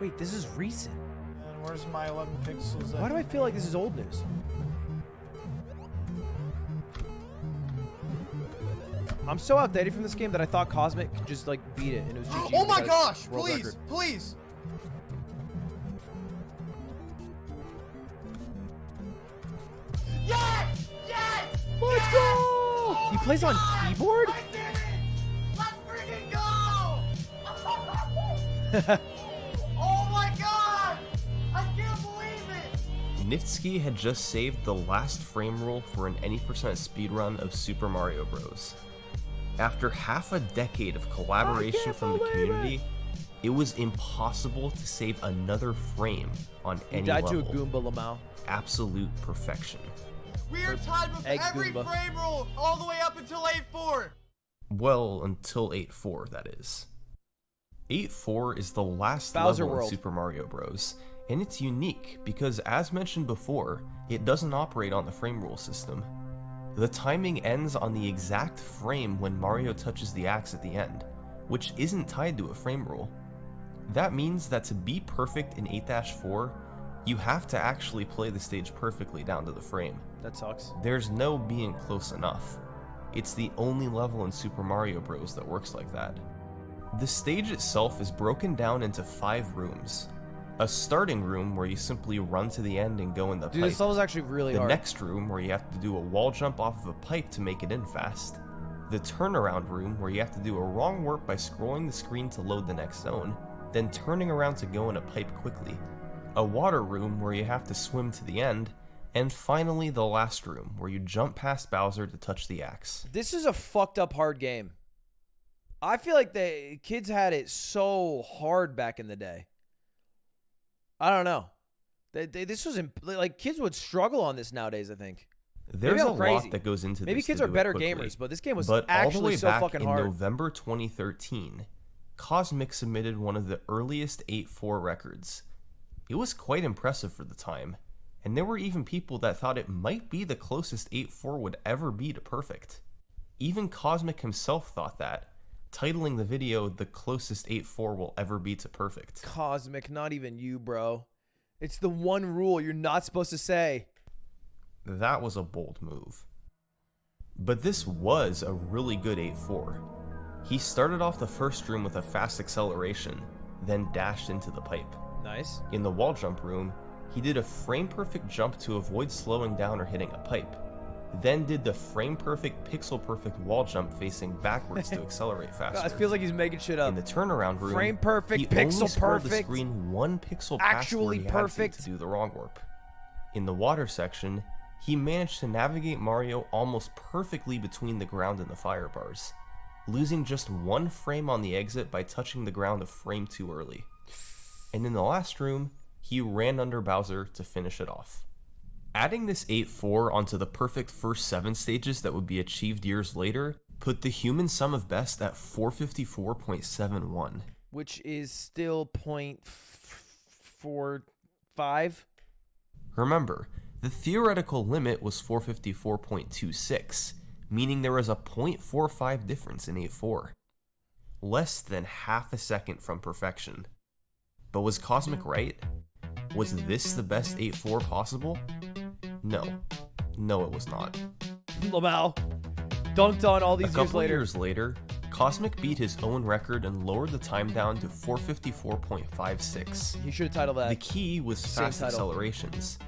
[SPEAKER 1] Wait, this is recent.
[SPEAKER 6] And where's my 11 pixels?
[SPEAKER 1] Why do I feel like this is old news? I'm so outdated from this game that I thought Cosmic could just like beat it and it was GG.
[SPEAKER 6] Oh my gosh,
[SPEAKER 1] world
[SPEAKER 6] please,
[SPEAKER 1] record.
[SPEAKER 6] please. Yes! Yes!
[SPEAKER 1] Let's go! He plays on keyboard?
[SPEAKER 6] I did it! Let's freaking go! Oh my god! I can't believe it!
[SPEAKER 22] Nifsky had just saved the last frame rule for an any percent speedrun of Super Mario Bros. After half a decade of collaboration from the community, it was impossible to save another frame on any level.
[SPEAKER 1] He died to a Goomba Lamau.
[SPEAKER 22] Absolute perfection.
[SPEAKER 6] We are tied with
[SPEAKER 1] Egg
[SPEAKER 6] every
[SPEAKER 1] Goomba.
[SPEAKER 6] frame rule all the way up until 8-4.
[SPEAKER 22] Well, until 8-4, that is. 8-4 is the last
[SPEAKER 1] Bowser
[SPEAKER 22] level
[SPEAKER 1] World.
[SPEAKER 22] in Super Mario Bros. And it's unique because, as mentioned before, it doesn't operate on the frame rule system. The timing ends on the exact frame when Mario touches the axe at the end, which isn't tied to a frame rule. That means that to be perfect in 8-4, You have to actually play the stage perfectly down to the frame.
[SPEAKER 1] That sucks.
[SPEAKER 22] There's no being close enough. It's the only level in Super Mario Bros. That works like that. The stage itself is broken down into 5 rooms. A starting room where you simply run to the end and go in the pipe.
[SPEAKER 1] Dude, this level's actually really hard.
[SPEAKER 22] The next room where you have to do a wall jump off of a pipe to make it in fast. The turnaround room where you have to do a wrong warp by scrolling the screen to load the next zone, then turning around to go in a pipe quickly. A water room where you have to swim to the end, and finally the last room where you jump past Bowser to touch the axe.
[SPEAKER 1] This is a fucked up hard game. I feel like the kids had it so hard back in the day. I don't know. This was like kids would struggle on this nowadays. I think
[SPEAKER 22] there's a lot that goes into this.
[SPEAKER 1] Maybe kids are better gamers, but this game was actually
[SPEAKER 22] all the way
[SPEAKER 1] so
[SPEAKER 22] back
[SPEAKER 1] fucking hard.
[SPEAKER 22] In November 2013, Cosmic submitted one of the earliest 8.4 records. It was quite impressive for the time, and there were even people that thought it might be the closest 8.4 would ever be to perfect. Even Cosmic himself thought that, titling the video "The Closest 8.4 Will Ever Be to Perfect."
[SPEAKER 1] Cosmic, not even you, bro. It's the one rule you're not supposed to say.
[SPEAKER 22] That was a bold move. But this was a really good 8.4. He started off the first room with a fast acceleration, then dashed into the pipe.
[SPEAKER 1] Nice.
[SPEAKER 22] In the wall jump room, he did a frame-perfect jump to avoid slowing down or hitting a pipe. Then did the frame-perfect, pixel-perfect wall jump facing backwards to accelerate faster.
[SPEAKER 1] God, it feels like he's making shit up.
[SPEAKER 22] In the turnaround room,
[SPEAKER 1] frame-perfect,
[SPEAKER 22] he only scrolled the
[SPEAKER 1] pixel-perfect,
[SPEAKER 22] screen 1 pixel past where he
[SPEAKER 1] perfect.
[SPEAKER 22] had to do the wrong warp. In the water section, he managed to navigate Mario almost perfectly between the ground and the fire bars, losing just 1 frame on the exit by touching the ground a frame too early. And in the last room, he ran under Bowser to finish it off. Adding this 8.4 onto the perfect first 7 stages that would be achieved years later put the human sum of best at 454.71.
[SPEAKER 1] Which is still 0.45?
[SPEAKER 22] Remember, the theoretical limit was 454.26, meaning there was a 0.45 difference in 8.4. Less than half a second from perfection. But was Cosmic right? Was this the best 8.4 possible? No. No, it was not.
[SPEAKER 1] Lamau dunked on all these years later.
[SPEAKER 22] A couple years later, Cosmic beat his own record and lowered the time down to 454.56.
[SPEAKER 1] He should have titled that.
[SPEAKER 22] The key was fast accelerations.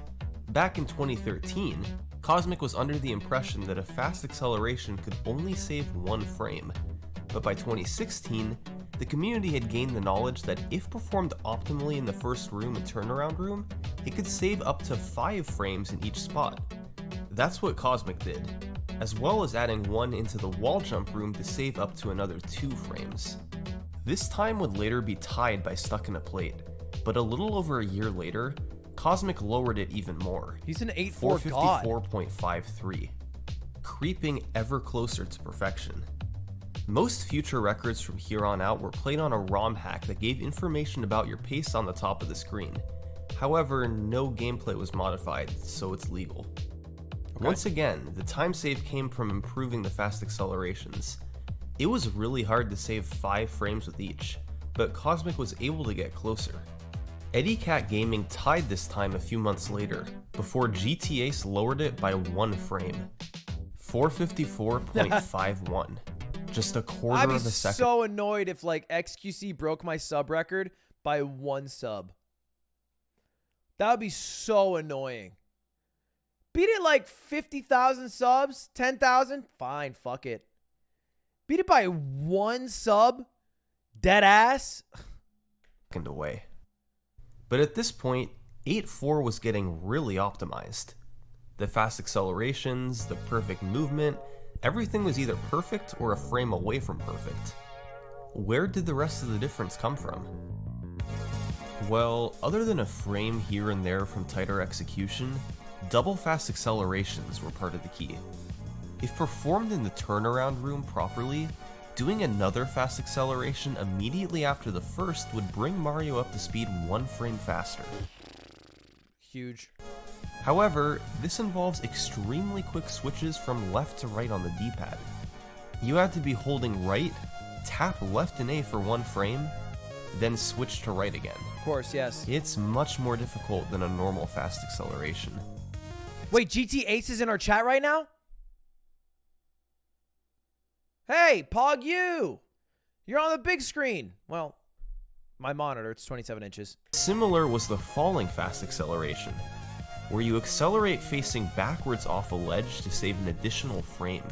[SPEAKER 22] Back in 2013, Cosmic was under the impression that a fast acceleration could only save 1 frame. But by 2016, the community had gained the knowledge that if performed optimally in the first room and turnaround room, it could save up to 5 frames in each spot. That's what Cosmic did, as well as adding 1 into the wall jump room to save up to another 2 frames. This time would later be tied by Stuck in a Plate, but a little over a year later, Cosmic lowered it even more.
[SPEAKER 1] He's an 8.4 god.
[SPEAKER 22] 454.53, creeping ever closer to perfection. Most future records from here on out were played on a ROM hack that gave information about your pace on the top of the screen. However, no gameplay was modified, so it's legal. Okay. Once again, the time save came from improving the fast accelerations. It was really hard to save 5 frames with each, but Cosmic was able to get closer. Eddie Cat Gaming tied this time a few months later, before GTAce lowered it by 1 frame. 454.51. Just a quarter of a second.
[SPEAKER 1] I'd be so annoyed if like XQC broke my sub record by 1 sub. That would be so annoying. Beat it like 50,000 subs, 10,000, fine, fuck it. Beat it by 1 sub, dead ass.
[SPEAKER 22] Away. But at this point, 8.4 was getting really optimized. The fast accelerations, the perfect movement, everything was either perfect or a frame away from perfect. Where did the rest of the difference come from? Well, other than a frame here and there from tighter execution, double fast accelerations were part of the key. If performed in the turnaround room properly, doing another fast acceleration immediately after the first would bring Mario up to speed 1 frame faster.
[SPEAKER 1] Huge.
[SPEAKER 22] However, this involves extremely quick switches from left to right on the D-pad. You had to be holding right, tap left and A for 1 frame, then switch to right again.
[SPEAKER 1] Of course, yes.
[SPEAKER 22] It's much more difficult than a normal fast acceleration.
[SPEAKER 1] Wait, GT Ace is in our chat right now? Hey, Pog you! You're on the big screen. Well, my monitor, it's 27 inches.
[SPEAKER 22] Similar was the falling fast acceleration, where you accelerate facing backwards off a ledge to save an additional frame.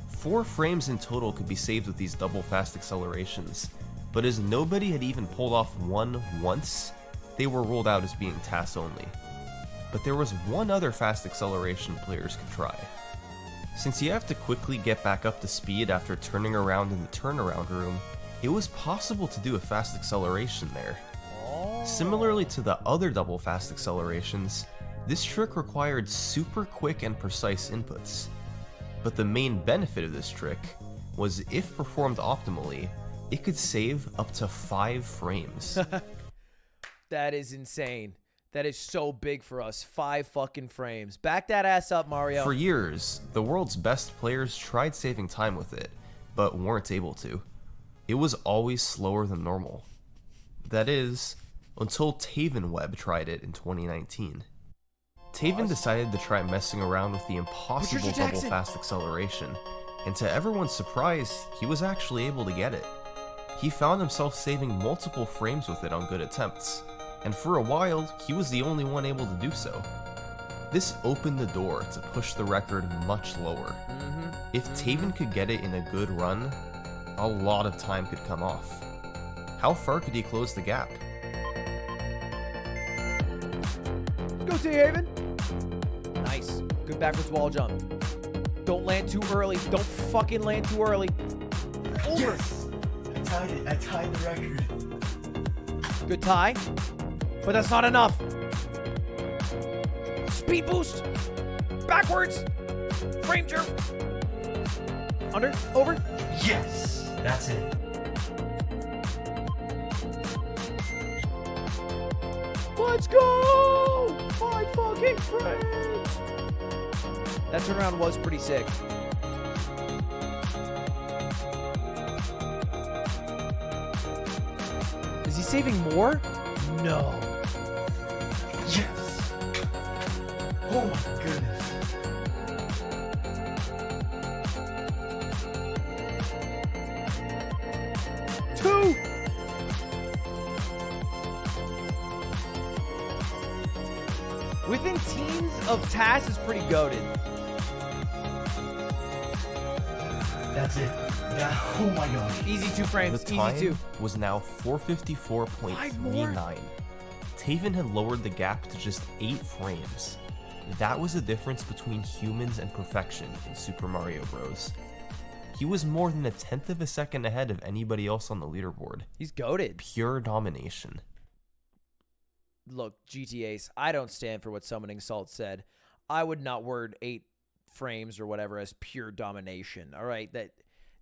[SPEAKER 22] 4 frames in total could be saved with these double fast accelerations, but as nobody had even pulled off one once, they were ruled out as being TAS only. But there was one other fast acceleration players could try. Since you have to quickly get back up to speed after turning around in the turnaround room, it was possible to do a fast acceleration there. Similarly to the other double fast accelerations, this trick required super quick and precise inputs. But the main benefit of this trick was if performed optimally, it could save up to 5 frames.
[SPEAKER 1] That is insane. That is so big for us. 5 fucking frames. Back that ass up, Mario.
[SPEAKER 22] For years, the world's best players tried saving time with it, but weren't able to. It was always slower than normal. That is, until Tavenweb tried it in 2019. Taven decided to try messing around with the impossible double fast acceleration, and to everyone's surprise, he was actually able to get it. He found himself saving multiple frames with it on good attempts, and for a while, he was the only one able to do so. This opened the door to push the record much lower. If Taven could get it in a good run, a lot of time could come off. How far could he close the gap?
[SPEAKER 1] Let's go, Taven. Nice. Good backwards wall jump. Don't land too early. Don't fucking land too early. Over.
[SPEAKER 5] Yes! I tied it. I tied the record.
[SPEAKER 1] Good tie. But that's not enough. Speed boost. Backwards. Frame jump. Under. Over.
[SPEAKER 5] Yes! That's it.
[SPEAKER 1] Let's go! 5 fucking frames! That turnaround was pretty sick. Is he saving more? No.
[SPEAKER 5] Yes! Oh my goodness.
[SPEAKER 1] Two! Within teens of TAS is pretty goated.
[SPEAKER 5] That's it. Yeah. Oh my gosh.
[SPEAKER 1] Easy 2 frames.
[SPEAKER 22] The time
[SPEAKER 1] Easy 2.
[SPEAKER 22] was now 454.39. Taven had lowered the gap to just 8 frames. That was the difference between humans and perfection in Super Mario Bros. He was more than 1/10 of a second ahead of anybody else on the leaderboard.
[SPEAKER 1] He's goated.
[SPEAKER 22] Pure domination.
[SPEAKER 1] Look, GTAs, I don't stand for what Summoning Salt said. I would not word 8 frames or whatever as pure domination. All right,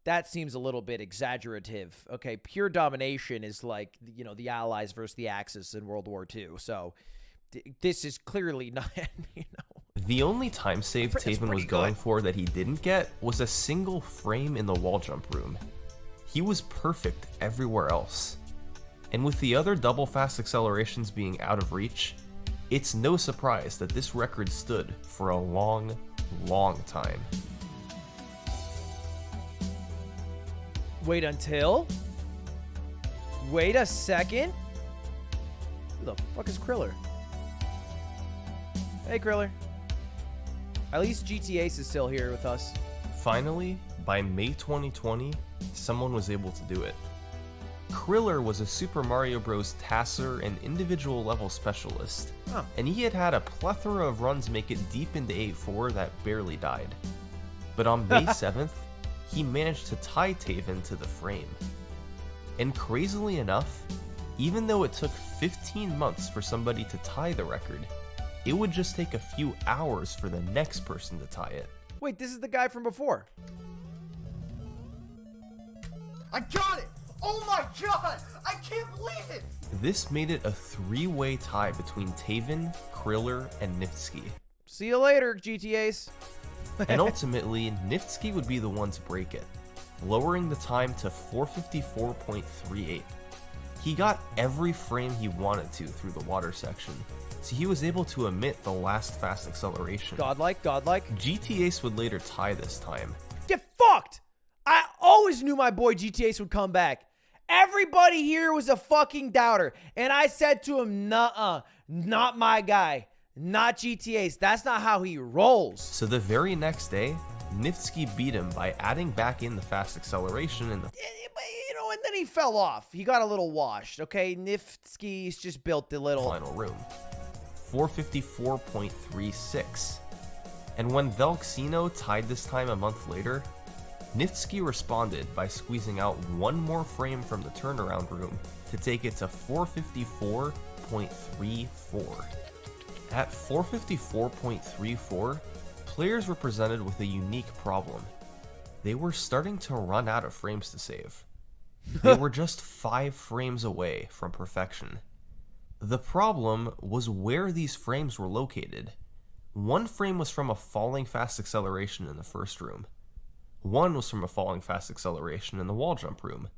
[SPEAKER 1] that seems a little bit exaggerative. Okay, pure domination is like, you know, the Allies versus the Axis in World War II. So this is clearly not, you know.
[SPEAKER 22] The only time save Taven was going for that he didn't get was a single frame in the wall jump room. He was perfect everywhere else. And with the other double fast accelerations being out of reach, it's no surprise that this record stood for a long, long time.
[SPEAKER 1] Wait until? Wait a second? Who the fuck is Kriller? Hey, Kriller. At least GTAce is still here with us.
[SPEAKER 22] Finally, by May 2020, someone was able to do it. Kriller was a Super Mario Bros. TASer and individual level specialist, and he had had a plethora of runs make it deep into 8-4 that barely died. But on May 7th, he managed to tie Taven to the frame. And crazily enough, even though it took 15 months for somebody to tie the record, it would just take a few hours for the next person to tie it.
[SPEAKER 1] Wait, this is the guy from before.
[SPEAKER 6] I got it! Oh my god! I can't believe it!
[SPEAKER 22] This made it a 3-way tie between Taven, Kriller, and Niftsky.
[SPEAKER 1] See you later, GTAs.
[SPEAKER 22] And ultimately, Niftsky would be the one to break it, lowering the time to 454.38. He got every frame he wanted to through the water section, so he was able to emit the last fast acceleration.
[SPEAKER 1] Godlike.
[SPEAKER 22] GT Ace would later tie this time.
[SPEAKER 1] Get fucked! I always knew my boy GT Ace would come back. Everybody here was a fucking doubter. And I said to him, nuh-uh, not my guy. Not GT Ace. That's not how he rolls.
[SPEAKER 22] So the very next day, Niftsky beat him by adding back in the fast acceleration in the
[SPEAKER 1] You know, and then he fell off. He got a little washed, okay? Niftsky's just built a little...
[SPEAKER 22] final room. 454.36. And when Velxino tied this time a month later, Niftsky responded by squeezing out one more frame from the turnaround room to take it to 454.34. At 454.34, players were presented with a unique problem. They were starting to run out of frames to save. They were just 5 frames away from perfection. The problem was where these frames were located. One frame was from a falling fast acceleration in the first room. One was from a falling fast acceleration in the wall jump room.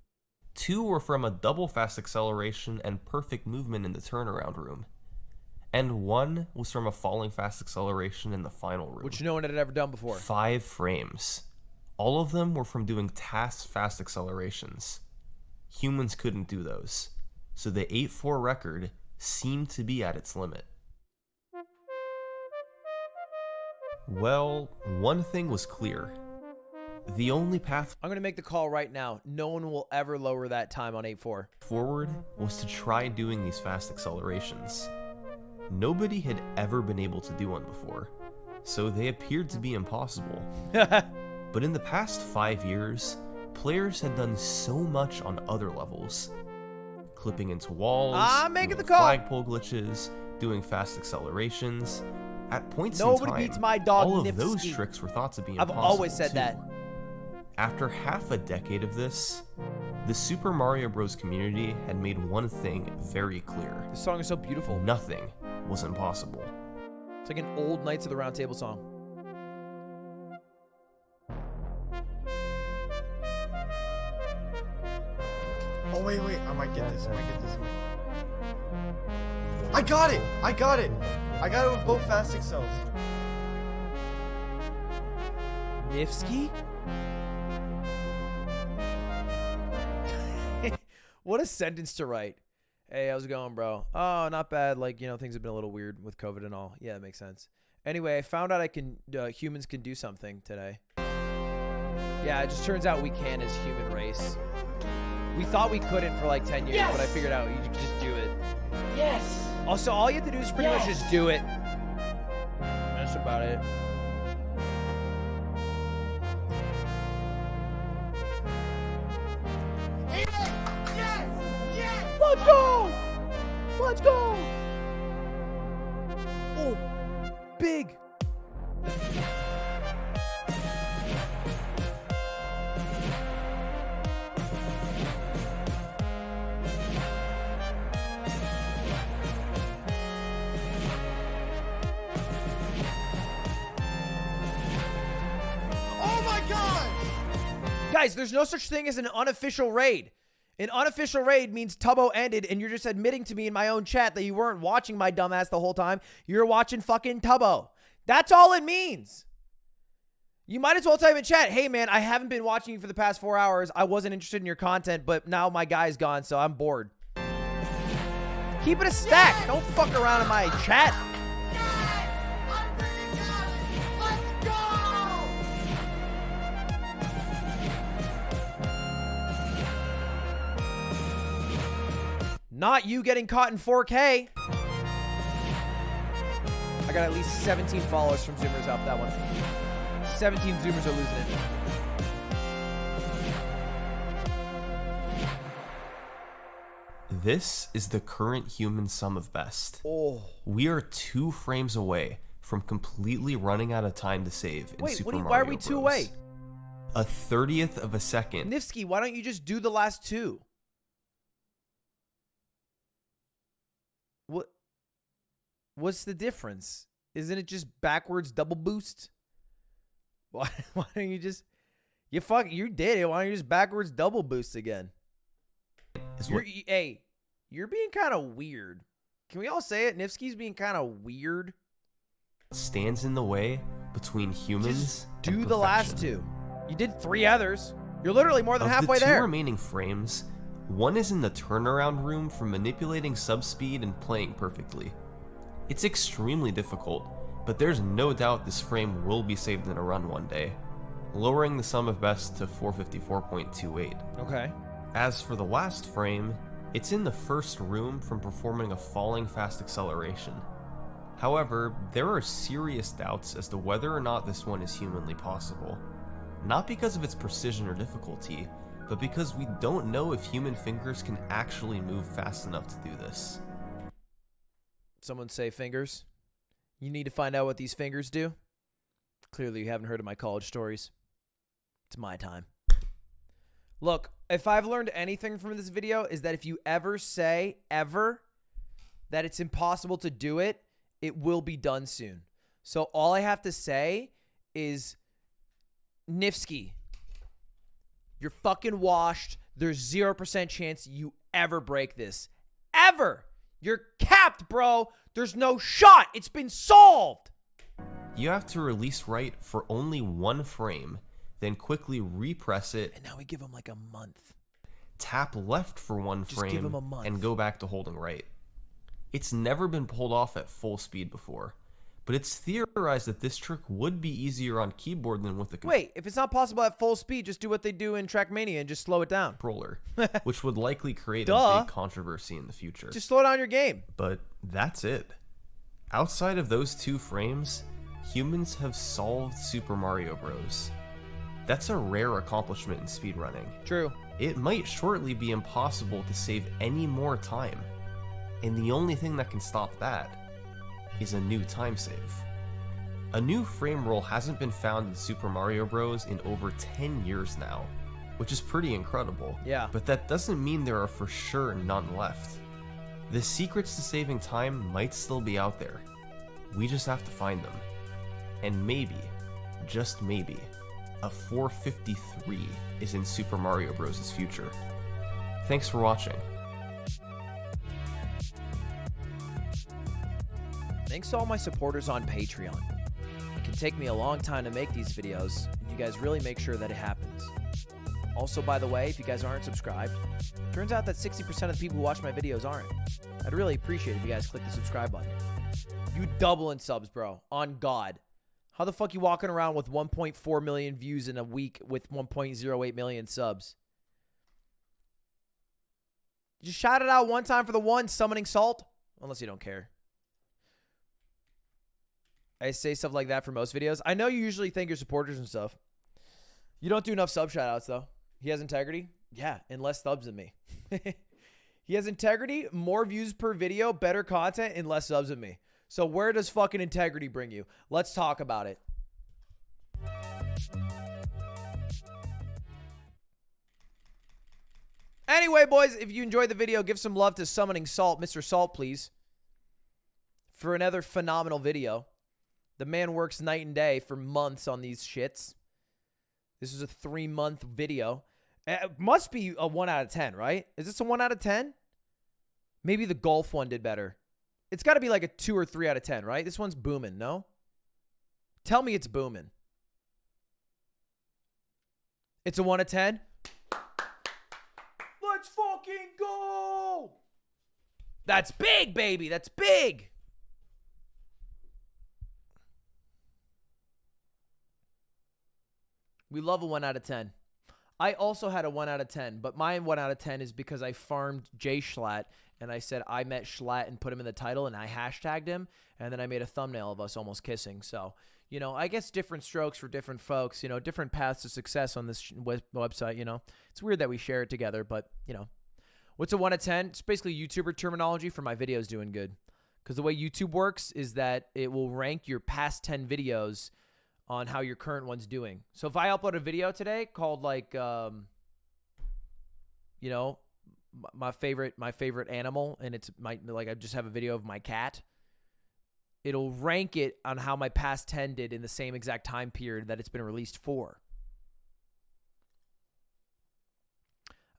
[SPEAKER 22] 2 were from a double fast acceleration and perfect movement in the turnaround room. And 1 was from a falling fast acceleration in the final room.
[SPEAKER 1] Which no one had ever done before.
[SPEAKER 22] 5 frames. All of them were from doing task fast accelerations. Humans couldn't do those. So the 8-4 record seemed to be at its limit. Well, one thing was clear. The only path
[SPEAKER 1] I'm going to make the call right now. No one will ever lower that time on 8-4.
[SPEAKER 22] Forward was to try doing these fast accelerations. Nobody had ever been able to do one before, so they appeared to be impossible. But in the past 5 years, players had done so much on other levels. Clipping into walls,
[SPEAKER 1] making the
[SPEAKER 22] doing
[SPEAKER 1] call.
[SPEAKER 22] flagpole glitches, doing fast accelerations. At points in
[SPEAKER 1] Nobody
[SPEAKER 22] time,
[SPEAKER 1] beats my dog
[SPEAKER 22] all of
[SPEAKER 1] Nifsky.
[SPEAKER 22] those tricks were thought to be impossible.
[SPEAKER 1] I've always said
[SPEAKER 22] too.
[SPEAKER 1] that.
[SPEAKER 22] After half a decade of this, the Super Mario Bros. Community had made one thing very clear.
[SPEAKER 1] This song is so beautiful.
[SPEAKER 22] Nothing was impossible.
[SPEAKER 1] It's like an old Knights of the Round Table song.
[SPEAKER 6] Oh, wait. I might get this. I got it. I got it with both fast accels.
[SPEAKER 1] Nifsky? What a sentence to write. Hey, how's it going, bro? Oh, not bad. Like, you know, things have been a little weird with COVID and all. Yeah, that makes sense. Anyway, I found out humans can do something today. Yeah, it just turns out we can as human race. We thought we couldn't for like 10 years, but I figured out you can just do it.
[SPEAKER 17] Yes.
[SPEAKER 1] Also, all you have to do is pretty much just do it. That's about it. Let's go! Let's go! Oh, big!
[SPEAKER 6] Oh my god!
[SPEAKER 1] Guys, there's no such thing as an unofficial raid. An unofficial raid means Tubbo ended, and you're just admitting to me in my own chat that you weren't watching my dumbass the whole time. You're watching fucking Tubbo. That's all it means. You might as well type in chat, hey, man, I haven't been watching you for the past 4 hours. I wasn't interested in your content, but now my guy's gone, so I'm bored. Keep it a stack. Yes! Don't fuck around in my chat. Not you getting caught in 4K. I got at least 17 followers from Zoomers off that one. 17 Zoomers are losing it.
[SPEAKER 22] This is the current human sum of best.
[SPEAKER 1] Oh.
[SPEAKER 22] We are 2 frames away from completely running out of time to save in Super Mario Bros.
[SPEAKER 1] Why are we 2 away?
[SPEAKER 22] A 30th of a second.
[SPEAKER 1] Nifsky, why don't you just do the last 2? What's the difference? Isn't it just backwards double boost? Why don't you just... You did it. Why don't you just backwards double boost again? Hey, you're being kind of weird. Can we all say it? Nifsky's being kind of weird.
[SPEAKER 22] Stands in the way between humans
[SPEAKER 1] Just
[SPEAKER 22] and
[SPEAKER 1] do the last
[SPEAKER 22] perfection.
[SPEAKER 1] 2. You did 3 others. You're literally more than
[SPEAKER 22] Of
[SPEAKER 1] halfway
[SPEAKER 22] the 2
[SPEAKER 1] there.
[SPEAKER 22] remaining frames, one is in the turnaround room for manipulating subspeed and playing perfectly. It's extremely difficult, but there's no doubt this frame will be saved in a run one day, lowering the sum of best to 454.28.
[SPEAKER 1] Okay.
[SPEAKER 22] As for the last frame, it's in the first room from performing a falling fast acceleration. However, there are serious doubts as to whether or not this one is humanly possible. Not because of its precision or difficulty, but because we don't know if human fingers can actually move fast enough to do this.
[SPEAKER 1] Someone say fingers. You need to find out what these fingers do. Clearly you haven't heard of my college stories. It's my time. Look, if I've learned anything from this video is that if you ever say, ever, that it's impossible to do it, it will be done soon. So all I have to say is, Nifsky, you're fucking washed. There's 0% chance you ever break this. Ever! You're capped, bro. There's no shot. It's been solved.
[SPEAKER 22] You have to release right for only one frame, then quickly repress it.
[SPEAKER 1] And now we give him like a month.
[SPEAKER 22] Tap left for one
[SPEAKER 1] Just
[SPEAKER 22] frame
[SPEAKER 1] give him a month.
[SPEAKER 22] and go back to holding right. It's never been pulled off at full speed before, but it's theorized that this trick would be easier on keyboard than with the
[SPEAKER 1] Wait, if it's not possible at full speed, just do what they do in Trackmania and just slow it down.
[SPEAKER 22] controller, which would likely create
[SPEAKER 1] Duh.
[SPEAKER 22] a big controversy in the future.
[SPEAKER 1] Just slow down your game.
[SPEAKER 22] But that's it. Outside of those 2 frames, humans have solved Super Mario Bros. That's a rare accomplishment in speedrunning.
[SPEAKER 1] True.
[SPEAKER 22] It might shortly be impossible to save any more time. And the only thing that can stop that is a new time save. A new frame roll hasn't been found in Super Mario Bros. In over 10 years now, which is pretty incredible.
[SPEAKER 1] Yeah.
[SPEAKER 22] But that doesn't mean there are for sure none left. The secrets to saving time might still be out there. We just have to find them. And maybe, just maybe, a 453 is in Super Mario Bros.' future. Thanks for watching.
[SPEAKER 1] Thanks to all my supporters on Patreon. It can take me a long time to make these videos, and you guys really make sure that it happens. Also, by the way, if you guys aren't subscribed, turns out that 60% of the people who watch my videos aren't. I'd really appreciate it if you guys click the subscribe button. You double in subs, bro. On God. How the fuck you walking around with 1.4 million views in a week with 1.08 million subs? Just shout it out one time for the one, summoning salt. Unless you don't care. I say stuff like that for most videos. I know you usually thank your supporters and stuff. You don't do enough sub shoutouts, though. He has integrity? Yeah, and less subs than me. He has integrity, more views per video, better content, and less subs than me. So where does fucking integrity bring you? Let's talk about it. Anyway, boys, if you enjoyed the video, give some love to Summoning Salt, Mr. Salt, please, for another phenomenal video. The man works night and day for months on these shits. This is a 3-month video. It must be a 1 out of 10, right? Is this a 1 out of 10? Maybe the golf one did better. It's got to be like a 2 or 3 out of 10, right? This one's booming, no? Tell me it's booming. It's a 1 out of 10? Let's fucking go! That's big, baby. That's big. We love a 1 out of 10. I also had a 1 out of 10, but my 1 out of 10 is because I farmed Jay Schlatt, and I said I met Schlatt and put him in the title, and I hashtagged him, and then I made a thumbnail of us almost kissing. So, you know, I guess different strokes for different folks, you know, different paths to success on this website, you know. It's weird that we share it together, but, you know. What's a 1 out of 10? It's basically YouTuber terminology for my videos doing good. Because the way YouTube works is that it will rank your past 10 videos on how your current one's doing. So if I upload a video today called like, you know, my favorite animal, and it's like I just have a video of my cat, it'll rank it on how my past 10 did in the same exact time period that it's been released for.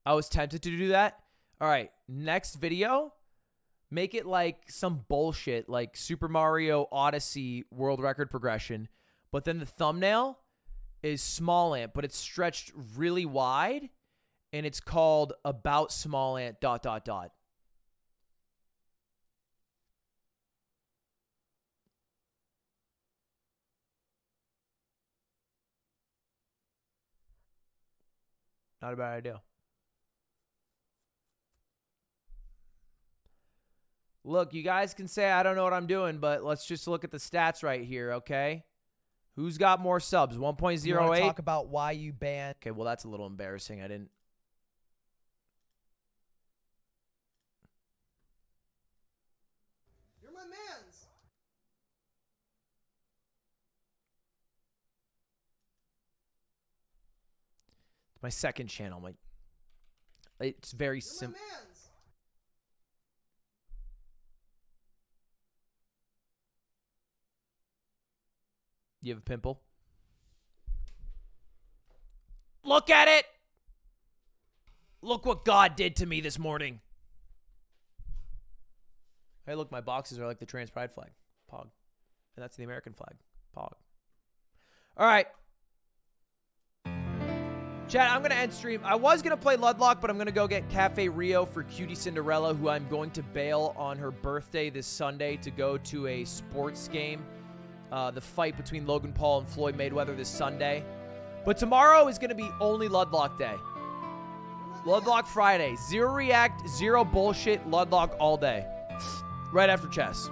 [SPEAKER 1] I was tempted to do that. All right, next video, make it like some bullshit, like Super Mario Odyssey world record progression, but then the thumbnail is small ant, but it's stretched really wide, and it's called about small ant ... Not a bad idea. Look, you guys can say I don't know what I'm doing, but let's just look at the stats right here, okay? Who's got more subs? 1.08?
[SPEAKER 8] You want to talk about why you banned...
[SPEAKER 1] Okay, well, that's a little embarrassing. I didn't...
[SPEAKER 6] You're my mans.
[SPEAKER 1] It's my second channel. It's very simple. You have a pimple? Look at it! Look what God did to me this morning. Hey, look, my boxes are like the trans pride flag. Pog. And that's the American flag. Pog. All right. Chat, I'm going to end stream. I was going to play Ludlock, but I'm going to go get Cafe Rio for Cutie Cinderella, who I'm going to bail on her birthday this Sunday to go to a sports game. The fight between Logan Paul and Floyd Mayweather this Sunday. But tomorrow is going to be only Ludlock Day. Ludlock Friday. Zero react, zero bullshit, Ludlock all day. Right after chess.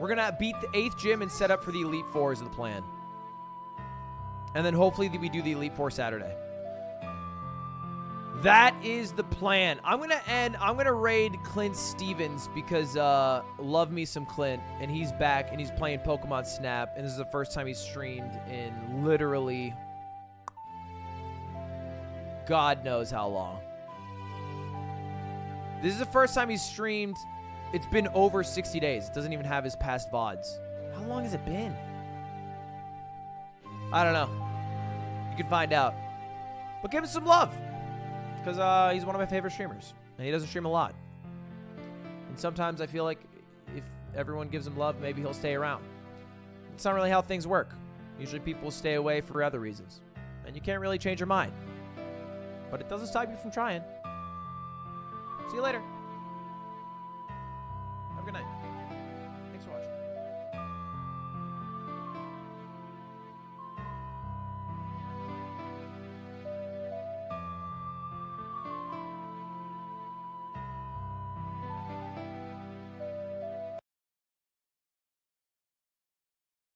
[SPEAKER 1] We're going to beat the 8th gym and set up for the Elite Four is the plan. And then hopefully we do the Elite Four Saturday. That is the plan. I'm going to raid Clint Stevens because love me some Clint. And he's back and he's playing Pokemon Snap. And this is the first time he's streamed in literally God knows how long. This is the first time he's streamed. It's been over 60 days. It doesn't even have his past VODs. How long has it been? I don't know. You can find out. But give him some love. Because he's one of my favorite streamers. And he doesn't stream a lot. And sometimes I feel like if everyone gives him love, maybe he'll stay around. It's not really how things work. Usually people stay away for other reasons. And you can't really change your mind. But it doesn't stop you from trying. See you later. Have a good night.